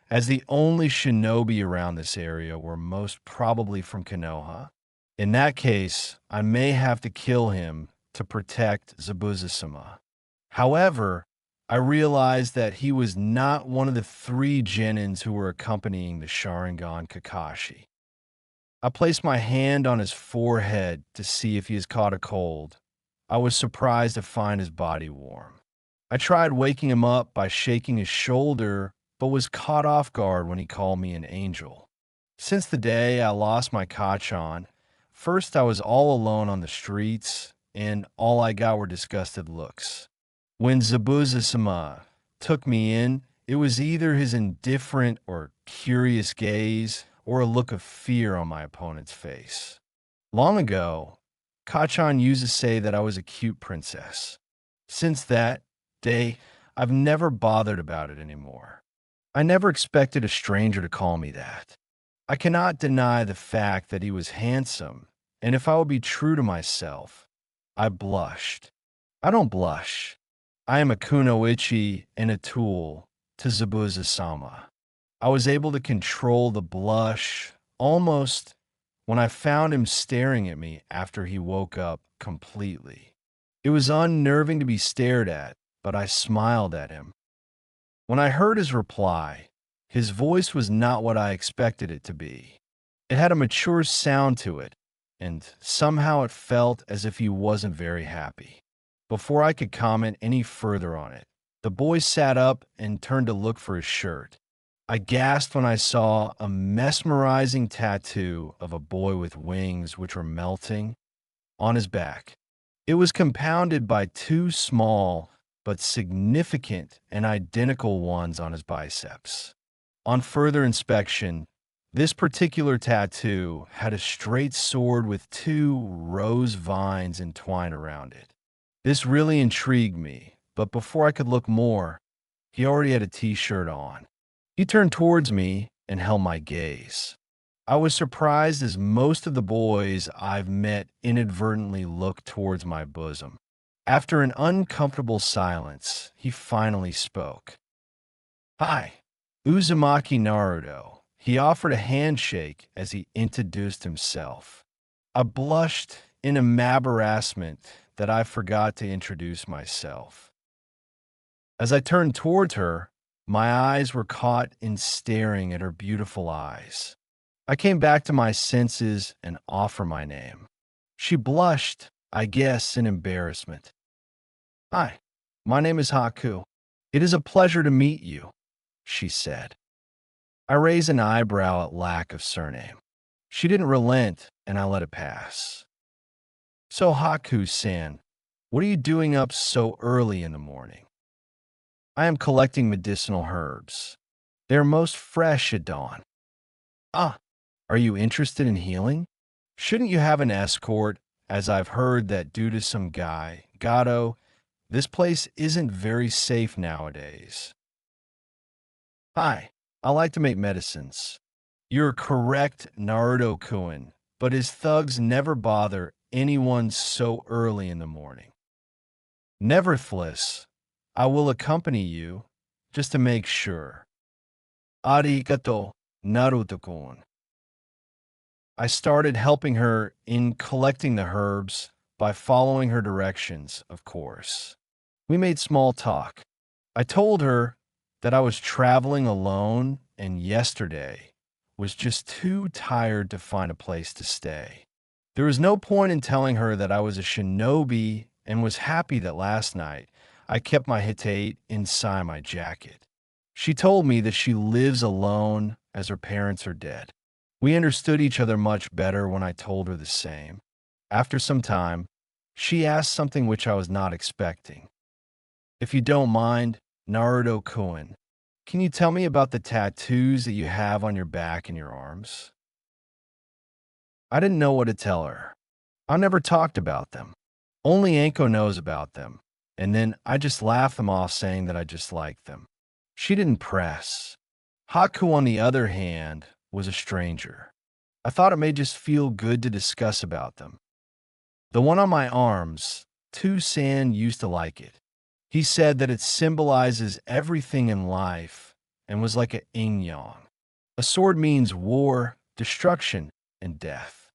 as the only shinobi around this area were most probably from Konoha. In that case, I may have to kill him to protect Zabuza-sama. However, I realized that he was not one of the 3 genins who were accompanying the Sharingan Kakashi. I placed my hand on his forehead to see if he has caught a cold. I was surprised to find his body warm. I tried waking him up by shaking his shoulder, but was caught off guard when he called me an angel. Since the day I lost my Kachan, first I was all alone on the streets, and all I got were disgusted looks. When Zabuza-sama took me in, it was either his indifferent or curious gaze or a look of fear on my opponent's face. Long ago, Kachan used to say that I was a cute princess. Since that day, I've never bothered about it anymore. I never expected a stranger to call me that. I cannot deny the fact that he was handsome, and if I would be true to myself, I blushed. I don't blush. I am a kunoichi and a tool to Zabuza-sama. I was able to control the blush almost when I found him staring at me after he woke up completely. It was unnerving to be stared at, but I smiled at him. When I heard his reply, his voice was not what I expected it to be. It had a mature sound to it, and somehow it felt as if he wasn't very happy. Before I could comment any further on it, the boy sat up and turned to look for his shirt. I gasped when I saw a mesmerizing tattoo of a boy with wings which were melting on his back. It was compounded by two small but significant and identical ones on his biceps. On further inspection, this particular tattoo had a straight sword with two rose vines entwined around it. This really intrigued me, but before I could look more, he already had a t-shirt on. He turned towards me and held my gaze. I was surprised as most of the boys I've met inadvertently looked towards my bosom. After an uncomfortable silence, he finally spoke. "Hi, Uzumaki Naruto." He offered a handshake as he introduced himself. I blushed in embarrassment that I forgot to introduce myself. As I turned towards her, my eyes were caught in staring at her beautiful eyes. I came back to my senses and offered my name. She blushed, I guess, in embarrassment. "Hi, my name is Haku. It is a pleasure to meet you," she said. I raised an eyebrow at lack of surname. She didn't relent, and I let it pass. "So Haku-san, what are you doing up so early in the morning?" "I am collecting medicinal herbs. They are most fresh at dawn." "Ah, are you interested in healing? Shouldn't you have an escort, as I've heard that due to some guy, Gato, this place isn't very safe nowadays." "Hi, I like to make medicines." "You're correct, Naruto-kun, but his thugs never bother anyone so early in the morning. Nevertheless, I will accompany you, just to make sure." "Arigato, Naruto-kun." I started helping her in collecting the herbs by following her directions, of course. We made small talk. I told her that I was traveling alone and yesterday was just too tired to find a place to stay. There was no point in telling her that I was a shinobi and was happy that last night I kept my hitate inside my jacket. She told me that she lives alone as her parents are dead. We understood each other much better when I told her the same. After some time, she asked something which I was not expecting. "If you don't mind, Naruto-kun, can you tell me about the tattoos that you have on your back and your arms?" I didn't know what to tell her. I never talked about them. Only Anko knows about them, and then I just laughed them off saying that I just liked them. She didn't press. Haku, on the other hand, was a stranger. I thought it may just feel good to discuss about them. The one on my arms, Tu-san used to like it. He said that it symbolizes everything in life and was like a yin-yang. A sword means war, destruction, and death.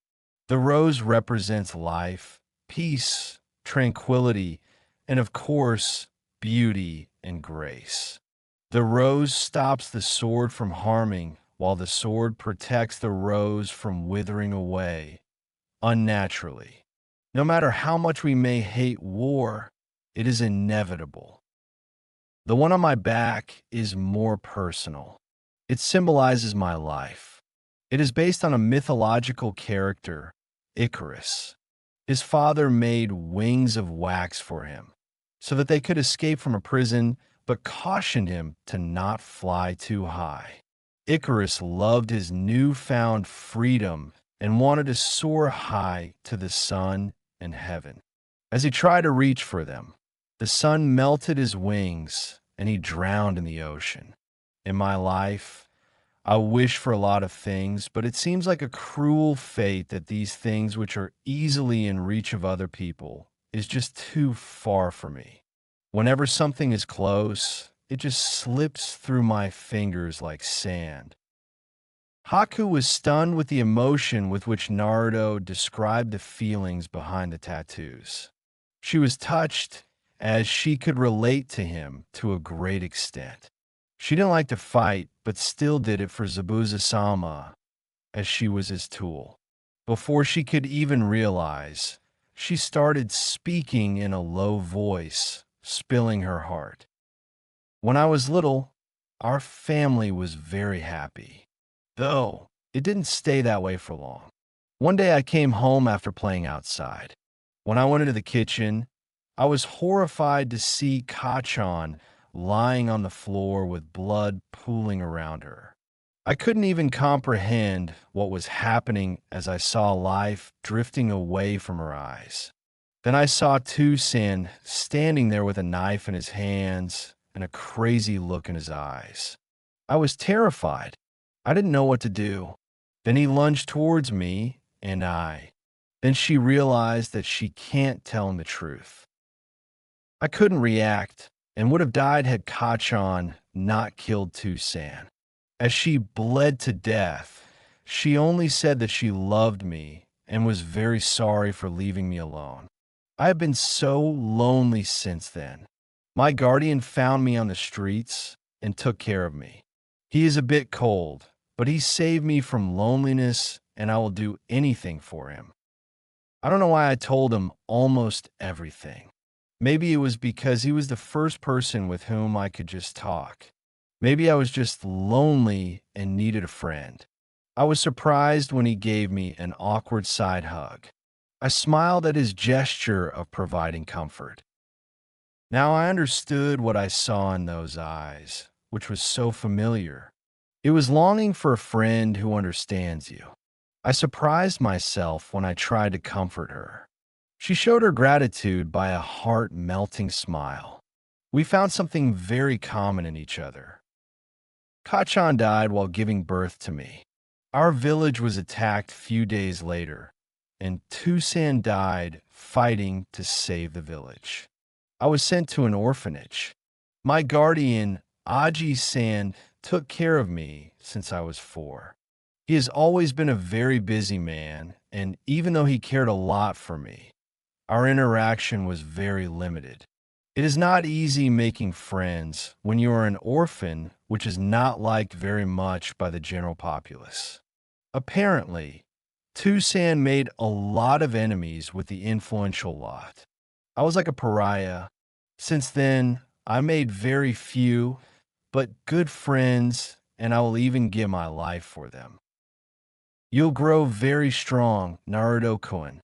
The rose represents life, peace, tranquility, and of course, beauty and grace. The rose stops the sword from harming, while the sword protects the rose from withering away unnaturally. No matter how much we may hate war, it is inevitable. The one on my back is more personal. It symbolizes my life. It is based on a mythological character, Icarus. His father made wings of wax for him so that they could escape from a prison, but cautioned him to not fly too high. Icarus loved his newfound freedom and wanted to soar high to the sun and heaven. As he tried to reach for them, the sun melted his wings and he drowned in the ocean. In my life, I wish for a lot of things, but it seems like a cruel fate that these things which are easily in reach of other people is just too far for me. Whenever something is close, it just slips through my fingers like sand. Haku was stunned with the emotion with which Naruto described the feelings behind the tattoos. She was touched as she could relate to him to a great extent. She didn't like to fight, but still did it for Zabuza-sama, as she was his tool. Before she could even realize, she started speaking in a low voice, spilling her heart. When I was little, our family was very happy. Though, it didn't stay that way for long. One day I came home after playing outside. When I went into the kitchen, I was horrified to see Kachan lying on the floor with blood pooling around her. I couldn't even comprehend what was happening as I saw life drifting away from her eyes. Then I saw Tusan standing there with a knife in his hands and a crazy look in his eyes. I was terrified. I didn't know what to do. Then he lunged towards me, and Then she realized that she can't tell him the truth. I couldn't react, and would have died had Kachan not killed Tusan. As she bled to death, she only said that she loved me and was very sorry for leaving me alone. I have been so lonely since then. My guardian found me on the streets and took care of me. He is a bit cold, but he saved me from loneliness, and I will do anything for him. I don't know why I told him almost everything. Maybe it was because he was the first person with whom I could just talk. Maybe I was just lonely and needed a friend. I was surprised when he gave me an awkward side hug. I smiled at his gesture of providing comfort. Now I understood what I saw in those eyes, which was so familiar. It was longing for a friend who understands you. I surprised myself when I tried to comfort her. She showed her gratitude by a heart-melting smile. We found something very common in each other. Kachan died while giving birth to me. Our village was attacked few days later, and Tusan died fighting to save the village. I was sent to an orphanage. My guardian, Aji-san, took care of me since I was 4. He has always been a very busy man, and even though he cared a lot for me, our interaction was very limited. It is not easy making friends when you are an orphan, which is not liked very much by the general populace. Apparently, Tusan made a lot of enemies with the influential lot. I was like a pariah. Since then, I made very few, but good friends, and I will even give my life for them. You'll grow very strong, Naruto-kun.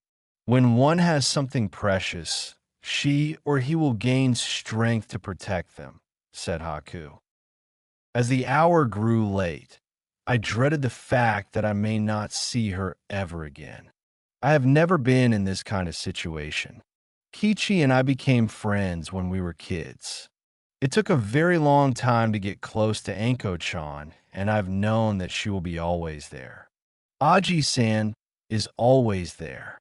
When one has something precious, she or he will gain strength to protect them, said Haku. As the hour grew late, I dreaded the fact that I may not see her ever again. I have never been in this kind of situation. Kichi and I became friends when we were kids. It took a very long time to get close to Anko-chan, and I've known that she will be always there. Aji-san is always there.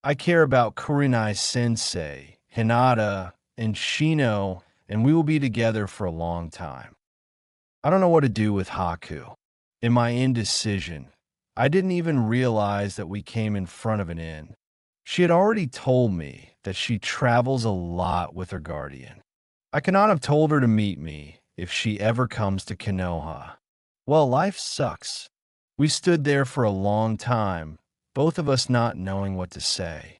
I care about Kurenai-sensei, Hinata, and Shino, and we will be together for a long time. I don't know what to do with Haku. In my indecision, I didn't even realize that we came in front of an inn. She had already told me that she travels a lot with her guardian. I cannot have told her to meet me if she ever comes to Konoha. Well, life sucks. We stood there for a long time, both of us not knowing what to say.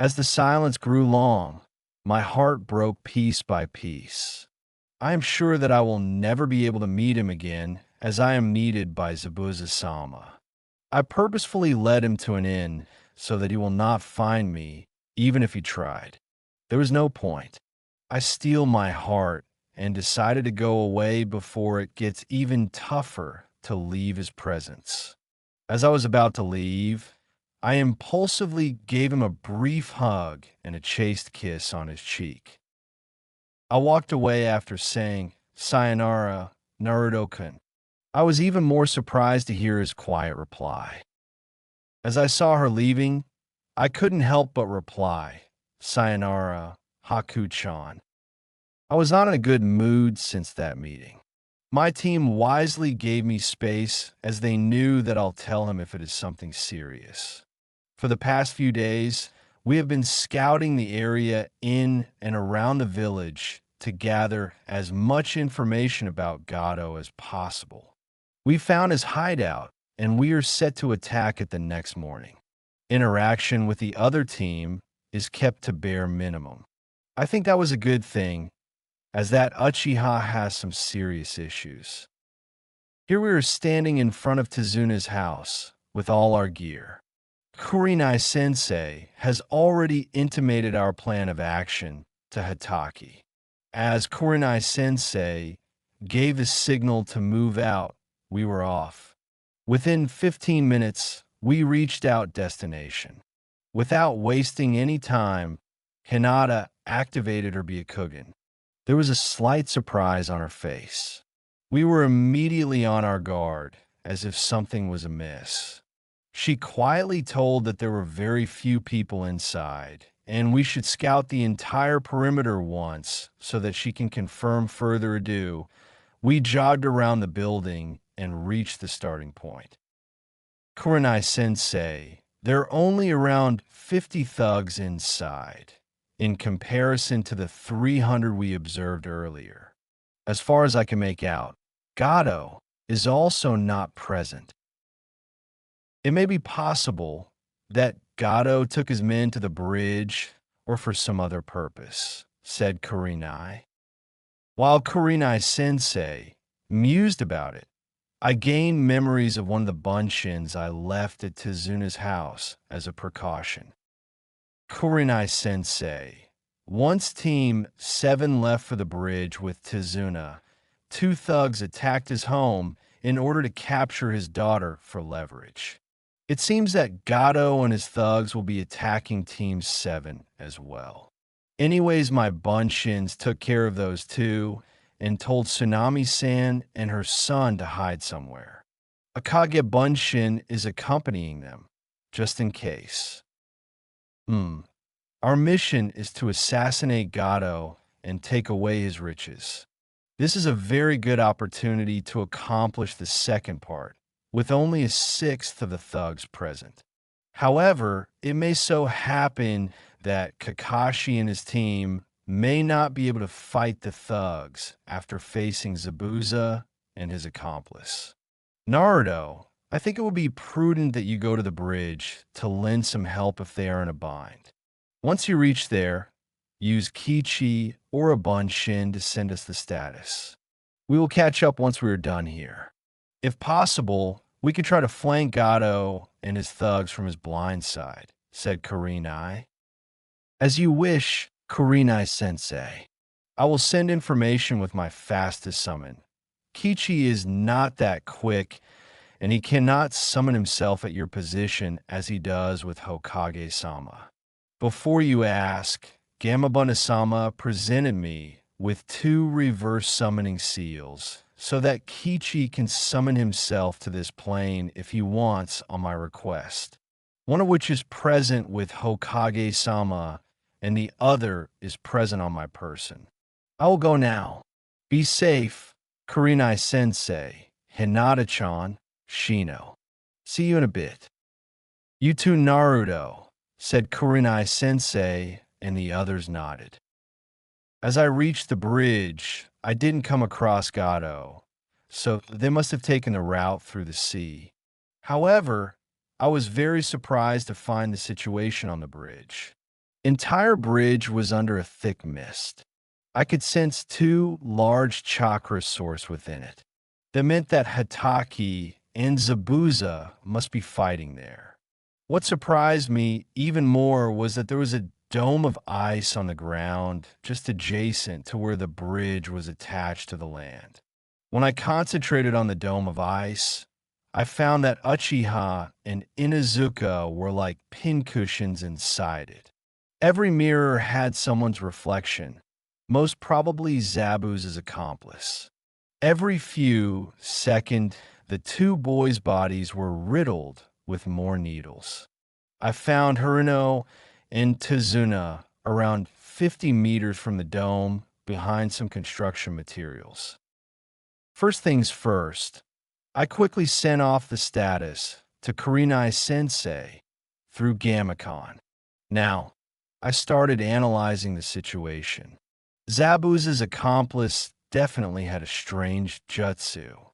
As the silence grew long, my heart broke piece by piece. I am sure that I will never be able to meet him again, as I am needed by Zabuza-sama. I purposefully led him to an inn so that he will not find me, even if he tried. There was no point. I steel my heart and decided to go away before it gets even tougher to leave his presence. As I was about to leave, I impulsively gave him a brief hug and a chaste kiss on his cheek. I walked away after saying, "Sayonara, Naruto-kun." I was even more surprised to hear his quiet reply. As I saw her leaving, I couldn't help but reply, "Sayonara, Haku-chan." I was not in a good mood since that meeting. My team wisely gave me space as they knew that I'll tell him if it is something serious. For the past few days, we have been scouting the area in and around the village to gather as much information about Gato as possible. We found his hideout, and we are set to attack it the next morning. Interaction with the other team is kept to bare minimum. I think that was a good thing, as that Uchiha has some serious issues. Here we are standing in front of Tezuna's house with all our gear. Kurenai-sensei has already intimated our plan of action to Hatake. As Kurenai-sensei gave the signal to move out, we were off. Within 15 minutes, we reached our destination. Without wasting any time, Hinata activated her Byakugan. There was a slight surprise on her face. We were immediately on our guard, as if something was amiss. She quietly told that there were very few people inside, and we should scout the entire perimeter once so that she can confirm further ado. We jogged around the building and reached the starting point. Kurenai-sensei, there are only around 50 thugs inside, in comparison to the 300 we observed earlier. As far as I can make out, Gato is also not present. It may be possible that Gato took his men to the bridge or for some other purpose, said Kurenai. While Kurenai-sensei mused about it, I gained memories of one of the bunshins I left at Tezuna's house as a precaution. Kurenai-sensei, once Team 7 left for the bridge with Tezuna, 2 thugs attacked his home in order to capture his daughter for leverage. It seems that Gato and his thugs will be attacking Team 7 as well. Anyways, my bunshins took care of those 2 and told Tsunami-san and her son to hide somewhere. Akage Bunshin is accompanying them, just in case. Our mission is to assassinate Gato and take away his riches. This is a very good opportunity to accomplish the second part, with only a sixth of the thugs present. However, it may so happen that Kakashi and his team may not be able to fight the thugs after facing Zabuza and his accomplice. Naruto, I think it would be prudent that you go to the bridge to lend some help if they are in a bind. Once you reach there, use Kichi or a Bunshin to send us the status. We will catch up once we are done here. If possible, we could try to flank Gato and his thugs from his blind side, said Kurenai. As you wish, Kurenai-sensei. I will send information with my fastest summon. Kichi is not that quick, and he cannot summon himself at your position as he does with Hokage-sama. Before you ask, Gamabuna-sama presented me with 2 reverse summoning seals, so that Kichi can summon himself to this plane if he wants on my request. One of which is present with Hokage-sama, and the other is present on my person. I will go now. Be safe, Kurenai-sensei, Hinata-chan, Shino. See you in a bit. You too, Naruto, said Kurenai-sensei, and the others nodded. As I reached the bridge, I didn't come across Gato, so they must have taken the route through the sea. However, I was very surprised to find the situation on the bridge. Entire bridge was under a thick mist. I could sense 2 large chakra sources within it. That meant that Hatake and Zabuza must be fighting there. What surprised me even more was that there was a dome of ice on the ground just adjacent to where the bridge was attached to the land. When I concentrated on the dome of ice, I found that Uchiha and Inuzuka were like pincushions inside it. Every mirror had someone's reflection, most probably Zabuza's accomplice. Every few seconds, the 2 boys' bodies were riddled with more needles. I found Haruno and Tezuna around 50 meters from the dome behind some construction materials. First things first, I quickly sent off the status to Kurenai Sensei through Gamacon. Now, I started analyzing the situation. Zabuza's accomplice definitely had a strange jutsu.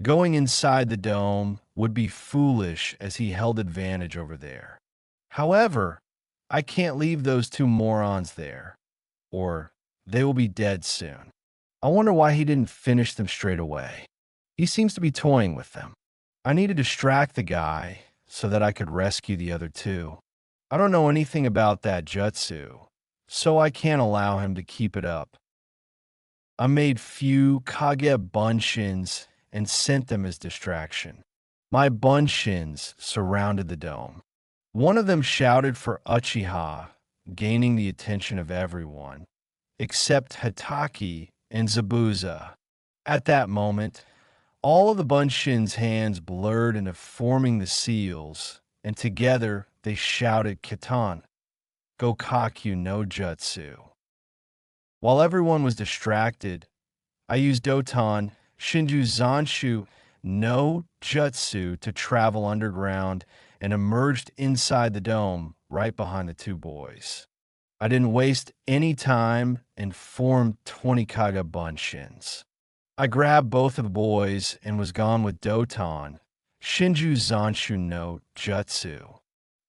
Going inside the dome would be foolish as he held advantage over there. However, I can't leave those two morons there, or they will be dead soon. I wonder why he didn't finish them straight away. He seems to be toying with them. I need to distract the guy so that I could rescue the other two. I don't know anything about that jutsu, so I can't allow him to keep it up. I made few Kage bunshins and sent them as distraction. My bunshins surrounded the dome. One of them shouted for Uchiha, gaining the attention of everyone, except Hataki and Zabuza. At that moment, all of the bunshins' hands blurred into forming the seals, and together they shouted Kitan, Gokakyu no Jutsu. While everyone was distracted, I used Doton Shinju Zanshu no Jutsu to travel underground and emerged inside the dome right behind the two boys. I didn't waste any time and formed 20 Kaga Bunshins. I grabbed both of the boys and was gone with Doton Shinju Zanshu no Jutsu.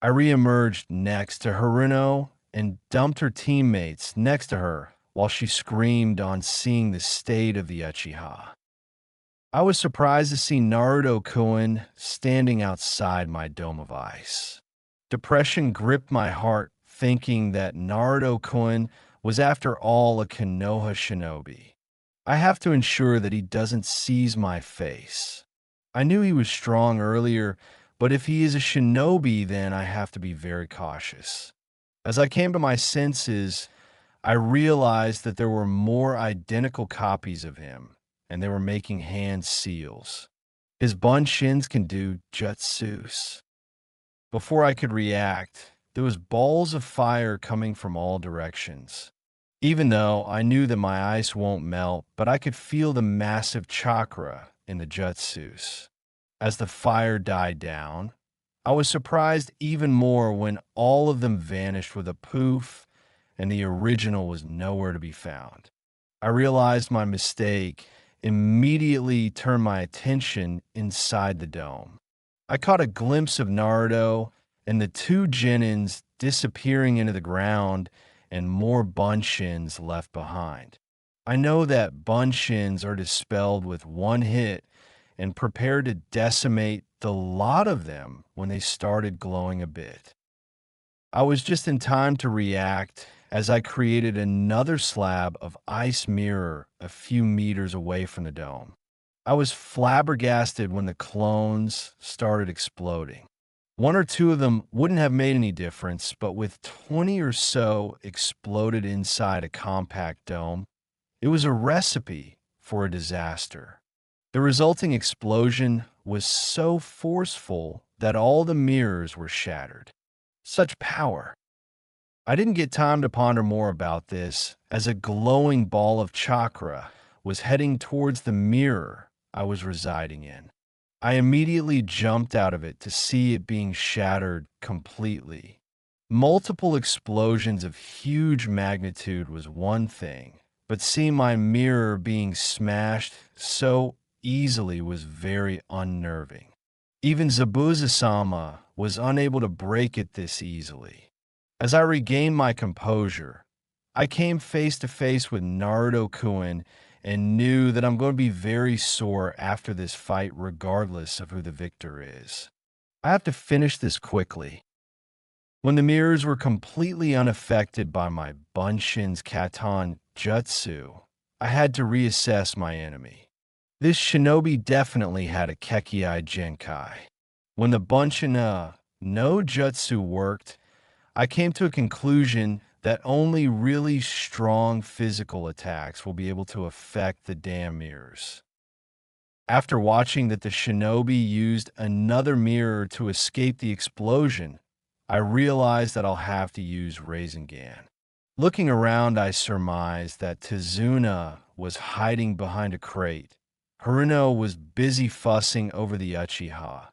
I reemerged next to Haruno and dumped her teammates next to her while she screamed on seeing the state of the Uchiha. I was surprised to see Naruto-kun standing outside my dome of ice. Depression gripped my heart, thinking that Naruto-kun was after all a Konoha shinobi. I have to ensure that he doesn't seize my face. I knew he was strong earlier, but if he is a shinobi, then I have to be very cautious. As I came to my senses, I realized that there were more identical copies of him, and they were making hand seals. His bunshins can do jutsus. Before I could react, there was balls of fire coming from all directions. Even though I knew that my ice won't melt, but I could feel the massive chakra in the jutsus. As the fire died down, I was surprised even more when all of them vanished with a poof and the original was nowhere to be found. I realized my mistake, immediately turned my attention inside the dome. I caught a glimpse of Naruto and the two Genins disappearing into the ground and more bunshins left behind. I know that bunshins are dispelled with one hit and prepared to decimate the lot of them when they started glowing a bit. I was just in time to react as I created another slab of ice mirror a few meters away from the dome. I was flabbergasted when the clones started exploding. One or two of them wouldn't have made any difference, but with 20 or so exploded inside a compact dome, it was a recipe for a disaster. The resulting explosion was so forceful that all the mirrors were shattered. Such power. I didn't get time to ponder more about this, as a glowing ball of chakra was heading towards the mirror I was residing in. I immediately jumped out of it to see it being shattered completely. Multiple explosions of huge magnitude was one thing, but seeing my mirror being smashed so easily was very unnerving. Even Zabuza-sama was unable to break it this easily. As I regained my composure, I came face to face with Naruto-kun and knew that I'm going to be very sore after this fight regardless of who the victor is. I have to finish this quickly. When the mirrors were completely unaffected by my Bunshin's Katan Jutsu, I had to reassess my enemy. This shinobi definitely had a Kekiai Genkai. When the Bunshin no Jutsu worked, I came to a conclusion that only really strong physical attacks will be able to affect the damn mirrors. After watching that the shinobi used another mirror to escape the explosion, I realized that I'll have to use Rasengan. Looking around, I surmised that Tizuna was hiding behind a crate. Haruno was busy fussing over the Uchiha.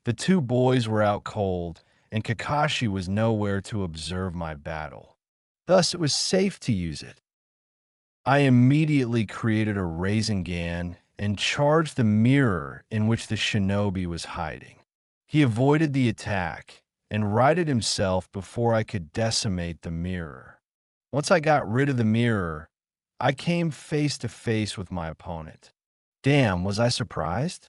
The two boys were out cold, and Kakashi was nowhere to observe my battle. Thus, it was safe to use it. I immediately created a Rasengan and charged the mirror in which the shinobi was hiding. He avoided the attack and righted himself before I could decimate the mirror. Once I got rid of the mirror, I came face to face with my opponent. Damn, was I surprised?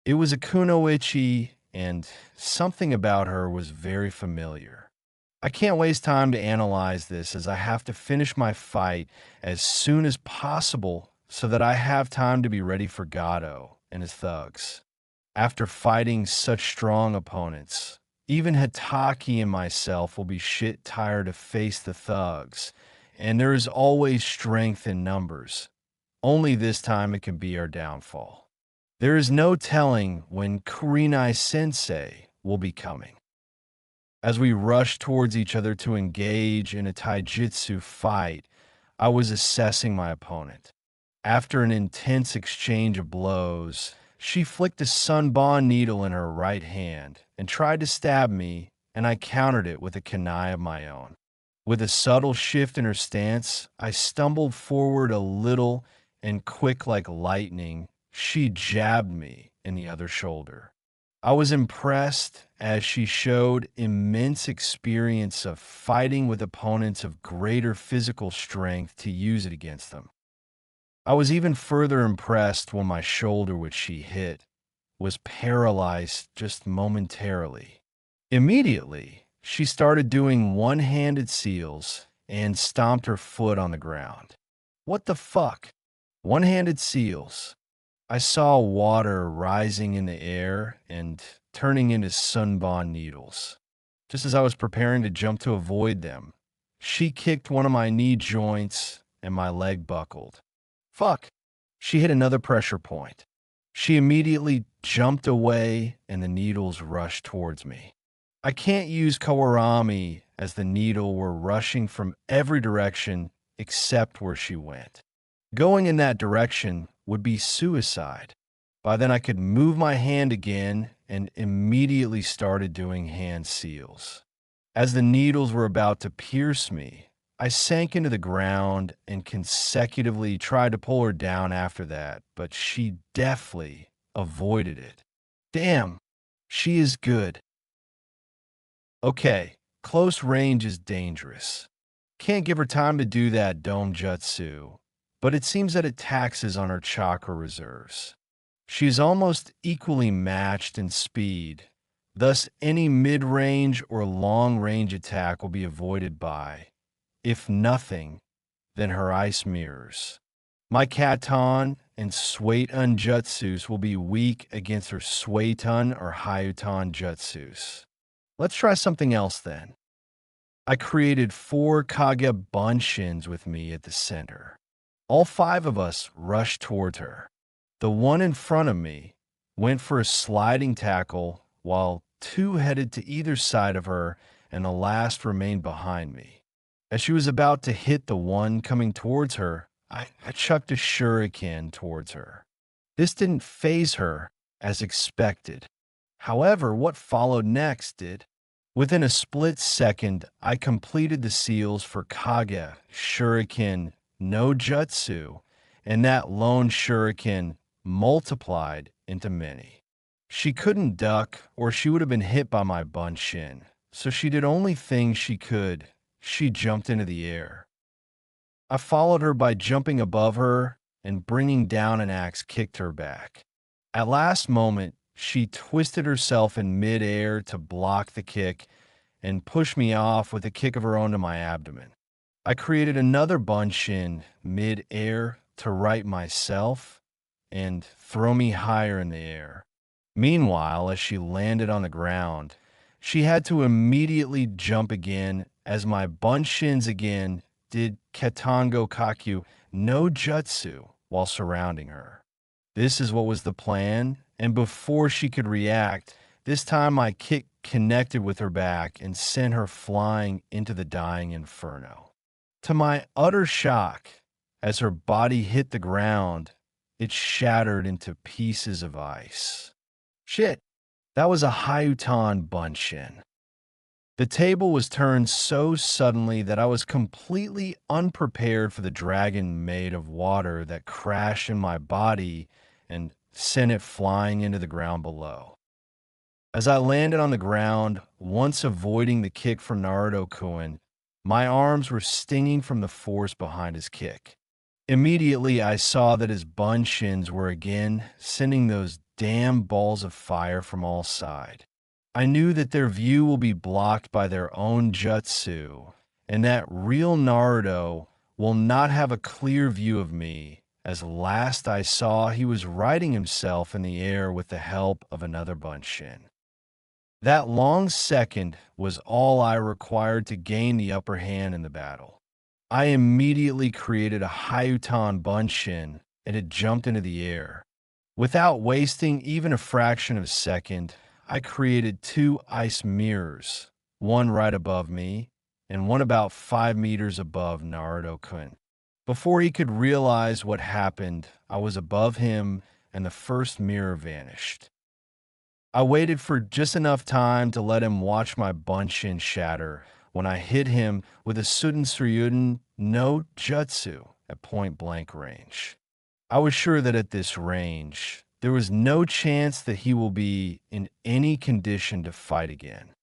It was a kunoichi, and something about her was very familiar. I can't waste time to analyze this as I have to finish my fight as soon as possible so that I have time to be ready for Gato and his thugs. After fighting such strong opponents, even Hitaki and myself will be shit tired to face the thugs, and there is always strength in numbers. Only this time it can be our downfall. There is no telling when Kurenai Sensei will be coming. As we rushed towards each other to engage in a taijutsu fight, I was assessing my opponent. After an intense exchange of blows, she flicked a sunbon needle in her right hand and tried to stab me, and I countered it with a kunai of my own. With a subtle shift in her stance, I stumbled forward a little, and quick like lightning, she jabbed me in the other shoulder. I was impressed as she showed immense experience of fighting with opponents of greater physical strength to use it against them. I was even further impressed when my shoulder, which she hit, was paralyzed just momentarily. Immediately, she started doing one-handed seals and stomped her foot on the ground. What the fuck? One-handed seals. I saw water rising in the air and turning into sunbon needles. Just as I was preparing to jump to avoid them, she kicked one of my knee joints and my leg buckled. Fuck! She hit another pressure point. She immediately jumped away and the needles rushed towards me. I can't use Kawarami as the needle were rushing from every direction except where she went. Going in that direction would be suicide. By then I could move my hand again and immediately started doing hand seals. As the needles were about to pierce me, I sank into the ground and consecutively tried to pull her down after that, but she deftly avoided it. Damn, she is good. Okay, close range is dangerous. Can't give her time to do that dome jutsu, but it seems that it taxes on her chakra reserves. She is almost equally matched in speed, thus any mid-range or long-range attack will be avoided by, if nothing, then her ice mirrors. My Katon and Suiton jutsus will be weak against her Suiton or Hyuton jutsus. Let's try something else then. I created 4 Kage Bunshins with me at the center. All 5 of us rushed towards her. The one in front of me went for a sliding tackle, while 2 headed to either side of her, and the last remained behind me. As she was about to hit the one coming towards her, I chucked a shuriken towards her. This didn't faze her, as expected. However, what followed next did. Within a split second, I completed the seals for Kage, Shuriken, no Jutsu, and that lone Shuriken multiplied into many. She couldn't duck, or she would have been hit by my Bunshin, so she did only thing she could. She jumped into the air. I followed her by jumping above her and bringing down an axe kicked her back. At last moment, she twisted herself in mid-air to block the kick and pushed me off with a kick of her own to my abdomen. I created another Bunshin mid-air to right myself and throw me higher in the air. Meanwhile, as she landed on the ground, she had to immediately jump again as my Bunshins again did Ketango Kaku no Jutsu while surrounding her. This is what was the plan, and before she could react, this time my kick connected with her back and sent her flying into the dying inferno. To my utter shock, as her body hit the ground, it shattered into pieces of ice. Shit, that was a Hayutan Bunshin. The table was turned so suddenly that I was completely unprepared for the dragon made of water that crashed in my body and sent it flying into the ground below. As I landed on the ground, once avoiding the kick from Naruto-kun, my arms were stinging from the force behind his kick. Immediately, I saw that his bunshins were again sending those damn balls of fire from all sides. I knew that their view will be blocked by their own jutsu, and that real Naruto will not have a clear view of me, as last I saw he was riding himself in the air with the help of another bunshin. That long second was all I required to gain the upper hand in the battle. I immediately created a Hayutan Bunshin and it jumped into the air. Without wasting even a fraction of a second, I created two ice mirrors, one right above me and one about 5 meters above Naruto-kun. Before he could realize what happened, I was above him and the first mirror vanished. I waited for just enough time to let him watch my bunshin shatter when I hit him with a Suden Suryuden no Jutsu at point blank range. I was sure that at this range, there was no chance that he will be in any condition to fight again.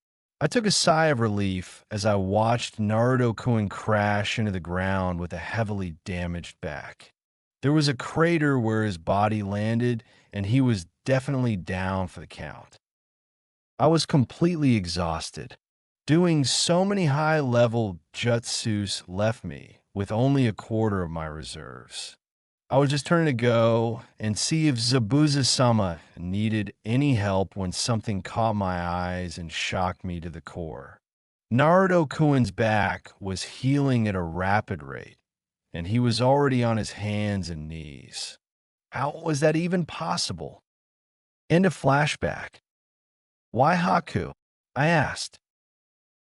I took a sigh of relief as I watched Naruto-kun crash into the ground with a heavily damaged back. There was a crater where his body landed, and he was definitely down for the count. I was completely exhausted. Doing so many high-level jutsus left me with only a quarter of my reserves. I was just turning to go and see if Zabuza-sama needed any help when something caught my eyes and shocked me to the core. Naruto-kun's back was healing at a rapid rate, and he was already on his hands and knees. How was that even possible? End of flashback. Why Haku? I asked.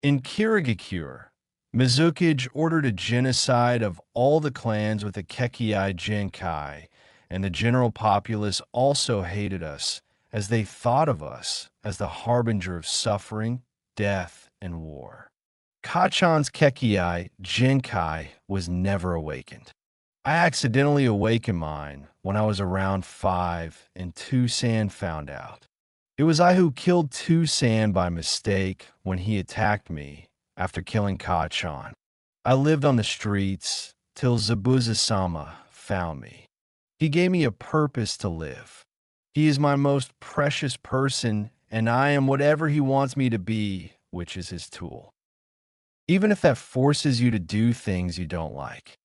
In Kirigakure, Mizukage ordered a genocide of all the clans with the Kekkei Genkai, and the general populace also hated us, as they thought of us as the harbinger of suffering, death, and war. Kacchan's Kekkei Genkai was never awakened. I accidentally awakened mine when I was around 5 and Tusan found out. It was I who killed Tusan by mistake when he attacked me after killing Kacchan. I lived on the streets till Zabuza-sama found me. He gave me a purpose to live. He is my most precious person, and I am whatever he wants me to be, which is his tool. Even if that forces you to do things you don't like.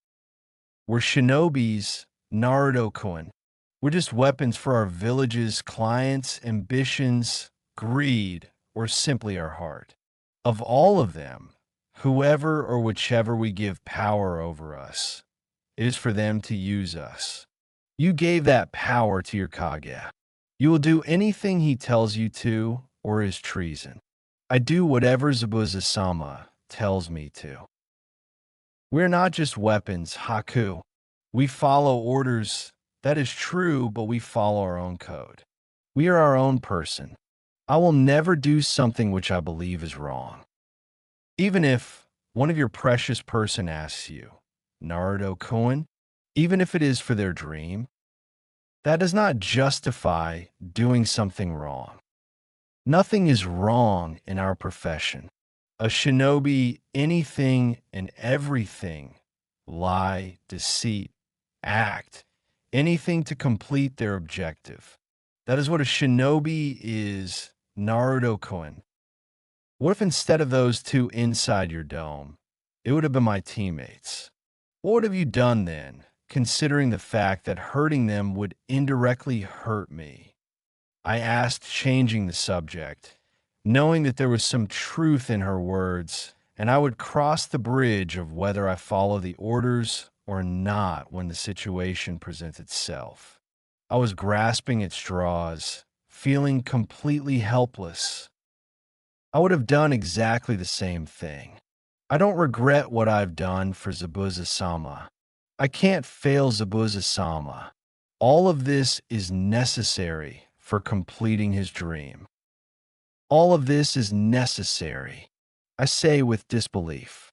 We're shinobis, Naruto-kun. We're just weapons for our village's clients, ambitions, greed, or simply our heart. Of all of them, whoever or whichever we give power over us, it is for them to use us. You gave that power to your Kage. You will do anything he tells you to, or is treason. I do whatever Zabuza-sama tells me to. We're not just weapons, Haku. We follow orders. That is true, but we follow our own code. We are our own person. I will never do something which I believe is wrong. Even if one of your precious person asks you, Naruto-kun, even if it is for their dream, that does not justify doing something wrong. Nothing is wrong in our profession. A shinobi, anything and everything, lie, deceit, act, anything to complete their objective. That is what a shinobi is, Naruto-kun. What if instead of those two inside your dome, it would have been my teammates? What would have you done then, considering the fact that hurting them would indirectly hurt me? I asked, changing the subject, knowing that there was some truth in her words, and I would cross the bridge of whether I follow the orders or not when the situation presents itself. I was grasping at straws, feeling completely helpless. I would have done exactly the same thing. I don't regret what I've done for Zabuza-sama. I can't fail Zabuza-sama. All of this is necessary for completing his dream. All of this is necessary, I say with disbelief.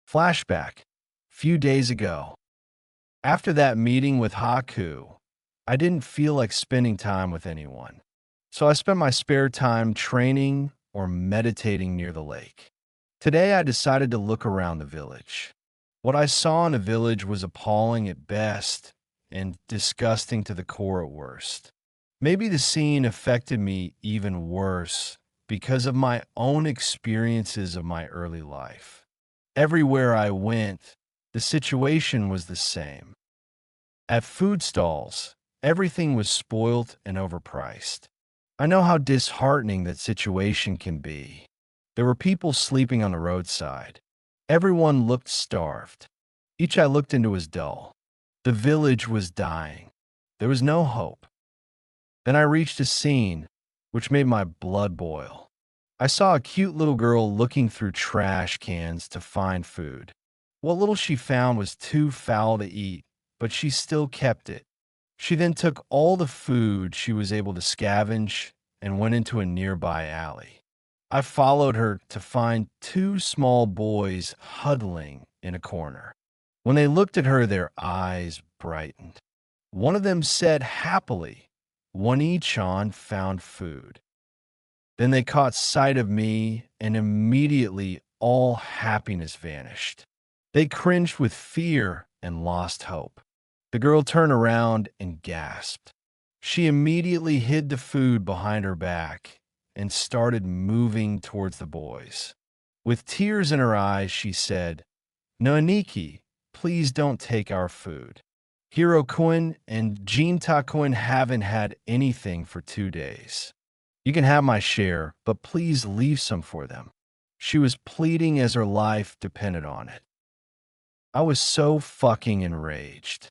Flashback. Few days ago. After that meeting with Haku, I didn't feel like spending time with anyone. So I spent my spare time training or meditating near the lake. Today I decided to look around the village. What I saw in the village was appalling at best and disgusting to the core at worst. Maybe the scene affected me even worse because of my own experiences of my early life. Everywhere I went, the situation was the same. At food stalls, everything was spoilt and overpriced. I know how disheartening that situation can be. There were people sleeping on the roadside. Everyone looked starved. Each I looked into was dull. The village was dying. There was no hope. Then I reached a scene which made my blood boil. I saw a cute little girl looking through trash cans to find food. What little she found was too foul to eat, but she still kept it. She then took all the food she was able to scavenge and went into a nearby alley. I followed her to find two small boys huddling in a corner. When they looked at her, their eyes brightened. One of them said happily, "One-chan found food." Then they caught sight of me, and immediately all happiness vanished. They cringed with fear and lost hope. The girl turned around and gasped. She immediately hid the food behind her back and started moving towards the boys. With tears in her eyes, she said, "Noaniki, please don't take our food. Hiro-kun and Jinta-kun haven't had anything for 2 days. You can have my share, but please leave some for them." She was pleading as her life depended on it. I was so fucking enraged.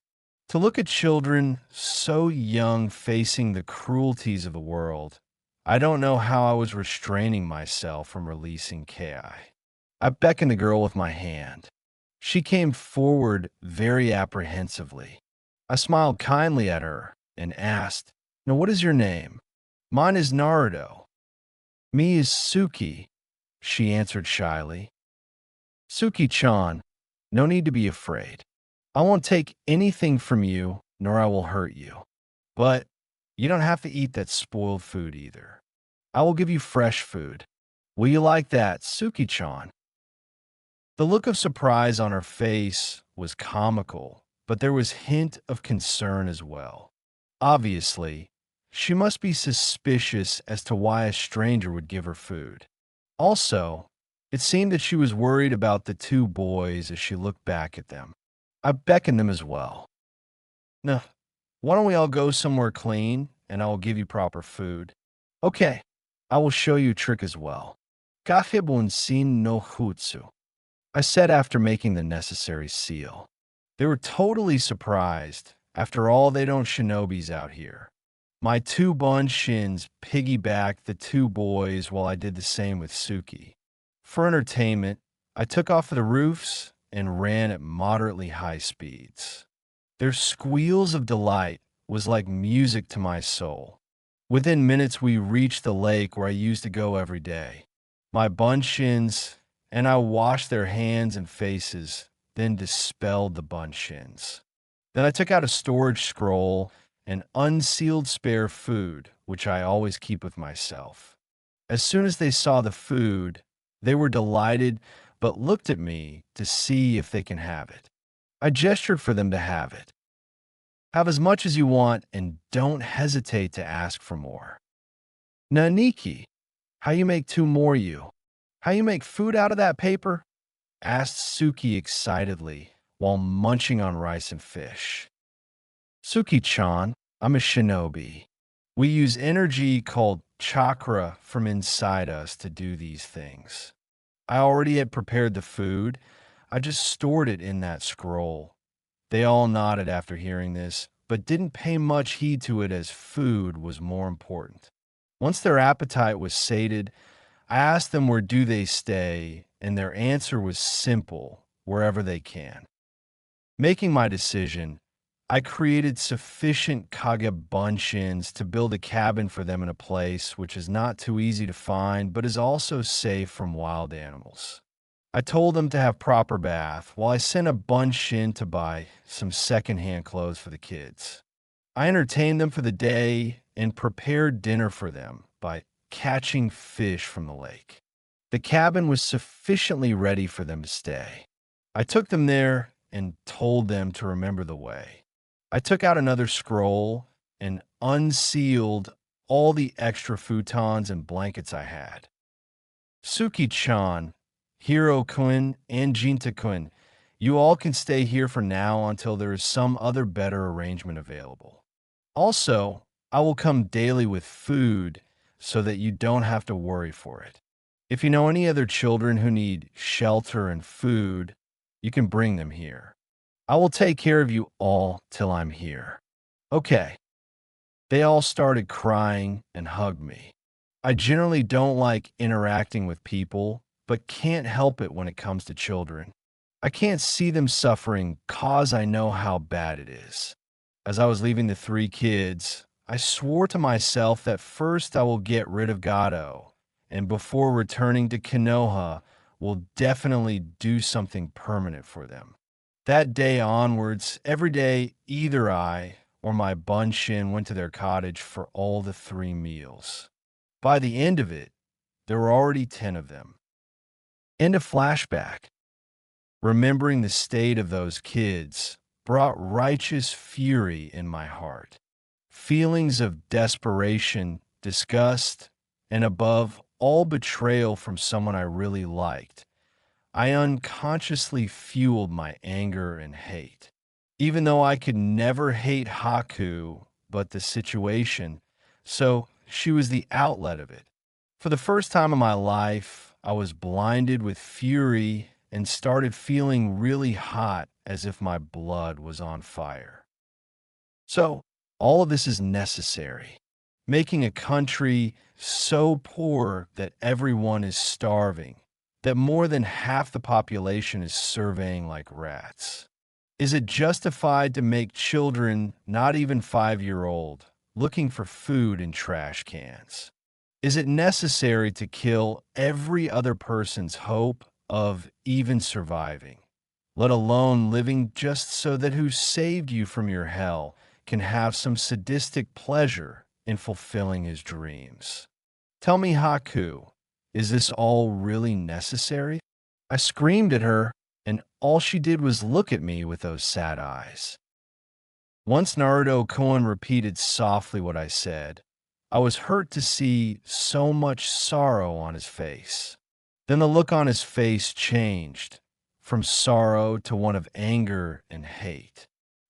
To look at children so young facing the cruelties of the world, I don't know how I was restraining myself from releasing Ki. I beckoned the girl with my hand. She came forward very apprehensively. I smiled kindly at her and asked, "Now what is your name?" "Mine is Naruto." "Me is Suki," she answered shyly. "Suki-chan, no need to be afraid. I won't take anything from you, nor I will hurt you. But you don't have to eat that spoiled food either. I will give you fresh food. Will you like that, Suki-chan?" The look of surprise on her face was comical, but there was hint of concern as well. Obviously, she must be suspicious as to why a stranger would give her food. Also, it seemed that she was worried about the two boys as she looked back at them. I beckoned them as well. "No, why don't we all go somewhere clean, and I will give you proper food." "Okay, I will show you a trick as well. Kahibun sin no hutsu," I said after making the necessary seal. They were totally surprised. After all, they don't shinobis out here. My two shins piggybacked the two boys while I did the same with Suki. For entertainment, I took off the roofs and ran at moderately high speeds. Their squeals of delight was like music to my soul. Within minutes, we reached the lake where I used to go every day. My shins and I washed their hands and faces, then dispelled the shins. Then I took out a storage scroll and unsealed spare food, which I always keep with myself. As soon as they saw the food, they were delighted, but looked at me to see if they can have it. I gestured for them to have it. "Have as much as you want and don't hesitate to ask for more." "Naniki, how you make two more you? How you make food out of that paper?" asked Suki excitedly while munching on rice and fish. "Suki-chan, I'm a shinobi. We use energy called chakra from inside us to do these things. I already had prepared the food. I just stored it in that scroll." They all nodded after hearing this, but didn't pay much heed to it as food was more important. Once their appetite was sated, I asked them where do they stay and their answer was simple: wherever they can. Making my decision, I created sufficient kagebunshin to build a cabin for them in a place which is not too easy to find, but is also safe from wild animals. I told them to have proper bath, while I sent a bunshin to buy some secondhand clothes for the kids. I entertained them for the day and prepared dinner for them by catching fish from the lake. The cabin was sufficiently ready for them to stay. I took them there and told them to remember the way. I took out another scroll and unsealed all the extra futons and blankets I had. Suki-chan, Hiro-kun, and Jinta-kun, you all can stay here for now until there is some other better arrangement available. Also, I will come daily with food so that you don't have to worry for it. If you know any other children who need shelter and food, you can bring them here. I will take care of you all till I'm here. Okay. They all started crying and hugged me. I generally don't like interacting with people, but can't help it when it comes to children. I can't see them suffering cause I know how bad it is. As I was leaving the three kids, I swore to myself that first I will get rid of Gato, and before returning to Konoha, will definitely do something permanent for them. That day onwards, every day either I or my bunshin went to their cottage for all the 3 meals. By the end of it, there were already 10 of them. End of flashback. Remembering the state of those kids brought righteous fury in my heart. Feelings of desperation, disgust, and above all betrayal from someone I really liked. I unconsciously fueled my anger and hate. Even though I could never hate Haku but the situation, so she was the outlet of it. For the first time in my life, I was blinded with fury and started feeling really hot as if my blood was on fire. So, all of this is necessary. Making a country so poor that everyone is starving, that more than half the population is surveying like rats. Is it justified to make children, not even 5-year-old, looking for food in trash cans? Is it necessary to kill every other person's hope of even surviving, let alone living just so that who saved you from your hell can have some sadistic pleasure in fulfilling his dreams? Tell me, Haku, is this all really necessary? I screamed at her, and all she did was look at me with those sad eyes. Once Naruto-kun repeated softly what I said, I was hurt to see so much sorrow on his face. Then the look on his face changed, from sorrow to one of anger and hate.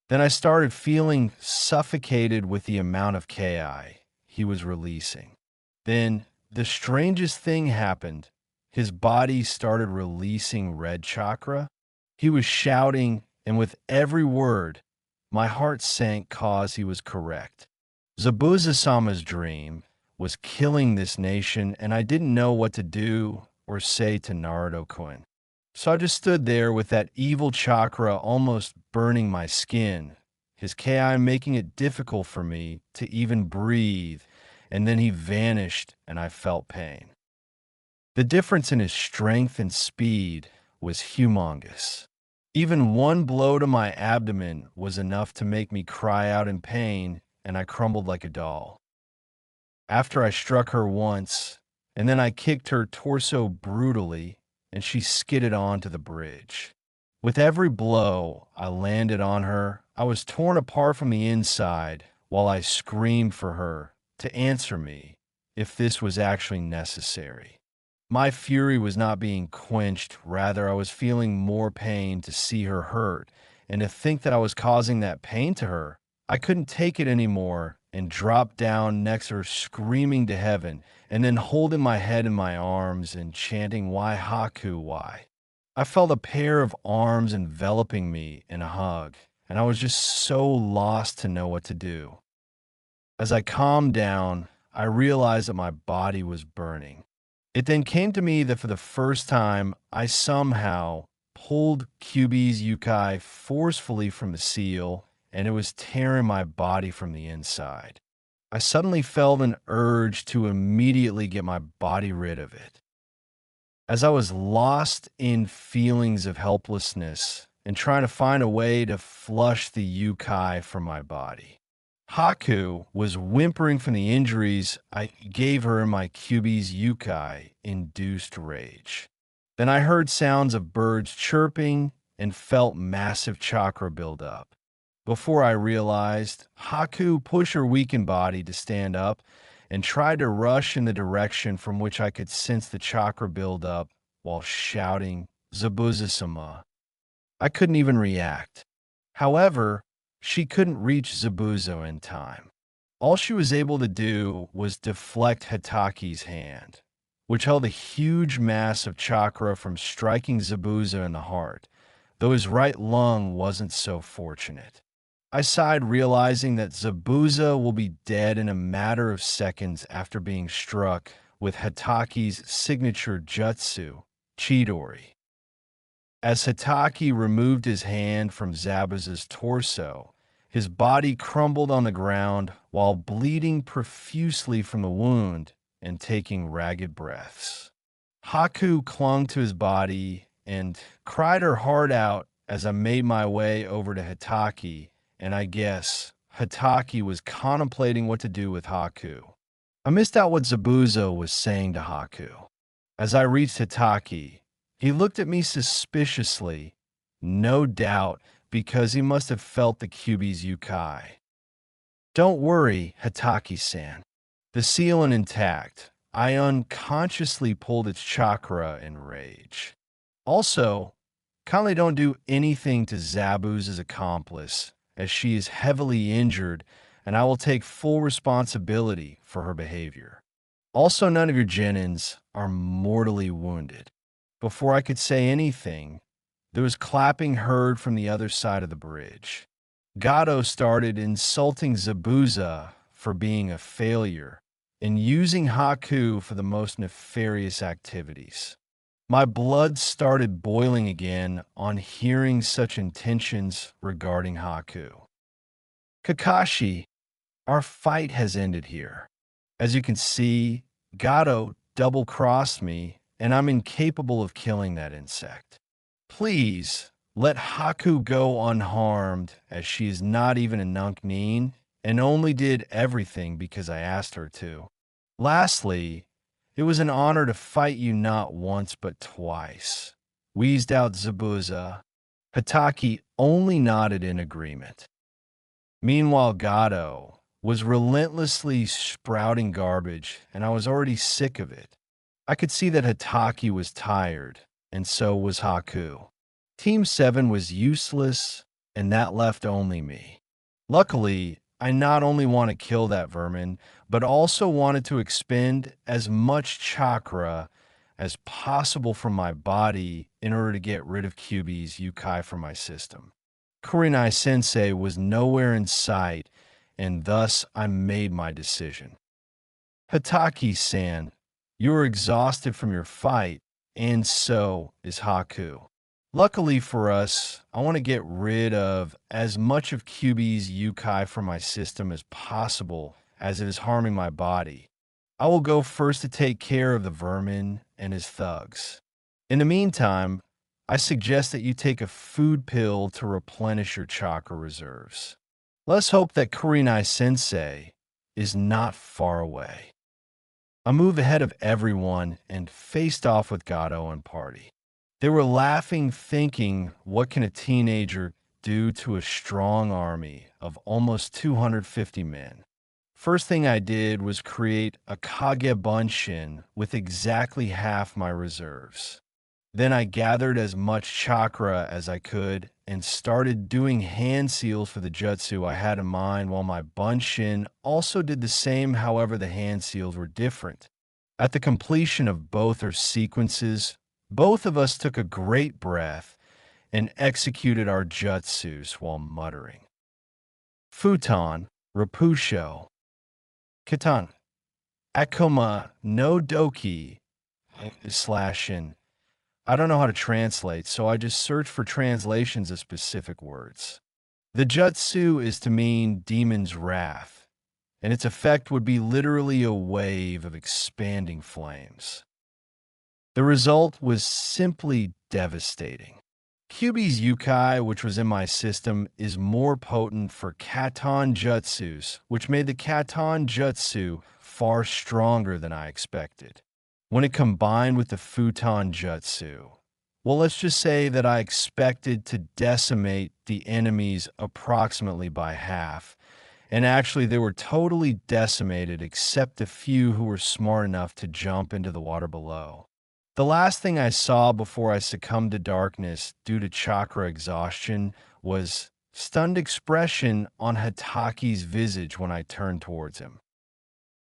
Then I started feeling suffocated with the amount of ki he was releasing. Then the strangest thing happened. His body started releasing red chakra. He was shouting, and with every word, my heart sank cause he was correct. Zabuza-sama's dream was killing this nation, and I didn't know what to do or say to Naruto-kun. So I just stood there with that evil chakra almost burning my skin, his ki making it difficult for me to even breathe, and then he vanished and I felt pain. The difference in his strength and speed was humongous. Even one blow to my abdomen was enough to make me cry out in pain, and I crumbled like a doll. After I struck her once, and then I kicked her torso brutally, and she skidded onto the bridge. With every blow I landed on her, I was torn apart from the inside while I screamed for her to answer me if this was actually necessary. My fury was not being quenched, rather I was feeling more pain to see her hurt, and to think that I was causing that pain to her. I couldn't take it anymore and dropped down next to her screaming to heaven, and then holding my head in my arms and chanting, "Why, Haku, why?" I felt a pair of arms enveloping me in a hug, and I was just so lost to know what to do. As I calmed down, I realized that my body was burning. It then came to me that for the first time, I somehow pulled QB's yukai forcefully from the seal, and it was tearing my body from the inside. I suddenly felt an urge to immediately get my body rid of it. As I was lost in feelings of helplessness and trying to find a way to flush the yukai from my body, Haku was whimpering from the injuries I gave her in my QB's yukai-induced rage. Then I heard sounds of birds chirping and felt massive chakra build up. Before I realized, Haku pushed her weakened body to stand up and tried to rush in the direction from which I could sense the chakra build up while shouting, Zabuza-sama. I couldn't even react. However, she couldn't reach Zabuzo in time. All she was able to do was deflect Hitaki's hand, which held a huge mass of chakra from striking Zabuza in the heart, though his right lung wasn't so fortunate. I sighed, realizing that Zabuza will be dead in a matter of seconds after being struck with Hitaki's signature jutsu, Chidori. As Hitaki removed his hand from Zabuza's torso, his body crumbled on the ground while bleeding profusely from the wound and taking ragged breaths. Haku clung to his body and cried her heart out as I made my way over to Hitaki, and I guess Hitaki was contemplating what to do with Haku. I missed out what Zabuza was saying to Haku. As I reached Hitaki, he looked at me suspiciously, no doubt because he must have felt the QB's yukai. Don't worry, Hitaki-san. The seal is intact. I unconsciously pulled its chakra in rage. Also, kindly don't do anything to Zabuza's accomplice, as she is heavily injured, and I will take full responsibility for her behavior. Also, none of your genins are mortally wounded. Before I could say anything, there was clapping heard from the other side of the bridge. Gato started insulting Zabuza for being a failure and using Haku for the most nefarious activities. My blood started boiling again on hearing such intentions regarding Haku. Kakashi, our fight has ended here. As you can see, Gato double-crossed me, and I'm incapable of killing that insect. Please, let Haku go unharmed, as she is not even a Nunknin, and only did everything because I asked her to. Lastly, it was an honor to fight you not once but twice, wheezed out Zabuza. Hitaki only nodded in agreement. Meanwhile, Gato was relentlessly sprouting garbage, and I was already sick of it. I could see that Hitaki was tired, and so was Haku. Team 7 was useless, and that left only me. Luckily, I not only want to kill that vermin, but also wanted to expend as much chakra as possible from my body in order to get rid of QB's yukai from my system. Kurenai-sensei was nowhere in sight, and thus I made my decision. Hitaki-san, you are exhausted from your fight, and so is Haku. Luckily for us, I want to get rid of as much of QB's yukai from my system as possible, as it is harming my body. I will go first to take care of the vermin and his thugs. In the meantime, I suggest that you take a food pill to replenish your chakra reserves. Let's hope that Kurenai-sensei is not far away. I moved ahead of everyone and faced off with Gato and party. They were laughing, thinking, what can a teenager do to a strong army of almost 250 men? First thing I did was create a Kage Bunshin with exactly half my reserves. Then I gathered as much chakra as I could and started doing hand seals for the jutsu I had in mind, while my Bunshin also did the same. However, the hand seals were different. At the completion of both our sequences, both of us took a great breath and executed our jutsus while muttering. Futon, Rapusho, Kitan, Akuma no Doki, slash in. I don't know how to translate, so I just search for translations of specific words. The jutsu is to mean demon's wrath, and its effect would be literally a wave of expanding flames. The result was simply devastating. Kyuubi's Yukai, which was in my system, is more potent for Katon Jutsus, which made the Katon Jutsu far stronger than I expected. When it combined with the Futon Jutsu, well, let's just say that I expected to decimate the enemies approximately by half, and actually they were totally decimated except a few who were smart enough to jump into the water below. The last thing I saw before I succumbed to darkness due to chakra exhaustion was stunned expression on Hitaki's visage when I turned towards him.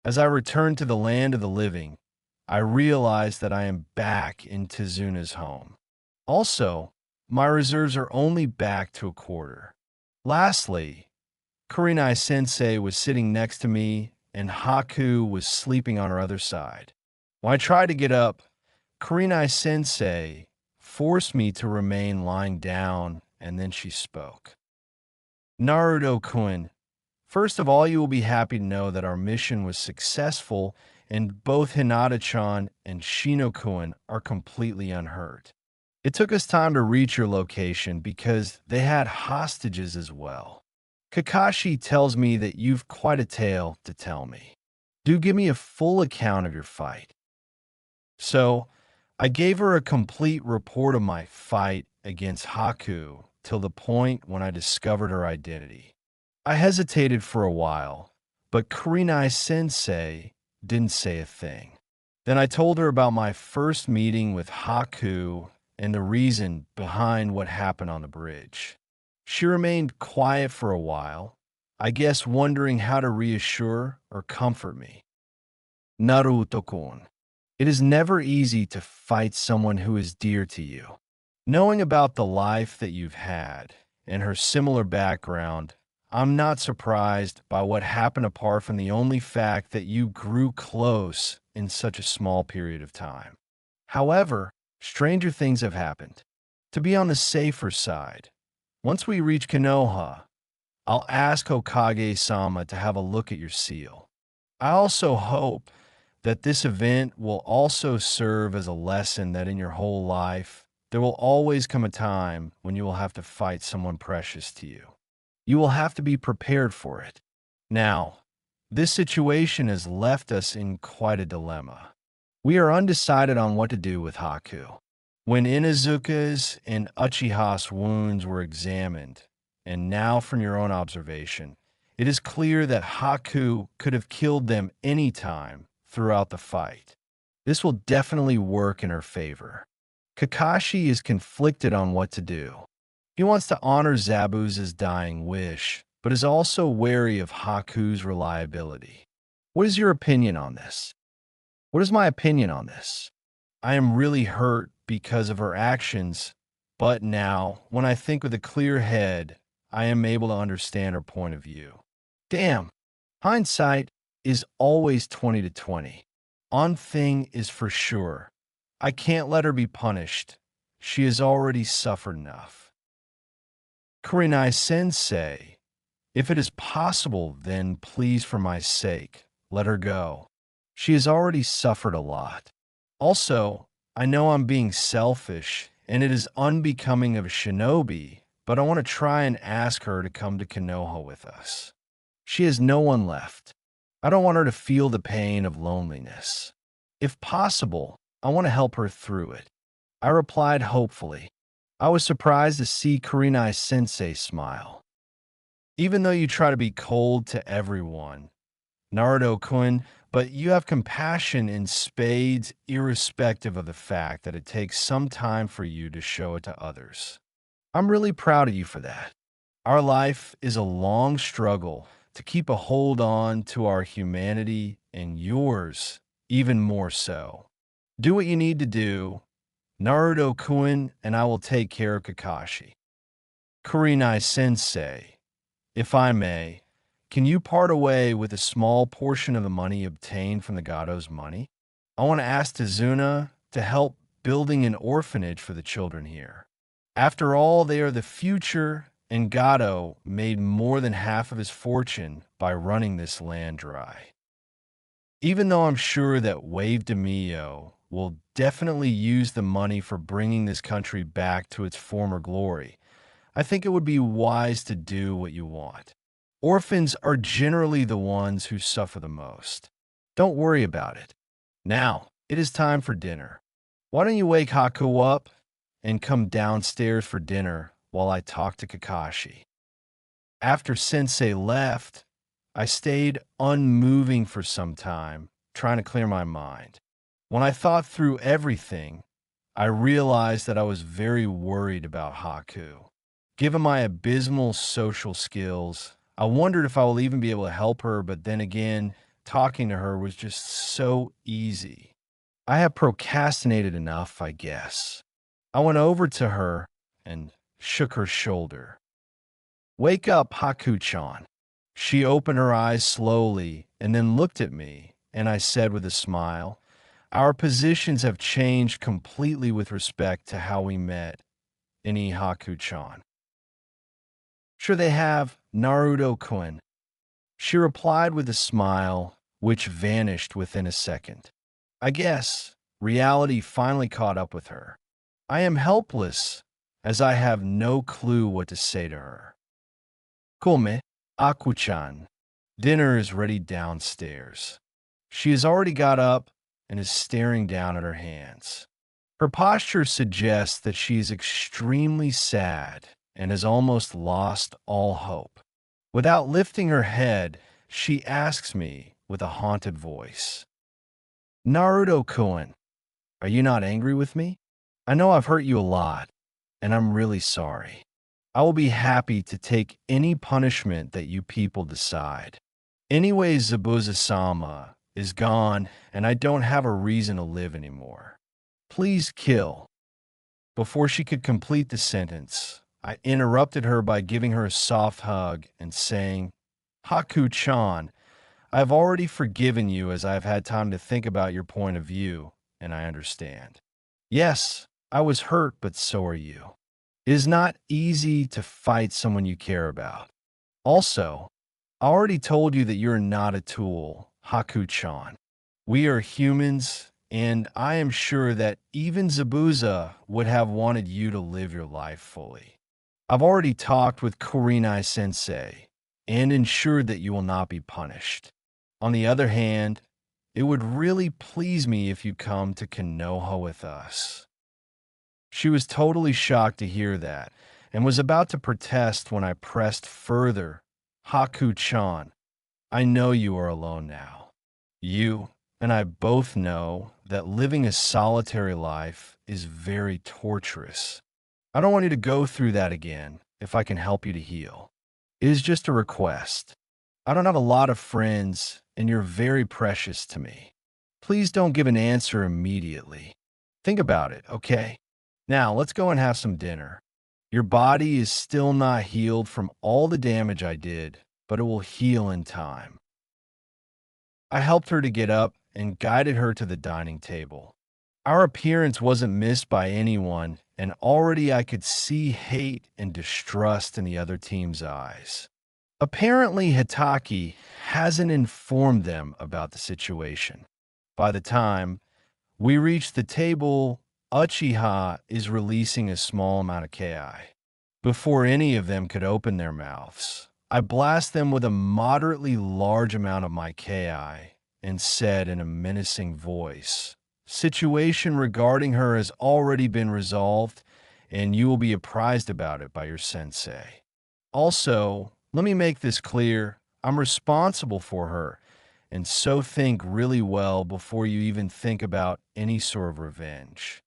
As I returned to the land of the living, I realized that I am back in Tizuna's home. Also, my reserves are only back to a quarter. Lastly, Kurenai-sensei was sitting next to me and Haku was sleeping on her other side. When I tried to get up, Kurenai-sensei forced me to remain lying down, and then she spoke. Naruto-kun, first of all, you will be happy to know that our mission was successful and both Hinata-chan and Shino-kun are completely unhurt. It took us time to reach your location because they had hostages as well. Kakashi tells me that you've quite a tale to tell me. Do give me a full account of your fight. So, I gave her a complete report of my fight against Haku till the point when I discovered her identity. I hesitated for a while, but Kurenai-sensei didn't say a thing. Then I told her about my first meeting with Haku and the reason behind what happened on the bridge. She remained quiet for a while, I guess wondering how to reassure or comfort me. Naruto-kun, it is never easy to fight someone who is dear to you. Knowing about the life that you've had and her similar background, I'm not surprised by what happened apart from the only fact that you grew close in such a small period of time. However, stranger things have happened. To be on the safer side, once we reach Konoha, I'll ask Hokage-sama to have a look at your seal. I also hope that this event will also serve as a lesson that in your whole life, there will always come a time when you will have to fight someone precious to you. You will have to be prepared for it. Now, this situation has left us in quite a dilemma. We are undecided on what to do with Haku. When Inuzuka's and Uchiha's wounds were examined, and now from your own observation, it is clear that Haku could have killed them any time throughout the fight. This will definitely work in her favor. Kakashi is conflicted on what to do. He wants to honor Zabuza's dying wish, but is also wary of Haku's reliability. What is your opinion on this? What is my opinion on this? I am really hurt because of her actions, but now, when I think with a clear head, I am able to understand her point of view. Damn, hindsight is always 20/20. One thing is for sure. I can't let her be punished. She has already suffered enough. Kurenai-sensei, if it is possible, then please for my sake, let her go. She has already suffered a lot. Also, I know I'm being selfish, and it is unbecoming of a shinobi, but I want to try and ask her to come to Konoha with us. She has no one left. I don't want her to feel the pain of loneliness. If possible, I want to help her through it. I replied hopefully. I was surprised to see Kurenai-sensei smile. Even though you try to be cold to everyone, Naruto-kun, but you have compassion in spades irrespective of the fact that it takes some time for you to show it to others. I'm really proud of you for that. Our life is a long struggle to keep a hold on to our humanity, and yours even more so. Do what you need to do. Naruto-kun and I will take care of Kakashi. Kurenai-sensei, if I may, can you part away with a small portion of the money obtained from the Gado's money? I want to ask Tazuna to help building an orphanage for the children here. After all, they are the future, and Gato made more than half of his fortune by running this land dry. Even though I'm sure that Wave de Mio will definitely use the money for bringing this country back to its former glory, I think it would be wise to do what you want. Orphans are generally the ones who suffer the most. Don't worry about it. Now, it is time for dinner. Why don't you wake Haku up and come downstairs for dinner while I talk to Kakashi? After Sensei left, I stayed unmoving for some time, trying to clear my mind. When I thought through everything, I realized that I was very worried about Haku. Given my abysmal social skills, I wondered if I will even be able to help her, but then again, talking to her was just so easy. I have procrastinated enough, I guess. I went over to her and shook her shoulder. "Wake up, Haku-chan." She opened her eyes slowly and then looked at me, and I said with a smile, "Our positions have changed completely with respect to how we met, Ini Haku-chan." "Sure they have, Naruto-kun." She replied with a smile, which vanished within a second. I guess reality finally caught up with her. I am helpless, as I have no clue what to say to her. "Come, Aku-chan." Dinner is ready downstairs. She has already got up and is staring down at her hands. Her posture suggests that she is extremely sad and has almost lost all hope. Without lifting her head, she asks me with a haunted voice, "Naruto-kun, are you not angry with me? I know I've hurt you a lot, and I'm really sorry. I will be happy to take any punishment that you people decide. Anyways, Zabuza-sama is gone, and I don't have a reason to live anymore. Please kill." Before she could complete the sentence, I interrupted her by giving her a soft hug and saying, "Haku-chan, I have already forgiven you as I have had time to think about your point of view, and I understand. Yes, I was hurt, but so are you. It is not easy to fight someone you care about. Also, I already told you that you're not a tool, Haku-chan. We are humans, and I am sure that even Zabuza would have wanted you to live your life fully. I've already talked with Kurinai-sensei and ensured that you will not be punished. On the other hand, it would really please me if you come to Konoha with us." She was totally shocked to hear that and was about to protest when I pressed further. "Haku-chan, I know you are alone now. You and I both know that living a solitary life is very torturous. I don't want you to go through that again if I can help you to heal. It is just a request. I don't have a lot of friends, and you're very precious to me. Please don't give an answer immediately. Think about it, okay? Now, let's go and have some dinner. Your body is still not healed from all the damage I did, but it will heal in time." I helped her to get up and guided her to the dining table. Our appearance wasn't missed by anyone, and already I could see hate and distrust in the other team's eyes. Apparently, Hitaki hasn't informed them about the situation. By the time we reach the table, Uchiha is releasing a small amount of Ki. Before any of them could open their mouths, I blast them with a moderately large amount of my Ki and said in a menacing voice, "Situation regarding her has already been resolved, and you will be apprised about it by your sensei. Also, let me make this clear, I'm responsible for her, and so think really well before you even think about any sort of revenge."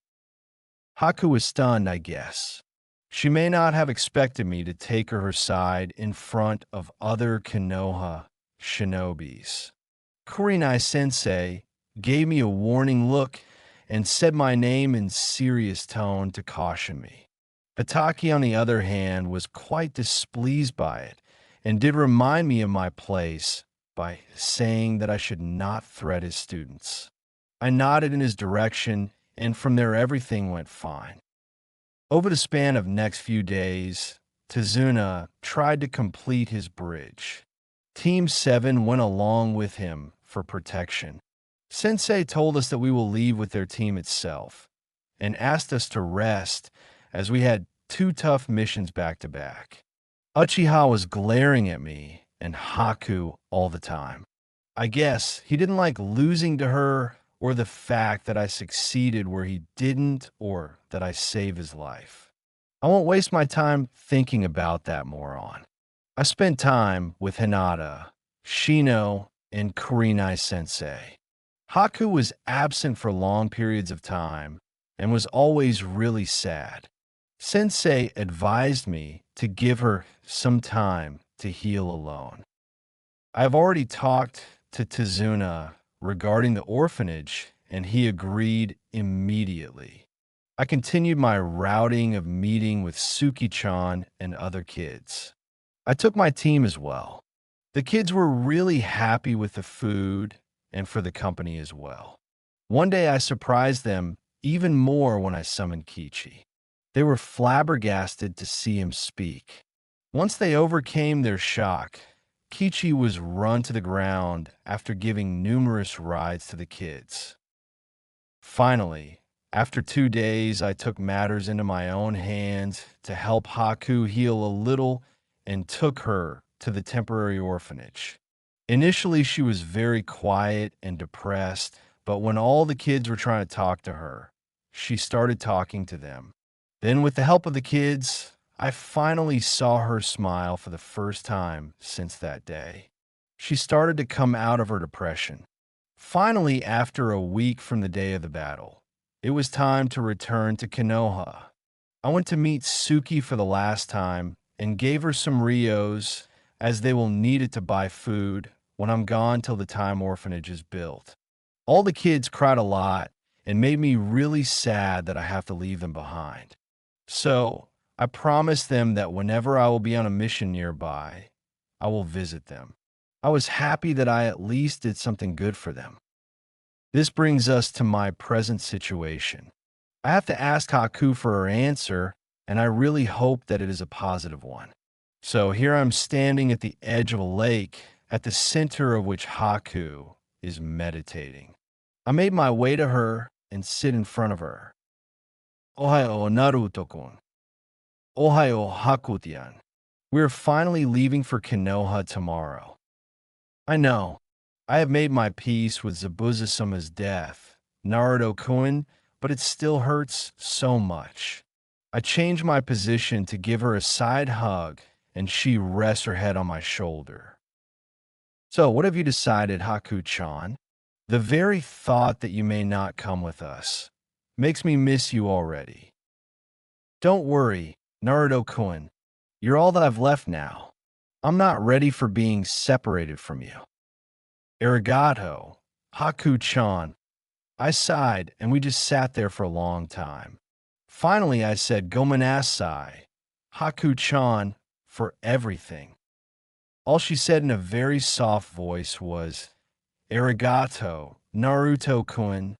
Haku is stunned, I guess. She may not have expected me to take her side in front of other Konoha shinobis. Kurinai-sensei gave me a warning look and said my name in serious tone to caution me. Hitaki, on the other hand, was quite displeased by it and did remind me of my place by saying that I should not threat his students. I nodded in his direction, and from there everything went fine. Over the span of next few days, Tazuna tried to complete his bridge. Team 7 went along with him for protection. Sensei told us that we will leave with their team itself and asked us to rest as we had two tough missions back to back. Uchiha was glaring at me and Haku all the time. I guess he didn't like losing to her or the fact that I succeeded where he didn't or that I saved his life. I won't waste my time thinking about that moron. I spent time with Hinata, Shino, and Kurenai sensei. Haku was absent for long periods of time and was always really sad. Sensei advised me to give her some time to heal alone. I have already talked to Tazuna regarding the orphanage, and he agreed immediately. I continued my routing of meeting with Suki-chan and other kids. I took my team as well. The kids were really happy with the food and for the company as well. One day I surprised them even more when I summoned Kichi. They were flabbergasted to see him speak. Once they overcame their shock, Kichi was run to the ground after giving numerous rides to the kids. Finally, after 2 days, I took matters into my own hands to help Haku heal a little and took her to the temporary orphanage. Initially, she was very quiet and depressed, but when all the kids were trying to talk to her, she started talking to them. Then, with the help of the kids, I finally saw her smile for the first time since that day. She started to come out of her depression. Finally, after a week from the day of the battle, it was time to return to Konoha. I went to meet Suki for the last time and gave her some Rios as they will need it to buy food when I'm gone till the time orphanage is built. All the kids cried a lot and made me really sad that I have to leave them behind. So, I promised them that whenever I will be on a mission nearby, I will visit them. I was happy that I at least did something good for them. This brings us to my present situation. I have to ask Haku for her answer, and I really hope that it is a positive one. So here I'm standing at the edge of a lake, at the center of which Haku is meditating. I made my way to her and sit in front of her. Ohayo, Naruto-kun. Ohayo, Haku-tian. We are finally leaving for Konoha tomorrow. I know, I have made my peace with Zabuza-sama's death, Naruto-kun, but it still hurts so much. I change my position to give her a side hug, and she rests her head on my shoulder. So, what have you decided, Haku-chan? The very thought that you may not come with us makes me miss you already. Don't worry, Naruto-kun. You're all that I've left now. I'm not ready for being separated from you. Arigato, Haku-chan. I sighed, and we just sat there for a long time. Finally, I said, Gomenasai, Haku-chan, for everything. All she said in a very soft voice was, Arigato, Naruto-kun,